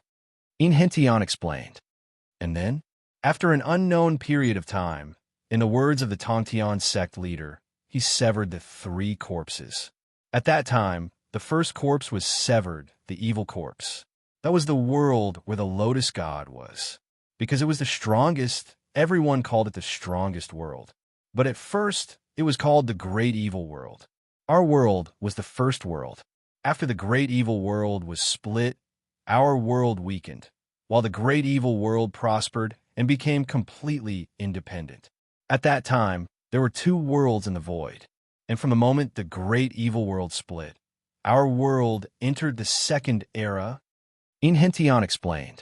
Yin Hentian explained. And then, after an unknown period of time, in the words of the Tongtian sect leader, he severed the 3 corpses. At that time, the first corpse was severed, the evil corpse. That was the world where the lotus god was. Because it was the strongest, everyone called it the strongest world. But at first, it was called the great evil world. Our world was the first world. After the great evil world was split, our world weakened, while the great evil world prospered and became completely independent. At that time, there were 2 worlds in the void, and from the moment the great evil world split, our world entered the second era. Inhentian explained.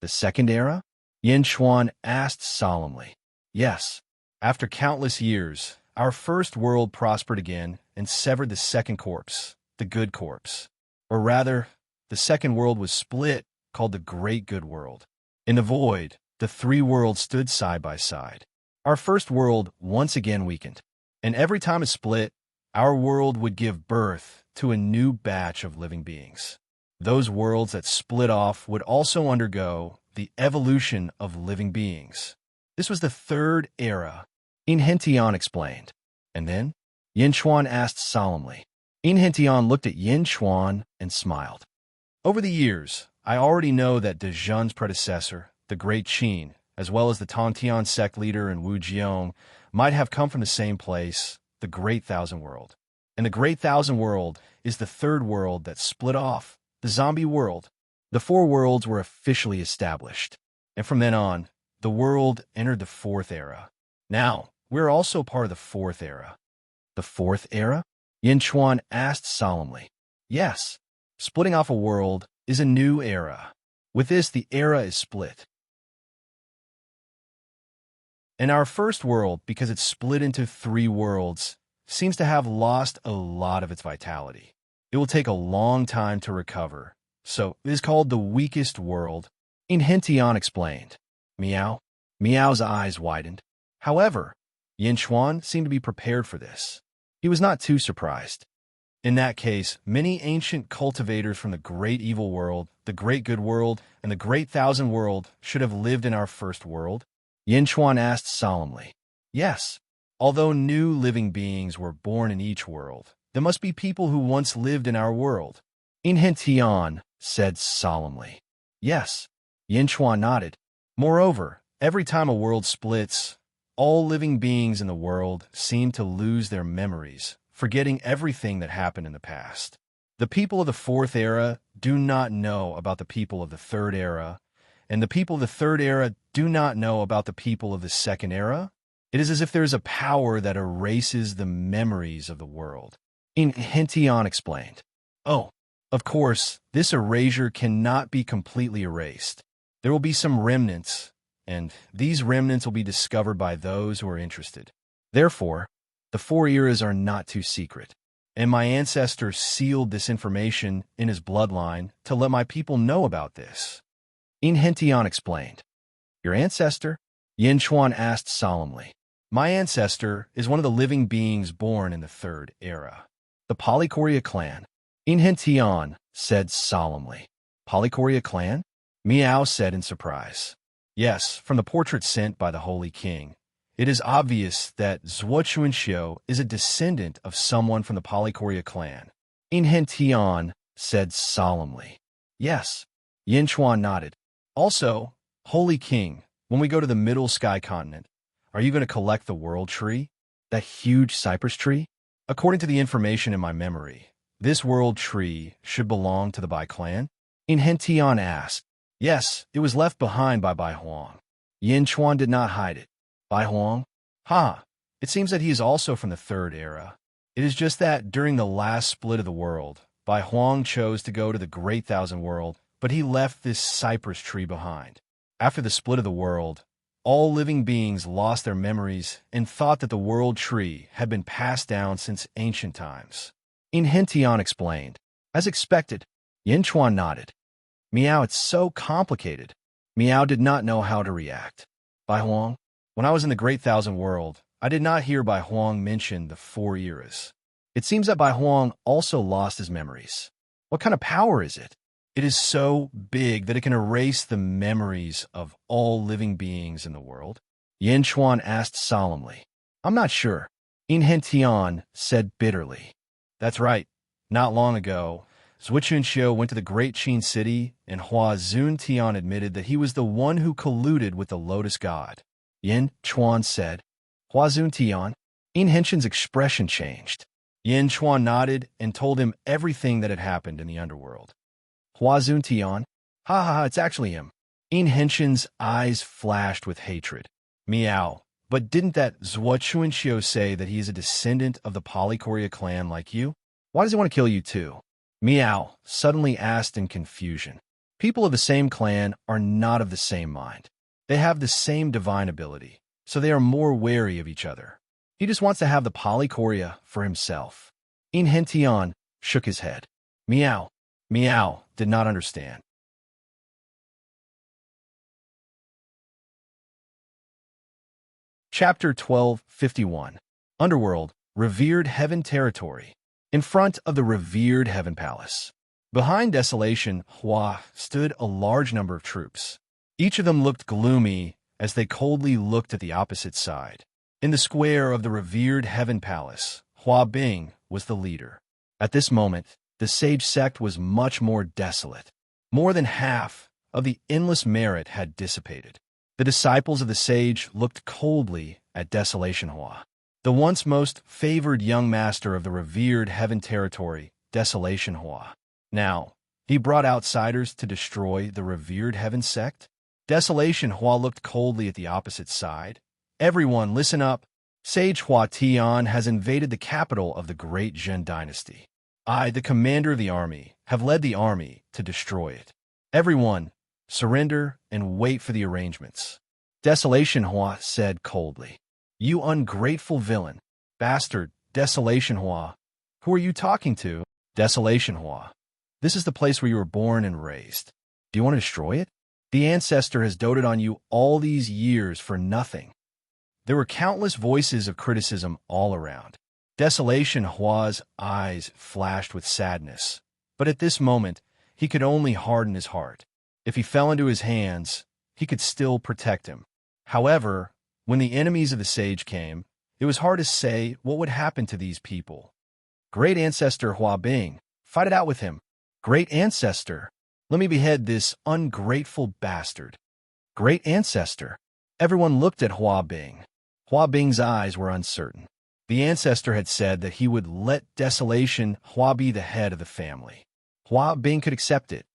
The second era? Yin Xuan asked solemnly. Yes. After countless years, our first world prospered again and severed the second corpse, the good corpse. Or rather, the second world was split, called the Great Good World. In the void, the 3 worlds stood side by side. Our first world once again weakened, and every time it split, our world would give birth to a new batch of living beings. Those worlds that split off would also undergo the evolution of living beings. This was the third era, Inhentian explained. And then, Yin Xuan asked solemnly. Inhentian looked at Yin Xuan and smiled. Over the years, I already know that De Zhen's predecessor, the Great Qin, as well as the Tongtian sect leader and Wu Jiong, might have come from the same place, the Great Thousand World. And the Great Thousand World is the third world that split off, the zombie world. The 4 worlds were officially established, and from then on, the world entered the 4th era. Now, we're also part of the 4th era. The 4th era? Yin Xuan asked solemnly. Yes, splitting off a world is a new era. With this, the era is split. And our first world, because it's split into 3 worlds, seems to have lost a lot of its vitality. It will take a long time to recover, so it is called the weakest world. Inhentian explained. Meow. Meow's eyes widened. However, Yin Xuan seemed to be prepared for this. He was not too surprised. In that case, many ancient cultivators from the Great Evil World, the Great Good World, and the Great Thousand World should have lived in our first world. Yin Xuan asked solemnly. Yes, although new living beings were born in each world, there must be people who once lived in our world. Inhentian said solemnly. Yes. Yin Xuan nodded. Moreover, every time a world splits, all living beings in the world seem to lose their memories, forgetting everything that happened in the past. The people of the 4th era do not know about the people of the 3rd era, and the people of the 3rd era do not know about the people of the 2nd era. It is as if there is a power that erases the memories of the world. Inhentian explained. Oh, of course, this erasure cannot be completely erased. There will be some remnants, and these remnants will be discovered by those who are interested. Therefore, the 4 eras are not too secret, and my ancestor sealed this information in his bloodline to let my people know about this. Inhentian explained. Your ancestor? Yin Xuan asked solemnly. My ancestor is one of the living beings born in the 3rd era. The Polychoria clan. Inhentian said solemnly. Polychoria clan? Meow said in surprise. Yes, from the portrait sent by the Holy King, it is obvious that Zhuo Chuanxiu is a descendant of someone from the Polychoria clan. Inhentian said solemnly. Yes. Yin Xuan nodded. Also, Holy King, when we go to the Middle Sky Continent, are you going to collect the World Tree? That huge cypress tree? According to the information in my memory, this World Tree should belong to the Bai clan? Inhentian asked. Yes, it was left behind by Bai Huang. Yin Xuan did not hide it. Bai Huang? Ha! It seems that he is also from the 3rd era. It is just that during the last split of the world, Bai Huang chose to go to the Great Thousand World, but he left this cypress tree behind. After the split of the world, all living beings lost their memories and thought that the World Tree had been passed down since ancient times. Inhentian explained. As expected, Yin Xuan nodded. Meow, it's so complicated. Meow did not know how to react. Bai Huang, when I was in the Great Thousand World, I did not hear Bai Huang mention the 4 eras. It seems that Bai Huang also lost his memories. What kind of power is it? It is so big that it can erase the memories of all living beings in the world. Yin Xuan asked solemnly. I'm not sure. Tian said bitterly. That's right. Not long ago, Zhuqianxiu went to the great Qin city, and Hua Tian admitted that he was the one who colluded with the Lotus God. Yin Chuan said. Hua Tian. Henshin's expression changed. Yin Chuan nodded and told him everything that had happened in the underworld. Hua Tian. Ha ha ha, it's actually him. Henshin's eyes flashed with hatred. Meow. But didn't that Zhuqianxiu say that he is a descendant of the Polycoria clan like you? Why does he want to kill you too? Meow suddenly asked in confusion. People of the same clan are not of the same mind. They have the same divine ability, so they are more wary of each other. He just wants to have the Polycoria for himself. Tian shook his head. Meow. Meow did not understand. Chapter 12:51. Underworld, Revered Heaven Territory. In front of the revered Heaven Palace. Behind Desolation Hua stood a large number of troops. Each of them looked gloomy as they coldly looked at the opposite side. In the square of the revered Heaven Palace, Hua Bing was the leader. At this moment, the sage sect was much more desolate. More than half of the endless merit had dissipated. The disciples of the sage looked coldly at Desolation Hua. The once most favored young master of the revered Heaven Territory, Desolation Hua. Now, he brought outsiders to destroy the revered Heaven sect? Desolation Hua looked coldly at the opposite side. Everyone, listen up. Sage Hua Tian has invaded the capital of the great Zhen dynasty. I, the commander of the army, have led the army to destroy it. Everyone, surrender and wait for the arrangements. Desolation Hua said coldly. You ungrateful villain, bastard, Desolation Hua. Who are you talking to? Desolation Hua. This is the place where you were born and raised. Do you want to destroy it? The ancestor has doted on you all these years for nothing. There were countless voices of criticism all around. Desolation Hua's eyes flashed with sadness, but at this moment, he could only harden his heart. If he fell into his hands, he could still protect him. However, when the enemies of the sage came, it was hard to say what would happen to these people. Great Ancestor Hua Bing, fight it out with him. Great Ancestor, let me behead this ungrateful bastard. Great Ancestor. Everyone looked at Hua Bing. Hua Bing's eyes were uncertain. The Ancestor had said that he would let Desolation Hua be the head of the family. Hua Bing could accept it,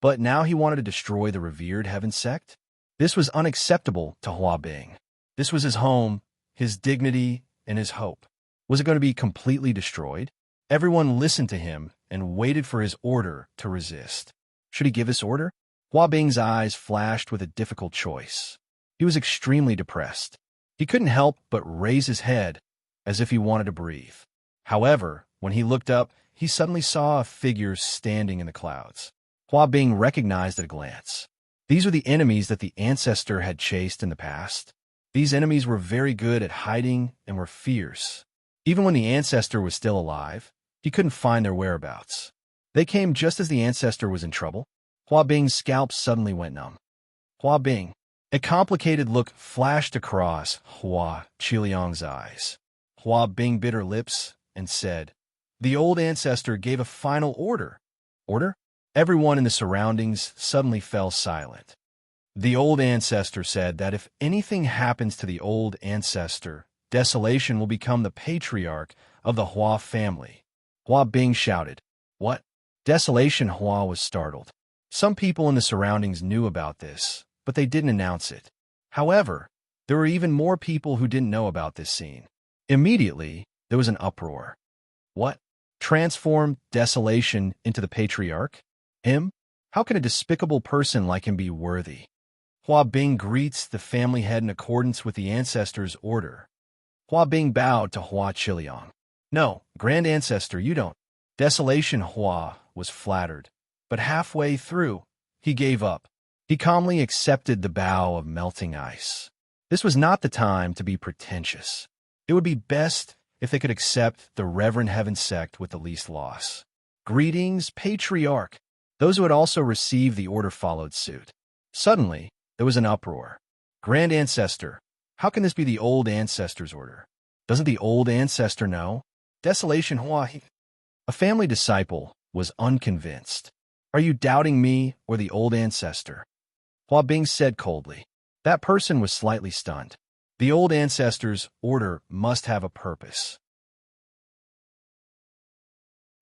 but now he wanted to destroy the revered Heaven sect? This was unacceptable to Hua Bing. This was his home, his dignity, and his hope. Was it going to be completely destroyed? Everyone listened to him and waited for his order to resist. Should he give this order? Hua Bing's eyes flashed with a difficult choice. He was extremely depressed. He couldn't help but raise his head as if he wanted to breathe. However, when he looked up, he suddenly saw a figure standing in the clouds. Hua Bing recognized at a glance. These were the enemies that the ancestor had chased in the past. These enemies were very good at hiding and were fierce. Even when the ancestor was still alive, he couldn't find their whereabouts. They came just as the ancestor was in trouble. Hua Bing's scalp suddenly went numb. Hua Bing. A complicated look flashed across Hua Qiliang's eyes. Hua Bing bit her lips and said, The old ancestor gave a final order. Order? Everyone in the surroundings suddenly fell silent. The old ancestor said that if anything happens to the old ancestor, Desolation will become the patriarch of the Hua family. Hua Bing shouted, What? Desolation Hua was startled. Some people in the surroundings knew about this, but they didn't announce it. However, there were even more people who didn't know about this scene. Immediately, there was an uproar. What? Transform Desolation into the patriarch? Him? How can a despicable person like him be worthy? Hua Bing greets the family head in accordance with the ancestor's order. Hua Bing bowed to Hua Qiliang. No, Grand Ancestor, you don't. Desolation Hua was flattered, but halfway through, he gave up. He calmly accepted the bow of melting ice. This was not the time to be pretentious. It would be best if they could accept the Reverend Heaven sect with the least loss. Greetings, Patriarch. Those who had also received the order followed suit. Suddenly, there was an uproar. Grand Ancestor, how can this be the old ancestor's order? Doesn't the old ancestor know? Desolation Hua. A family disciple was unconvinced. Are you doubting me or the old ancestor? Hua Bing said coldly. That person was slightly stunned. The old ancestor's order must have a purpose.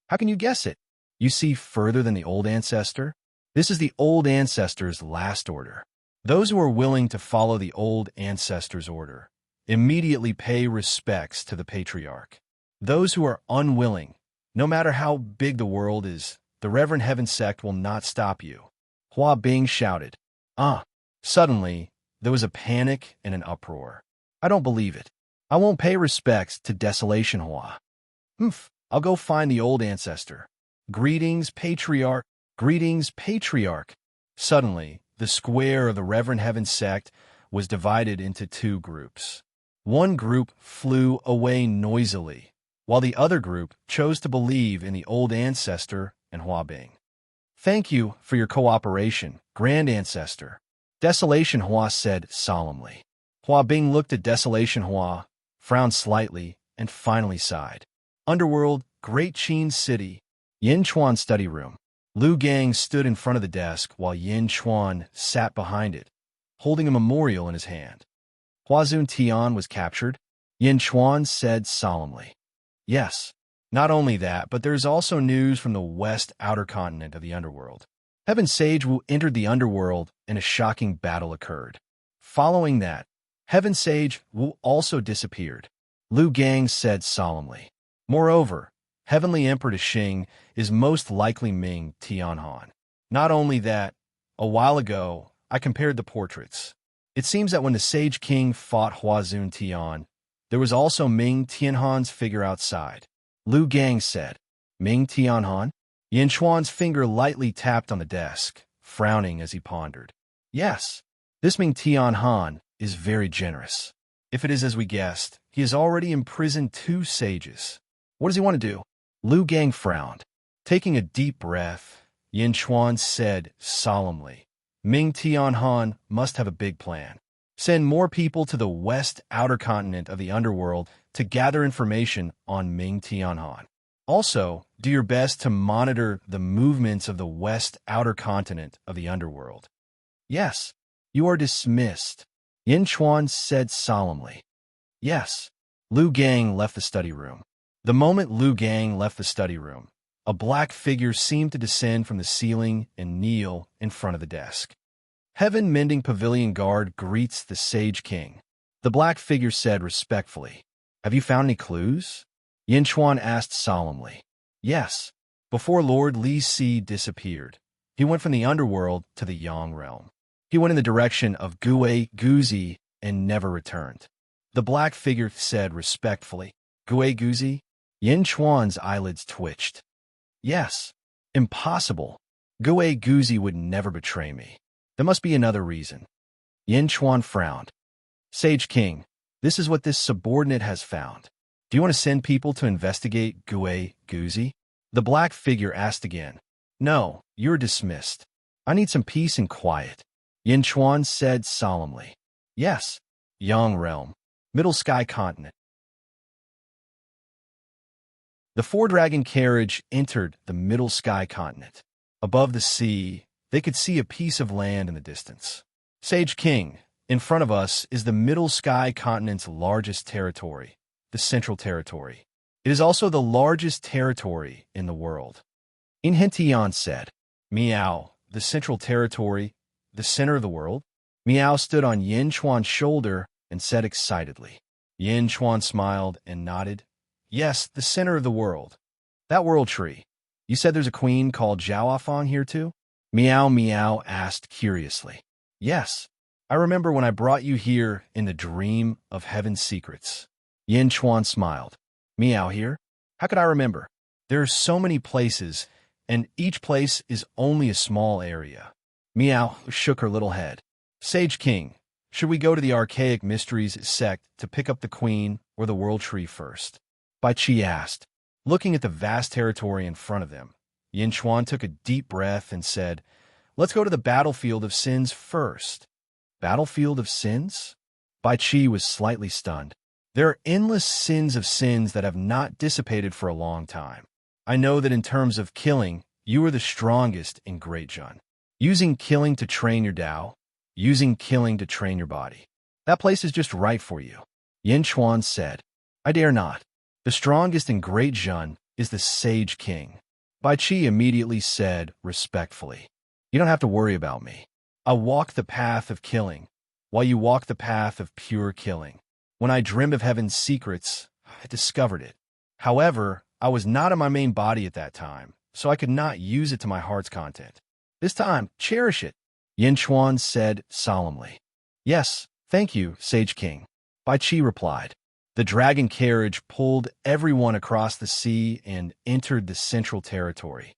How can you guess it? You see further than the old ancestor? This is the old ancestor's last order. Those who are willing to follow the old ancestor's order immediately pay respects to the patriarch. Those who are unwilling, no matter how big the world is, the Reverend Heaven sect will not stop you. Hua Bing shouted. Suddenly, there was a panic and an uproar. I don't believe it. I won't pay respects to Desolation Hua. I'll go find the old ancestor. Greetings, patriarch. Greetings, patriarch. Suddenly, the square of the Reverend Heaven sect was divided into two groups. One group flew away noisily, while the other group chose to believe in the old ancestor and Hua Bing. Thank you for your cooperation, Grand Ancestor, Desolation Hua said solemnly. Hua Bing looked at Desolation Hua, frowned slightly, and finally sighed. Underworld, Great Qin City, Yin Chuan study room. Lu Gang stood in front of the desk while Yin Chuan sat behind it, holding a memorial in his hand. Huazun Tian was captured, Yin Chuan said solemnly. Yes. Not only that, but there is also news from the west outer continent of the underworld. Heaven Sage Wu entered the underworld and a shocking battle occurred. Following that, Heaven Sage Wu also disappeared, Lu Gang said solemnly. Moreover, Heavenly Emperor Xing is most likely Ming Tianhan. Not only that, a while ago, I compared the portraits. It seems that when the Sage King fought Huazun Tian, there was also Ming Tianhan's figure outside. Lu Gang said. Ming Tianhan? Yin Chuan's finger lightly tapped on the desk, frowning as he pondered. Yes, this Ming Tianhan is very generous. If it is as we guessed, he has already imprisoned 2 sages. What does he want to do? Lu Gang frowned. Taking a deep breath, Yin Chuan said solemnly, Ming Tianhan must have a big plan. Send more people to the west outer continent of the underworld to gather information on Ming Tianhan. Also, do your best to monitor the movements of the west outer continent of the underworld. Yes, you are dismissed, Yin Chuan said solemnly. Yes. Lu Gang left the study room. The moment Lu Gang left the study room, a black figure seemed to descend from the ceiling and kneel in front of the desk. Heaven Mending Pavilion Guard greets the Sage King. The black figure said respectfully. Have you found any clues? Yin Chuan asked solemnly. Yes. Before Lord Li Si disappeared, he went from the underworld to the Yang realm. He went in the direction of Gue Guzi and never returned. The black figure said respectfully. Gue Guzi? Yin Chuan's eyelids twitched. Yes. Impossible. Gue Guzi would never betray me. There must be another reason. Yin Chuan frowned. Sage King, this is what this subordinate has found. Do you want to send people to investigate Gue Guzi? The black figure asked again. No, you're dismissed. I need some peace and quiet. Yin Chuan said solemnly. Yes. Yang realm. Middle Sky continent. The 4-dragon carriage entered the Middle Sky continent. Above the sea, they could see a piece of land in the distance. Sage King, in front of us is the Middle Sky continent's largest territory, the Central Territory. It is also the largest territory in the world. In Hentian said, Miao, the Central Territory, the center of the world? Miao stood on Yin Chuan's shoulder and said excitedly. Yin Chuan smiled and nodded. Yes, the center of the world. That world tree. You said there's a queen called Zhaoafang here too? Miao Miao asked curiously. Yes. I remember when I brought you here in the dream of heaven's secrets. Yin Chuan smiled. Miao here? How could I remember? There are so many places, and each place is only a small area. Miao shook her little head. Sage King, should we go to the Archaic Mysteries sect to pick up the queen or the world tree first? Bai Qi asked. Looking at the vast territory in front of them, Yin Chuan took a deep breath and said, Let's go to the battlefield of sins first. Battlefield of sins? Bai Qi was slightly stunned. There are endless sins of sins that have not dissipated for a long time. I know that in terms of killing, you are the strongest in Great Jun. Using killing to train your Tao, using killing to train your body. That place is just right for you. Yin Chuan said, I dare not. The strongest in Great Jun is the Sage King. Bai Qi immediately said respectfully, you don't have to worry about me. I walk the path of killing, while you walk the path of pure killing. When I dreamed of heaven's secrets, I discovered it. However, I was not in my main body at that time, so I could not use it to my heart's content. This time, cherish it, Yin Chuan said solemnly. Yes, thank you, Sage King, Bai Qi replied. The dragon carriage pulled everyone across the sea and entered the central territory.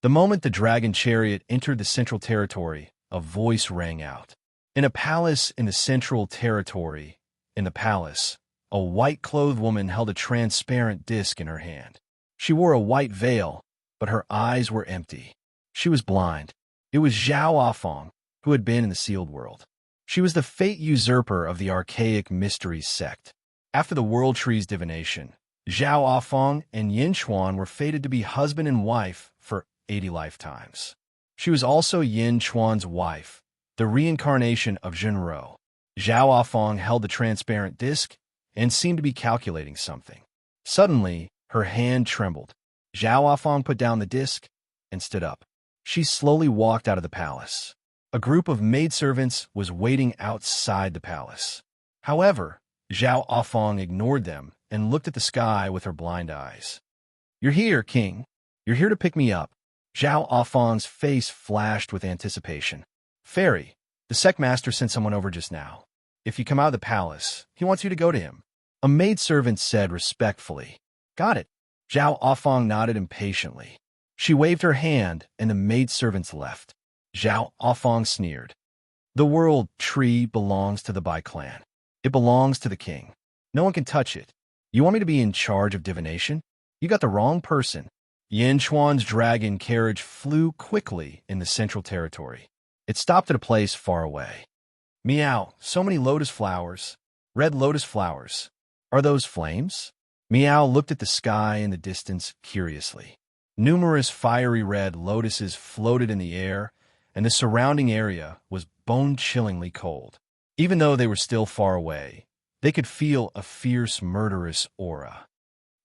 The moment the dragon chariot entered the central territory, a voice rang out. In a palace in the central territory, in the palace, a white-clothed woman held a transparent disc in her hand. She wore a white veil, but her eyes were empty. She was blind. It was Zhao Afong, who had been in the sealed world. She was the fate usurper of the archaic mysteries sect. After the World Tree's divination, Zhao Afong and Yin Chuan were fated to be husband and wife for 80 lifetimes. She was also Yin Chuan's wife, the reincarnation of Zhenro. Zhao Afong held the transparent disc and seemed to be calculating something. Suddenly, her hand trembled. Zhao Afong put down the disc and stood up. She slowly walked out of the palace. A group of maidservants was waiting outside the palace. However, Zhao Afong ignored them and looked at the sky with her blind eyes. You're here, King. You're here to pick me up. Zhao Afong's face flashed with anticipation. Fairy, the sect master sent someone over just now. If you come out of the palace, he wants you to go to him. A maidservant said respectfully. Got it. Zhao Afong nodded impatiently. She waved her hand and the maidservants left. Zhao Afong sneered. The World Tree belongs to the Bai clan. It belongs to the king. No one can touch it. You want me to be in charge of divination? You got the wrong person. Yin Chuan's dragon carriage flew quickly in the central territory. It stopped at a place far away. Meow, so many lotus flowers. Red lotus flowers. Are those flames? Meow looked at the sky in the distance curiously. Numerous fiery red lotuses floated in the air, and the surrounding area was bone-chillingly cold. Even though they were still far away, they could feel a fierce, murderous aura.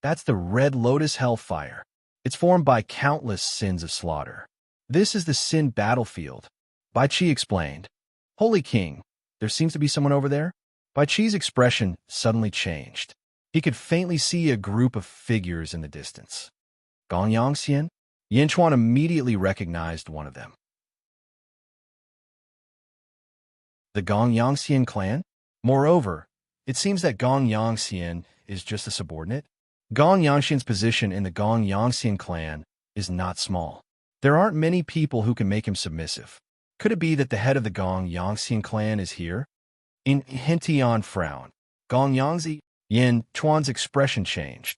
That's the red lotus hellfire. It's formed by countless sins of slaughter. This is the sin battlefield, Bai Qi explained. Holy King, there seems to be someone over there? Bai Qi's expression suddenly changed. He could faintly see a group of figures in the distance. Gong Yangxian? Yin Chuan immediately recognized one of them. The Gong Yangxian clan? Moreover, it seems that Gong Yangxian is just a subordinate. Gong Yangxian's position in the Gong Yangxian clan is not small. There aren't many people who can make him submissive. Could it be that the head of the Gong Yangxian clan is here? In Hentian frowned. Gong Yangzi? Yin Chuan's expression changed.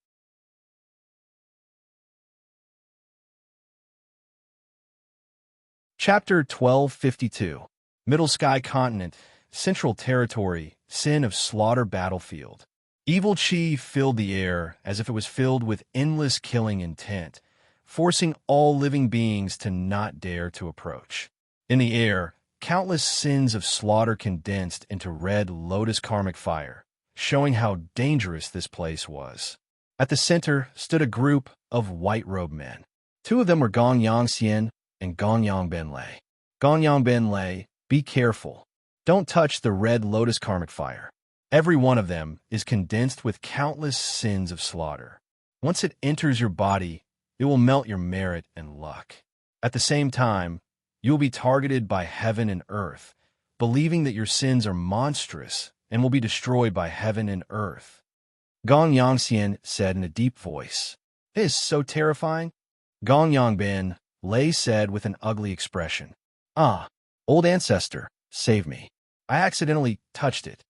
Chapter 1252. Middle Sky Continent, Central Territory, Sin of Slaughter Battlefield. Evil Qi filled the air as if it was filled with endless killing intent, forcing all living beings to not dare to approach. In the air, countless sins of slaughter condensed into red lotus karmic fire, showing how dangerous this place was. At the center stood a group of white-robed men. Two of them were Gong Yangxian and Gong Yangbenlei. Gong Yangbenlei, be careful. Don't touch the red lotus karmic fire. Every one of them is condensed with countless sins of slaughter. Once it enters your body, it will melt your merit and luck. At the same time, you will be targeted by heaven and earth, believing that your sins are monstrous and will be destroyed by heaven and earth. Gong Yangxian said in a deep voice. It is so terrifying. Gong Yangben Lei said with an ugly expression. Ah, old ancestor, save me. I accidentally touched it.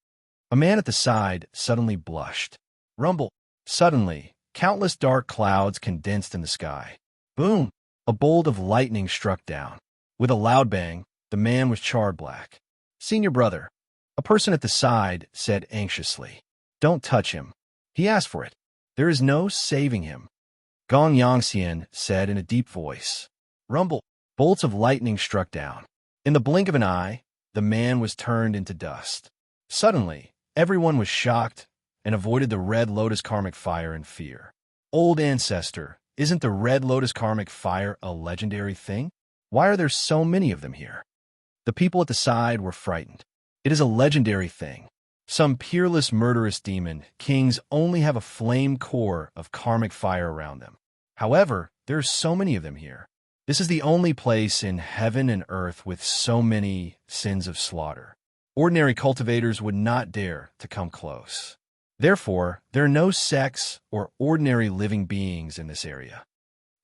A man at the side suddenly blushed. Rumble. Suddenly, countless dark clouds condensed in the sky. Boom! A bolt of lightning struck down. With a loud bang, the man was charred black. Senior brother, a person at the side said anxiously. Don't touch him. He asked for it. There is no saving him. Gong Yangxian said in a deep voice. Rumble. Bolts of lightning struck down. In the blink of an eye, the man was turned into dust. Suddenly, everyone was shocked and avoided the red lotus karmic fire in fear. Old ancestor, isn't the red lotus karmic fire a legendary thing? Why are there so many of them here? The people at the side were frightened. It is a legendary thing. Some peerless murderous demon kings only have a flame core of karmic fire around them. However, there are so many of them here. This is the only place in heaven and earth with so many sins of slaughter. Ordinary cultivators would not dare to come close. Therefore, there are no sects or ordinary living beings in this area.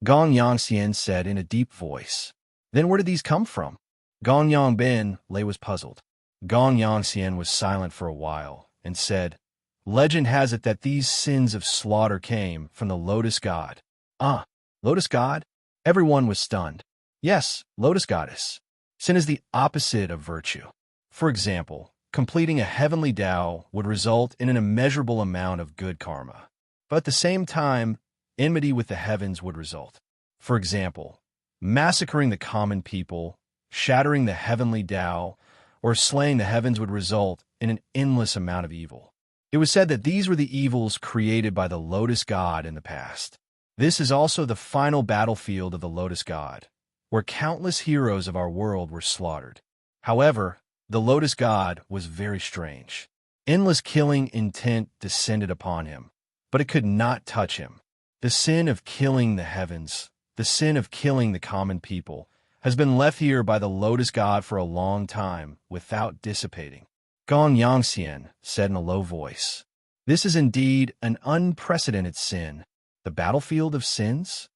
Gong Yangxian said in a deep voice. Then where did these come from? Gong Yongbin was puzzled. Gong Yangxian was silent for a while and said, Legend has it that these sins of slaughter came from the Lotus God. Ah, Lotus God? Everyone was stunned. Yes, Lotus Goddess. Sin is the opposite of virtue. For example, completing a heavenly Tao would result in an immeasurable amount of good karma. But at the same time, enmity with the heavens would result. For example, massacring the common people, shattering the heavenly Tao, or slaying the heavens would result in an endless amount of evil. It was said that these were the evils created by the Lotus God in the past. This is also the final battlefield of the Lotus God, where countless heroes of our world were slaughtered. However, the Lotus God was very strange. Endless killing intent descended upon him, but it could not touch him. The sin of killing the heavens, the sin of killing the common people, has been left here by the Lotus God for a long time without dissipating. Gong Yangxian said in a low voice, This is indeed an unprecedented sin. The battlefield of sins?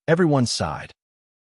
Everyone sighed.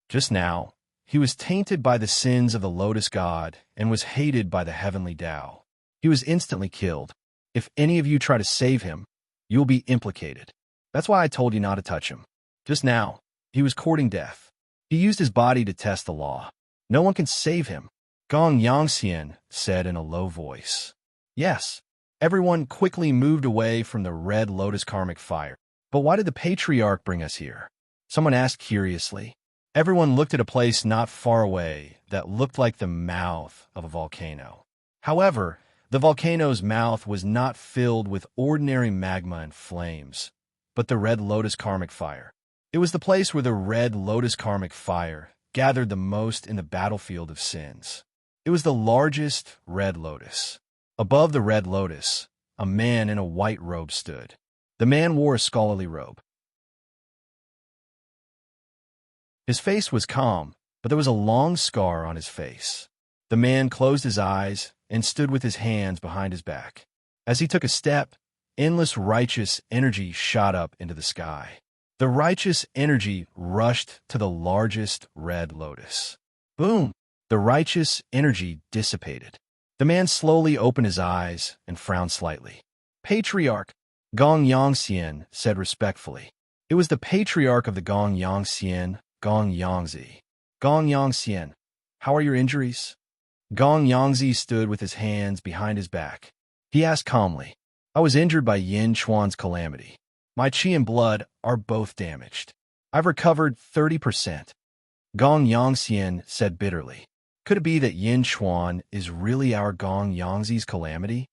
Just now, he was tainted by the sins of the Lotus God and was hated by the heavenly Tao. He was instantly killed. If any of you try to save him, you will be implicated. That's why I told you not to touch him. Just now, he was courting death. He used his body to test the law. No one can save him. Gong Yangxian said in a low voice. Yes. Everyone quickly moved away from the red lotus karmic fire. But why did the patriarch bring us here? Someone asked curiously. Everyone looked at a place not far away that looked like the mouth of a volcano. However, the volcano's mouth was not filled with ordinary magma and flames, but the red lotus karmic fire. It was the place where the red lotus karmic fire gathered the most in the battlefield of sins. It was the largest red lotus. Above the red lotus, a man in a white robe stood. The man wore a scholarly robe. His face was calm, but there was a long scar on his face. The man closed his eyes and stood with his hands behind his back. As he took a step, endless righteous energy shot up into the sky. The righteous energy rushed to the largest red lotus. Boom! The righteous energy dissipated. The man slowly opened his eyes and frowned slightly. Patriarch, Gong Yangxian said respectfully. It was the patriarch of the Gong Yangxian, Gong Yangzi. Gong Yangxian, how are your injuries? Gong Yangzi stood with his hands behind his back. He asked calmly, I was injured by Yin Chuan's calamity. My qi and blood are both damaged. I've recovered 30%. Gong Yangxian said bitterly. Could it be that Yin Chuan is really our Gong Yangzi's calamity?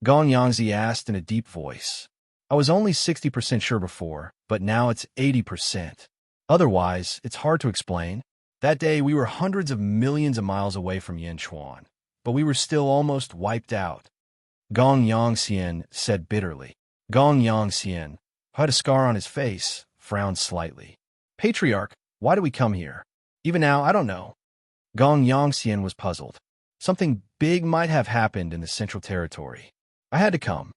Gong Yangzi asked in a deep voice. I was only 60% sure before, but now it's 80%. Otherwise, it's hard to explain. That day, we were hundreds of millions of miles away from Yin Chuan, but we were still almost wiped out. Gong Yangxian said bitterly. Gong Yangxian, who had a scar on his face, frowned slightly. Patriarch, why do we come here? Even now, I don't know. Gong Yangxian was puzzled. Something big might have happened in the Central Territory. I had to come.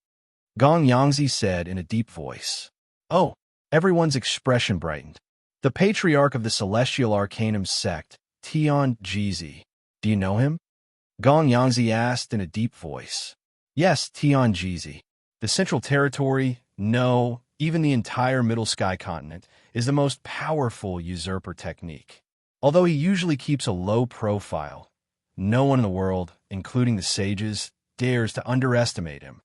Gong Yangzi said in a deep voice. Oh, everyone's expression brightened. The patriarch of the Celestial Arcanum sect, Tian Jizi. Do you know him? Gong Yangzi asked in a deep voice. Yes, Tian Jizi. The Central Territory, no, even the entire Middle Sky continent, is the most powerful usurper technique. Although he usually keeps a low profile, no one in the world, including the sages, dares to underestimate him.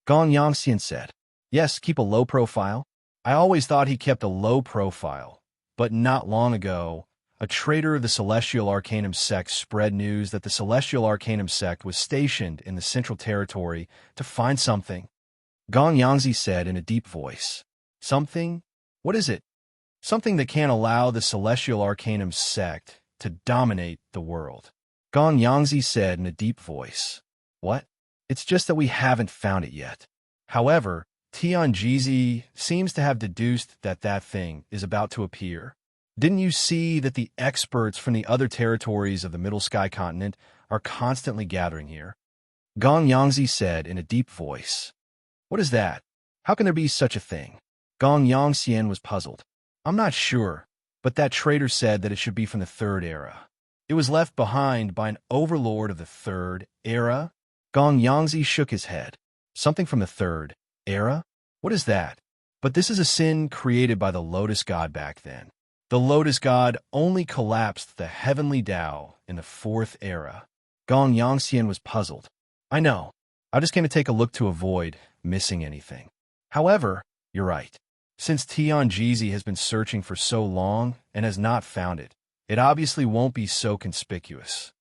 Gong Yangxian said. Yes, keep a low profile. I always thought he kept a low profile, but not long ago, a traitor of the Celestial Arcanum sect spread news that the Celestial Arcanum sect was stationed in the Central Territory to find something. Gong Yangzi said in a deep voice. Something? What is it? Something that can't allow the Celestial Arcanum sect to dominate the world. Gong Yangzi said in a deep voice. What? It's just that we haven't found it yet. However, Tianjizi seems to have deduced that that thing is about to appear. Didn't you see that the experts from the other territories of the Middle Sky continent are constantly gathering here? Gong Yangzi said in a deep voice. What is that? How can there be such a thing? Gong Yangxian was puzzled. I'm not sure, but that traitor said that it should be from the Third Era. It was left behind by an overlord of the Third Era? Gong Yangzi shook his head. Something from the Third Era? What is that? But this is a sin created by the Lotus God back then. The Lotus God only collapsed the heavenly Tao in the Fourth Era. Gong Yangxian was puzzled. I know. I just came to take a look to avoid missing anything. However, you're right. Since Tianjizi has been searching for so long and has not found it, it obviously won't be so conspicuous.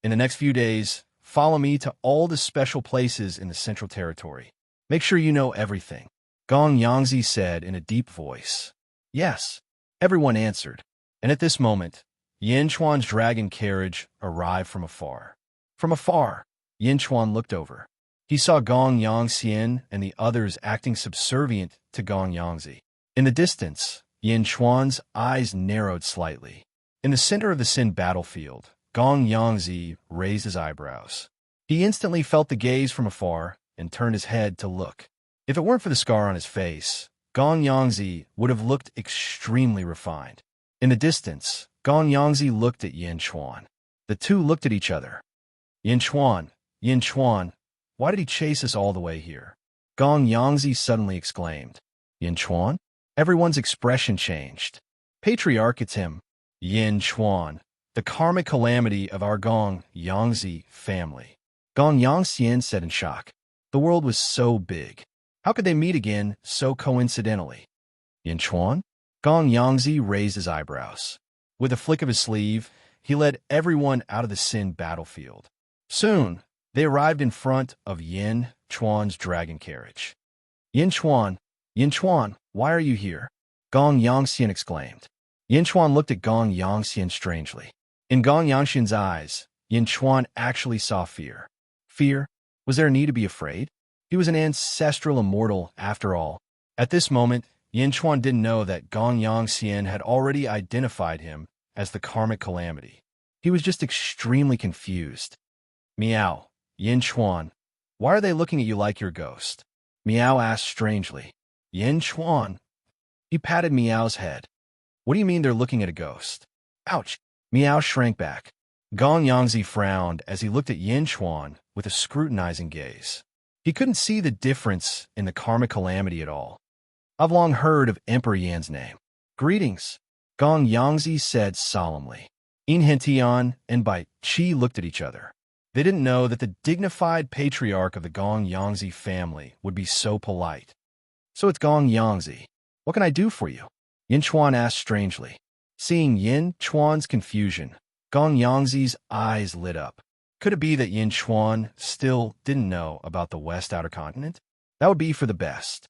In the next few days, follow me to all the special places in the Central Territory. Make sure you know everything. Gong Yangzi said in a deep voice. Yes, everyone answered. And at this moment, Yin Chuan's dragon carriage arrived from afar. From afar, Yin Chuan looked over. He saw Gong Yangxian and the others acting subservient to Gong Yangzi. In the distance, Yin Chuan's eyes narrowed slightly. In the center of the Sin battlefield, Gong Yangzi raised his eyebrows. He instantly felt the gaze from afar and turned his head to look. If it weren't for the scar on his face, Gong Yangzi would have looked extremely refined. In the distance, Gong Yangzi looked at Yin Chuan. The two looked at each other. Yin Chuan, why did he chase us all the way here? Gong Yangzi suddenly exclaimed. Yin Chuan? Everyone's expression changed. Patriarch, it's him. Yin Chuan, the karmic calamity of our Gong Yangzi family. Gong Yangxian said in shock. The world was so big. How could they meet again so coincidentally? Yin Chuan? Gong Yangzi raised his eyebrows. With a flick of his sleeve, he led everyone out of the Sin battlefield. Soon, they arrived in front of Yin Chuan's dragon carriage. Yin Chuan, why are you here? Gong Yangxian exclaimed. Yin Chuan looked at Gong Yangxian strangely. In Gong Yangxian's eyes, Yin Chuan actually saw fear. Fear? Was there a need to be afraid? He was an ancestral immortal, after all. At this moment, Yin Chuan didn't know that Gong Yangxian had already identified him as the karmic calamity. He was just extremely confused. Meow, Yin Chuan, why are they looking at you like you're a ghost? Meow asked strangely. Yin Chuan. He patted Meow's head. What do you mean they're looking at a ghost? Ouch. Meow shrank back. Gong Yangzi frowned as he looked at Yin Chuan with a scrutinizing gaze. He couldn't see the difference in the karmic calamity at all. I've long heard of Emperor Yan's name. Greetings, Gong Yangzi said solemnly. In Hentian and Bai Qi looked at each other. They didn't know that the dignified patriarch of the Gong Yangzi family would be so polite. So it's Gong Yangzi. What can I do for you? Yin Chuan asked strangely. Seeing Yin Chuan's confusion, Gong Yangzi's eyes lit up. Could it be that Yin Chuan still didn't know about the West Outer Continent? That would be for the best.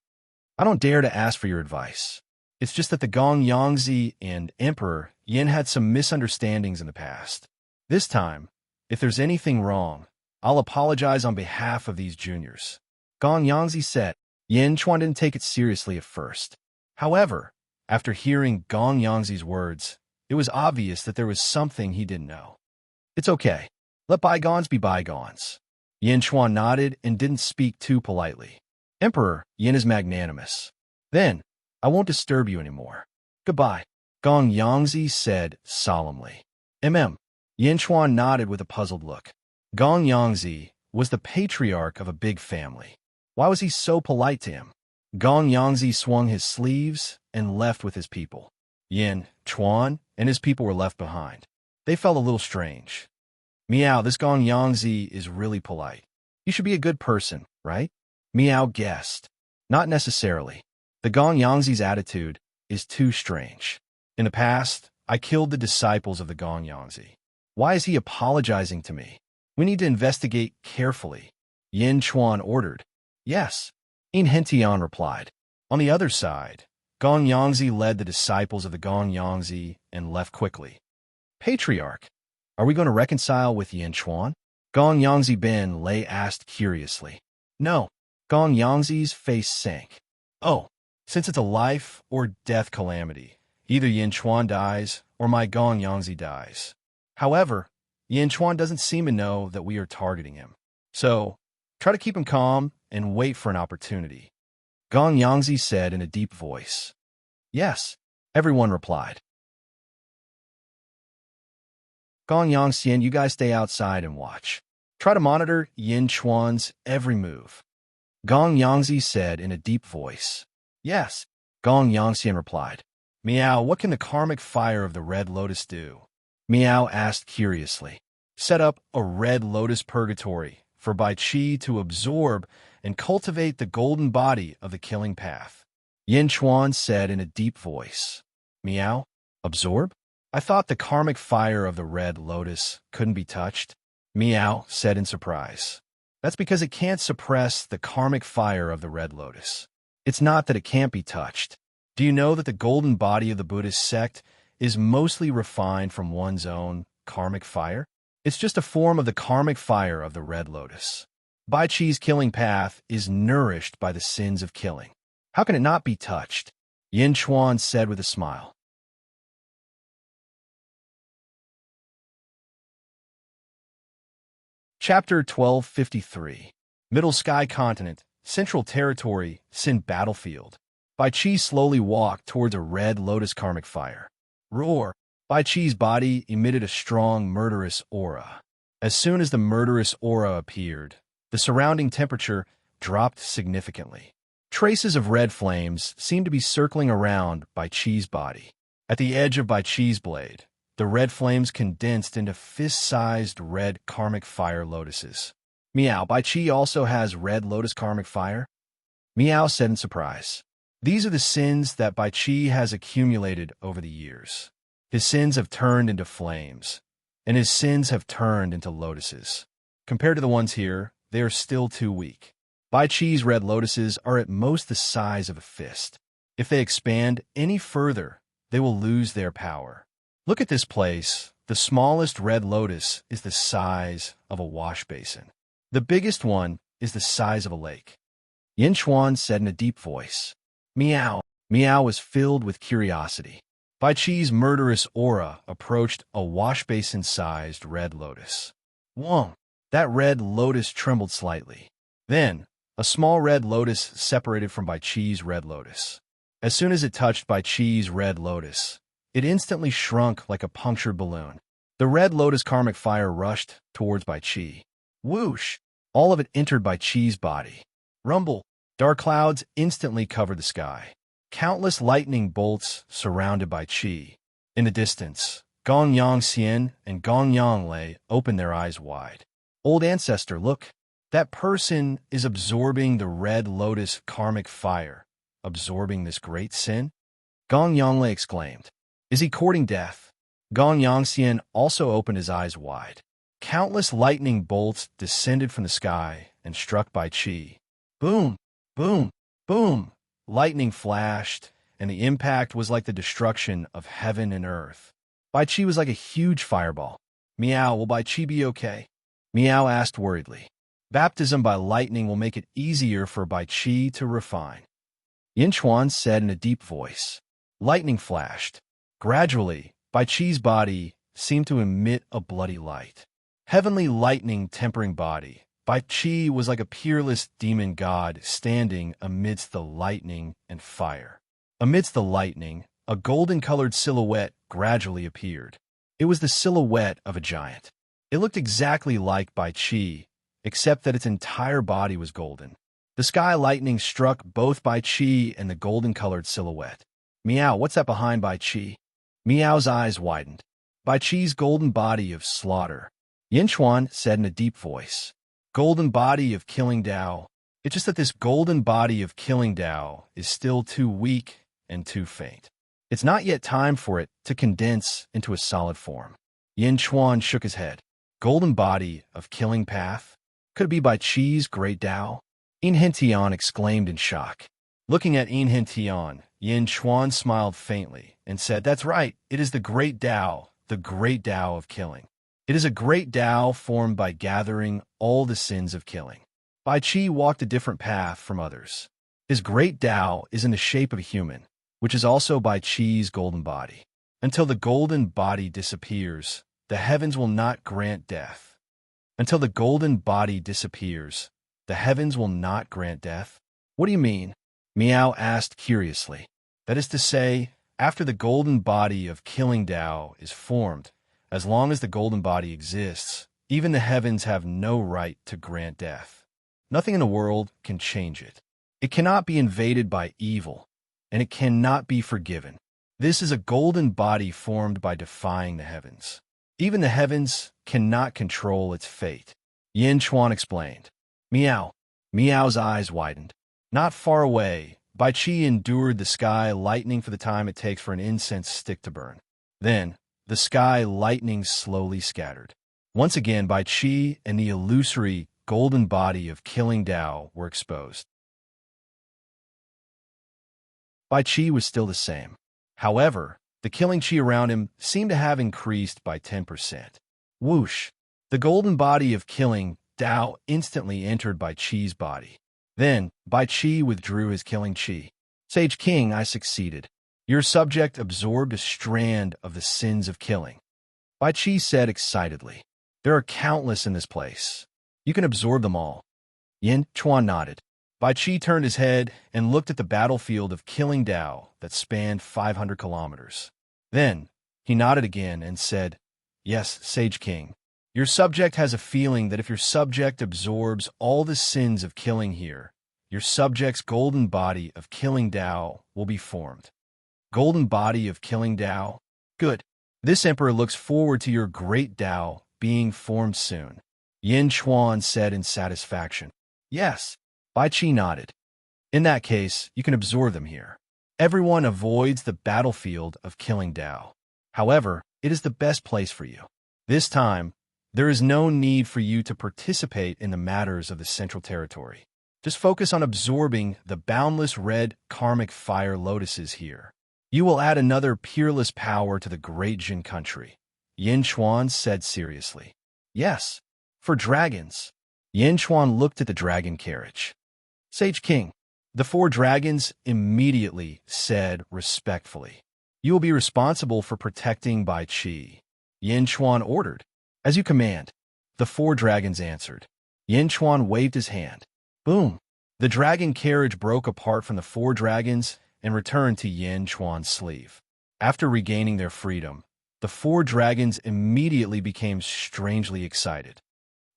I don't dare to ask for your advice. It's just that the Gong Yangzi and Emperor Yin had some misunderstandings in the past. This time, if there's anything wrong, I'll apologize on behalf of these juniors. Gong Yangzi said. Yin Chuan didn't take it seriously at first. However, after hearing Gong Yangzi's words, it was obvious that there was something he didn't know. It's okay. Let bygones be bygones. Yin Chuan nodded and didn't speak too politely. Emperor Yin is magnanimous. Then, I won't disturb you anymore. Goodbye, Gong Yangzi said solemnly. Yin Chuan nodded with a puzzled look. Gong Yangzi was the patriarch of a big family. Why was he so polite to him? Gong Yangzi swung his sleeves and left with his people. Yin Chuan and his people were left behind. They felt a little strange. Meow, this Gong Yangzi is really polite. You should be a good person, right? Meow guessed. Not necessarily. The Gong Yangzi's attitude is too strange. In the past, I killed the disciples of the Gong Yangzi. Why is he apologizing to me? We need to investigate carefully. Yin Chuan ordered. Yes. In Hentian replied. On the other side, Gong Yangzi led the disciples of the Gong Yangzi and left quickly. Patriarch, are we going to reconcile with Yin Chuan? Gong Yangzi Ben Lei asked curiously. No. Gong Yangzi's face sank. Oh, since it's a life or death calamity, either Yin Chuan dies or my Gong Yangzi dies. However, Yin Chuan doesn't seem to know that we are targeting him. So, try to keep him calm and wait for an opportunity. Gong Yangzi said in a deep voice. Yes, everyone replied. Gong Yangxian, you guys stay outside and watch. Try to monitor Yin Chuan's every move. Gong Yangzi said in a deep voice. Yes, Gong Yangxian replied. Meow, what can the karmic fire of the Red Lotus do? Meow asked curiously. Set up a Red Lotus purgatory for Bai Qi to absorb and cultivate the golden body of the killing path. Yin Chuan said in a deep voice. Meow, absorb? I thought the karmic fire of the Red Lotus couldn't be touched. Meow said in surprise. That's because it can't suppress the karmic fire of the Red Lotus. It's not that it can't be touched. Do you know that the golden body of the Buddhist sect is mostly refined from one's own karmic fire? It's just a form of the karmic fire of the Red Lotus. Bai Qi's killing path is nourished by the sins of killing. How can it not be touched? Yin Chuan said with a smile. Chapter 1253. Middle Sky Continent, Central Territory, Sin Battlefield. Bai Qi slowly walked towards a Red Lotus karmic fire. Roar! Bai Qi's body emitted a strong, murderous aura. As soon as the murderous aura appeared, the surrounding temperature dropped significantly. Traces of red flames seemed to be circling around Bai Qi's body. At the edge of Bai Qi's blade, the red flames condensed into fist-sized red karmic fire lotuses. Meow, Bai Qi also has Red Lotus karmic fire? Meow said in surprise. These are the sins that Bai Qi has accumulated over the years. His sins have turned into flames, and his sins have turned into lotuses. Compared to the ones here, they are still too weak. Bai Qi's red lotuses are at most the size of a fist. If they expand any further, they will lose their power. Look at this place. The smallest red lotus is the size of a wash basin. The biggest one is the size of a lake. Yin Chuan said in a deep voice. Meow. Meow was filled with curiosity. Bai Qi's murderous aura approached a wash basin-sized red lotus. Whoa! That red lotus trembled slightly. Then, a small red lotus separated from Bai Qi's red lotus. As soon as it touched Bai Qi's red lotus, it instantly shrunk like a punctured balloon. The Red Lotus karmic fire rushed towards Bai Qi. Whoosh! All of it entered Bai Qi's body. Rumble! Dark clouds instantly covered the sky. Countless lightning bolts surrounded Bai Qi. In the distance, Gong Yangxian and Gong Yanglei opened their eyes wide. Old ancestor, look! That person is absorbing the Red Lotus karmic fire, absorbing this great sin? Gong Yanglei exclaimed. Is he courting death? Gong Yangxian also opened his eyes wide. Countless lightning bolts descended from the sky and struck Bai Qi. Boom! Boom! Boom! Lightning flashed, and the impact was like the destruction of heaven and earth. Bai Qi was like a huge fireball. Meow, will Bai Qi be okay? Meow asked worriedly. Baptism by lightning will make it easier for Bai Qi to refine. Yin Chuan said in a deep voice. Lightning flashed. Gradually, Bai Qi's body seemed to emit a bloody light. Heavenly lightning tempering body, Bai Qi was like a peerless demon god standing amidst the lightning and fire. Amidst the lightning, a golden-colored silhouette gradually appeared. It was the silhouette of a giant. It looked exactly like Bai Qi, except that its entire body was golden. The sky lightning struck both Bai Qi and the golden-colored silhouette. Meow, what's that behind Bai Qi? Meow's eyes widened. Bai Qi's golden body of slaughter. Yin Chuan said in a deep voice. golden body of killing Tao. It's just that this golden body of killing Tao is still too weak and too faint. It's not yet time for it to condense into a solid form. Yin Chuan shook his head. Golden body of killing path? Could it be Bai Chi's great Tao? Yin Hentian exclaimed in shock. Looking at Yin Hentian, Yin Chuan smiled faintly and said, "That's right, it is the great Tao of killing. It is a great Tao formed by gathering all the sins of killing." Bai Chi walked a different path from others. His great Tao is in the shape of a human, which is also Bai Chi's golden body. Until the golden body disappears, the heavens will not grant death. Until the golden body disappears, the heavens will not grant death? What do you mean? Miao asked curiously. That is to say, after the golden body of killing Tao is formed, as long as the golden body exists, even the heavens have no right to grant death. Nothing in the world can change it. It cannot be invaded by evil, and it cannot be forgiven. This is a golden body formed by defying the heavens. Even the heavens cannot control its fate. Yin Chuan explained. Miao's eyes widened. Not far away, Bai Chi endured the sky lightning for the time it takes for an incense stick to burn. Then, the sky lightning slowly scattered. Once again, Bai Chi and the illusory golden body of killing Tao were exposed. Bai Chi was still the same. However, the killing chi around him seemed to have increased by 10%. Whoosh! The golden body of killing Tao instantly entered Bai Chi's body. Then, Bai Chi withdrew his killing chi. Sage King, I succeeded. Your subject absorbed a strand of the sins of killing. Bai Chi said excitedly. There are countless in this place. You can absorb them all. Yin Chuan nodded. Bai Chi turned his head and looked at the battlefield of killing Tao that spanned 500 kilometers. Then, he nodded again and said, Yes, Sage King. Your subject has a feeling that if your subject absorbs all the sins of killing here, your subject's golden body of killing Tao will be formed. Golden body of killing Tao? Good. This emperor looks forward to your great Tao being formed soon. Yin Chuan said in satisfaction. Yes. Bai Chi nodded. In that case, you can absorb them here. Everyone avoids the battlefield of killing Tao. However, it is the best place for you. This time, there is no need for you to participate in the matters of the Central Territory. Just focus on absorbing the boundless red karmic fire lotuses here. You will add another peerless power to the great Jin country. Yin Chuan said seriously. Yes, for dragons. Yin Chuan looked at the dragon carriage. Sage King, the 4 dragons immediately said respectfully. You will be responsible for protecting Bai Chi. Yin Chuan ordered. As you command. The 4 dragons answered. Yin Chuan waved his hand. Boom! The dragon carriage broke apart from the 4 dragons and returned to Yin Chuan's sleeve. After regaining their freedom, the 4 dragons immediately became strangely excited.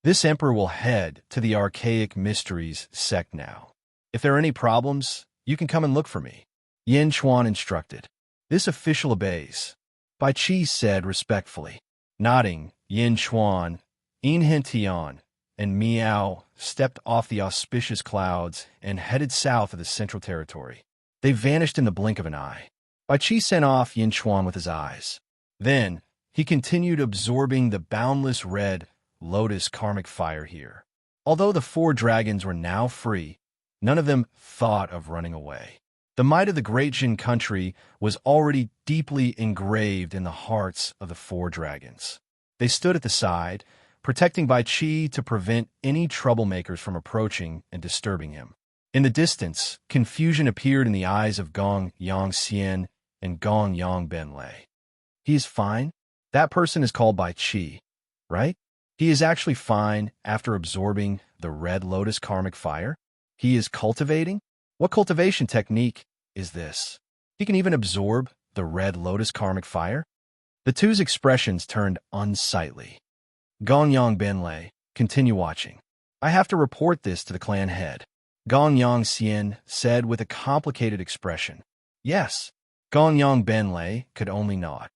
This emperor will head to the Archaic Mysteries sect now. If there are any problems, you can come and look for me. Yin Chuan instructed. This official obeys. Bai Chi said respectfully. Nodding, Yin Chuan, Yin Hentian, and Miao stepped off the auspicious clouds and headed south of the Central Territory. They vanished in the blink of an eye. Bai Chi sent off Yin Chuan with his eyes. Then, he continued absorbing the boundless red lotus karmic fire here. Although the 4 dragons were now free, none of them thought of running away. The might of the great Jin country was already deeply engraved in the hearts of the 4 dragons. They stood at the side, protecting Bai Chi to prevent any troublemakers from approaching and disturbing him. In the distance, confusion appeared in the eyes of Gong Yang Xian and Gong Yang Benlei. He is fine? That person is called Bai Chi, right? He is actually fine after absorbing the red lotus karmic fire? He is cultivating? What cultivation technique is this? He can even absorb the red lotus karmic fire? The two's expressions turned unsightly. Gong Yang Benlei, continue watching. I have to report this to the clan head. Gong Yang Xian said with a complicated expression. Yes. Gong Yang Benlei could only nod.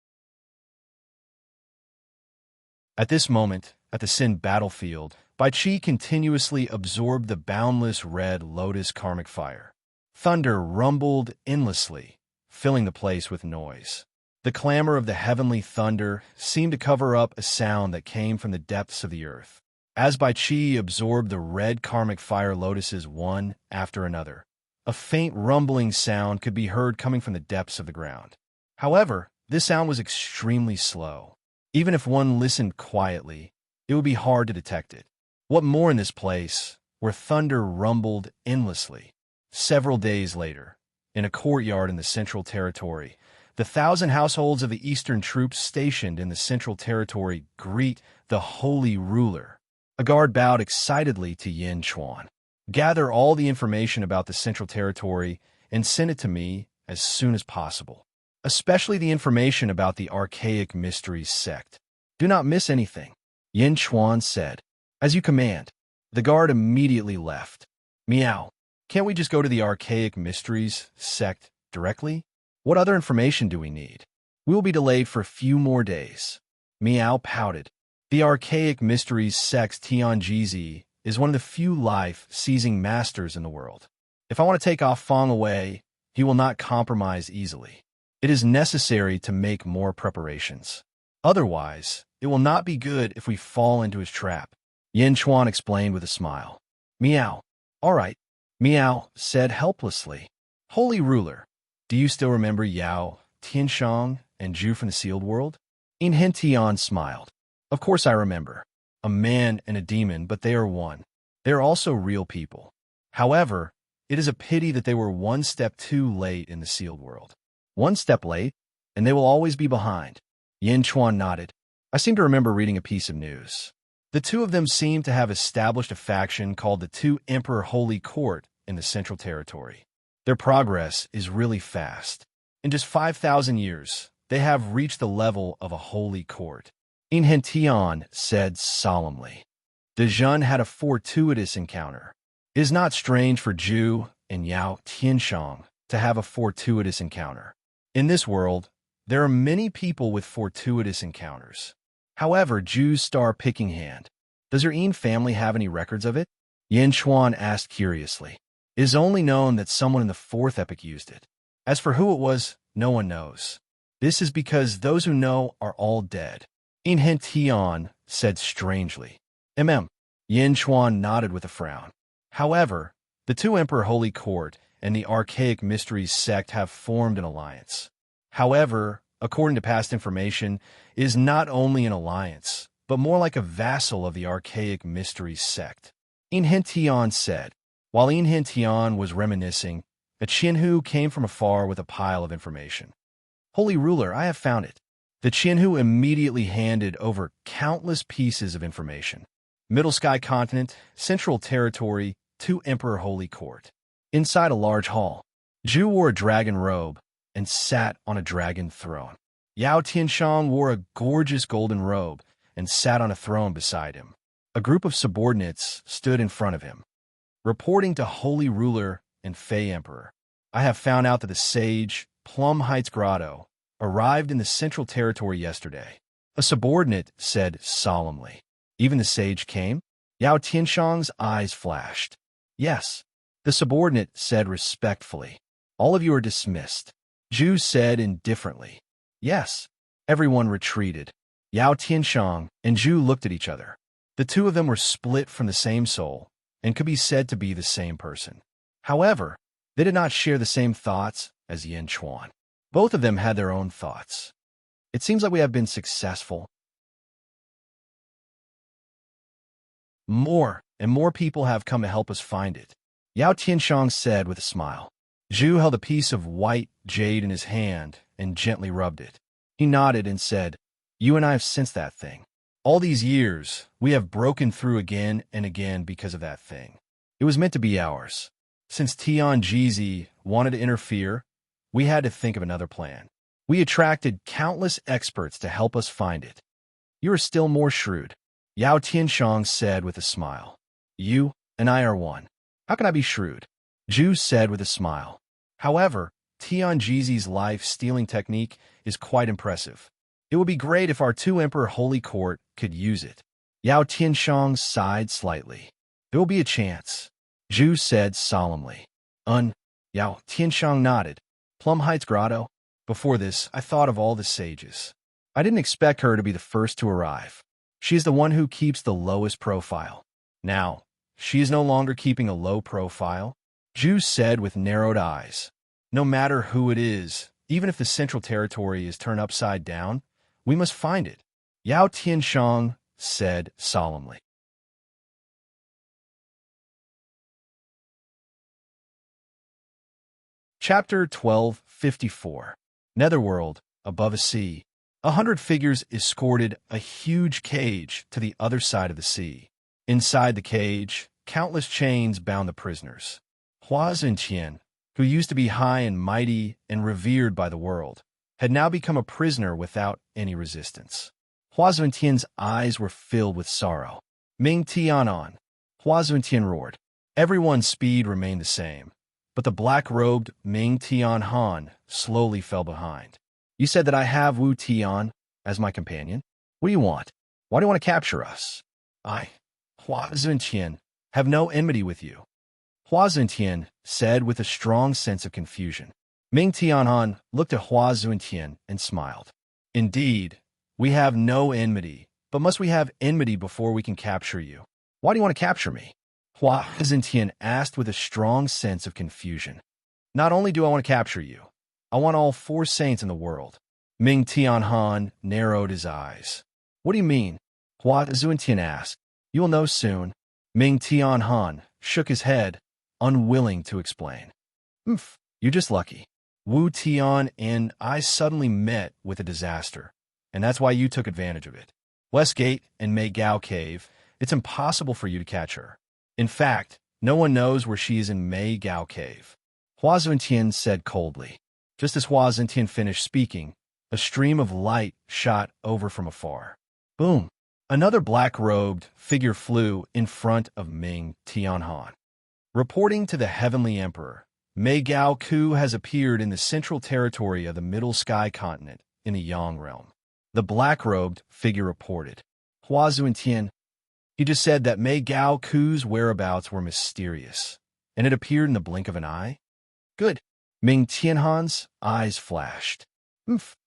At this moment, at the Sin battlefield, Bai Qi continuously absorbed the boundless red lotus karmic fire. Thunder rumbled endlessly, filling the place with noise. The clamor of the heavenly thunder seemed to cover up a sound that came from the depths of the earth. As Bai Qi absorbed the red karmic fire lotuses one after another, a faint rumbling sound could be heard coming from the depths of the ground. However, this sound was extremely slow. Even if one listened quietly, it would be hard to detect it. What more in this place, where thunder rumbled endlessly? Several days later, in a courtyard in the Central Territory, the 1,000 households of the Eastern troops stationed in the Central Territory greet the Holy Ruler. A guard bowed excitedly to Yin Chuan. Gather all the information about the Central Territory and send it to me as soon as possible, especially the information about the Archaic Mysteries sect. Do not miss anything, Yin Chuan said. As you command. The guard immediately left. Meow. Can't we just go to the Archaic Mysteries sect directly? What other information do we need? We will be delayed for a few more days. Meow pouted. The Archaic Mysteries sect's Tianjizi is one of the few life-seizing masters in the world. If I want to take Ah Fong away, he will not compromise easily. It is necessary to make more preparations. Otherwise, it will not be good if we fall into his trap, Yin Chuan explained with a smile. Meow. All right, Meow said helplessly. Holy Ruler, do you still remember Yao, Tianshang, and Zhu from the Sealed World? In Tian smiled. Of course I remember. A man and a demon, but they are one. They are also real people. However, it is a pity that they were one step too late in the Sealed World. One step late, and they will always be behind. Yin Chuan nodded. I seem to remember reading a piece of news. The two of them seem to have established a faction called the Two Emperor Holy Court in the Central Territory. Their progress is really fast. In just 5,000 years, they have reached the level of a holy court. In Tian said solemnly. De Jun had a fortuitous encounter. It is not strange for Zhu and Yao Tianshang to have a fortuitous encounter. In this world, there are many people with fortuitous encounters. However, Zhu's star-picking hand. Does your Yin family have any records of it? Yin Chuan asked curiously. It is only known that someone in the fourth epoch used it. As for who it was, no one knows. This is because those who know are all dead. In Tian said strangely. Yin Chuan nodded with a frown. However, the Two Emperor Holy Court and the Archaic Mysteries sect have formed an alliance. However, according to past information, it is not only an alliance, but more like a vassal of the Archaic Mysteries sect. In Tian said. While In Tian was reminiscing, a Qianhu came from afar with a pile of information. Holy Ruler, I have found it. The Qianhu immediately handed over countless pieces of information. Middle Sky Continent, Central Territory, Two Emperor Holy Court. Inside a large hall, Zhu wore a dragon robe and sat on a dragon throne. Yao Tianshang wore a gorgeous golden robe and sat on a throne beside him. A group of subordinates stood in front of him. Reporting to Holy Ruler and Fey Emperor, I have found out that the sage, Plum Heights Grotto, arrived in the Central Territory yesterday. A subordinate said solemnly. Even the sage came? Yao Tianshang's eyes flashed. Yes. The subordinate said respectfully. All of you are dismissed. Zhu said indifferently. Yes. Everyone retreated. Yao Tianshang and Zhu looked at each other. The two of them were split from the same soul and could be said to be the same person. However, they did not share the same thoughts as Yin Chuan. Both of them had their own thoughts. It seems like we have been successful. More and more people have come to help us find it, Yao Tianshang said with a smile. Zhu held a piece of white jade in his hand and gently rubbed it. He nodded and said, You and I have sensed that thing. All these years, we have broken through again and again because of that thing. It was meant to be ours. Since Tianjizi wanted to interfere, we had to think of another plan. We attracted countless experts to help us find it. You are still more shrewd, Yao Tianshang said with a smile. You and I are one. How can I be shrewd? Zhu said with a smile. However, Tianjizi's life-stealing technique is quite impressive. It would be great if our Two Emperor Holy Court could use it. Yao Tianshang sighed slightly. There will be a chance, Zhu said solemnly. Yao Tianshang nodded. Plum Heights Grotto? Before this, I thought of all the sages. I didn't expect her to be the first to arrive. She is the one who keeps the lowest profile. Now, she is no longer keeping a low profile, Zhu said with narrowed eyes. No matter who it is, even if the Central Territory is turned upside down, we must find it, Yao Tianshang said solemnly. Chapter 1254. Netherworld, above a sea. 100 figures escorted a huge cage to the other side of the sea. Inside the cage, countless chains bound the prisoners. Hua Zunqian, who used to be high and mighty and revered by the world, had now become a prisoner without any resistance. Hua Zunqian's eyes were filled with sorrow. Ming Tianan, Hua Zunqian roared. Everyone's speed remained the same, but the black-robed Ming Tianhan slowly fell behind. You said that I have Wu Tian as my companion? What do you want? Why do you want to capture us? I, Hua Zunqian, have no enmity with you, Hua Zunqian said with a strong sense of confusion. Ming Tianhan looked at Hua Zunqian and smiled. Indeed, we have no enmity, but must we have enmity before we can capture you? Why do you want to capture me? Hua Zunqian asked with a strong sense of confusion. Not only do I want to capture you, I want all 4 saints in the world. Ming Tianhan narrowed his eyes. What do you mean? Hua Zunqian asked. You will know soon. Ming Tianhan shook his head, unwilling to explain. You're just lucky. Wu Tian and I suddenly met with a disaster, and that's why you took advantage of it. Westgate and Mei Gao Cave, it's impossible for you to catch her. In fact, no one knows where she is in Mei Gao Cave. Hua Zunqian said coldly. Just as Hua Zunqian finished speaking, a stream of light shot over from afar. Boom! Another black-robed figure flew in front of Ming Tianhan. Reporting to the Heavenly Emperor, Mei Gao Ku has appeared in the central territory of the Middle Sky Continent in the Yang realm. The black-robed figure reported. Hua Zunqian, he just said that Mei Gao Ku's whereabouts were mysterious, and it appeared in the blink of an eye? Good. Ming Tianhan's eyes flashed.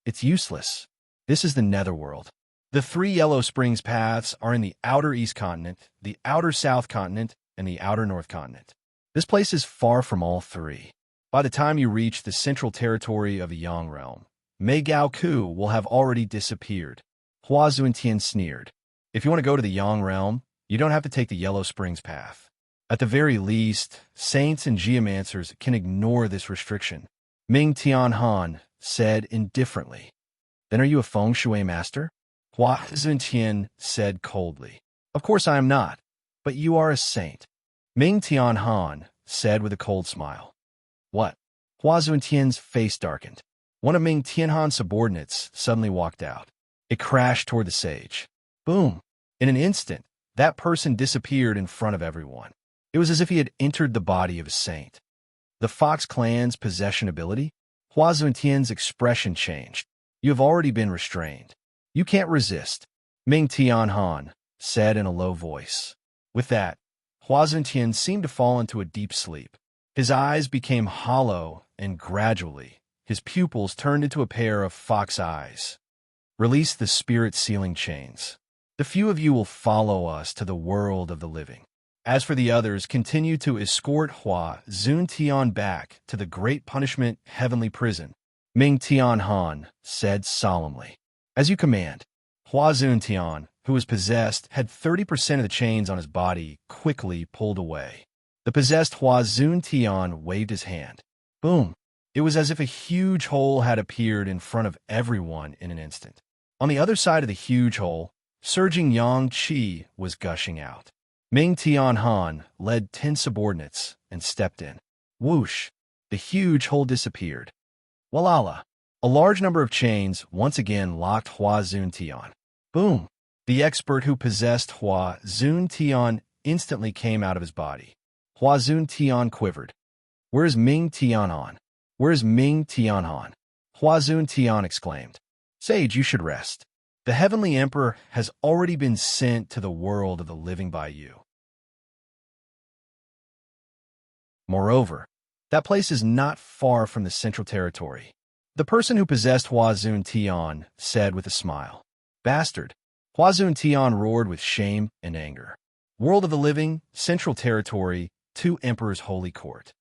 It's useless. This is the Netherworld. The 3 Yellow Springs paths are in the outer East Continent, the outer South Continent, and the outer North Continent. This place is far from all 3. By the time you reach the central territory of the Yang realm, Mei Gao Ku will have already disappeared. Hua Zunqian sneered. If you want to go to the Yang realm, you don't have to take the Yellow Springs path. At the very least, saints and geomancers can ignore this restriction. Ming Tianhan said indifferently. Then are you a feng shui master? Hua Zunqian said coldly. Of course I am not, but you are a saint. Ming Tianhan said with a cold smile. What? Hua Zunqian's face darkened. One of Ming Tianhan's subordinates suddenly walked out. It crashed toward the sage. Boom! In an instant, that person disappeared in front of everyone. It was as if he had entered the body of a saint. The Fox clan's possession ability? Hua Zunqian's expression changed. You have already been restrained. You can't resist, Ming Tianhan said in a low voice. With that, Hua Zunqian seemed to fall into a deep sleep. His eyes became hollow, and gradually, his pupils turned into a pair of fox eyes. Release the spirit sealing chains. The few of you will follow us to the world of the living. As for the others, continue to escort Hua Zunqian back to the Great Punishment Heavenly Prison, Ming Tianhan said solemnly. As you command. Hua Zunqian, who was possessed, had 30% of the chains on his body quickly pulled away. The possessed Hua Zunqian waved his hand. Boom! It was as if a huge hole had appeared in front of everyone in an instant. On the other side of the huge hole, surging yang qi was gushing out. Ming Tianhan led 10 subordinates and stepped in. Whoosh! The huge hole disappeared. Walala! A large number of chains once again locked Hua Zunqian. Boom! The expert who possessed Hua Zunqian instantly came out of his body. Hua Zunqian quivered. Where is Ming Tianhan? Where is Ming Tianhan? Hua Zunqian exclaimed. Sage, you should rest. The Heavenly Emperor has already been sent to the world of the living by you. Moreover, that place is not far from the Central Territory. The person who possessed Huazun Tian said with a smile. Bastard! Huazun Tian roared with shame and anger. World of the living, Central Territory, 2 Emperor's Holy Court.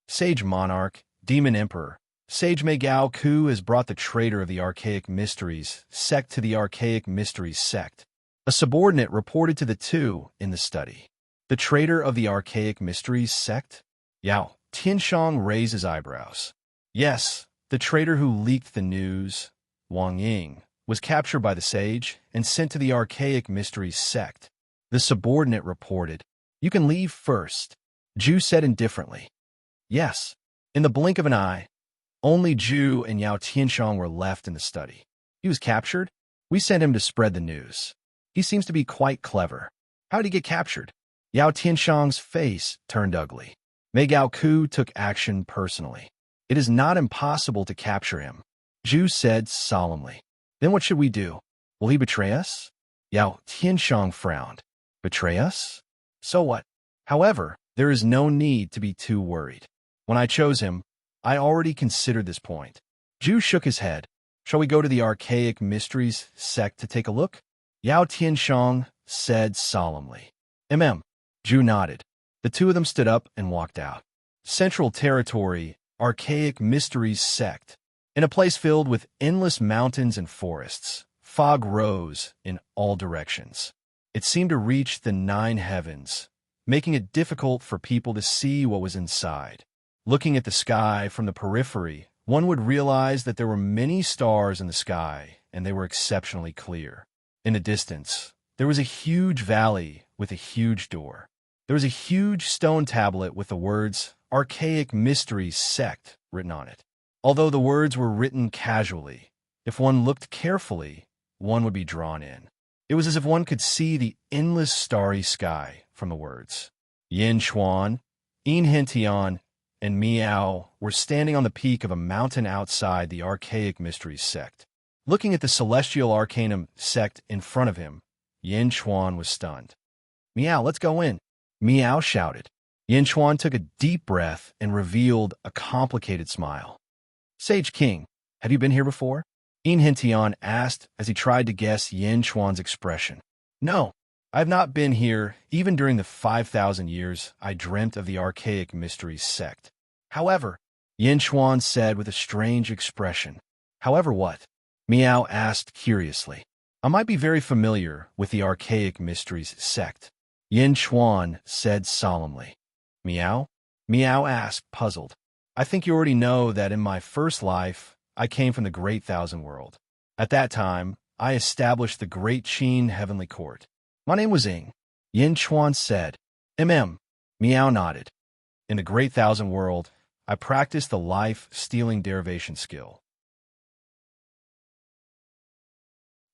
Sage Monarch, Demon Emperor, Sage Megao Ku has brought the traitor of the Archaic Mysteries sect to the Archaic Mysteries sect. A subordinate reported to the 2 in the study. The traitor of the Archaic Mysteries sect? Yao Tianshang raised his eyebrows. Yes, the traitor who leaked the news, Wang Ying, was captured by the sage and sent to the Archaic Mysteries sect. The subordinate reported. You can leave first, Zhu said indifferently. Yes. In the blink of an eye, only Zhu and Yao Tianshang were left in the study. He was captured? We sent him to spread the news. He seems to be quite clever. How did he get captured? Yao Tianshang's face turned ugly. Mei Gao Ku took action personally. It is not impossible to capture him, Zhu said solemnly. Then what should we do? Will he betray us? Yao Tianshang frowned. Betray us? So what? However, there is no need to be too worried. When I chose him, I already considered this point. Zhu shook his head. Shall we go to the Archaic Mysteries sect to take a look? Yao Tianshang said solemnly. Zhu nodded. The 2 of them stood up and walked out. Central Territory, Archaic Mysteries sect. In a place filled with endless mountains and forests, fog rose in all directions. It seemed to reach the 9 heavens, making it difficult for people to see what was inside. Looking at the sky from the periphery, one would realize that there were many stars in the sky, and they were exceptionally clear. In the distance, there was a huge valley with a huge door. There was a huge stone tablet with the words Archaic Mysteries Sect written on it. Although the words were written casually, if one looked carefully, one would be drawn in. It was as if one could see the endless starry sky from the words. Yin Chuan, Yin Hentian, and Miao were standing on the peak of a mountain outside the Archaic Mysteries sect. Looking at the Celestial Arcanum sect in front of him, Yin Chuan was stunned. Miao, let's go in, Miao shouted. Yin Chuan took a deep breath and revealed a complicated smile. Sage King, have you been here before? Yin Hentian asked as he tried to guess Yin Chuan's expression. No, I have not been here. Even during the 5,000 years I dreamt of the Archaic Mysteries sect. However, Yin Chuan said with a strange expression. However what? Miao asked curiously. I might be very familiar with the Archaic Mysteries sect, Yin Chuan said solemnly. Miao? Miao asked, puzzled. I think you already know that in my first life, I came from the Great Thousand World. At that time, I established the Great Qin Heavenly Court. My name was Ying, Yin Chuan said. Miao nodded. In the Great Thousand World, I practiced the life-stealing derivation skill.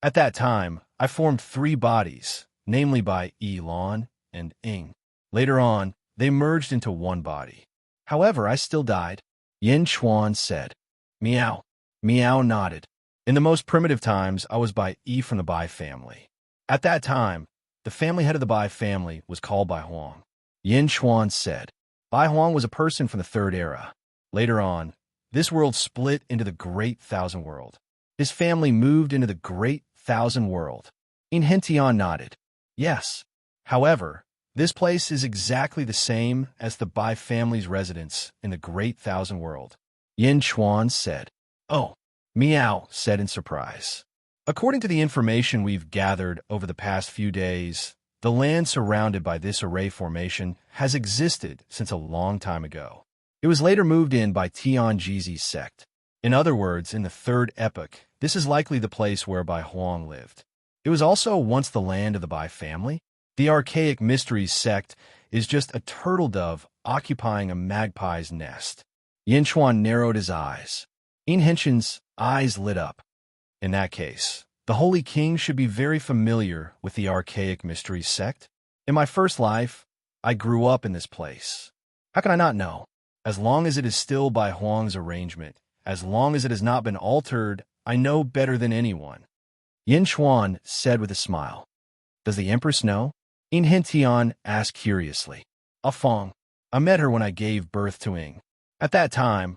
At that time, I formed 3 bodies, namely by Lan and Ying. Later on, they merged into 1 body. However, I still died, Yin Chuan said. Miao. Miao nodded. In the most primitive times, I was by from the Bai family. At that time, the family head of the Bai family was called Bai Huang. Yin Chuan said. Bai Huang was a person from the 3rd era. Later on, this world split into the Great Thousand World. His family moved into the Great Thousand World. Yin Hentian nodded. Yes. However, this place is exactly the same as the Bai family's residence in the Great Thousand World. Yin Chuan said. Oh, Miao said in surprise. According to the information we've gathered over the past few days, the land surrounded by this array formation has existed since a long time ago. It was later moved in by Tianjizi's sect. In other words, in the 3rd epoch, this is likely the place where Bai Huang lived. It was also once the land of the Bai family. The Archaic Mysteries sect is just a turtle dove occupying a magpie's nest. Yin Chuan narrowed his eyes. Yin Hentian's eyes lit up. In that case, the Holy King should be very familiar with the Archaic Mysteries sect. In my first life, I grew up in this place. How can I not know? As long as it is still Bai Huang's arrangement, as long as it has not been altered, I know better than anyone. Yin Chuan said with a smile. Does the Empress know? Yin Hintian asked curiously. Ah Fong. I met her when I gave birth to Ing. At that time,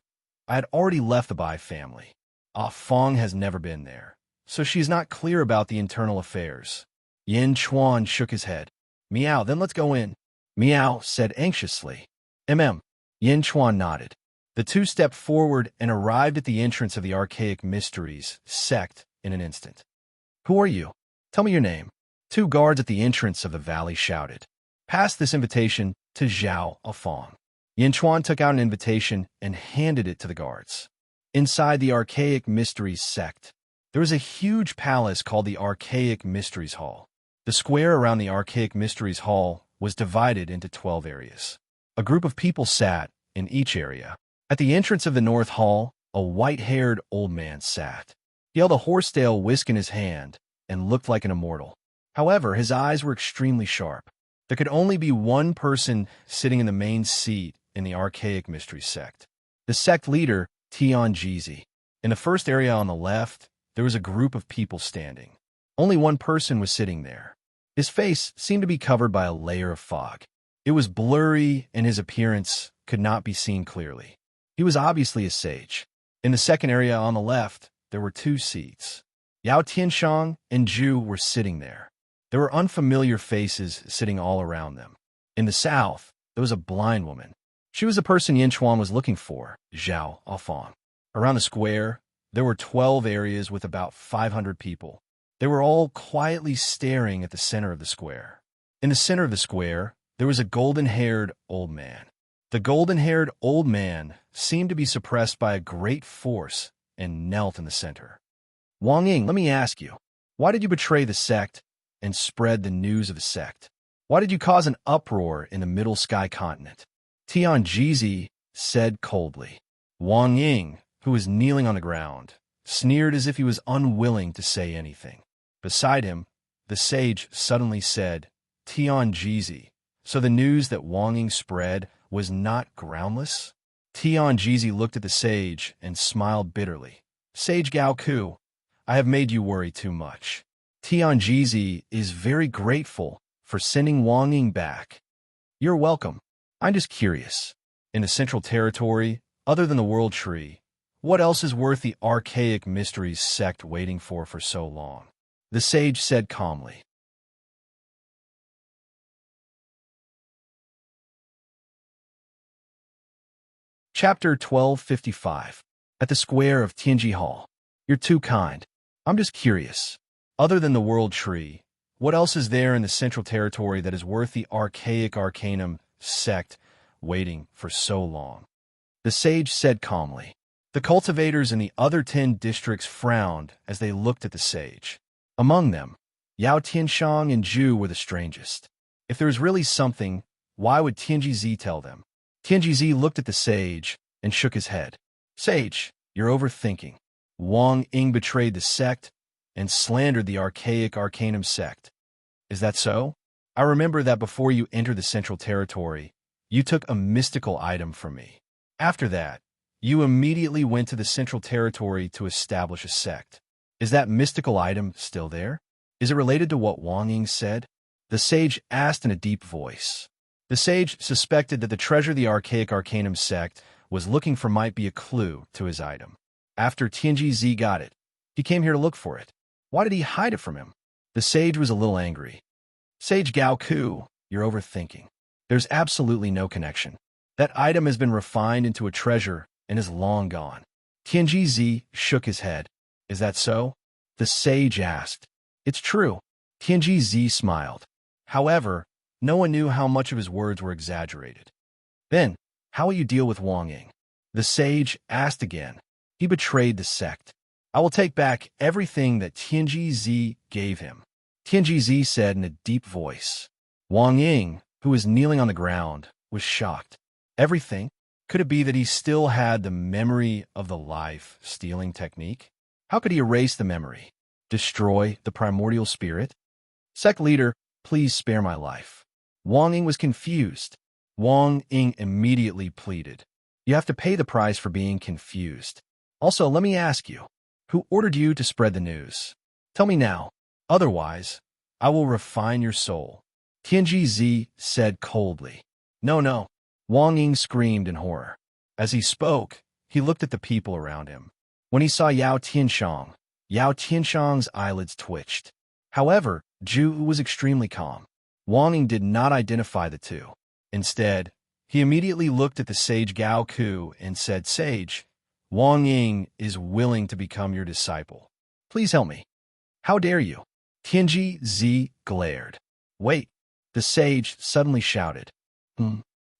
I had already left the Bai family. Ah Fong has never been there, so she's not clear about the internal affairs. Yin Chuan shook his head. Meow, then let's go in. Meow said anxiously. Yin Chuan nodded. The two stepped forward and arrived at the entrance of the Archaic Mysteries sect in an instant. Who are you? Tell me your name. Two guards at the entrance of the valley shouted. Pass this invitation to Zhao Afong. Yin Chuan took out an invitation and handed it to the guards. Inside the Archaic Mysteries sect, there was a huge palace called the Archaic Mysteries Hall. The square around the Archaic Mysteries Hall was divided into 12 areas. A group of people sat in each area. At the entrance of the North Hall, a white-haired old man sat. He held a horsetail whisk in his hand and looked like an immortal. However, his eyes were extremely sharp. There could only be one person sitting in the main seat in the Archaic Mysteries sect. The sect leader, Tian Jizi. In the first area on the left, there was a group of people standing. Only one person was sitting there. His face seemed to be covered by a layer of fog. It was blurry and his appearance could not be seen clearly. He was obviously a sage. In the second area on the left, there were two seats. Yao Tianshang and Zhu were sitting there. There were unfamiliar faces sitting all around them. In the south, there was a blind woman. She was the person Yin Chuan was looking for, Zhao Afong. Around the square, there were 12 areas with about 500 people. They were all quietly staring at the center of the square. In the center of the square, there was a golden-haired old man. The golden-haired old man seemed to be suppressed by a great force and knelt in the center. Wang Ying, let me ask you, why did you betray the sect and spread the news of the sect? Why did you cause an uproar in the Middle Sky continent? Tian Jizi said coldly. Wang Ying, who was kneeling on the ground, sneered as if he was unwilling to say anything. Beside him, the sage suddenly said, Tian Jizi, so the news that Wang Ying spread was not groundless? Tian Jizi looked at the sage and smiled bitterly. Sage Gao Ku, I have made you worry too much. Tian Jizi is very grateful for sending Wang Ying back. You're welcome. I'm just curious. In the Central Territory, other than the World Tree, what else is worth the Archaic Mysteries sect waiting for so long? The sage said calmly. Chapter 1255. At the square of Tianji Hall. You're too kind. I'm just curious. Other than the World Tree, what else is there in the Central Territory that is worth the Archaic Arcanum sect waiting for so long? The sage said calmly. The cultivators in the other 10 districts frowned as they looked at the sage. Among them, Yao Tianshang and Zhu were the strangest. If there was really something, why would Tianjizi tell them? Tianjizi looked at the sage and shook his head. Sage, you're overthinking. Wang Ying betrayed the sect and slandered the Archaic Arcanum sect. Is that so? I remember that before you entered the Central Territory, you took a mystical item from me. After that, you immediately went to the Central Territory to establish a sect. Is that mystical item still there? Is it related to what Wang Ying said? The sage asked in a deep voice. The sage suspected that the treasure the Archaic Arcanum sect was looking for might be a clue to his item. After Tianjizi got it, he came here to look for it. Why did he hide it from him? The sage was a little angry. Sage Gao Ku, you're overthinking. There's absolutely no connection. That item has been refined into a treasure and is long gone. Tianjizi shook his head. Is that so? The sage asked. It's true. Tianjizi smiled. However, no one knew how much of his words were exaggerated. Then, how will you deal with Wang Ying? The sage asked again. He betrayed the sect. I will take back everything that Tianjizi gave him. Tianjizi said in a deep voice. Wang Ying, who was kneeling on the ground, was shocked. Everything? Could it be that he still had the memory of the life-stealing technique? How could he erase the memory? Destroy the primordial spirit? Sect leader, please spare my life. Wang Ying was confused. Wang Ying immediately pleaded. You have to pay the price for being confused. Also, let me ask you, who ordered you to spread the news? Tell me now. Otherwise, I will refine your soul. Tianji said coldly. No, no. Wang Ying screamed in horror. As he spoke, he looked at the people around him. When he saw Yao Tianshang's eyelids twitched. However, Zhu was extremely calm. Wang Ying did not identify the two. Instead, he immediately looked at the sage Gao Ku and said, Sage, Wang Ying is willing to become your disciple. Please help me. How dare you? Tianji glared. Wait, the sage suddenly shouted.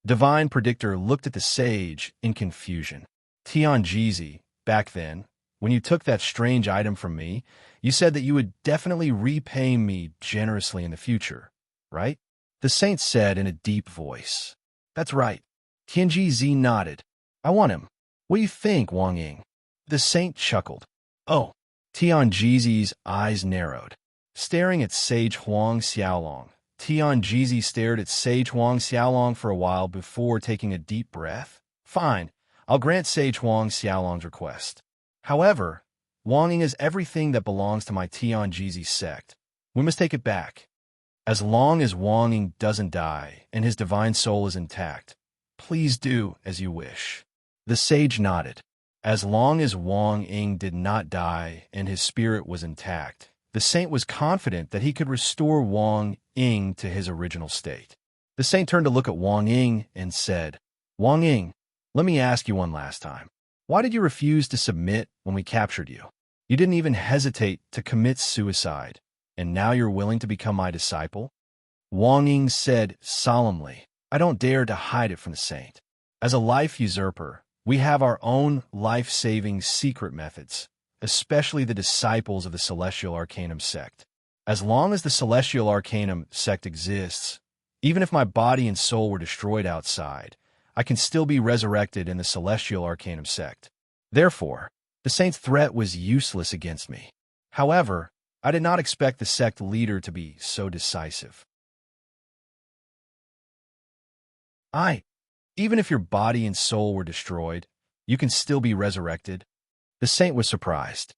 Divine Predictor looked at the sage in confusion. Tianji, back then, when you took that strange item from me, you said that you would definitely repay me generously in the future, right? The saint said in a deep voice. That's right. Tianji nodded. I want him. What do you think, Wang Ying? The saint chuckled. Oh. Tianji's eyes narrowed. Staring at Sage Huang Xiaolong, Tianji stared at Sage Huang Xiaolong for a while before taking a deep breath. Fine, I'll grant Sage Huang Xiaolong's request. However, Wang Ying is everything that belongs to my Tianji sect. We must take it back. As long as Wang Ying doesn't die and his divine soul is intact, please do as you wish. The sage nodded. As long as Wang Ying did not die and his spirit was intact, the saint was confident that he could restore Wang Ying to his original state. The saint turned to look at Wang Ying and said, Wang Ying, let me ask you one last time. Why did you refuse to submit when we captured you? You didn't even hesitate to commit suicide, and now you're willing to become my disciple? Wang Ying said solemnly, I don't dare to hide it from the saint. As a life usurper, we have our own life-saving secret methods, especially the disciples of the Celestial Arcanum sect. As long as the Celestial Arcanum sect exists, even if my body and soul were destroyed outside, I can still be resurrected in the Celestial Arcanum sect. Therefore, the saint's threat was useless against me. However, I did not expect the sect leader to be so decisive. Even if your body and soul were destroyed, you can still be resurrected. The saint was surprised.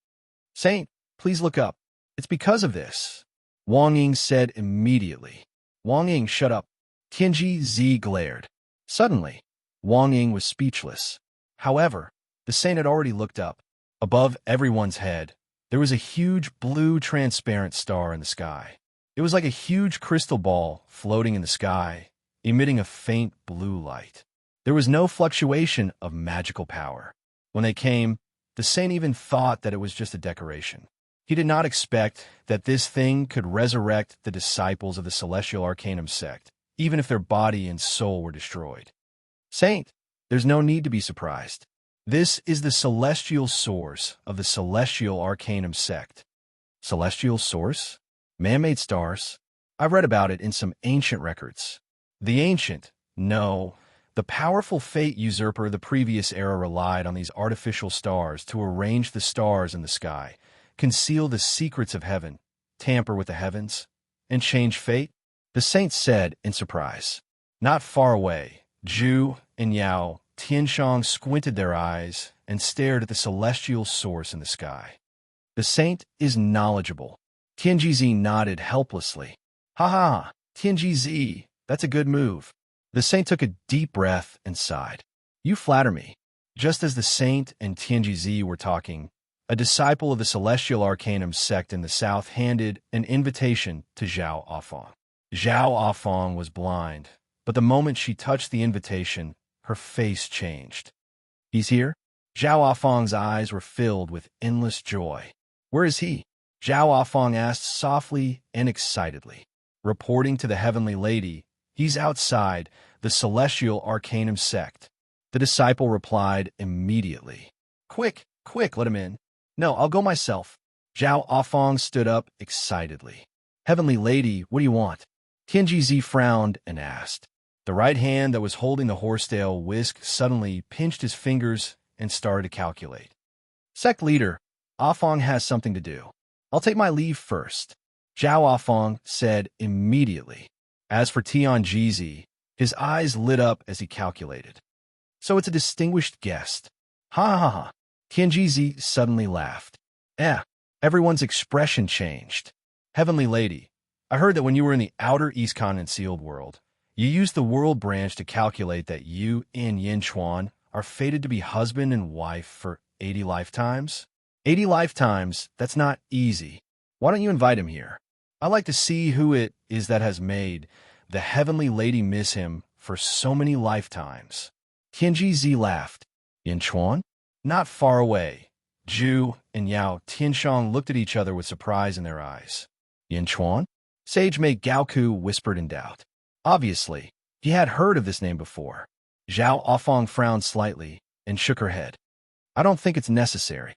Saint, please look up. It's because of this. Wang Ying said immediately. Wang Ying, shut up. Tianji glared. Suddenly, Wang Ying was speechless. However, the saint had already looked up. Above everyone's head, there was a huge blue transparent star in the sky. It was like a huge crystal ball floating in the sky, emitting a faint blue light. There was no fluctuation of magical power. When they came, the saint even thought that it was just a decoration. He did not expect that this thing could resurrect the disciples of the Celestial Arcanum sect, even if their body and soul were destroyed. Saint, there's no need to be surprised. This is the celestial source of the Celestial Arcanum sect. Celestial source? Man-made stars? I've read about it in some ancient records. The powerful fate usurper of the previous era relied on these artificial stars to arrange the stars in the sky, conceal the secrets of heaven, tamper with the heavens, and change fate? The saint said in surprise. Not far away, Zhu and Yao Tianshang squinted their eyes and stared at the celestial source in the sky. The saint is knowledgeable. Tianji nodded helplessly. Ha ha, Tianji, that's a good move. The saint took a deep breath and sighed. You flatter me. Just as the saint and Tianji were talking, a disciple of the Celestial Arcanum sect in the south handed an invitation to Zhao Afang. Zhao Afang was blind, but the moment she touched the invitation, her face changed. He's here? Zhao Afang's eyes were filled with endless joy. Where is he? Zhao Afang asked softly and excitedly. Reporting to the Heavenly Lady, he's outside the Celestial Arcanum sect. The disciple replied immediately. Quick, let him in. No, I'll go myself. Zhao Afang stood up excitedly. Heavenly Lady, what do you want? Tianji frowned and asked. The right hand that was holding the horsetail whisk suddenly pinched his fingers and started to calculate. Sect leader, Afang has something to do. I'll take my leave first. Zhao Afang said immediately. As for Tianji, his eyes lit up as he calculated. So it's a distinguished guest. Ha ha ha. Tianji suddenly laughed. Everyone's expression changed. Heavenly Lady, I heard that when you were in the outer East Continent sealed world, you used the world branch to calculate that you and Yin Chuan are fated to be husband and wife for 80 lifetimes? 80 lifetimes, that's not easy. Why don't you invite him here? I like to see who it is that has made the Heavenly Lady miss him for so many lifetimes. Tianji Zi laughed. Yin Chuan? Not far away. Zhu and Yao Tianshang looked at each other with surprise in their eyes. Yin Chuan? Sage Mate Gaoku whispered in doubt. Obviously, he had heard of this name before. Zhao Offang frowned slightly and shook her head. I don't think it's necessary.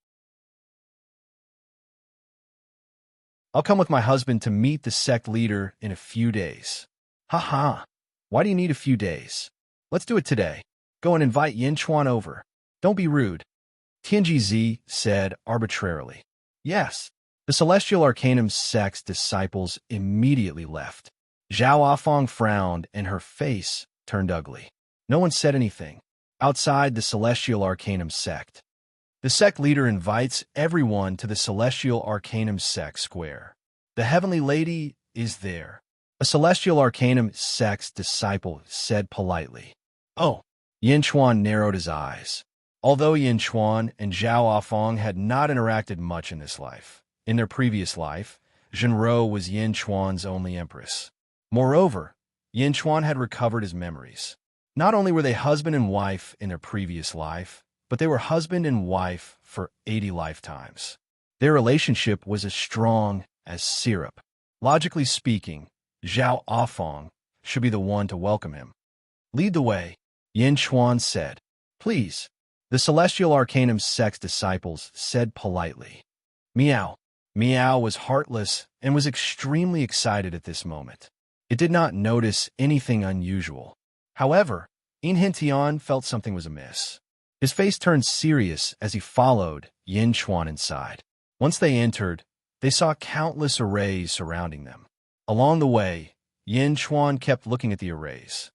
I'll come with my husband to meet the sect leader in a few days. Ha ha. Why do you need a few days? Let's do it today. Go and invite Yin Chuan over. Don't be rude. Tianji Zi said arbitrarily. Yes. The Celestial Arcanum sect's disciples immediately left. Zhao Offang frowned and her face turned ugly. No one said anything. Outside the Celestial Arcanum sect, the sect leader invites everyone to the Celestial Arcanum sect square. The Heavenly Lady is there. A Celestial Arcanum sect's disciple said politely. Oh, Yin Chuan narrowed his eyes. Although Yin Chuan and Zhao Offang had not interacted much in this life, in their previous life, Zhenro was Yin Chuan's only empress. Moreover, Yin Chuan had recovered his memories. Not only were they husband and wife in their previous life, but they were husband and wife for 80 lifetimes. Their relationship was as strong as syrup. Logically speaking, Zhao Offang should be the one to welcome him. Lead the way, Yin Chuan said. Please. The Celestial Arcanum sect's disciples said politely. Meow. Meow was heartless and was extremely excited at this moment. It did not notice anything unusual. However, Inhentian felt something was amiss. His face turned serious as he followed Yin Chuan inside. Once they entered, they saw countless arrays surrounding them. Along the way, Yin Chuan kept looking at the arrays.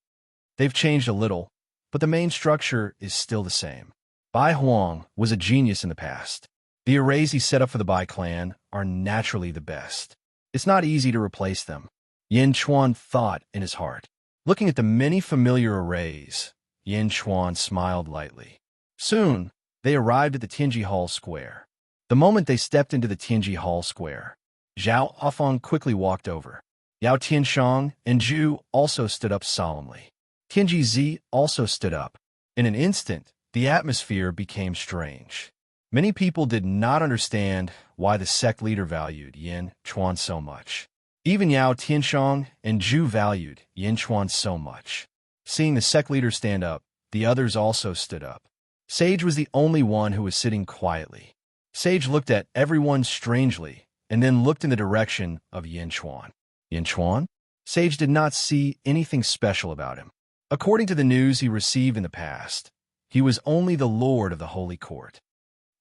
They've changed a little, but the main structure is still the same. Bai Huang was a genius in the past. The arrays he set up for the Bai clan are naturally the best. It's not easy to replace them, Yin Chuan thought in his heart. Looking at the many familiar arrays, Yin Chuan smiled lightly. Soon, they arrived at the Tianji Hall Square. The moment they stepped into the Tianji Hall Square, Zhao Offang quickly walked over. Yao Tianshang and Zhu also stood up solemnly. Tianji Zi also stood up. In an instant, the atmosphere became strange. Many people did not understand why the sect leader valued Yin Chuan so much. Even Yao Tianshang and Zhu valued Yin Chuan so much. Seeing the sect leader stand up, the others also stood up. Sage was the only one who was sitting quietly. Sage looked at everyone strangely and then looked in the direction of Yin Chuan. Yin Chuan? Sage did not see anything special about him. According to the news he received in the past, he was only the lord of the Holy Court.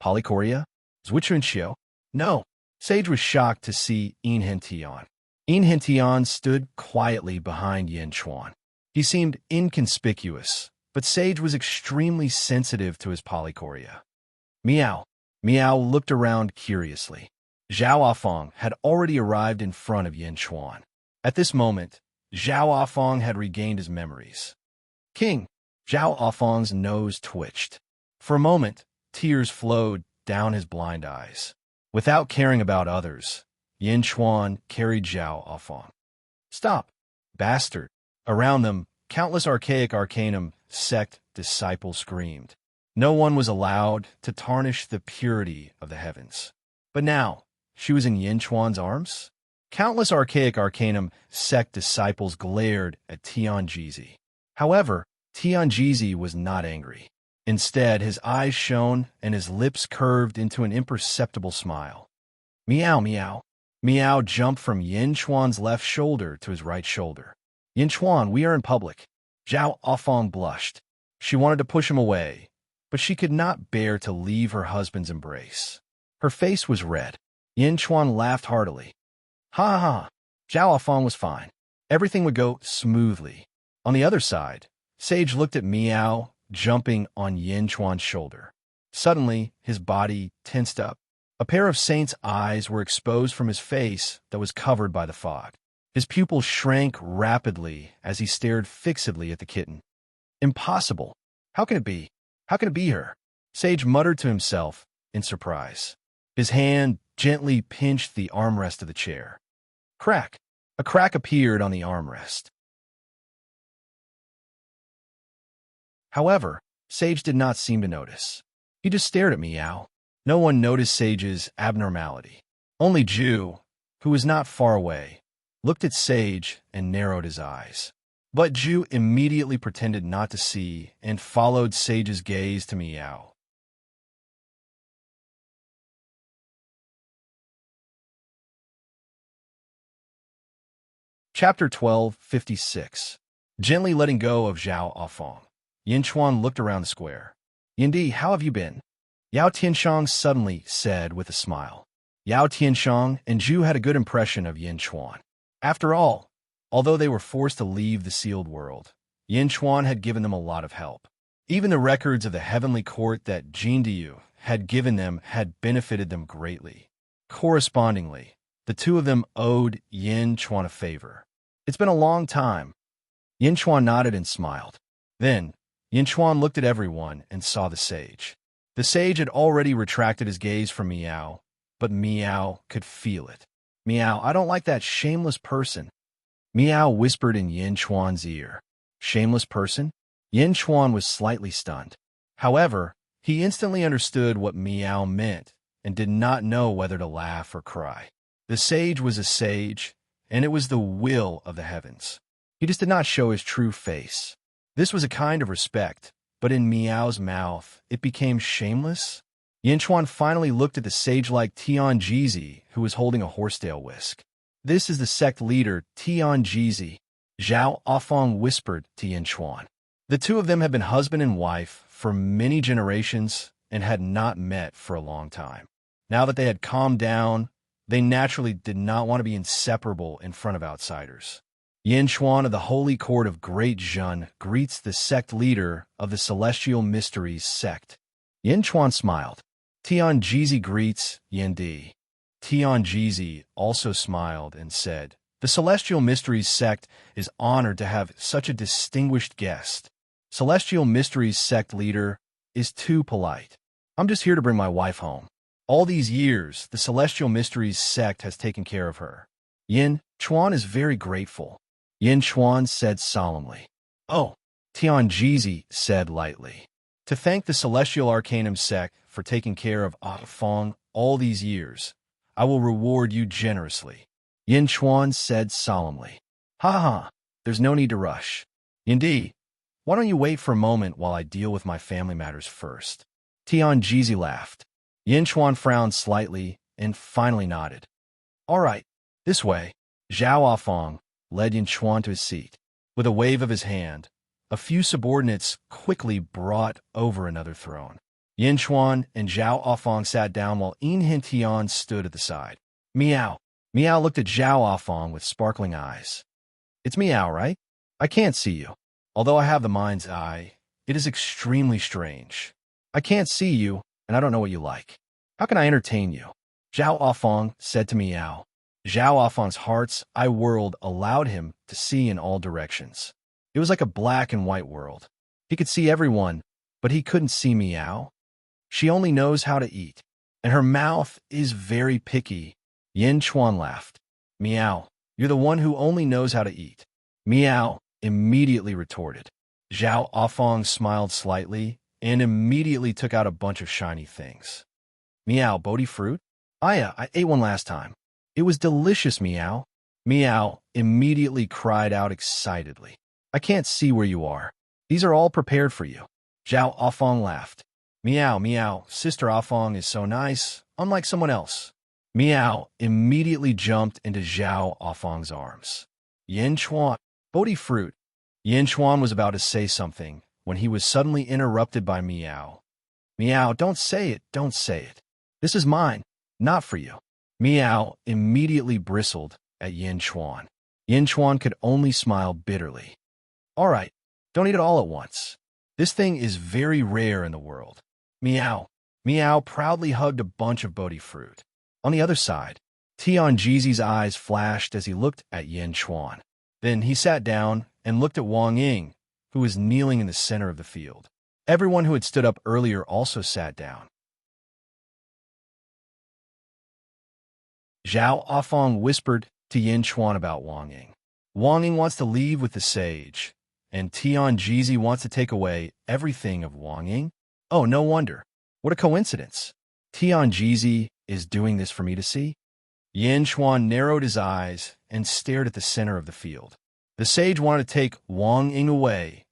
Polychoria? Zhuichunxiu? No. Sage was shocked to see Inhentian. Inhentian stood quietly behind Yin Chuan. He seemed inconspicuous, but Sage was extremely sensitive to his polychoria. Meow. Meow looked around curiously. Zhao Offang had already arrived in front of Yin Chuan. At this moment, Zhao Offang had regained his memories. King. Zhao Offang's nose twitched. For a moment, tears flowed down his blind eyes. Without caring about others, Yin Chuan carried Zhao Offang. Stop, bastard. Around them, countless archaic arcanum sect disciples screamed. No one was allowed to tarnish the purity of the heavens. But now, she was in Yin Chuan's arms? Countless archaic arcanum sect disciples glared at Tianji. However, Tianji was not angry. Instead, his eyes shone and his lips curved into an imperceptible smile. Meow, meow. Meow jumped from Yin Chuan's left shoulder to his right shoulder. Yin Chuan, we are in public. Zhao Offang blushed. She wanted to push him away, but she could not bear to leave her husband's embrace. Her face was red. Yin Chuan laughed heartily. Ha ha ha. Zhao Offang was fine. Everything would go smoothly. On the other side, Sage looked at Meow jumping on Yin Chuan's shoulder. Suddenly, his body tensed up. A pair of Saint's eyes were exposed from his face that was covered by the fog. His pupils shrank rapidly as he stared fixedly at the kitten. Impossible. How can it be? How can it be her? Sage muttered to himself in surprise. His hand gently pinched the armrest of the chair. Crack! A crack appeared on the armrest. However, Sage did not seem to notice. He just stared at Meow. No one noticed Sage's abnormality. Only Ju, who was not far away, looked at Sage and narrowed his eyes. But Ju immediately pretended not to see and followed Sage's gaze to Meow. Chapter 12:56. Gently letting go of Zhao Afong, Yin Chuan looked around the square. Yindi, how have you been? Yao Tianshang suddenly said with a smile. Yao Tianshang and Zhu had a good impression of Yin Chuan. After all, although they were forced to leave the sealed world, Yin Chuan had given them a lot of help. Even the records of the heavenly court that Jindiyu had given them had benefited them greatly. Correspondingly, the two of them owed Yin Chuan a favor. It's been a long time. Yin Chuan nodded and smiled. Then, Yin Chuan looked at everyone and saw the sage. The sage had already retracted his gaze from Meow, but Meow could feel it. Meow, I don't like that shameless person. Meow whispered in Yin Chuan's ear. Shameless person? Yin Chuan was slightly stunned. However, he instantly understood what Meow meant and did not know whether to laugh or cry. The sage was a sage, and it was the will of the heavens. He just did not show his true face. This was a kind of respect, but in Meow's mouth, it became shameless. Yin Chuan finally looked at the sage-like Tian Jizi, who was holding a horsetail whisk. This is the sect leader, Tian Jizi, Zhao Afong whispered to Yin Chuan. The two of them had been husband and wife for many generations and had not met for a long time. Now that they had calmed down, they naturally did not want to be inseparable in front of outsiders. Yin Chuan of the Holy Court of Great Zhen greets the sect leader of the Celestial Mysteries sect. Yin Chuan smiled. Tian Jizi greets Yin Di. Tian Jizi also smiled and said, The Celestial Mysteries sect is honored to have such a distinguished guest. Celestial Mysteries sect leader is too polite. I'm just here to bring my wife home. All these years, the Celestial Mysteries sect has taken care of her. Yin Chuan is very grateful. Yin Chuan said solemnly. Oh, Tian Jizi said lightly. To thank the Celestial Arcanum sect for taking care of Fong all these years, I will reward you generously. Yin Chuan said solemnly. Ha ha, there's no need to rush. Yindi, why don't you wait for a moment while I deal with my family matters first? Tian Jizi laughed. Yin Chuan frowned slightly and finally nodded. All right, this way. Zhao Afong led Yin Chuan to his seat. With a wave of his hand, a few subordinates quickly brought over another throne. Yin Chuan and Zhao Afong sat down while Yin Tian stood at the side. Meow. Meow looked at Zhao Afong with sparkling eyes. It's Meow, right? I can't see you. Although I have the mind's eye, it is extremely strange. I can't see you, and I don't know what you like. How can I entertain you? Zhao Afong said to Meow. Zhao Afong's heart's eye world allowed him to see in all directions. It was like a black and white world. He could see everyone, but he couldn't see Meow. She only knows how to eat, and her mouth is very picky. Yin Chuan laughed. Meow, you're the one who only knows how to eat. Meow immediately retorted. Zhao Afong smiled slightly and immediately took out a bunch of shiny things. Meow, Bodhi fruit? Aya, I ate one last time. It was delicious, Meow. Meow immediately cried out excitedly. I can't see where you are. These are all prepared for you. Zhao Afong laughed. Meow, Meow, Sister Afong is so nice, unlike someone else. Meow immediately jumped into Zhao Afong's arms. Yin Chuan, Bodhi fruit. Yin Chuan was about to say something when he was suddenly interrupted by Meow. Meow, don't say it, don't say it. This is mine, not for you. Meow immediately bristled at Yin Chuan. Yin Chuan could only smile bitterly. All right, don't eat it all at once. This thing is very rare in the world. Meow. Meow proudly hugged a bunch of Bodhi fruit. On the other side, Tianjizi's eyes flashed as he looked at Yin Chuan. Then he sat down and looked at Wang Ying, who was kneeling in the center of the field. Everyone who had stood up earlier also sat down. Zhao Afong whispered to Yin Chuan about Wang Ying. Wang Ying wants to leave with the sage, and Tianjizi wants to take away everything of Wang Ying? Oh, no wonder. What a coincidence. Tianjizi is doing this for me to see? Yin Chuan narrowed his eyes and stared at the center of the field. The sage wanted to take Wang Ying away,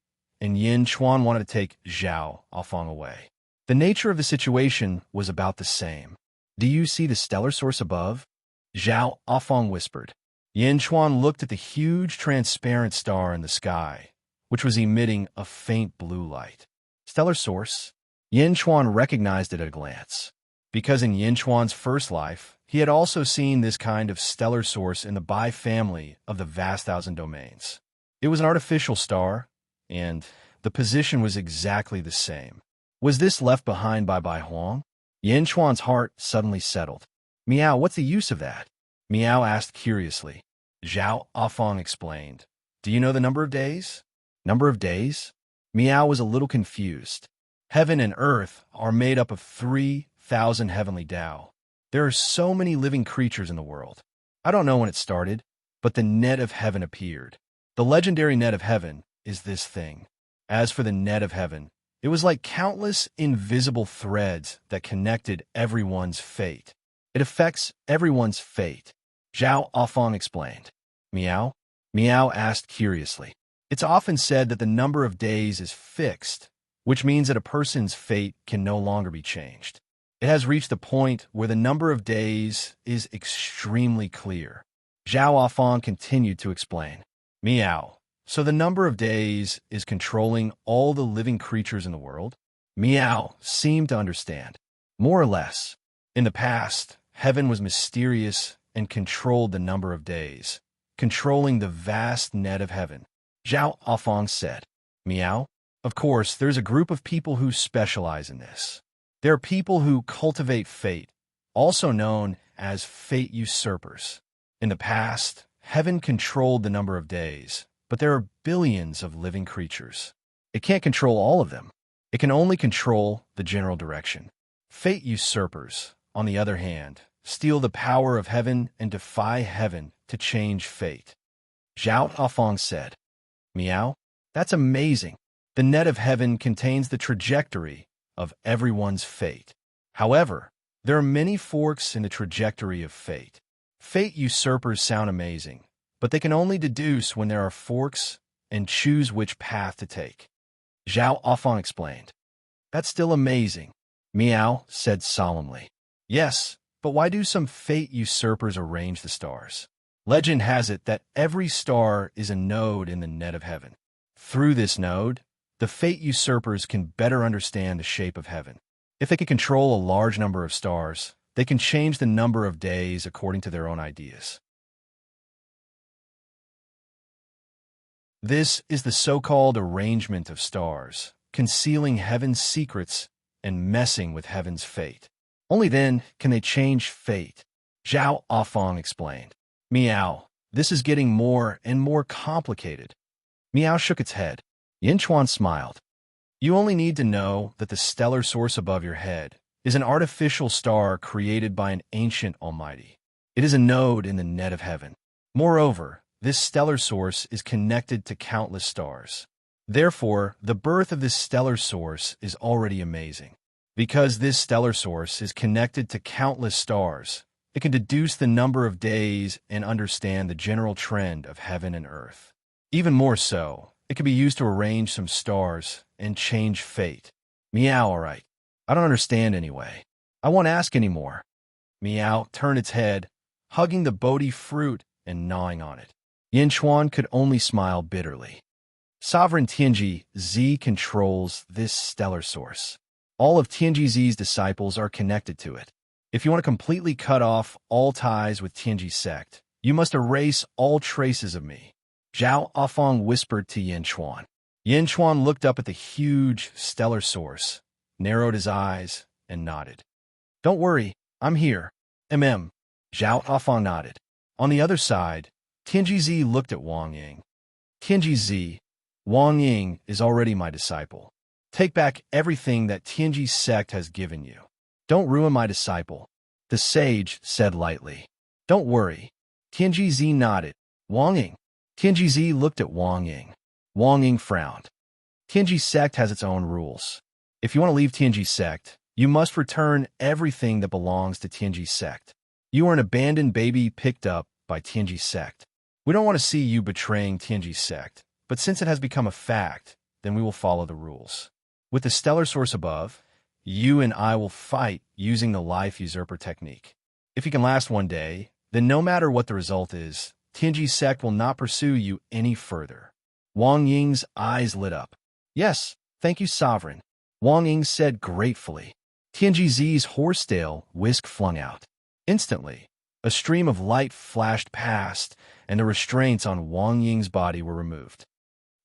and Yin Chuan wanted to take Zhao Afong away. The nature of the situation was about the same. Do you see the stellar source above? Zhao Afong whispered. Yin Chuan looked at the huge transparent star in the sky, which was emitting a faint blue light. Stellar source? Yin Chuan recognized it at a glance. Because in Yin Chuan's first life, he had also seen this kind of stellar source in the Bai family of the vast thousand domains. It was an artificial star, and the position was exactly the same. Was this left behind by Bai Huang? Yin Chuan's heart suddenly settled. Meow, what's the use of that? Meow asked curiously. Zhao Afong explained. Do you know the number of days? Number of days? Meow was a little confused. Heaven and earth are made up of 3,000 heavenly Tao. There are so many living creatures in the world. I don't know when it started, but the net of heaven appeared. The legendary net of heaven is this thing. As for the net of heaven, it was like countless invisible threads that connected everyone's fate. It affects everyone's fate. Zhao Afong explained. Meow? Meow asked curiously. It's often said that the number of days is fixed, which means that a person's fate can no longer be changed. It has reached a point where the number of days is extremely clear. Zhao Afong continued to explain. Meow. So the number of days is controlling all the living creatures in the world? Meow seemed to understand. More or less. In the past, heaven was mysterious and controlled the number of days, controlling the vast net of heaven. Zhao Afong said. Meow. Of course, there's a group of people who specialize in this. There are people who cultivate fate, also known as fate usurpers. In the past, heaven controlled the number of days, but there are billions of living creatures. It can't control all of them. It can only control the general direction. Fate usurpers, on the other hand, steal the power of heaven and defy heaven to change fate. Zhao Afong said. Meow? That's amazing. The net of heaven contains the trajectory of everyone's fate. However, there are many forks in the trajectory of fate. Fate usurpers sound amazing, but they can only deduce when there are forks and choose which path to take. Zhao Afong explained. That's still amazing, Meow said solemnly. Yes, but why do some fate usurpers arrange the stars? Legend has it that every star is a node in the net of heaven. Through this node, the fate usurpers can better understand the shape of heaven. If they can control a large number of stars, they can change the number of days according to their own ideas. This is the so-called arrangement of stars, concealing heaven's secrets and messing with heaven's fate. Only then can they change fate, Zhao Afong explained. Meow, this is getting more and more complicated. Meow shook its head. Yin Chuan smiled. You only need to know that the stellar source above your head is an artificial star created by an ancient almighty. It is a node in the net of heaven. Moreover, this stellar source is connected to countless stars. Therefore, the birth of this stellar source is already amazing. Because this stellar source is connected to countless stars, it can deduce the number of days and understand the general trend of heaven and earth. Even more so, it can be used to arrange some stars and change fate. Meow, all right. I don't understand anyway. I won't ask anymore. Meow turned its head, hugging the Bodhi fruit and gnawing on it. Yin Chuan could only smile bitterly. Sovereign Tianji controls this stellar source. All of Tianji's disciples are connected to it. If you want to completely cut off all ties with Tianji sect, you must erase all traces of me. Zhao Afong whispered to Yin Chuan. Yin Chuan looked up at the huge stellar source, narrowed his eyes, and nodded. Don't worry, I'm here. Zhao Hafang nodded. On the other side, Tianji looked at Wang Ying. Tianji, Wang Ying is already my disciple. Take back everything that Tianji's sect has given you. Don't ruin my disciple, the sage said lightly. Don't worry. Tianji nodded. Wang Ying. Tianji looked at Wang Ying. Wang Ying frowned. Tianji's sect has its own rules. If you want to leave Tianji's sect, you must return everything that belongs to Tianji's sect. You are an abandoned baby picked up by Tianji's sect. We don't want to see you betraying Tianji's sect, but since it has become a fact, then we will follow the rules. With the stellar source above, you and I will fight using the life usurper technique. If you can last one day, then no matter what the result is, Tianji's sect will not pursue you any further. Wang Ying's eyes lit up. Yes, thank you, Sovereign, Wang Ying said gratefully. Tianji's horsetail whisk flung out. Instantly, a stream of light flashed past, and the restraints on Wang Ying's body were removed.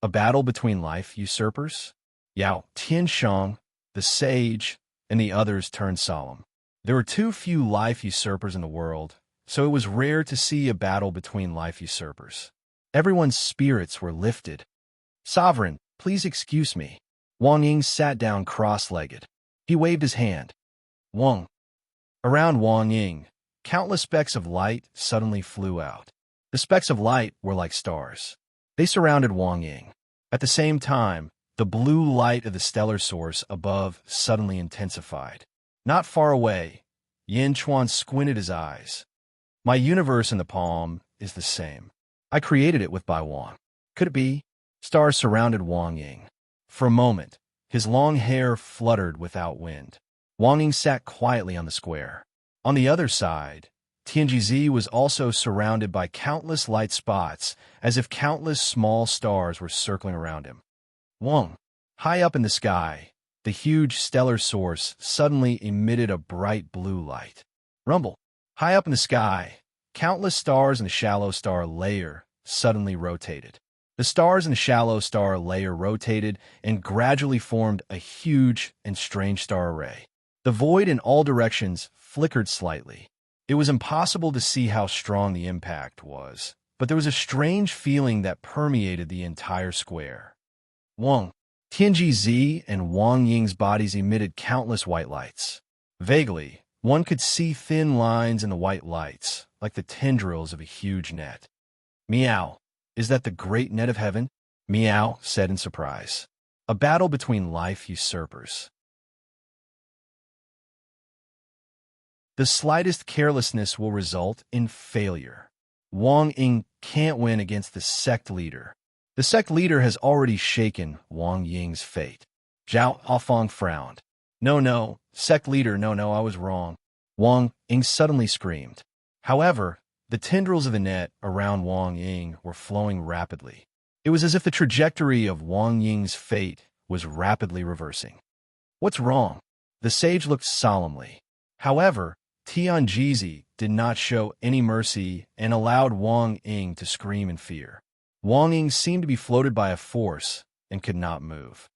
A battle between life usurpers? Yao Tianshang, the sage, and the others turned solemn. There were too few life usurpers in the world, so it was rare to see a battle between life usurpers. Everyone's spirits were lifted. Sovereign, please excuse me. Wang Ying sat down cross-legged. He waved his hand. Wang. Around Wang Ying, countless specks of light suddenly flew out. The specks of light were like stars. They surrounded Wang Ying. At the same time, the blue light of the stellar source above suddenly intensified. Not far away, Yin Chuan squinted his eyes. My universe in the palm is the same. I created it with Bai Wang. Could it be? Stars surrounded Wang Ying. For a moment, his long hair fluttered without wind. Wang Ying sat quietly on the square. On the other side, Tianji was also surrounded by countless light spots, as if countless small stars were circling around him. Wang. High up in the sky, the huge stellar source suddenly emitted a bright blue light. Rumble. High up in the sky, countless stars in the shallow star layer suddenly rotated. The stars in the shallow star layer rotated and gradually formed a huge and strange star array. The void in all directions flickered slightly. It was impossible to see how strong the impact was, but there was a strange feeling that permeated the entire square. Wang. Tianji and Wang Ying's bodies emitted countless white lights. Vaguely, one could see thin lines in the white lights, like the tendrils of a huge net. Meow. Is that the great net of heaven? Meow said in surprise. A battle between life usurpers. The slightest carelessness will result in failure. Wang Ying can't win against the sect leader. The sect leader has already shaken Wang Ying's fate. Zhao Hafang frowned. No, sect leader, no, I was wrong. Wang Ying suddenly screamed. However, the tendrils of the net around Wang Ying were flowing rapidly. It was as if the trajectory of Wang Ying's fate was rapidly reversing. What's wrong? The sage looked solemnly. However, Tianji did not show any mercy and allowed Wang Ying to scream in fear. Wang Ying seemed to be floated by a force and could not move.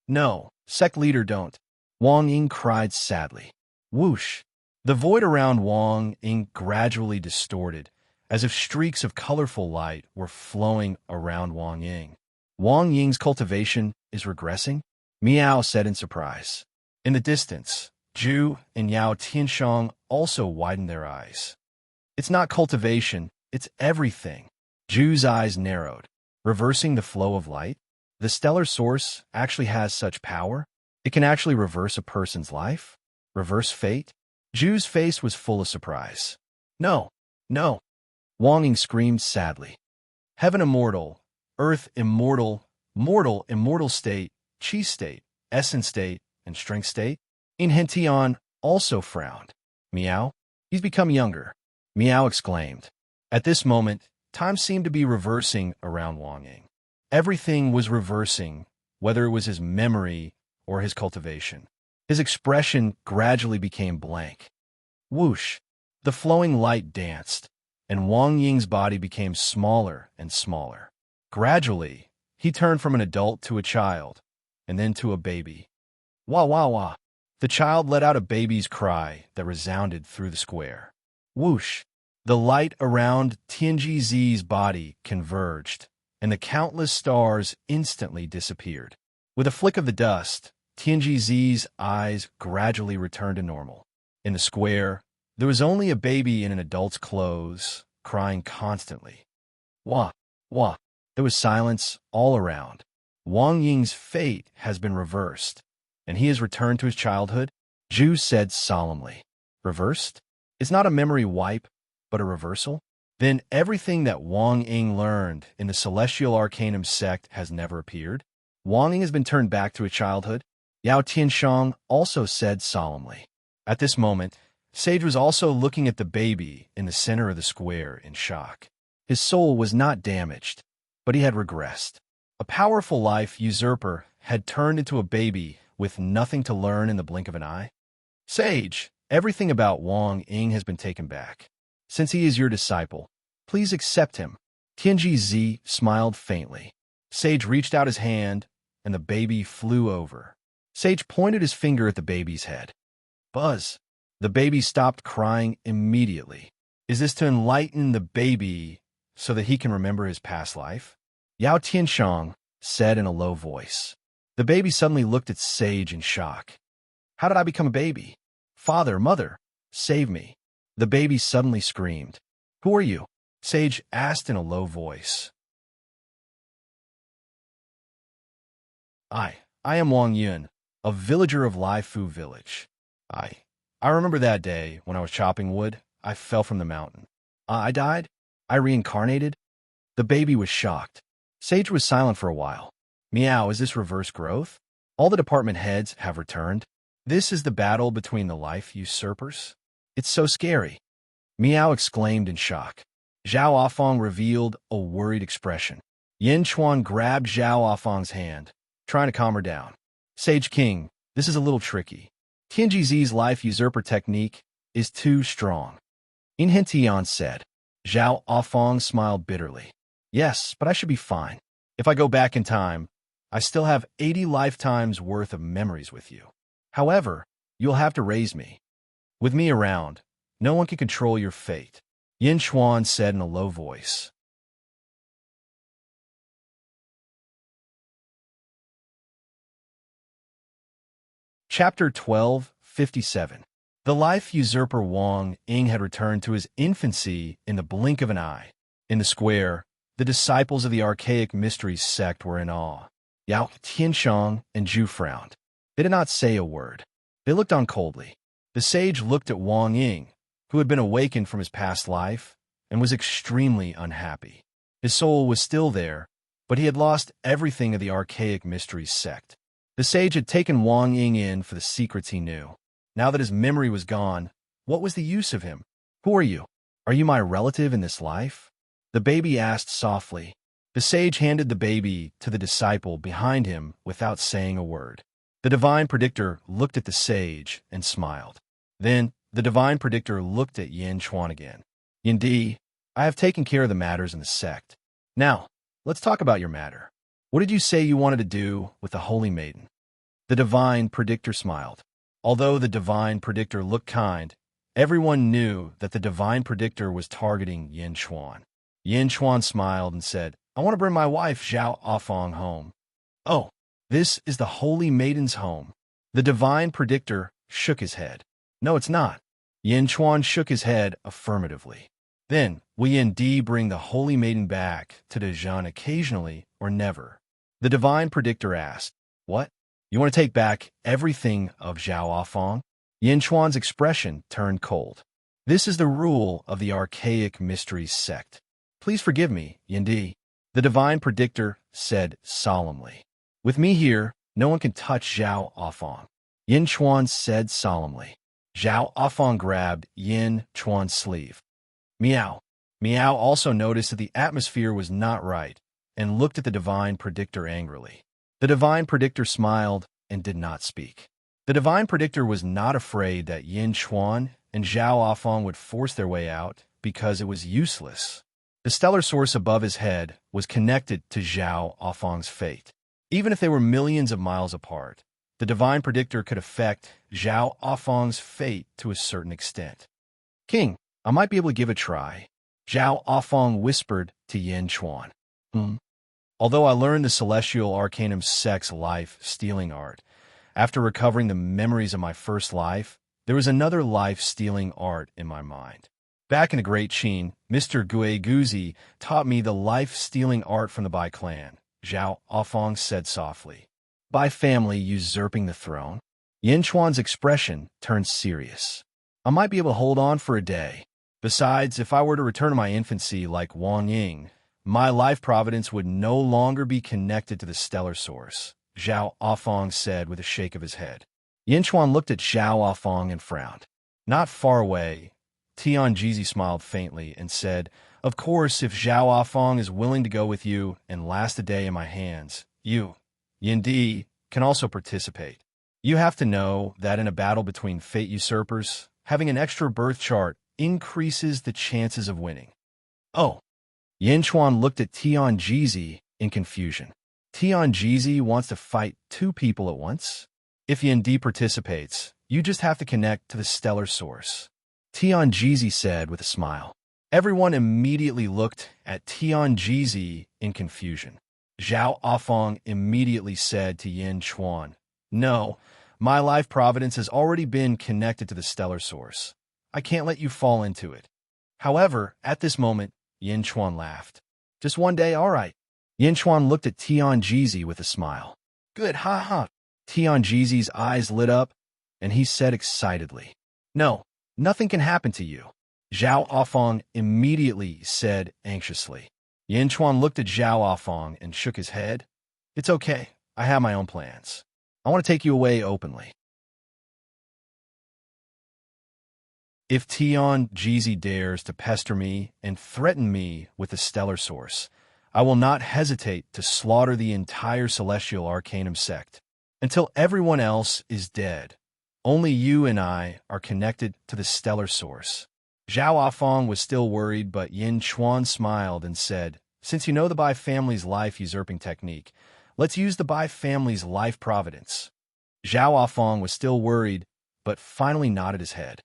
No, sect leader, don't. Wang Ying cried sadly. Whoosh! The void around Wang Ying gradually distorted, as if streaks of colorful light were flowing around Wang Ying. Wang Ying's cultivation is regressing? Meow said in surprise. In the distance, Zhu and Yao Tianshang also widened their eyes. It's not cultivation, it's everything. Zhu's eyes narrowed. Reversing the flow of light? The stellar source actually has such power? It can actually reverse a person's life? Reverse fate? Zhu's face was full of surprise. No. Wang Ying screamed sadly. Heaven immortal, earth immortal, mortal immortal state, chi state, essence state, and strength state? Inhentian also frowned. Meow? He's become younger. Meow exclaimed. At this moment, time seemed to be reversing around Wang Ying. Everything was reversing, whether it was his memory or his cultivation. His expression gradually became blank. Whoosh! The flowing light danced, and Wang Ying's body became smaller and smaller. Gradually, he turned from an adult to a child, and then to a baby. Wah wah wah! The child let out a baby's cry that resounded through the square. Whoosh! The light around Tianji's body converged, and the countless stars instantly disappeared. With a flick of the dust, Tianji's eyes gradually returned to normal. In the square, there was only a baby in an adult's clothes, crying constantly. Wah! Wah! There was silence all around. Wang Ying's fate has been reversed, and he has returned to his childhood, Zhu said solemnly. Reversed? It's not a memory wipe, but a reversal? Then everything that Wang Ying learned in the Celestial Arcanum sect has never appeared? Wang Ying has been turned back to his childhood? Yao Tianshang also said solemnly. At this moment, Sage was also looking at the baby in the center of the square in shock. His soul was not damaged, but he had regressed. A powerful life usurper had turned into a baby with nothing to learn in the blink of an eye. Sage, everything about Wang Ying has been taken back. Since he is your disciple, please accept him. Tianji smiled faintly. Sage reached out his hand, and the baby flew over. Sage pointed his finger at the baby's head. Buzz! The baby stopped crying immediately. Is this to enlighten the baby so that he can remember his past life? Yao Tianshang said in a low voice. The baby suddenly looked at Sage in shock. How did I become a baby? Father, mother, save me. The baby suddenly screamed. Who are you? Sage asked in a low voice. I am Wang Yun, a villager of Lai Fu village. I remember that day when I was chopping wood. I fell from the mountain. I died? I reincarnated? The baby was shocked. Sage was silent for a while. Meow, is this reverse growth? All the department heads have returned. This is the battle between the life usurpers? It's so scary. Meow exclaimed in shock. Zhao Afong revealed a worried expression. Yin Chuan grabbed Zhao Afong's hand, trying to calm her down. Sage King, this is a little tricky. Tianji's life usurper technique is too strong. In Hentian said. Zhao Afong smiled bitterly. Yes, but I should be fine. If I go back in time, I still have 80 lifetimes worth of memories with you. However, you'll have to raise me. With me around, no one can control your fate, Yin Chuan said in a low voice. Chapter 12:57. The life usurper Wang Ying had returned to his infancy in the blink of an eye. In the square, the disciples of the archaic mysteries sect were in awe. Yao Tianshang and Zhu frowned. They did not say a word. They looked on coldly. The sage looked at Wang Ying, who had been awakened from his past life, and was extremely unhappy. His soul was still there, but he had lost everything of the archaic mysteries sect. The sage had taken Wang Ying in for the secrets he knew. Now that his memory was gone, what was the use of him? Who are you? Are you my relative in this life? The baby asked softly. The sage handed the baby to the disciple behind him without saying a word. The divine predictor looked at the sage and smiled. Then, the divine predictor looked at Yin Chuan again. Yindi, I have taken care of the matters in the sect. Now, let's talk about your matter. What did you say you wanted to do with the Holy Maiden? The divine predictor smiled. Although the divine predictor looked kind, everyone knew that the divine predictor was targeting Yin Chuan. Yin Chuan smiled and said, I want to bring my wife Zhao Afong home. Oh, this is the Holy Maiden's home. The divine predictor shook his head. No, it's not. Yin Chuan shook his head affirmatively. Then, will Yin Di bring the Holy Maiden back to Dajan occasionally or never? The divine predictor asked, What? You want to take back everything of Zhao Afong? Yin Chuan's expression turned cold. This is the rule of the archaic mysteries sect. Please forgive me, Yin Di. The divine predictor said solemnly. With me here, no one can touch Zhao Afong. Yin Chuan said solemnly. Zhao Afong grabbed Yin Chuan's sleeve. Meow. Meow also noticed that the atmosphere was not right and looked at the divine predictor angrily. The divine predictor smiled and did not speak. The divine predictor was not afraid that Yin Chuan and Zhao Afong would force their way out because it was useless. The stellar source above his head was connected to Zhao Afong's fate. Even if they were millions of miles apart, The divine predictor could affect Zhao Afong's fate to a certain extent. King, I might be able to give a try, Zhao Afong whispered to Yin Chuan. Although I learned the celestial arcanum's sex life-stealing art, after recovering the memories of my first life, there was another life-stealing art in my mind. Back in the Great Qin, Mr. Gue Guzi taught me the life-stealing art from the Bai clan, Zhao Afong said softly. Bai family usurping the throne? Yin Chuan's expression turned serious. I might be able to hold on for a day. Besides, if I were to return to my infancy like Wang Ying, my life providence would no longer be connected to the stellar source, Zhao Afong said with a shake of his head. Yin Chuan looked at Zhao Afong and frowned. Not far away, Tian Jizi smiled faintly and said, Of course, if Zhao Afong is willing to go with you and last a day in my hands, you, Yin Di, can also participate. You have to know that in a battle between fate usurpers, having an extra birth chart increases the chances of winning. Oh. Yin Chuan looked at Tian Jizi in confusion. Tian Jizi wants to fight two people at once? If Yin Di participates, you just have to connect to the stellar source, Tian Jizi said with a smile. Everyone immediately looked at Tian Jizi in confusion. Zhao Afong immediately said to Yin Chuan, No, my life providence has already been connected to the stellar source. I can't let you fall into it. However, at this moment, Yin Chuan laughed. Just one day, all right. Yin Chuan looked at Tian Jizi with a smile. Good, ha ha. Tian Jizi's eyes lit up, and he said excitedly, No, nothing can happen to you. Zhao Afong immediately said anxiously. Yin Chuan looked at Zhao Afong and shook his head. It's okay, I have my own plans. I want to take you away openly. If Tian Jizi dares to pester me and threaten me with the stellar source, I will not hesitate to slaughter the entire celestial arcanum sect. Until everyone else is dead, only you and I are connected to the stellar source. Zhao Afong was still worried, but Yin Chuan smiled and said, Since you know the Bai family's life-usurping technique, let's use the Bai family's life providence. Zhao Afong was still worried, but finally nodded his head.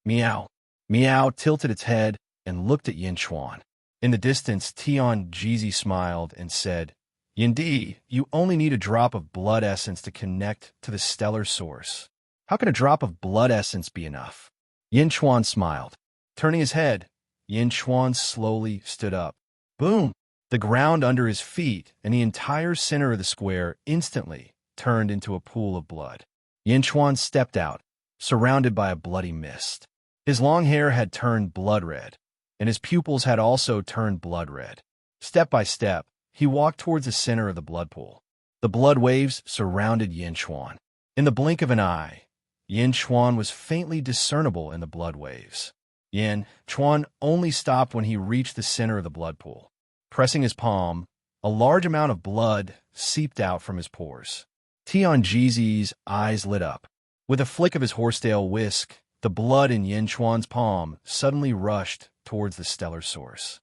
Meow. Meow tilted its head and looked at Yin Chuan. In the distance, Tian Jizi smiled and said, Yin Di, you only need a drop of blood essence to connect to the stellar source. How can a drop of blood essence be enough? Yin Chuan smiled. Turning his head, Yin Chuan slowly stood up. Boom! The ground under his feet and the entire center of the square instantly turned into a pool of blood. Yin Chuan stepped out, surrounded by a bloody mist. His long hair had turned blood red, and his pupils had also turned blood red. Step by step, he walked towards the center of the blood pool. The blood waves surrounded Yin Chuan. In the blink of an eye, Yin Chuan was faintly discernible in the blood waves. Yin Chuan only stopped when he reached the center of the blood pool. Pressing his palm, a large amount of blood seeped out from his pores. Tian Jizi's eyes lit up. With a flick of his horsetail whisk, the blood in Yin Chuan's palm suddenly rushed towards the stellar source.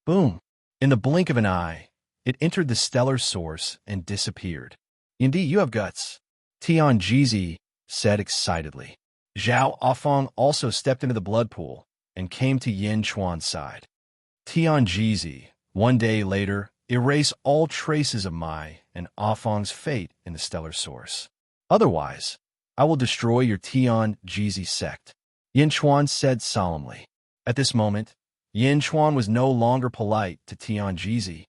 Boom! In the blink of an eye, it entered the stellar source and disappeared. Indeed, you have guts, Tian Jizi said excitedly. Zhao Afong also stepped into the blood pool and came to Yin Chuan's side. Tian Jizi, one day later, erase all traces of my and Afong's fate in the stellar source. Otherwise, I will destroy your Tian Jizi sect, Yin Chuan said solemnly. At this moment, Yin Chuan was no longer polite to Tian Jizi.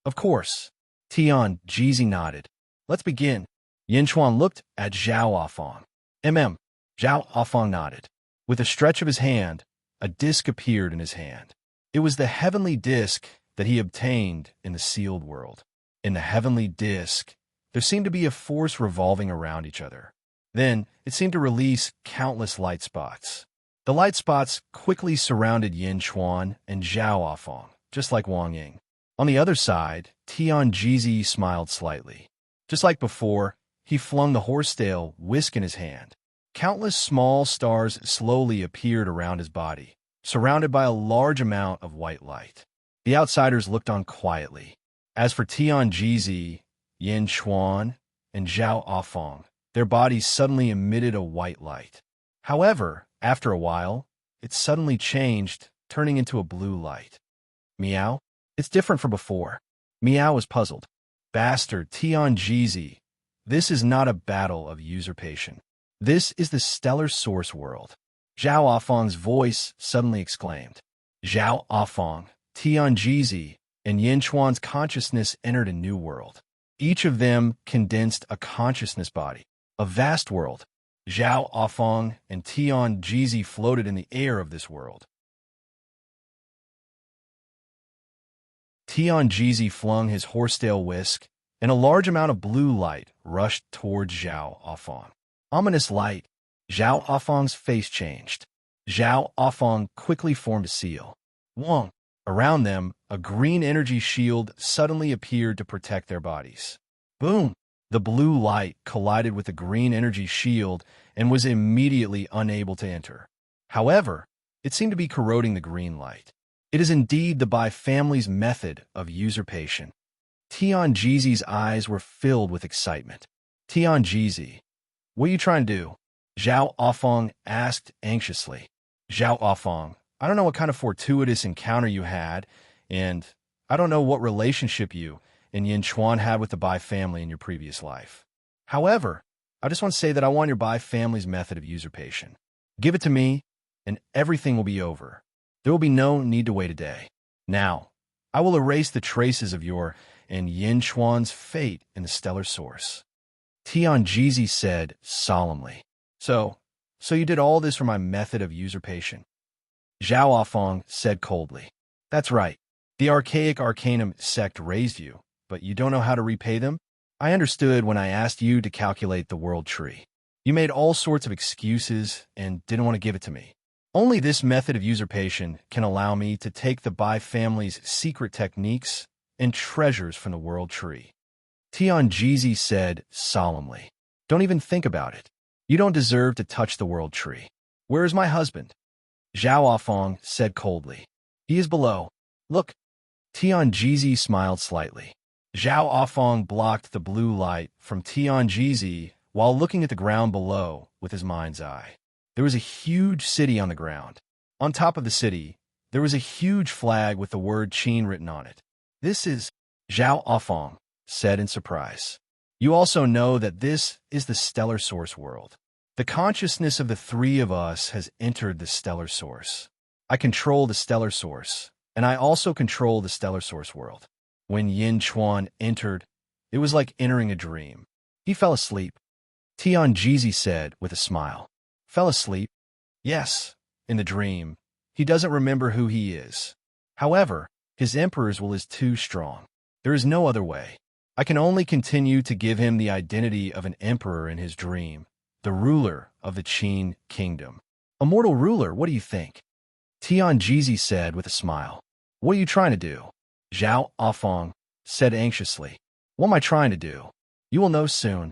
Of course, Tian Jizi nodded. Let's begin. Yin Chuan looked at Zhao Afong. Zhao Afong nodded. With a stretch of his hand, a disc appeared in his hand. It was the heavenly disc that he obtained in the sealed world. In the heavenly disc, there seemed to be a force revolving around each other. Then, it seemed to release countless light spots. The light spots quickly surrounded Yin Chuan and Zhao Afong, just like Wang Ying. On the other side, Tian Jizi smiled slightly. Just like before, he flung the horsetail whisk in his hand. Countless small stars slowly appeared around his body, surrounded by a large amount of white light. The outsiders looked on quietly. As for Tian Jizi, Yin Chuan, and Zhao Afong, their bodies suddenly emitted a white light. However, after a while, it suddenly changed, turning into a blue light. Meow? It's different from before. Meow was puzzled. Bastard, Tion Jeezy. This is not a battle of usurpation. This is the stellar source world. Zhao Afong's voice suddenly exclaimed. Zhao Afong, Tion Jeezy, and Yin Chuan's consciousness entered a new world. Each of them condensed a consciousness body, a vast world. Zhao Afong and Tion Jeezy floated in the air of this world. Tion Jeezy flung his horsetail whisk, and a large amount of blue light rushed towards Zhao Afong. Ominous light. Zhao Afong's face changed. Zhao Afong quickly formed a seal. Wong. Around them, a green energy shield suddenly appeared to protect their bodies. Boom! The blue light collided with the green energy shield and was immediately unable to enter. However, it seemed to be corroding the green light. It is indeed the Bai family's method of usurpation. Tion Jeezy's eyes were filled with excitement. Tion Jeezy, what are you trying to do? Zhao Afong asked anxiously. Zhao Afong, I don't know what kind of fortuitous encounter you had, and I don't know what relationship you and Yin Chuan had with the Bai family in your previous life. However, I just want to say that I want your Bai family's method of usurpation. Give it to me, and everything will be over. There will be no need to wait a day. Now, I will erase the traces of your and Yin Chuan's fate in the stellar source. Tion Jeezy said solemnly. So you did all this for my method of usurpation? Zhao Afong said coldly. That's right. The archaic arcanum sect raised you, but you don't know how to repay them? I understood when I asked you to calculate the world tree. You made all sorts of excuses and didn't want to give it to me. Only this method of usurpation can allow me to take the Bai family's secret techniques and treasures from the world tree. Tion Jeezy said solemnly. Don't even think about it. You don't deserve to touch the world tree. Where is my husband? Zhao Afong said coldly. He is below. Look. Tion Jeezy smiled slightly. Zhao Afong blocked the blue light from Tion Jeezy while looking at the ground below with his mind's eye. There was a huge city on the ground. On top of the city, there was a huge flag with the word Qin written on it. This is Zhao Afong said in surprise. You also know that this is the stellar source world. The consciousness of the three of us has entered the stellar source. I control the stellar source, and I also control the stellar source world. When Yin Chuan entered, it was like entering a dream. He fell asleep. Tion Jeezy said with a smile. Fell asleep? Yes, in the dream. He doesn't remember who he is. However, his emperor's will is too strong. There is no other way. I can only continue to give him the identity of an emperor in his dream, the ruler of the Qin kingdom. Immortal ruler, what do you think? Tion Jeezy said with a smile. What are you trying to do? Zhao Afong said anxiously. What am I trying to do? You will know soon.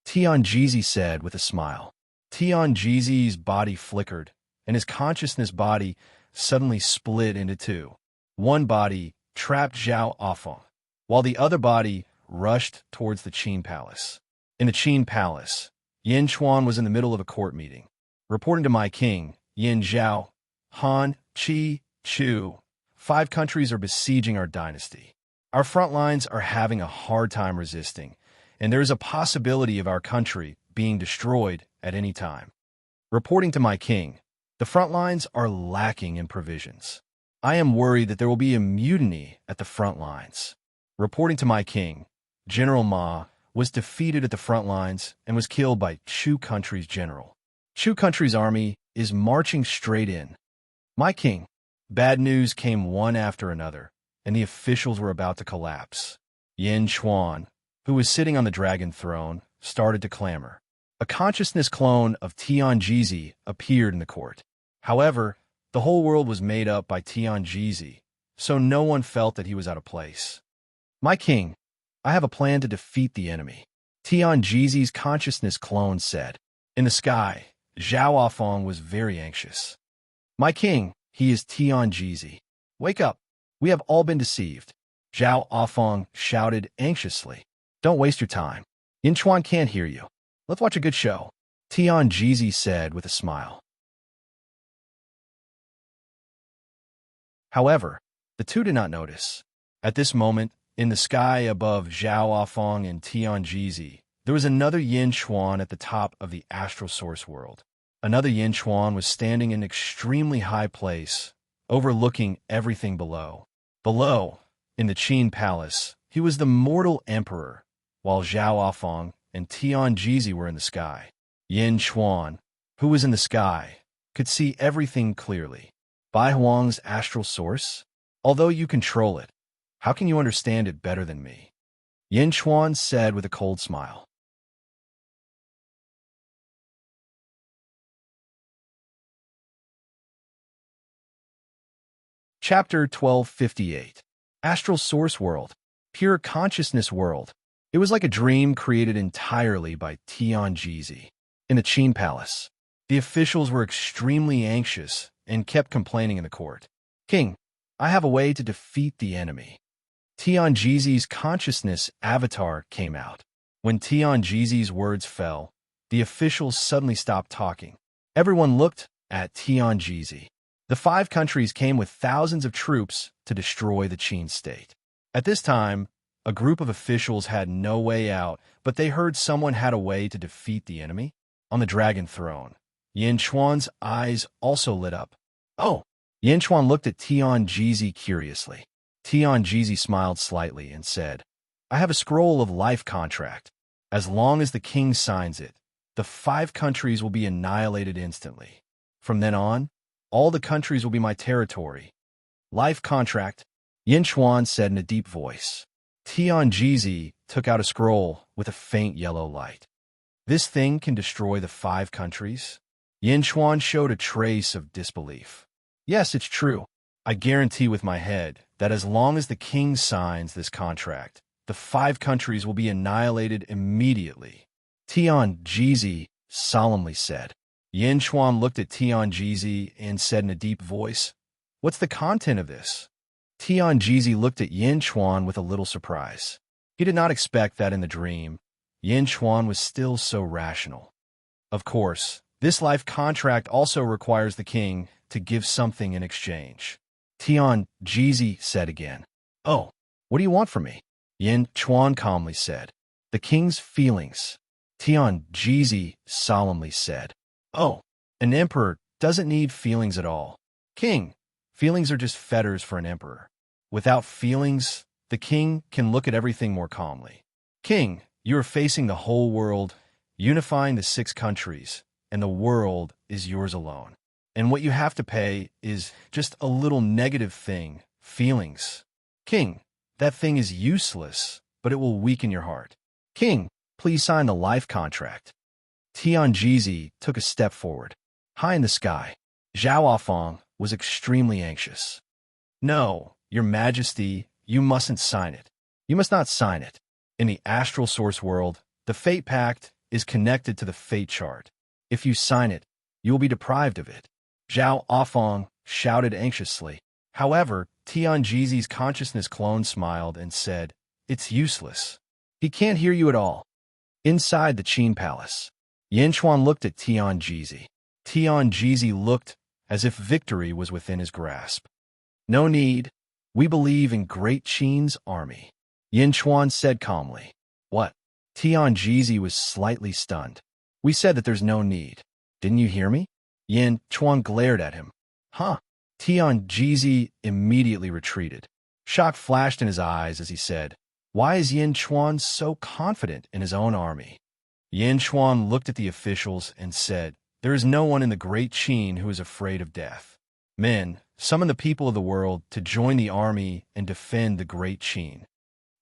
Tion Jeezy said with a smile. Tion Jeezy's body flickered, and his consciousness body suddenly split into two. One body trapped Zhao Afong, while the other body rushed towards the Qin palace. In the Qin palace, Yin Chuan was in the middle of a court meeting. Reporting to my king, Yin Zhao, Han, Qi, Chu, 5 countries are besieging our dynasty. Our front lines are having a hard time resisting, and there is a possibility of our country being destroyed at any time. Reporting to my king, the front lines are lacking in provisions. I am worried that there will be a mutiny at the front lines. Reporting to my king, General Ma was defeated at the front lines and was killed by Chu country's general. Chu country's army is marching straight in. My king, bad news came one after another, and the officials were about to collapse. Yin Chuan, who was sitting on the dragon throne, started to clamor. A consciousness clone of Tion Jeezy appeared in the court. However, the whole world was made up by Tion Jeezy, so no one felt that he was out of place. My king, I have a plan to defeat the enemy. Tion Jeezy's consciousness clone said. In the sky, Zhao Afong was very anxious. My king, he is Tion Jeezy. Wake up. We have all been deceived. Zhao Afong shouted anxiously. Don't waste your time. Yin Chuan can't hear you. Let's watch a good show, Tian Jizi said with a smile. However, the two did not notice. At this moment, in the sky above Zhao Afong and Tian Jizi, there was another Yin Chuan at the top of the astral source world. Another Yin Chuan was standing in an extremely high place, overlooking everything below. Below, in the Qin Palace, he was the mortal emperor, while Zhao Afong and Tian Jizi were in the sky. Yin Chuan, who was in the sky, could see everything clearly. Bai Huang's astral source? Although you control it, how can you understand it better than me? Yin Chuan said with a cold smile. Chapter 1258. Astral Source World. Pure Consciousness World. It was like a dream created entirely by Tian Jizi. In the Qin Palace, the officials were extremely anxious and kept complaining in the court. King, I have a way to defeat the enemy. Tian Jizi's consciousness avatar came out. When Tian Jizi's words fell, the officials suddenly stopped talking. Everyone looked at Tian Jizi. The 5 countries came with thousands of troops to destroy the Qin state. At this time, a group of officials had no way out, but they heard someone had a way to defeat the enemy. On the dragon throne, Yin Chuan's eyes also lit up. Oh! Yin Chuan looked at Tian Jizi curiously. Tian Jizi smiled slightly and said, I have a scroll of life contract. As long as the king signs it, the 5 countries will be annihilated instantly. From then on, all the countries will be my territory. Life contract, Yin Chuan said in a deep voice. Tian Jizi took out a scroll with a faint yellow light. This thing can destroy the 5 countries? Yin Chuan showed a trace of disbelief. Yes, it's true. I guarantee with my head that as long as the king signs this contract, the 5 countries will be annihilated immediately. Tian Jizi solemnly said. Yin Chuan looked at Tian Jizi and said in a deep voice, What's the content of this? Tian Jizi looked at Yin Chuan with a little surprise. He did not expect that in the dream. Yin Chuan was still so rational. Of course, this life contract also requires the king to give something in exchange. Tian Jizi said again. Oh, what do you want from me? Yin Chuan calmly said. The king's feelings. Tian Jizi solemnly said. Oh, an emperor doesn't need feelings at all. King, feelings are just fetters for an emperor. Without feelings, the king can look at everything more calmly. King, you are facing the whole world, unifying the 6 countries, and the world is yours alone. And what you have to pay is just a little negative thing, feelings. King, that thing is useless, but it will weaken your heart. King, please sign the life contract. Tian Jizi took a step forward. High in the sky, Zhao Afong was extremely anxious. No, Your Majesty, you mustn't sign it. You must not sign it. In the astral source world, the fate pact is connected to the fate chart. If you sign it, you will be deprived of it. Zhao Afong shouted anxiously. However, Tian Jizi's consciousness clone smiled and said, It's useless. He can't hear you at all. Inside the Qin Palace, Yin Chuan looked at Tian Jizi. Tian Jizi looked as if victory was within his grasp. No need. We believe in Great Qin's army. Yin Chuan said calmly. What? Tian Jizi was slightly stunned. We said that there's no need. Didn't you hear me? Yin Chuan glared at him. Huh? Tian Jizi immediately retreated. Shock flashed in his eyes as he said, Why is Yin Chuan so confident in his own army? Yin Chuan looked at the officials and said, There is no one in the Great Qin who is afraid of death. Men, summon the people of the world to join the army and defend the Great Qin.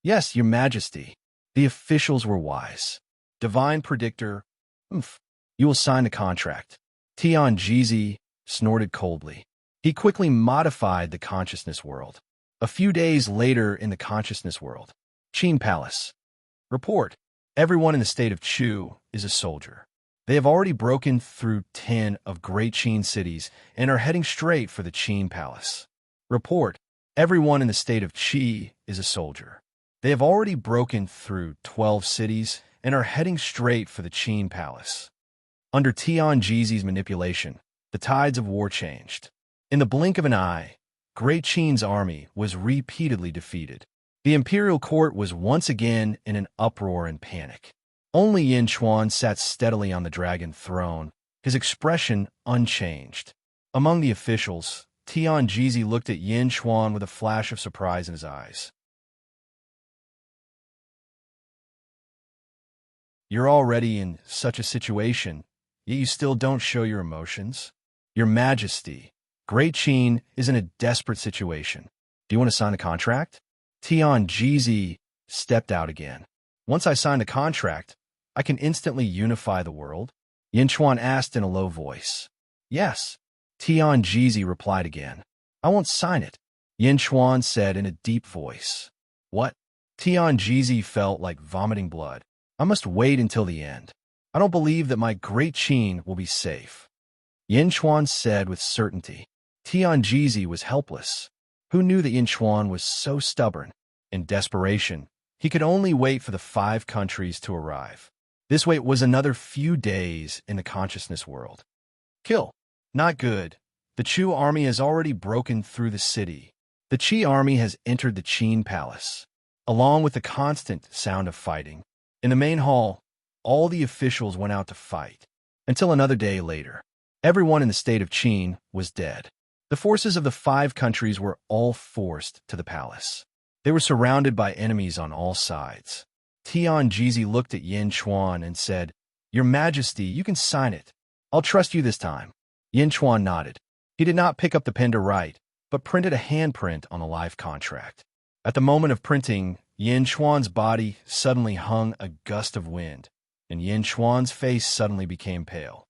Yes, Your Majesty. The officials were wise. Divine predictor, you will sign the contract. Tian Jizi snorted coldly. He quickly modified the consciousness world. A few days later in the consciousness world, Qin Palace. Report. Everyone in the state of Chu is a soldier. They have already broken through 10 of Great Qin cities and are heading straight for the Qin Palace. Report. Everyone in the state of Qi is a soldier. They have already broken through 12 cities and are heading straight for the Qin palace. Under Tian Jizi's manipulation, the tides of war changed. In the blink of an eye, Great Qin's army was repeatedly defeated. The imperial court was once again in an uproar and panic. Only Yin Chuan sat steadily on the dragon throne, his expression unchanged. Among the officials, Tian Jizi looked at Yin Chuan with a flash of surprise in his eyes. You're already in such a situation, yet you still don't show your emotions? Your Majesty, Great Qin is in a desperate situation. Do you want to sign a contract? Tian Jizi stepped out again. Once I sign the contract, I can instantly unify the world? Yin Chuan asked in a low voice. Yes. Tian Jizi replied again. I won't sign it, Yin Chuan said in a deep voice. What? Tian Jizi felt like vomiting blood. I must wait until the end. I don't believe that my Great Qin will be safe, Yin Chuan said with certainty. Tian Jizi was helpless. Who knew that Yin Chuan was so stubborn? In desperation, he could only wait for the 5 countries to arrive. This wait was another few days in the consciousness world. Kill. Not good. The Chu army has already broken through the city. The Qi army has entered the Qin palace. Along with the constant sound of fighting, in the main hall, all the officials went out to fight. Until another day later, everyone in the state of Qin was dead. The forces of the 5 countries were all forced to the palace. They were surrounded by enemies on all sides. Tian Jizi looked at Yin Chuan and said, Your Majesty, you can sign it. I'll trust you this time. Yin Chuan nodded. He did not pick up the pen to write, but printed a handprint on the life contract. At the moment of printing, Yin Chuan's body suddenly hung a gust of wind, and Yin Chuan's face suddenly became pale.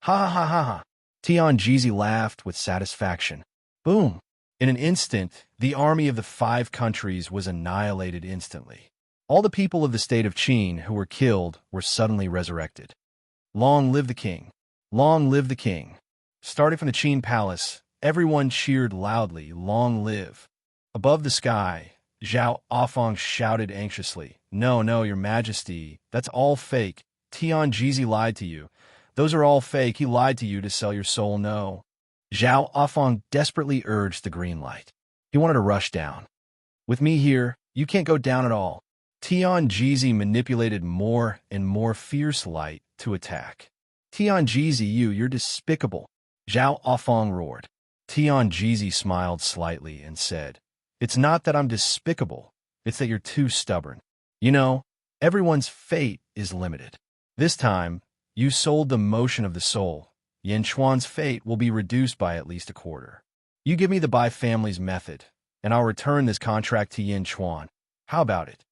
Ha ha ha ha ha! Tian Jizi laughed with satisfaction. Boom! In an instant, the army of the 5 countries was annihilated instantly. All the people of the state of Qin who were killed were suddenly resurrected. Long live the king! Long live the king! Starting from the Qin palace, everyone cheered loudly, Long live! Above the sky, Zhao Afong shouted anxiously, No, no, Your Majesty, that's all fake. Tian Jizi lied to you. Those are all fake. He lied to you to sell your soul. No. Zhao Afong desperately urged the green light. He wanted to rush down. With me here, you can't go down at all. Tian Jizi manipulated more and more fierce light to attack. Tian Jizi, you're despicable. Zhao Afong roared. Tian Jizi smiled slightly and said, It's not that I'm despicable. It's that you're too stubborn. You know, everyone's fate is limited. This time, you sold the motion of the soul. Yin Chuan's fate will be reduced by at least a quarter. You give me the Bai family's method, and I'll return this contract to Yin Chuan. How about it?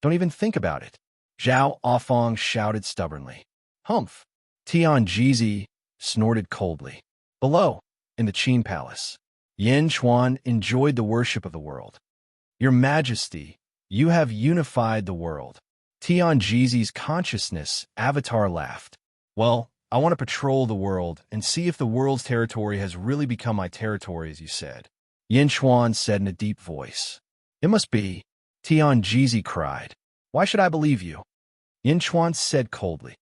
Don't even think about it. Zhao Afong shouted stubbornly. Humph! Tian Jizi snorted coldly. Below, in the Qin palace, Yin Chuan enjoyed the worship of the world. Your Majesty, you have unified the world. Tian Jizi's consciousness avatar laughed. Well, I want to patrol the world and see if the world's territory has really become my territory, as you said. Yin Chuan said in a deep voice. It must be. Tian Jizi cried. Why should I believe you? Yin Chuan said coldly.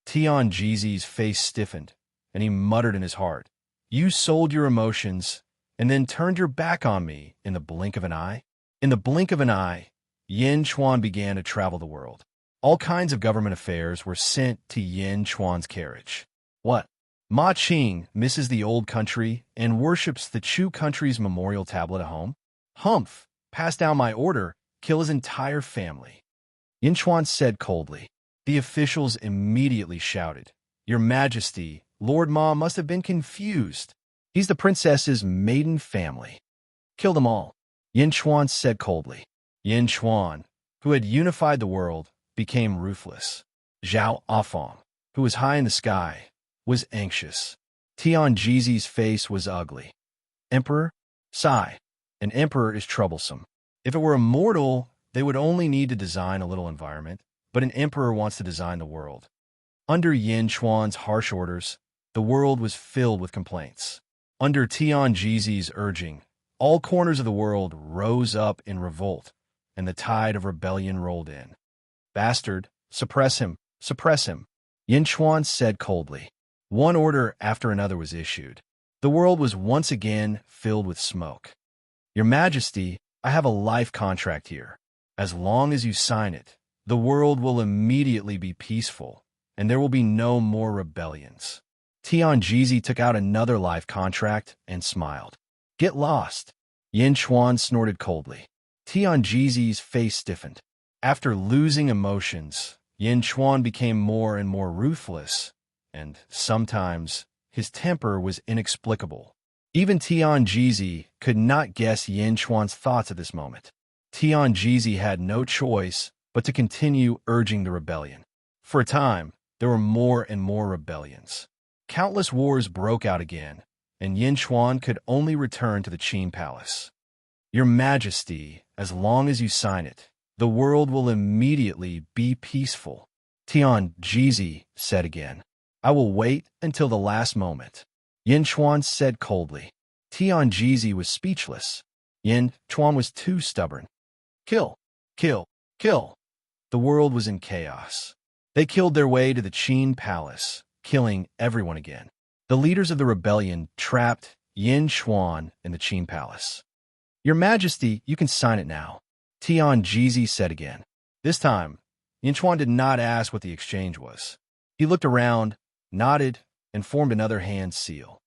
Tian Jizi's face stiffened, and he muttered in his heart, You sold your emotions, and then turned your back on me in the blink of an eye? In the blink of an eye, Yin Chuan began to travel the world. All kinds of government affairs were sent to Yin Chuan's carriage. What? Ma Qing misses the old country and worships the Chu country's memorial tablet at home? Humph! Pass down my order, kill his entire family. Yin Chuan said coldly. The officials immediately shouted, Your Majesty, Lord Ma must have been confused. He's the princess's maiden family. Kill them all, Yin Chuan said coldly. Yin Chuan, who had unified the world, became ruthless. Zhao Afong, who was high in the sky, was anxious. Tian Jizi's face was ugly. Emperor? Sigh. An emperor is troublesome. If it were a mortal, they would only need to design a little environment, but an emperor wants to design the world. Under Yin Chuan's harsh orders, the world was filled with complaints. Under Tian Jizi's urging, all corners of the world rose up in revolt, and the tide of rebellion rolled in. "Bastard, suppress him, suppress him," Yin Chuan said coldly. One order after another was issued. The world was once again filled with smoke. "Your Majesty, I have a life contract here. As long as you sign it, the world will immediately be peaceful, and there will be no more rebellions." Tian Jizi took out another life contract and smiled. "Get lost," Yin Chuan snorted coldly. Tian Jizi's face stiffened. After losing emotions, Yin Chuan became more and more ruthless, and sometimes his temper was inexplicable. Even Tian Jizi could not guess Yin Chuan's thoughts at this moment. Tian Jizi had no choice but to continue urging the rebellion. For a time, there were more and more rebellions. Countless wars broke out again, and Yin Chuan could only return to the Qin Palace. "Your Majesty, as long as you sign it, the world will immediately be peaceful," Tian Jizi said again. "I will wait until the last moment," Yin Chuan said coldly. Tian Jizi was speechless. Yin Chuan was too stubborn. "Kill! Kill! Kill!" The world was in chaos. They killed their way to the Qin Palace, killing everyone again. The leaders of the rebellion trapped Yin Chuan in the Qin Palace. "Your Majesty, you can sign it now," Tian Jizi said again. This time, Yin Chuan did not ask what the exchange was. He looked around, nodded, and formed another hand seal.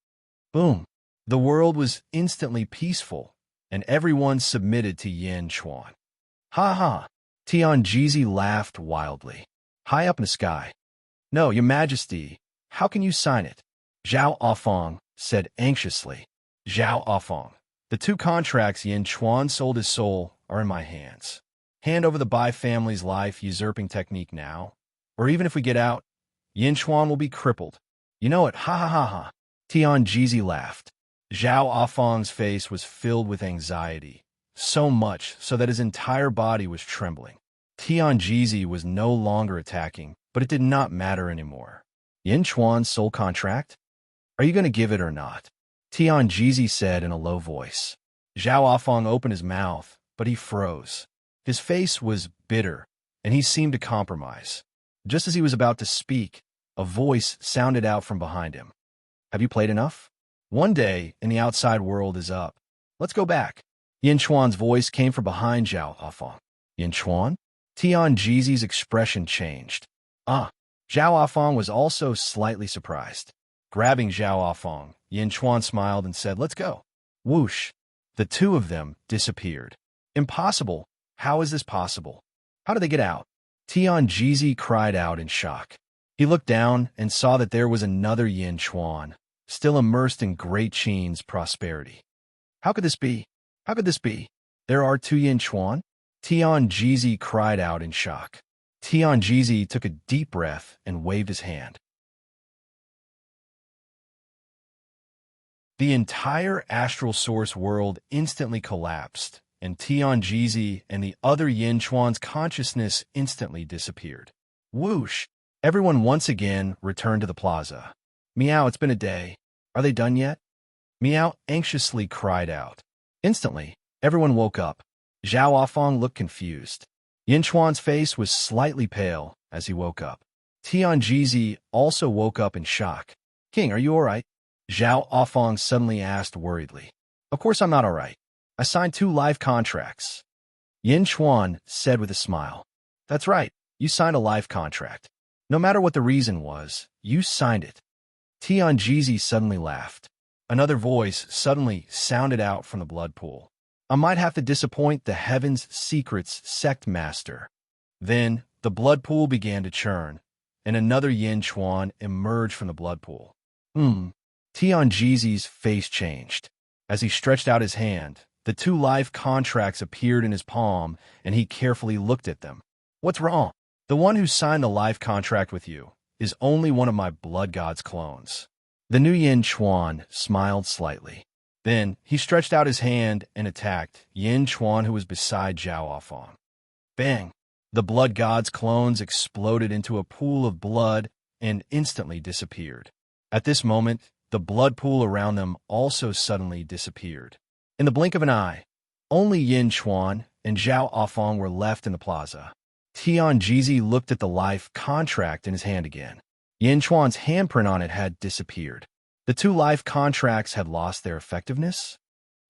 Boom! The world was instantly peaceful, and everyone submitted to Yin Chuan. "Ha ha!" Tian Jizi laughed wildly. High up in the sky. "No, Your Majesty, how can you sign it?" Zhao Afong said anxiously. "Zhao Afong, the two contracts Yin Chuan sold his soul are in my hands. Hand over the Bai family's life-usurping technique now, or even if we get out, Yin Chuan will be crippled. You know it, ha ha ha ha." Tian Jizi laughed. Zhao Afong's face was filled with anxiety, so much so that his entire body was trembling. Tian Jizi was no longer attacking, but it did not matter anymore. Yin Chuan's soul contract? Are you going to give it or not? Tian Jizi said in a low voice. Zhao Afong opened his mouth, but he froze. His face was bitter, and he seemed to compromise. Just as he was about to speak, a voice sounded out from behind him. "Have you played enough? One day in the outside world is up. Let's go back." Yin Chuan's voice came from behind Zhao Afong. "Yin Chuan?" Tian Jizi's expression changed. "Ah." Zhao Afong was also slightly surprised. Grabbing Zhao Afong, Yin Chuan smiled and said, "Let's go." Whoosh! The two of them disappeared. "Impossible! How is this possible? How did they get out?" Tian Jizi cried out in shock. He looked down and saw that there was another Yin Chuan, still immersed in Great Qin's prosperity. "How could this be? How could this be? There are two Yin Chuan?" Tian Jizi cried out in shock. Tian Jizi took a deep breath and waved his hand. The entire astral source world instantly collapsed, and Tian Jizi and the other Yin Chuan's consciousness instantly disappeared. Whoosh! Everyone once again returned to the plaza. "Meow, it's been a day. Are they done yet?" Meow anxiously cried out. Instantly, everyone woke up. Zhao Afong looked confused. Yin Chuan's face was slightly pale as he woke up. Tian Jizi also woke up in shock. "King, are you all right?" Zhao Afong suddenly asked worriedly. "Of course I'm not all right. I signed 2 life contracts." Yin Chuan said with a smile. "That's right, you signed a life contract. No matter what the reason was, you signed it." Tian Jizi suddenly laughed. Another voice suddenly sounded out from the blood pool. "I might have to disappoint the Heaven's Secrets sect master." Then the blood pool began to churn, and another Yin Chuan emerged from the blood pool. Tian Jizi's face changed. As he stretched out his hand, the 2 life contracts appeared in his palm, and he carefully looked at them. "What's wrong?" "The one who signed the life contract with you is only one of my blood god's clones." The new Yin Chuan smiled slightly. Then he stretched out his hand and attacked Yin Chuan, who was beside Zhao Afong. Bang! The blood god's clones exploded into a pool of blood and instantly disappeared. At this moment, the blood pool around them also suddenly disappeared. In the blink of an eye, only Yin Chuan and Zhao Afong were left in the plaza. Tian Jizi looked at the life contract in his hand again. Yin Chuan's handprint on it had disappeared. The two life contracts had lost their effectiveness?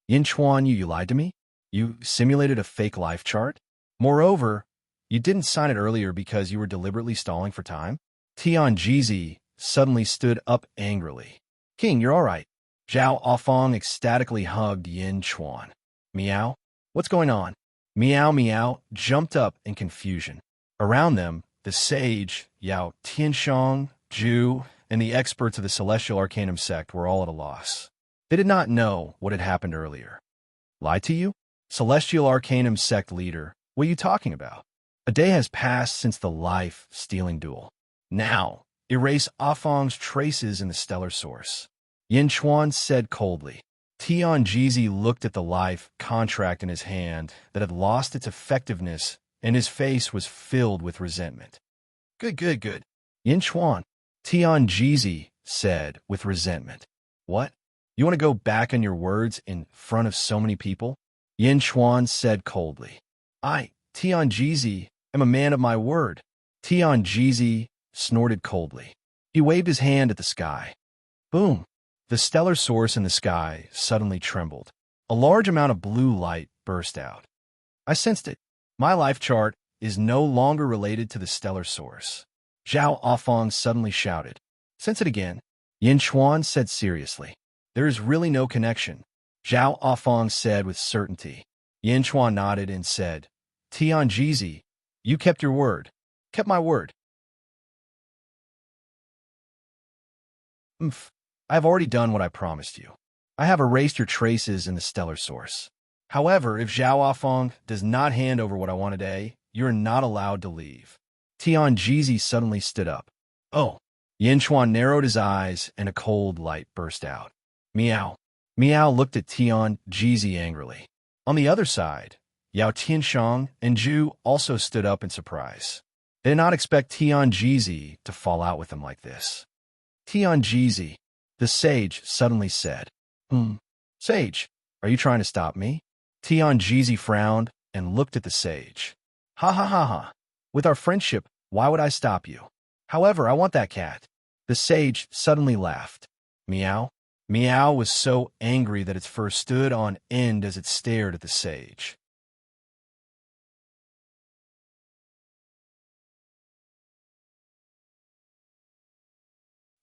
Yin Chuan, you lied to me? You simulated a fake life chart? Moreover, you didn't sign it earlier because you were deliberately stalling for time? Tian Jizi suddenly stood up angrily. King, you're all right. Zhao Afong ecstatically hugged Yin Chuan. Meow? What's going on? Meow Meow jumped up in confusion. Around them, the sage, Yao Tianshang, Zhu, and the experts of the Celestial Arcanum sect were all at a loss. They did not know what had happened earlier. Lied to you? Celestial Arcanum sect leader, what are you talking about? A day has passed since the life-stealing duel. Now, erase Afong's traces in the stellar source. Yin Chuan said coldly. Tian Jizi looked at the life contract in his hand that had lost its effectiveness, and his face was filled with resentment. Good. Yin Chuan, Tian Jizi said with resentment. What? You want to go back on your words in front of so many people? Yin Chuan said coldly. I, Tian Jizi, am a man of my word. Tian Jizi snorted coldly. He waved his hand at the sky. Boom! The stellar source in the sky suddenly trembled. A large amount of blue light burst out. I sensed it. My life chart is no longer related to the stellar source. Zhao Afong suddenly shouted. Sense it again. Yin Chuan said seriously. There is really no connection. Zhao Afong said with certainty. Yin Chuan nodded and said, Tian Jizi, you kept your word. Kept my word. I have already done what I promised you. I have erased your traces in the stellar source. However, if Zhao Afong does not hand over what I want today, you are not allowed to leave. Tian Jizi suddenly stood up. Oh. Yin Chuan narrowed his eyes and a cold light burst out. Meow. Meow looked at Tian Jizi angrily. On the other side, Yao Tianshang and Zhu also stood up in surprise. They did not expect Tian Jizi to fall out with them like this. Tian Jizi, the sage suddenly said. Sage, are you trying to stop me? Tian Jizi frowned and looked at the sage. Ha. With our friendship, why would I stop you? However, I want that cat. The sage suddenly laughed. Meow. Meow was so angry that its fur stood on end as it stared at the sage.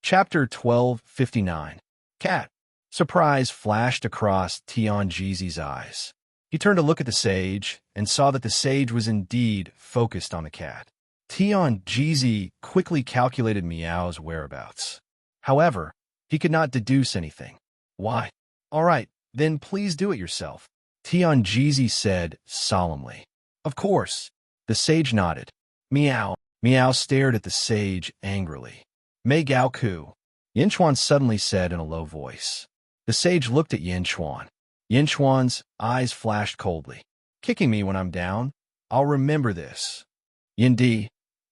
Chapter 1259. Cat. Surprise flashed across Tian Jizi's eyes. He turned to look at the sage and saw that the sage was indeed focused on the cat. Tian Jizi quickly calculated Meow's whereabouts. However, he could not deduce anything. Why? All right, then please do it yourself. Tian Jizi said solemnly. Of course. The sage nodded. Meow. Meow stared at the sage angrily. Mei Gao Ku. Yin Chuan suddenly said in a low voice. The sage looked at Yin Chuan. Yin Chuan's eyes flashed coldly. Kicking me when I'm down? I'll remember this. Yin Di,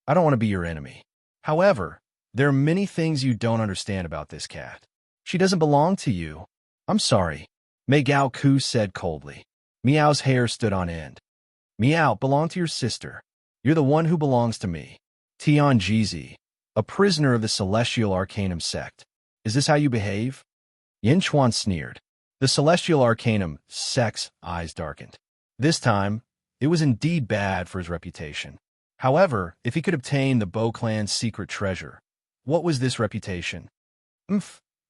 I don't want to be your enemy. However, there are many things you don't understand about this cat. She doesn't belong to you. I'm sorry. Mei Gao Ku said coldly. Meow's hair stood on end. Meow belonged to your sister. You're the one who belongs to me. Tian Jizi, a prisoner of the Celestial Arcanum sect. Is this how you behave? Yin Chuan sneered. The Celestial Arcanum sect's eyes darkened. This time, it was indeed bad for his reputation. However, if he could obtain the Bo clan's secret treasure, what was this reputation?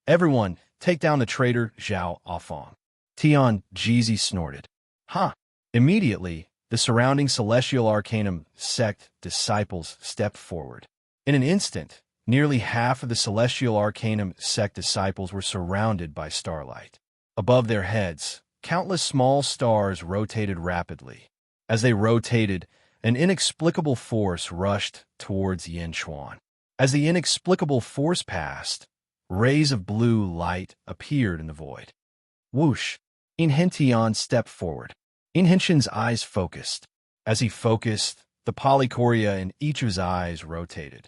Everyone, take down the traitor Zhao Afong. Tian Jizi snorted. Ha! Immediately, the surrounding Celestial Arcanum sect disciples stepped forward. In an instant, nearly half of the Celestial Arcanum sect disciples were surrounded by starlight. Above their heads, countless small stars rotated rapidly. As they rotated, an inexplicable force rushed towards Yin Chuan. As the inexplicable force passed, rays of blue light appeared in the void. Whoosh! Inhentian stepped forward. Inhentian's eyes focused. As he focused, the polychoria in each of his eyes rotated.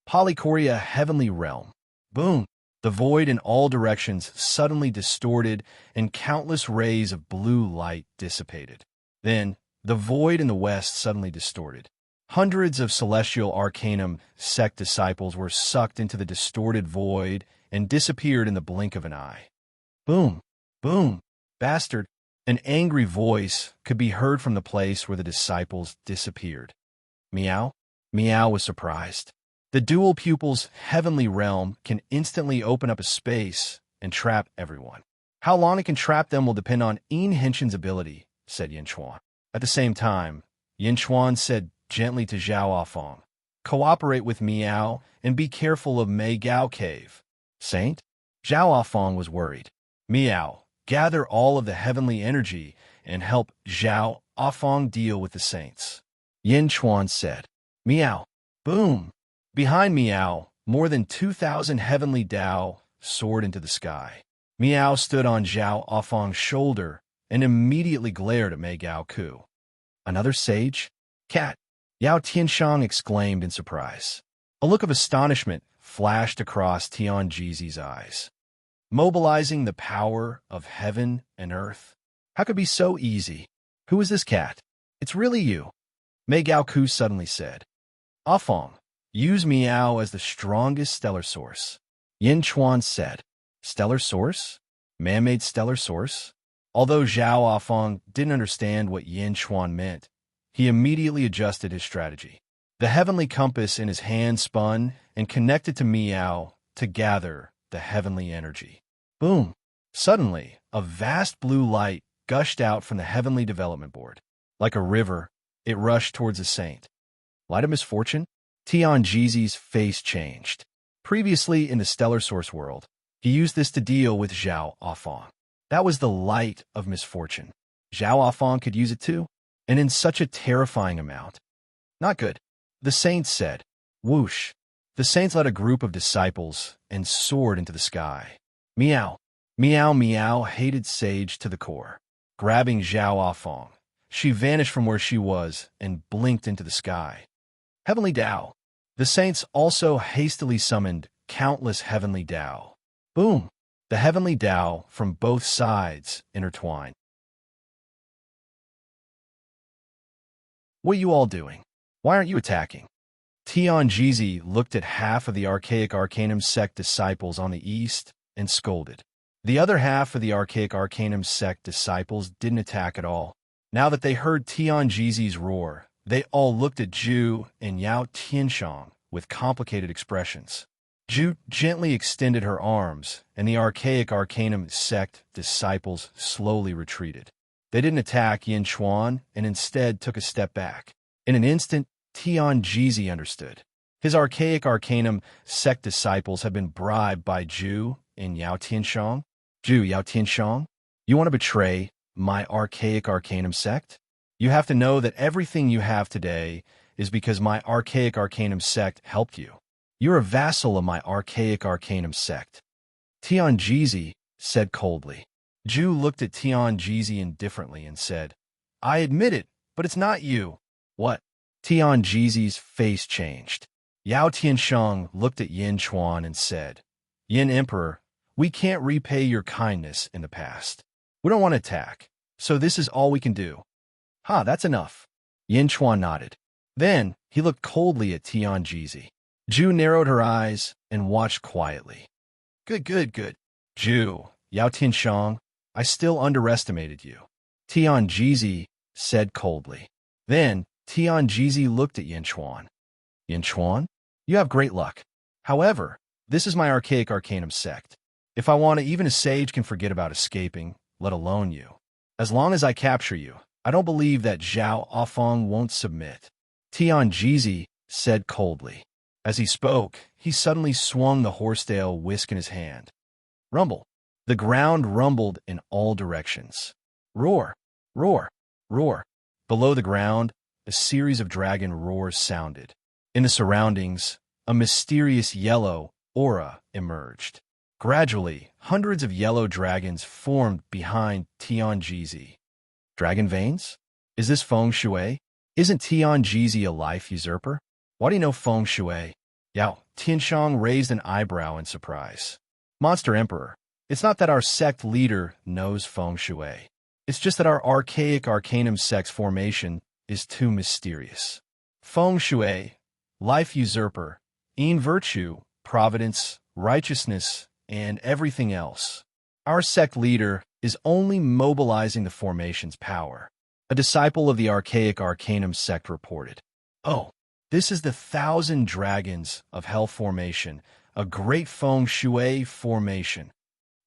Polychoria heavenly realm. Boom! The void in all directions suddenly distorted and countless rays of blue light dissipated. Then, The void in the west suddenly distorted. Hundreds of celestial arcanum sect disciples were sucked into the distorted void and disappeared in the blink of an eye. Boom! Boom! Bastard! An angry voice could be heard from the place where the disciples disappeared. Meow? Meow was surprised. The dual pupil's heavenly realm can instantly open up a space and trap everyone. How long it can trap them will depend on Yin Henshin's ability, said Yin Chuan. At the same time, Yin Chuan said gently to Zhao Afong, cooperate with Meow and be careful of Mei Gao Cave. Saint? Zhao Afong was worried. Meow, gather all of the heavenly energy and help Zhao Afong deal with the saints. Yin Chuan said. Meow. Boom. Behind Meow, more than 2,000 heavenly Dao soared into the sky. Meow stood on Zhao Afong's shoulder and immediately glared at Mei Gao Ku. Another sage? Cat! Yao Tianshang exclaimed in surprise. A look of astonishment flashed across Tian Jizi's eyes. Mobilizing the power of heaven and earth? How could it be so easy? Who is this cat? It's really you. Mei Gao Ku suddenly said. Afong, use Meow as the strongest stellar source. Yin Chuan said. Stellar source? Man-made stellar source? Although Zhao Afong didn't understand what Yin Chuan meant, he immediately adjusted his strategy. The heavenly compass in his hand spun and connected to Meow to gather the heavenly energy. Boom! Suddenly, a vast blue light gushed out from the heavenly development board. Like a river, it rushed towards the saint. Light of misfortune? Tian Jizi's face changed. Previously in the stellar source world, he used this to deal with Zhao Afong. That was the light of misfortune. Zhao Afong could use it too, and in such a terrifying amount. Not good. The saints said. Whoosh. The saints led a group of disciples and soared into the sky. Meow. Meow Meow hated Sage to the core. Grabbing Zhao Afong, she vanished from where she was and blinked into the sky. Heavenly Dao. The saints also hastily summoned countless heavenly Dao. Boom! The heavenly Dao from both sides intertwined. What are you all doing? Why aren't you attacking? Tian Jizi looked at half of the Archaic Arcanum sect disciples on the east and scolded. The other half of the Archaic Arcanum sect disciples didn't attack at all. Now that they heard Tian Jizi's roar, they all looked at Zhu and Yao Tianshang with complicated expressions. Zhu gently extended her arms, and the Archaic Arcanum sect disciples slowly retreated. They didn't attack Yin Chuan and instead took a step back. In an instant, Tian Jizi understood. His Archaic Arcanum sect disciples had been bribed by Zhu and Yao Tianshang. Zhu, Yao Tianshang, you want to betray my Archaic Arcanum sect? You have to know that everything you have today is because my Archaic Arcanum sect helped you. You're a vassal of my Archaic Arcanum sect. Tian Jizi said coldly. Zhu looked at Tian Jizi indifferently and said, I admit it, but it's not you. What? Tian Jizi's face changed. Yao Tianshang looked at Yin Chuan and said, Yin Emperor, we can't repay your kindness in the past. We don't want to attack, so this is all we can do. That's enough. Yin Chuan nodded. Then he looked coldly at Tian Jizi. Zhu narrowed her eyes and watched quietly. Good. Zhu, Yao Tianshang, I still underestimated you. Tian Jizi said coldly. Then Tian Jizi looked at Yin Chuan. Yin Chuan, you have great luck. However, this is my Archaic Arcanum sect. If I want to, even a sage can forget about escaping, let alone you. As long as I capture you, I don't believe that Zhao Afong won't submit. Tian Jizi said coldly. As he spoke, he suddenly swung the horsetail whisk in his hand. Rumble. The ground rumbled in all directions. Roar, roar, roar. Below the ground, a series of dragon roars sounded. In the surroundings, a mysterious yellow aura emerged. Gradually, hundreds of yellow dragons formed behind Tian Jizi. Dragon veins? Is this feng shui? Isn't Tian Jizi a life usurper? Why do you know feng shui? Yao Tianshang raised an eyebrow in surprise. Monster Emperor, it's not that our sect leader knows feng shui. It's just that our archaic arcanum sect's formation is too mysterious. Feng Shui, life usurper, in virtue, providence, righteousness, and everything else. Our sect leader is only mobilizing the formation's power. A disciple of the archaic arcanum sect reported, "Oh, this is the 1,000 dragons of hell formation, a great Feng Shui formation."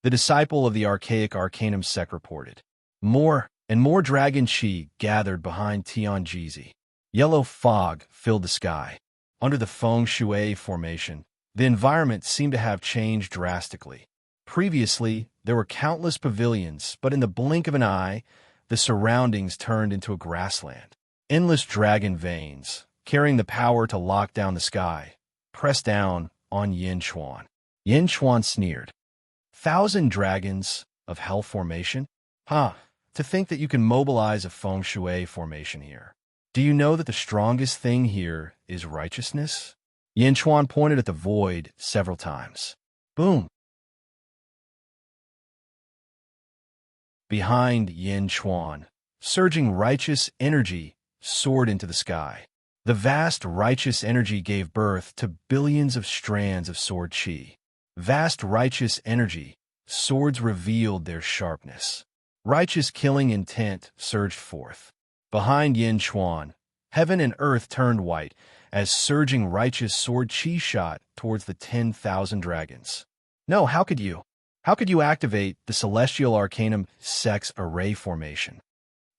The disciple of the archaic arcanum sect reported, "More and more dragon chi gathered behind Tianjizi. Yellow fog filled the sky. Under the Feng Shui formation, the environment seemed to have changed drastically. Previously, there were countless pavilions, but in the blink of an eye, the surroundings turned into a grassland. Endless dragon veins, carrying the power to lock down the sky, pressed down on Yin Chuan." Yin Chuan sneered. 1,000 dragons of hell formation? Huh, to think that you can mobilize a Feng Shui formation here. Do you know that the strongest thing here is righteousness? Yin Chuan pointed at the void several times. Boom. Behind Yin Chuan, surging righteous energy soared into the sky. The vast righteous energy gave birth to billions of strands of sword chi. Vast righteous energy, swords revealed their sharpness. Righteous killing intent surged forth. Behind Yin Chuan, heaven and earth turned white as surging righteous sword chi shot towards the 10,000 dragons. No, how could you? How could you activate the Celestial Arcanum Sect's array formation?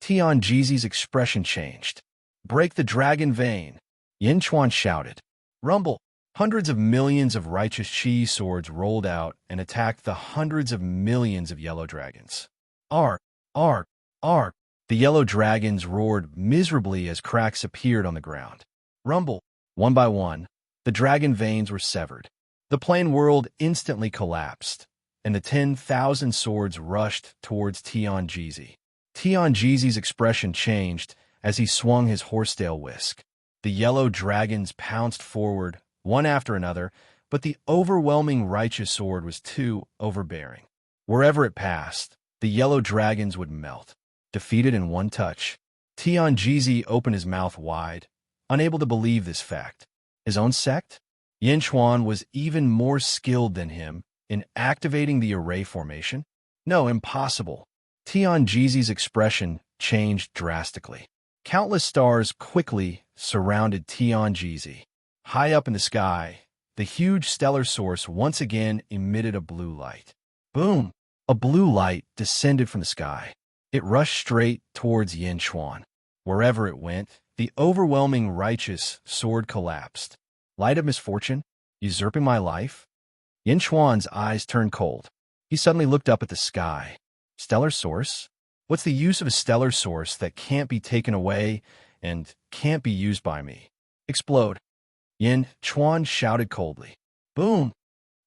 Tianjizi's expression changed. Break the dragon vein, Yin Chuan shouted. Rumble. Hundreds of millions of righteous chi swords rolled out and attacked the hundreds of millions of yellow dragons. Ark, ark, ark. The yellow dragons roared miserably as cracks appeared on the ground. Rumble. One by one, the dragon veins were severed. The plain world instantly collapsed, and the 10,000 swords rushed towards Tianjizi. Tianjizi's expression changed as he swung his horsetail whisk. The yellow dragons pounced forward, one after another, but the overwhelming righteous sword was too overbearing. Wherever it passed, the yellow dragons would melt. Defeated in one touch, Tianjizi opened his mouth wide, unable to believe this fact. His own sect? Yin Chuan was even more skilled than him in activating the array formation? No, impossible. Tianjizi's expression changed drastically. Countless stars quickly surrounded Tianjizi. High up in the sky, the huge stellar source once again emitted a blue light. Boom! A blue light descended from the sky. It rushed straight towards Yin Chuan. Wherever it went, the overwhelming righteous sword collapsed. Light of misfortune? Usurping my life? Yin Chuan's eyes turned cold. He suddenly looked up at the sky. Stellar source? What's the use of a stellar source that can't be taken away and can't be used by me? Explode. Yin Chuan shouted coldly. Boom!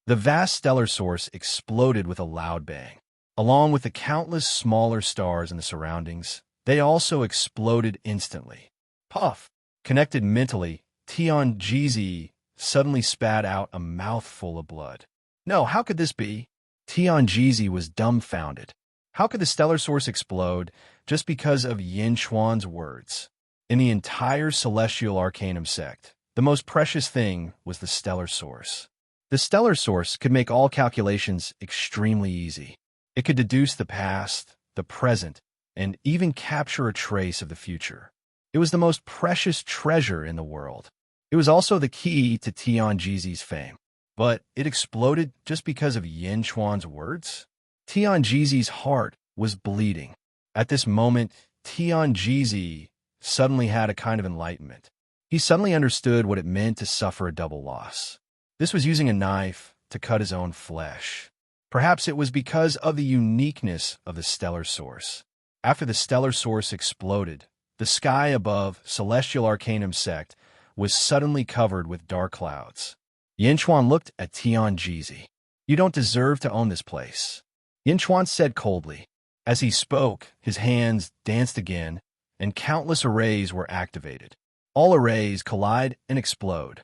The vast stellar source exploded with a loud bang. Along with the countless smaller stars in the surroundings, they also exploded instantly. Puff! Connected mentally, Tianjizi suddenly spat out a mouthful of blood. No, how could this be? Tianjizi was dumbfounded. How could the stellar source explode just because of Yin Chuan's words? In the entire Celestial Arcanum sect, the most precious thing was the stellar source. The stellar source could make all calculations extremely easy. It could deduce the past, the present, and even capture a trace of the future. It was the most precious treasure in the world. It was also the key to Tianjizi's fame. But it exploded just because of Yin Chuan's words? Tianjizi's heart was bleeding. At this moment, Tianjizi suddenly had a kind of enlightenment. He suddenly understood what it meant to suffer a double loss. This was using a knife to cut his own flesh. Perhaps it was because of the uniqueness of the stellar source. After the stellar source exploded, the sky above Celestial Arcanum sect was suddenly covered with dark clouds. Yin Chuan looked at Tianjizi. You don't deserve to own this place. Yin Chuan said coldly. As he spoke, his hands danced again, and countless arrays were activated. All arrays collide and explode.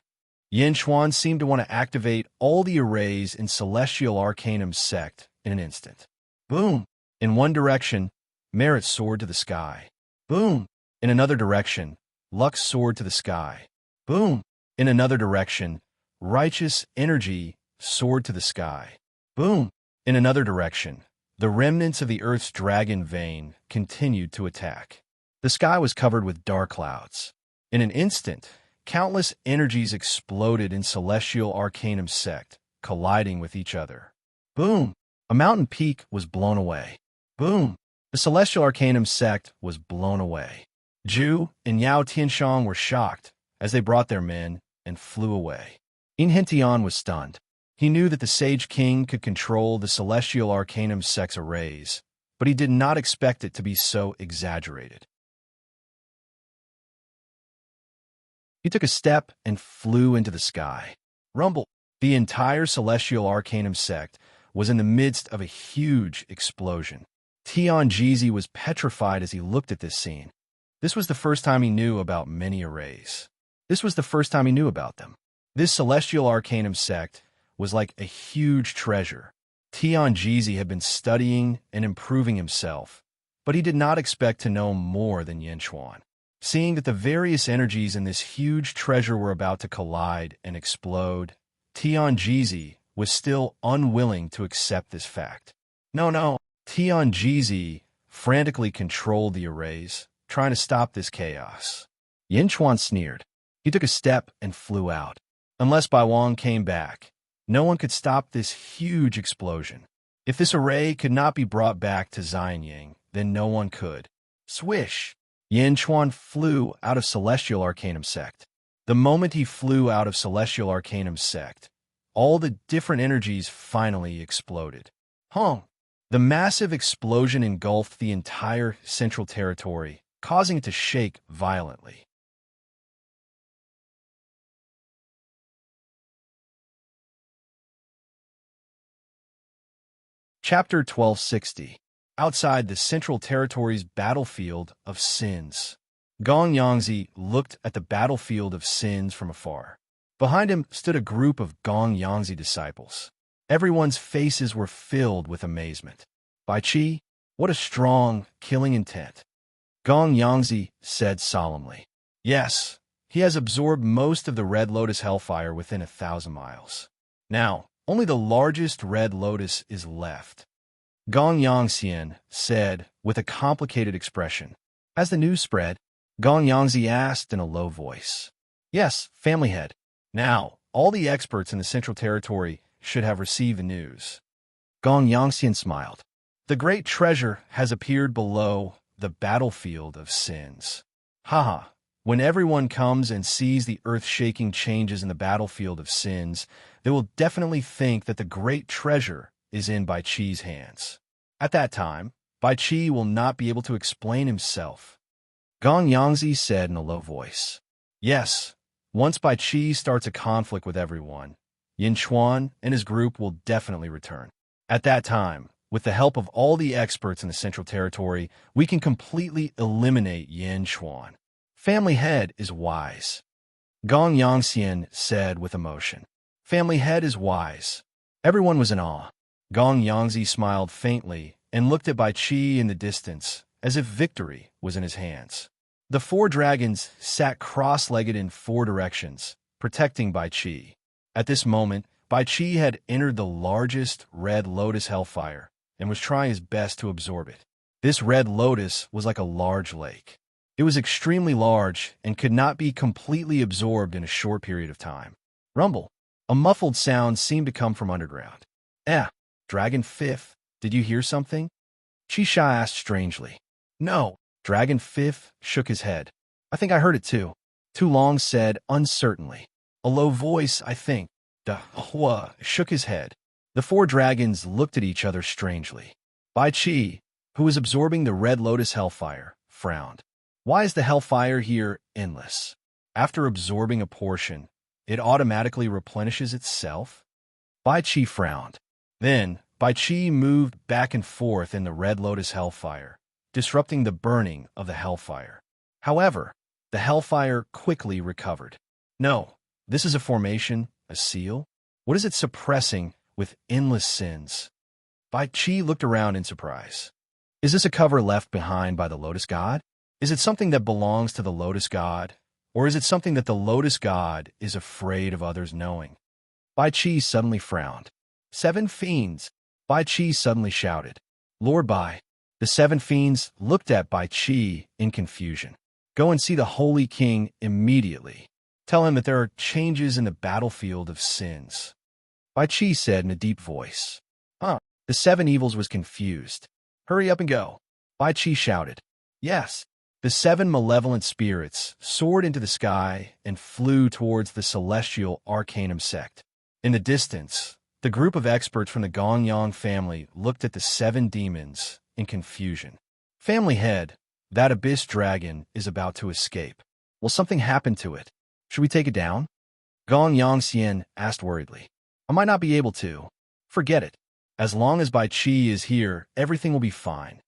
Yin Chuan seemed to want to activate all the arrays in Celestial Arcanum sect in an instant. Boom! In one direction, merit soared to the sky. Boom! In another direction, luck soared to the sky. Boom! In another direction, righteous energy soared to the sky. Boom! In another direction, the remnants of the Earth's dragon vein continued to attack. The sky was covered with dark clouds. In an instant, countless energies exploded in Celestial Arcanum sect, colliding with each other. Boom! A mountain peak was blown away. Boom! The Celestial Arcanum sect was blown away. Zhu and Yao Tianshang were shocked as they brought their men and flew away. Inhentian was stunned. He knew that the Sage King could control the Celestial Arcanum sect's arrays, but he did not expect it to be so exaggerated. He took a step and flew into the sky. Rumble! The entire Celestial Arcanum sect was in the midst of a huge explosion. Tianjizi was petrified as he looked at this scene. This was the first time he knew about many arrays. This was the first time he knew about them. This Celestial Arcanum sect was like a huge treasure. Tianjizi had been studying and improving himself, but he did not expect to know more than Yanchuan. Seeing that the various energies in this huge treasure were about to collide and explode, Tianjizi was still unwilling to accept this fact. No. Tianjizi frantically controlled the arrays, trying to stop this chaos. Yanchuan sneered. He took a step and flew out. Unless Bai Wang came back, no one could stop this huge explosion. If this array could not be brought back to Xianying, then no one could. Swish! Yanchuan flew out of Celestial Arcanum sect. The moment he flew out of Celestial Arcanum sect, all the different energies finally exploded. Hong! The massive explosion engulfed the entire Central Territory, causing it to shake violently. Chapter 1260. Outside the Central Territory's battlefield of sins. Gong Yangzi looked at the battlefield of sins from afar. Behind him stood a group of Gong Yangzi disciples. Everyone's faces were filled with amazement. Bai Qi, what a strong, killing intent. Gong Yangzi said solemnly. Yes, he has absorbed most of the Red Lotus hellfire within 1,000 miles. Now, only the largest Red Lotus is left. Gong Yangxian said with a complicated expression. As the news spread, Gong Yangzi asked in a low voice. Yes, family head. Now, all the experts in the Central Territory should have received the news. Gong Yangxian smiled. The great treasure has appeared below the battlefield of sins. Haha, when everyone comes and sees the earth-shaking changes in the battlefield of sins, they will definitely think that the great treasure is in Bai Qi's hands. At that time, Bai Qi will not be able to explain himself. Gong Yangzi said in a low voice. Yes, once Bai Qi starts a conflict with everyone, Yin Chuan and his group will definitely return. At that time, with the help of all the experts in the Central Territory, we can completely eliminate Yin Chuan. Family head is wise. Gong Yangxian said with emotion. Family head is wise. Everyone was in awe. Gong Yangzi smiled faintly and looked at Bai Qi in the distance, as if victory was in his hands. The 4 dragons sat cross-legged in 4 directions, protecting Bai Qi. At this moment, Bai Qi had entered the largest Red Lotus hellfire and was trying his best to absorb it. This Red Lotus was like a large lake. It was extremely large and could not be completely absorbed in a short period of time. Rumble. A muffled sound seemed to come from underground. Dragon Fifth, did you hear something? Qisha asked strangely. No. Dragon Fifth shook his head. I think I heard it too. Tu Long said uncertainly. A low voice, I think. Da Hua shook his head. The 4 dragons looked at each other strangely. Bai Qi, who was absorbing the Red Lotus hellfire, frowned. Why is the hellfire here endless? After absorbing a portion, it automatically replenishes itself? Bai Qi frowned. Then, Bai Qi moved back and forth in the Red Lotus hellfire, disrupting the burning of the hellfire. However, the hellfire quickly recovered. No, this is a formation, a seal? What is it suppressing with endless sins? Bai Qi looked around in surprise. Is this a cover left behind by the Lotus God? Is it something that belongs to the Lotus God? Or is it something that the Lotus God is afraid of others knowing? Bai Chi suddenly frowned. 7 fiends! Bai Chi suddenly shouted. Lord Bai. The 7 fiends looked at Bai Chi in confusion. Go and see the Holy King immediately. Tell him that there are changes in the battlefield of sins. Bai Chi said in a deep voice. The 7 evils was confused. Hurry up and go. Bai Chi shouted. Yes. The 7 malevolent spirits soared into the sky and flew towards the celestial arcanum sect. In the distance, the group of experts from the Gongyang family looked at the 7 demons in confusion. Family head, that abyss dragon is about to escape. Will something happen to it? Should we take it down? Gong Yangxian asked worriedly. I might not be able to. Forget it. As long as Bai Chi is here, everything will be fine.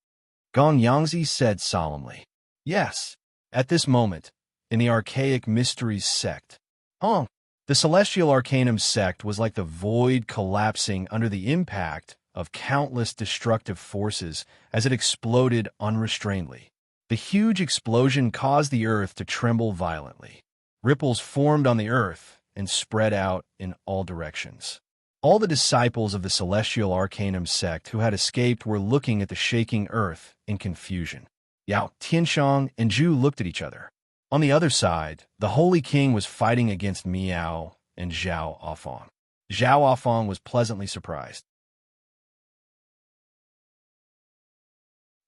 Gong Yangzi said solemnly. Yes. At this moment, in the archaic mysteries sect. The celestial arcanum sect was like the void collapsing under the impact of countless destructive forces as it exploded unrestrainedly. The huge explosion caused the earth to tremble violently. Ripples formed on the earth and spread out in all directions. All the disciples of the celestial arcanum sect who had escaped were looking at the shaking earth in confusion. Yao Tianshang and Zhu looked at each other. On the other side, the Holy King was fighting against Miao and Zhao Afang. Zhao Afang was pleasantly surprised.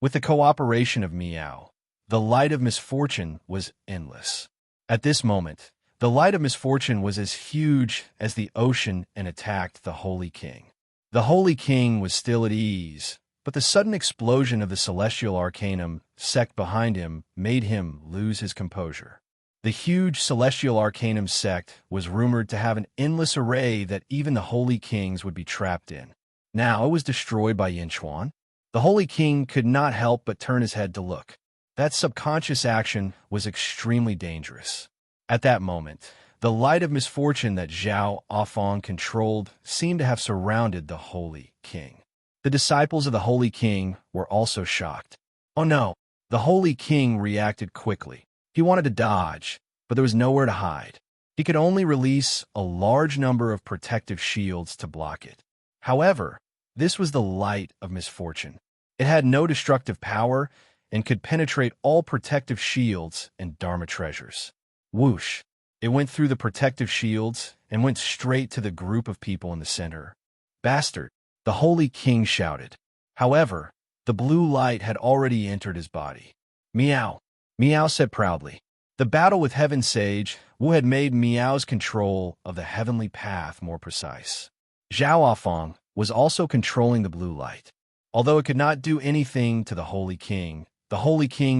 With the cooperation of Miao, the light of misfortune was endless. At this moment, the light of misfortune was as huge as the ocean and attacked the Holy King. The Holy King was still at ease, but the sudden explosion of the celestial arcanum sect behind him made him lose his composure. The huge celestial arcanum sect was rumored to have an endless array that even the Holy Kings would be trapped in. Now it was destroyed by Yin Chuan. The Holy King could not help but turn his head to look. That subconscious action was extremely dangerous. At that moment, the light of misfortune that Zhao Afang controlled seemed to have surrounded the Holy King. The disciples of the Holy King were also shocked. Oh no! The Holy King reacted quickly. He wanted to dodge, but there was nowhere to hide. He could only release a large number of protective shields to block it. However, this was the light of misfortune. It had no destructive power and could penetrate all protective shields and Dharma treasures. Whoosh! It went through the protective shields and went straight to the group of people in the center. Bastard! The Holy King shouted. However, the blue light had already entered his body. Miao! Miao said proudly. The battle with Heaven Sage Wu had made Miao's control of the heavenly path more precise. Zhao Afang was also controlling the blue light. Although it could not do anything to the Holy King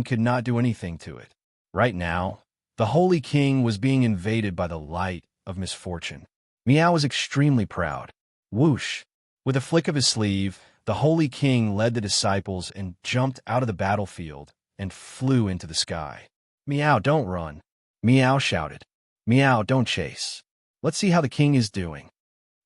could not do anything to it. Right now, the Holy King was being invaded by the light of misfortune. Miao was extremely proud. Whoosh! With a flick of his sleeve, the Holy King led the disciples and jumped out of the battlefield and flew into the sky. Miao, don't run. Miao shouted. Miao, don't chase. Let's see how the king is doing.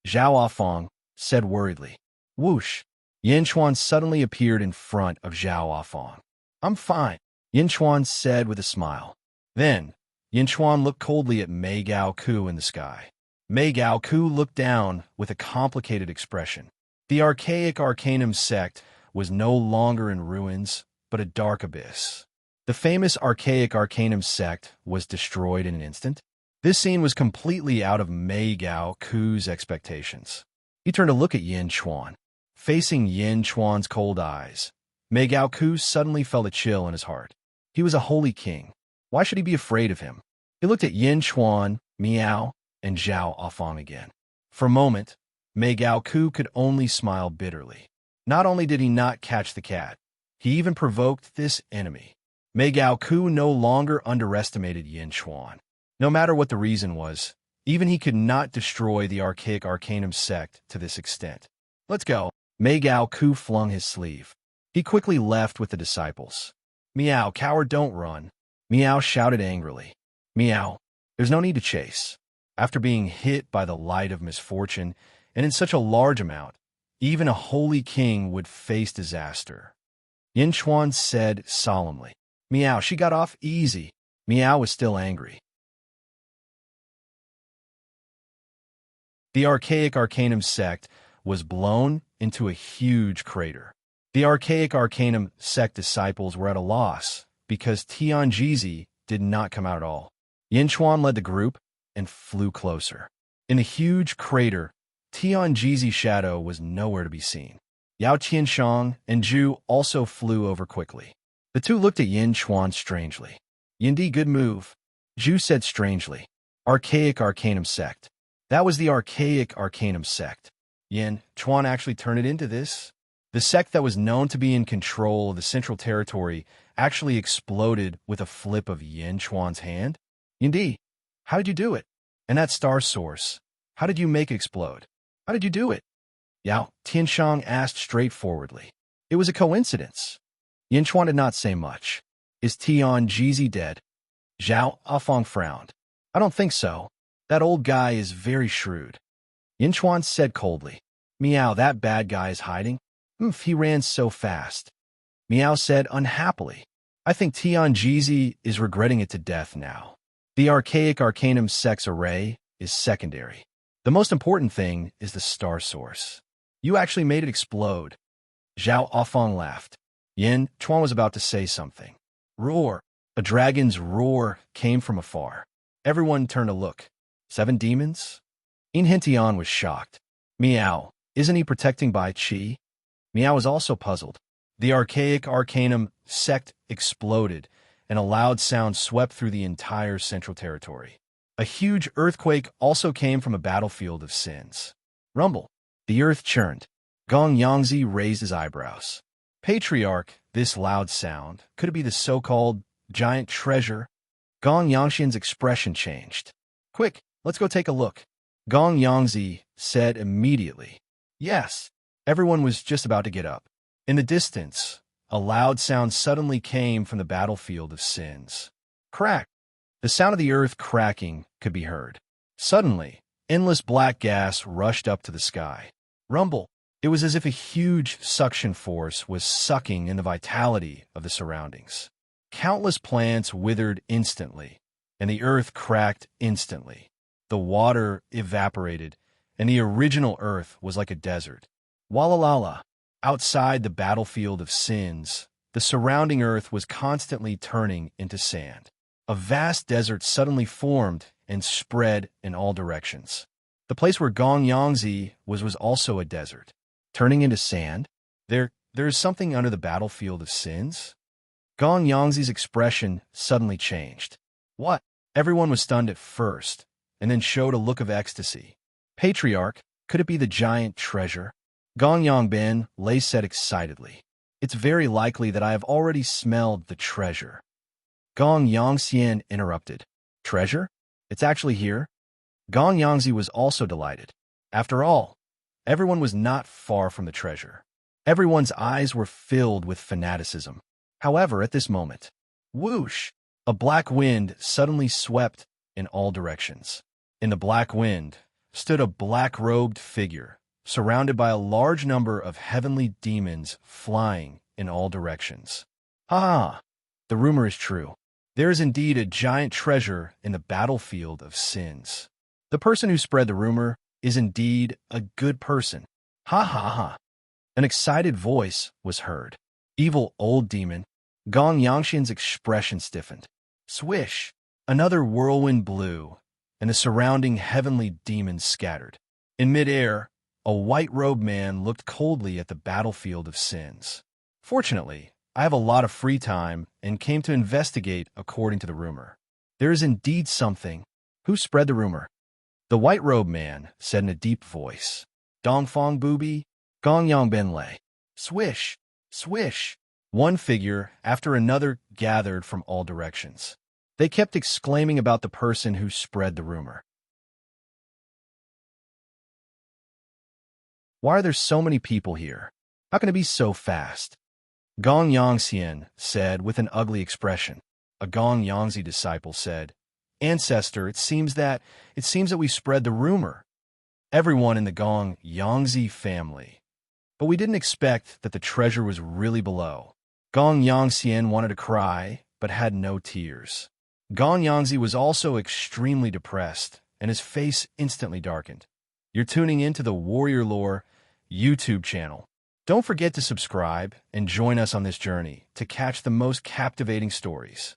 Zhao Afang said worriedly. Whoosh! Yin Chuan suddenly appeared in front of Zhao Afang. I'm fine, Yin Chuan said with a smile. Then, Yin Chuan looked coldly at Mei Gao Ku in the sky. Mei Gao Ku looked down with a complicated expression. The archaic arcanum sect was no longer in ruins, but a dark abyss. The famous archaic arcanum sect was destroyed in an instant. This scene was completely out of Mei Gao Ku's expectations. He turned to look at Yin Chuan. Facing Yin Chuan's cold eyes, Mei Gao Ku suddenly felt a chill in his heart. He was a holy king. Why should he be afraid of him? He looked at Yin Chuan, Miao, and Zhao Afang again. For a moment, Mei Gao Ku could only smile bitterly. Not only did he not catch the cat, he even provoked this enemy. Mei Gao Ku no longer underestimated Yin Chuan. No matter what the reason was, even he could not destroy the archaic arcanum sect to this extent. Let's go. Mei Gao Ku flung his sleeve. He quickly left with the disciples. Miao, coward, don't run. Miao shouted angrily. Miao, there's no need to chase. After being hit by the light of misfortune, and in such a large amount, even a holy king would face disaster. Yin Chuan said solemnly. Meow, she got off easy. Meow was still angry. The archaic Arcanum sect was blown into a huge crater. The archaic Arcanum sect disciples were at a loss because Tianjizi did not come out at all. Yin Chuan led the group and flew closer. In the huge crater, Tianjizi's shadow was nowhere to be seen. Yao Tianshang and Zhu also flew over quickly. The two looked at Yin Chuan strangely. Yindi, good move, Zhu said strangely. Archaic Arcanum sect. That was the archaic Arcanum sect. Yin Chuan actually turned it into this. The sect that was known to be in control of the Central Territory actually exploded with a flip of Yin Chuan's hand. Yindi, how did you do it? And that star source, how did you make it explode? How did you do it? Yao Tianshang asked straightforwardly. It was a coincidence. Yin Chuan did not say much. Is Tianjizi dead? Zhao Afong frowned. I don't think so. That old guy is very shrewd. Yin Chuan said coldly. Meow, that bad guy is hiding. He ran so fast. Meow said unhappily. I think Tianjizi is regretting it to death now. The archaic Arcanum sect's array is secondary. The most important thing is the star source. You actually made it explode. Zhao Afong laughed. Yin Chuan was about to say something. Roar. A dragon's roar came from afar. Everyone turned to look. 7 demons? In Hintian was shocked. Meow, isn't he protecting Bai Qi? Meow was also puzzled. The archaic Arcanum sect exploded, and a loud sound swept through the entire Central Territory. A huge earthquake also came from a battlefield of sins. Rumble. The earth churned. Gong Yangzi raised his eyebrows. Patriarch, this loud sound, could it be the so-called giant treasure? Gong Yangxian's expression changed. Quick, let's go take a look. Gong Yangzi said immediately. Yes. Everyone was just about to get up. In the distance, a loud sound suddenly came from the battlefield of sins. Crack! The sound of the earth cracking could be heard. Suddenly, endless black gas rushed up to the sky. Rumble! It was as if a huge suction force was sucking in the vitality of the surroundings. Countless plants withered instantly, and the earth cracked instantly. The water evaporated, and the original earth was like a desert. Walalala. Outside the battlefield of sins, the surrounding earth was constantly turning into sand. A vast desert suddenly formed and spread in all directions. The place where Gong Yangzi was also a desert. Turning into sand? There is something under the battlefield of sins? Gong Yangzi's expression suddenly changed. What? Everyone was stunned at first, and then showed a look of ecstasy. Patriarch, could it be the giant treasure? Gong Yangben Lei said excitedly. It's very likely that I have already smelled the treasure. Gong Yangxian interrupted. Treasure? It's actually here? Gong Yangzi was also delighted. After all, everyone was not far from the treasure. Everyone's eyes were filled with fanaticism. However, at this moment, whoosh, a black wind suddenly swept in all directions. In the black wind stood a black-robed figure, surrounded by a large number of heavenly demons flying in all directions. Ah, the rumor is true. There is indeed a giant treasure in the battlefield of sins. The person who spread the rumor is indeed a good person. Ha ha ha. An excited voice was heard. Evil old demon. Gong Yangxian's expression stiffened. Swish. Another whirlwind blew, and the surrounding heavenly demons scattered. In midair, a white-robed man looked coldly at the battlefield of sins. Fortunately, I have a lot of free time and came to investigate according to the rumor. There is indeed something. Who spread the rumor? The white-robed man said in a deep voice. Dongfang Booby, Gong Yangben Lei. Swish, swish. One figure after another gathered from all directions. They kept exclaiming about the person who spread the rumor. Why are there so many people here? How can it be so fast? Gong Yangxian said with an ugly expression. A Gong Yangzi disciple said, Ancestor, it seems that we spread the rumor. Everyone in the Gong Yangzi family. But we didn't expect that the treasure was really below. Gong Yangxian wanted to cry, but had no tears. Gong Yangzi was also extremely depressed, and his face instantly darkened. You're tuning into the Warrior Lore YouTube channel. Don't forget to subscribe and join us on this journey to catch the most captivating stories.